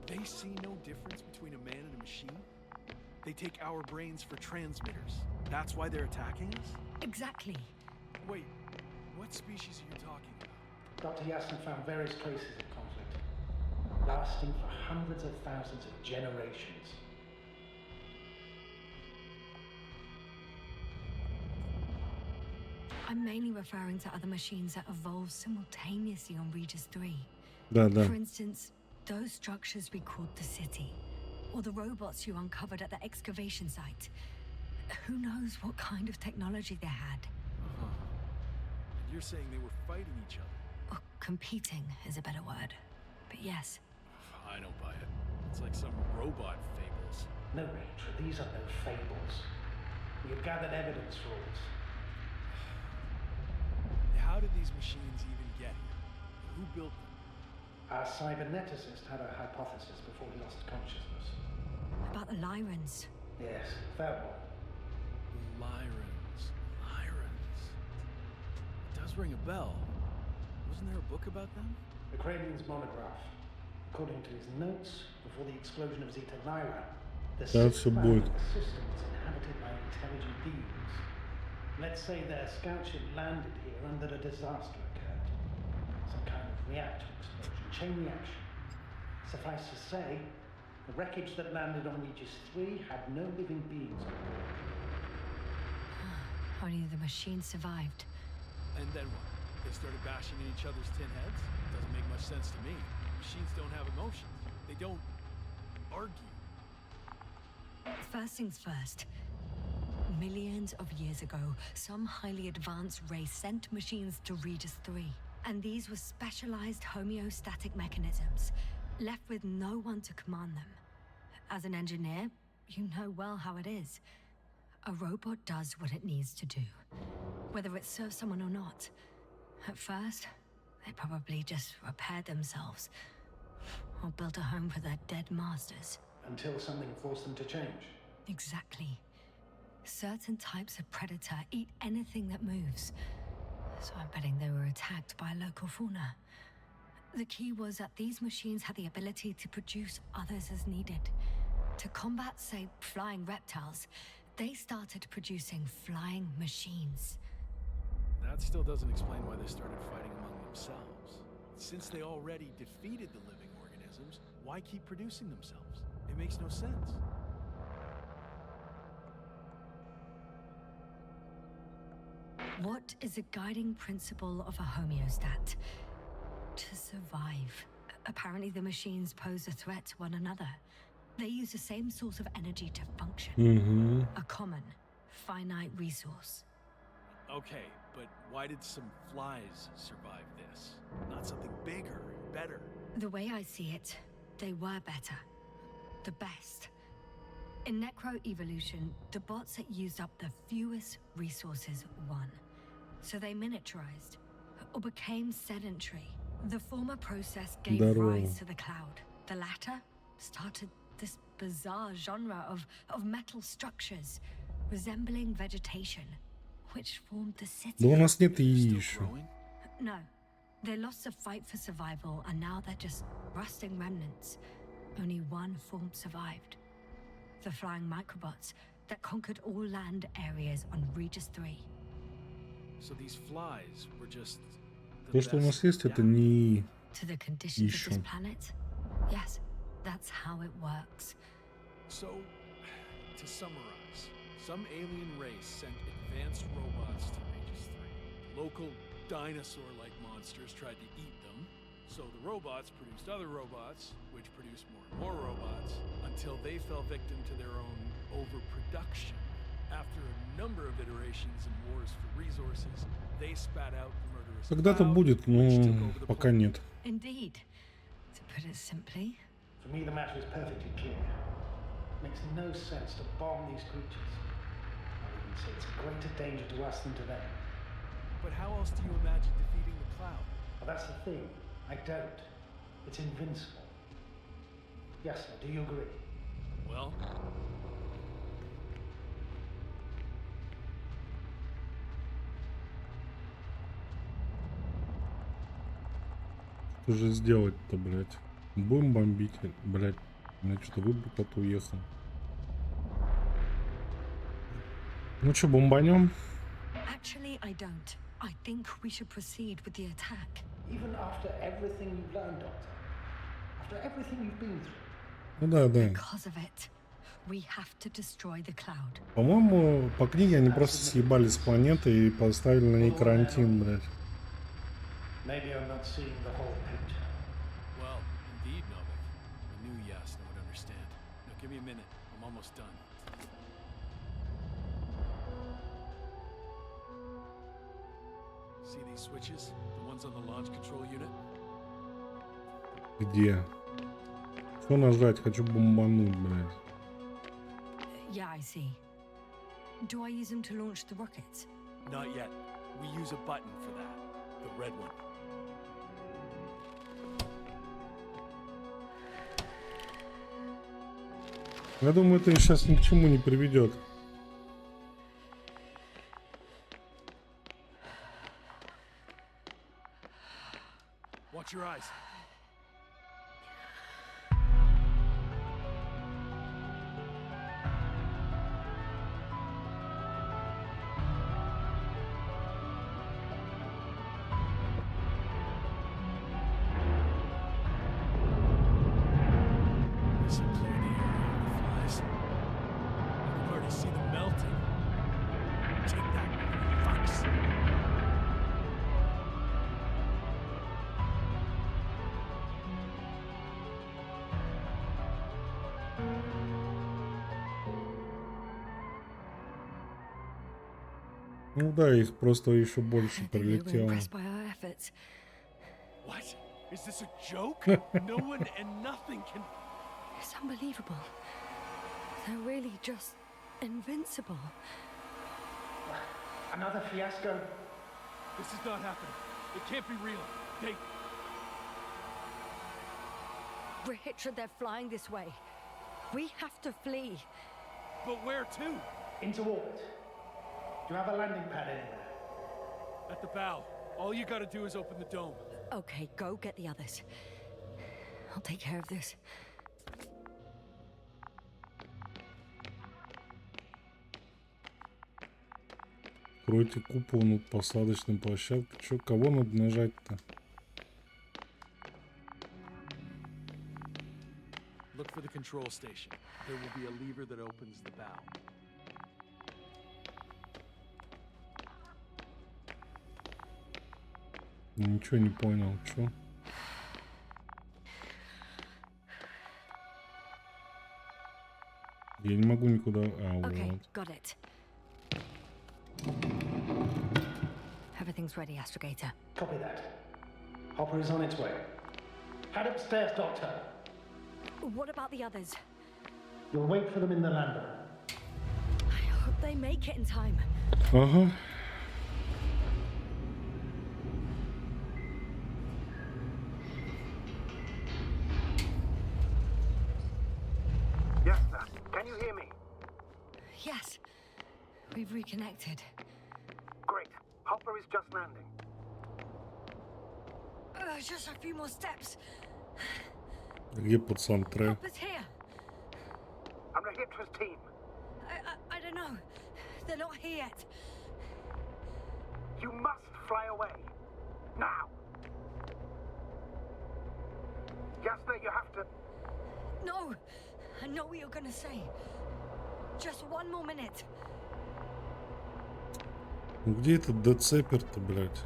they see no difference between a man and a machine? They take our brains for transmitters. That's why they're attacking us? Exactly. Wait, what species are you talking about? Dr. Yassin found various traces of conflict, lasting for hundreds of thousands of generations. I'm mainly referring to other machines that evolved simultaneously on Regis 3. Да, да. For instance, those structures we called the city, or the robots you uncovered at the excavation site. Who knows what kind of technology they had? Uh-huh. You're saying they were fighting each other? Or competing is a better word. But yes. I don't buy it. It's like some robot fables. No, Rachel, these are no fables. We have gathered evidence for all this. How did these machines even get here? Who built them? Our cyberneticist had a hypothesis before he lost consciousness. About the Lyrans. Yes, fair one. Lyrans. It does ring a bell. Wasn't there a book about them? The Cranian's monograph. According to his notes, before the explosion of Zeta Lyra, the That's a boy. system was inhabited by intelligent beings. Let's say their scout ship landed here and that a disaster occurred. Some kind of reactor explosion, chain reaction. Suffice to say, the wreckage that landed on Regis 3 had no living beings on board. Only the machine survived. And then what? They started bashing in each other's tin heads? Doesn't make much sense to me. Machines don't have emotions. They don't argue. First things first. Millions of years ago, some highly advanced race sent machines to Regis 3. And these were specialized homeostatic mechanisms, left with no one to command them. As an engineer, you know well how it is. A robot does what it needs to do, whether it serves someone or not. At first, they probably just repaired themselves, or built a home for their dead masters. Until something forced them to change. Exactly. Certain types of predator eat anything that moves. So I'm betting they were attacked by local fauna. The key was that these machines had the ability to produce others as needed. To combat, say, flying reptiles, they started producing flying machines. That still doesn't explain why they started fighting among themselves. Since they already defeated the living organisms, why keep producing themselves? It makes no sense. What is the guiding principle of a homeostat? To survive. Apparently the machines pose a threat to one another. They use the same source of energy to function. A common, finite resource. Okay, but why did some flies survive this? Not something bigger and better. The way I see it, they were better. The best. In necro-evolution, the bots that used up the fewest resources won. So they miniaturized, or became sedentary. The former process gave rise to the cloud. The latter started this bizarre genre of metal structures, resembling vegetation, which formed the city. Да у нас нет еще. No. They lost the fight for survival, and now they're just rusting remnants. Only one form survived. The flying microbots that conquered all land areas on Regis 3. So these flies were just То, что у нас есть, это не To the conditions еще. of this planet? Yes, that's how it works. So, to summarize, some alien race sent advanced robots to Regis 3. Local dinosaur-like monsters tried to eat them, so the robots produced other robots, which produced more and more robots, until they fell victim to their own overproduction. After a number of iterations and wars for resources, they spat out the murderous Когда-то cloud, будет, which took но over the пока planet. нет. Indeed. To put it simply, For me, the matter is perfectly clear. It makes no sense to bomb these creatures. I would even say it's a greater danger to us than to them. But how else do you imagine defeating the cloud? Well, that's the thing. I don't. It's invincible. Yes, sir, do you agree? Well, Что же сделать-то, блядь? Будем бомбить, блядь. У меня что-то выбор куда-то уехал. Ну что, бомбанем? actually, I don't. I think we should proceed with the attack. Even after everything you've learned, Doctor? After everything you've been through? Ну да, да. Because of it, we have to destroy the cloud. По-моему, по книге они просто съебали с планеты и поставили на ней карантин, блядь. Maybe I'm not seeing the whole picture. well, indeed, Novik. I knew Yasna would understand. Now give me a minute. I'm almost done. See these switches? The ones on the launch control unit? Где? Что нажать? Хочу бомбануть, блядь. Yeah, I see. Do I use them to launch the rockets? Not yet. We use a button for that. The red one. Я думаю, это сейчас ни к чему не приведет. Watch your eyes. This will clear the area of the flies. I can already see them melting. Take that, fucks. Ну да, их просто еще больше I think they were прилетело. impressed by our efforts. What? Is this a joke? No one and nothing can... It's unbelievable. They're really just invincible. Another fiasco? This is not happening. It can't be real. We're Hitra, they're flying this way. We have to flee. But where to? Into orbit. Do you have a landing pad anywhere? At the bow. All you gotta do is open the dome. Okay, go get the others. I'll take care of this. Откройте купол над посадочной площадкой. Чё, кого надо нажать-то? Look for the control station. There will be a lever that opens the bow. Ничего не понял, чё? Я не могу никуда... А, Okay, вот. got it. Everything's ready, Astrogator. Copy that. Hopper is on its way. Head upstairs, Doctor. What about the others? You'll wait for them in the lander. I hope they make it in time. Ага. Yes, sir. Can you hear me? Yes, we've reconnected. Great. Hopper is just landing. Just a few more steps. Где пацан Трэ? Hopper's here. I'm Rahitra's team. I don't know. They're not here yet. You must fly away. Now. Yasna, you have to... No, I know what you're gonna say. Just one more minute. Где этот децепер-то, блядь?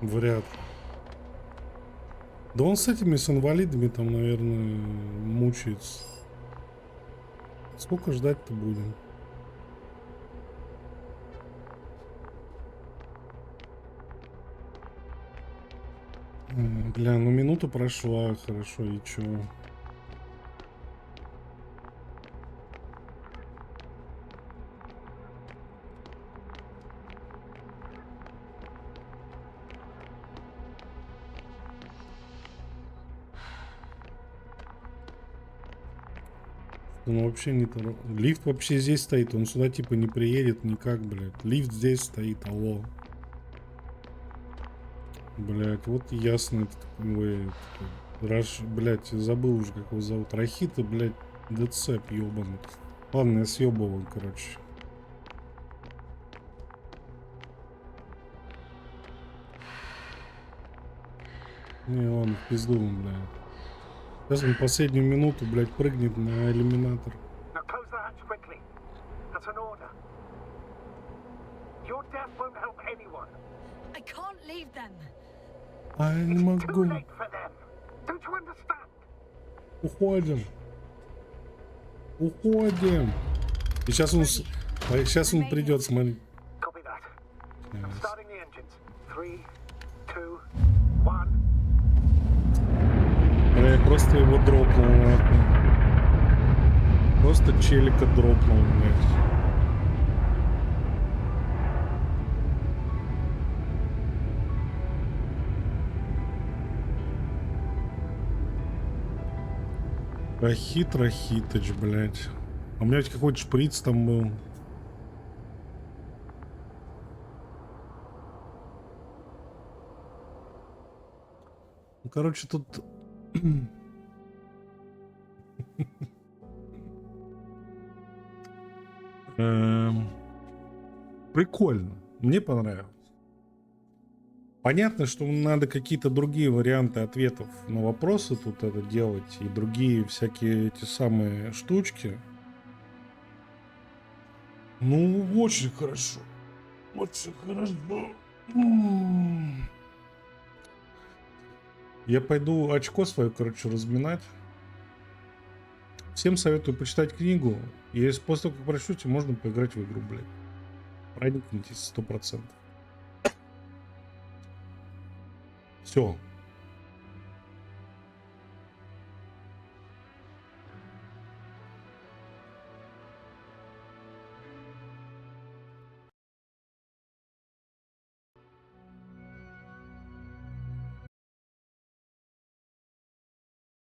Вряд ли. Да он с этими, с инвалидами там, наверное, мучается. Сколько ждать-то будем? Бля, ну минута прошла, хорошо, и чё? Он вообще не торопится. Лифт вообще здесь стоит, он сюда типа не приедет никак, блядь. Лифт здесь стоит, алло. Блядь, вот ясно это такой, блядь, забыл уже, как его зовут. Рахита, блядь, децеп ёбаный. Ладно, я съебывал, короче. Не, ладно, в пизду, блядь. Сейчас он последнюю минуту, блядь, прыгнет на иллюминатор. А я не могу. Уходим. Уходим. И сейчас он придет, смотри. Я просто его дропнул, нахуй. Просто челика дропнул, блядь. Рахитыч, блядь. А у меня ведь какой-то шприц там был. Ну, короче, тут... Прикольно. Мне понравилось. Понятно, что надо какие-то другие варианты ответов на вопросы тут это делать. И другие всякие эти самые штучки. Ну, очень хорошо. Очень хорошо. Я пойду очко свое, короче, разминать. Всем советую почитать книгу. И если после того, как прочтете, можно поиграть в игру, блядь. Проникнитесь 100%. Все.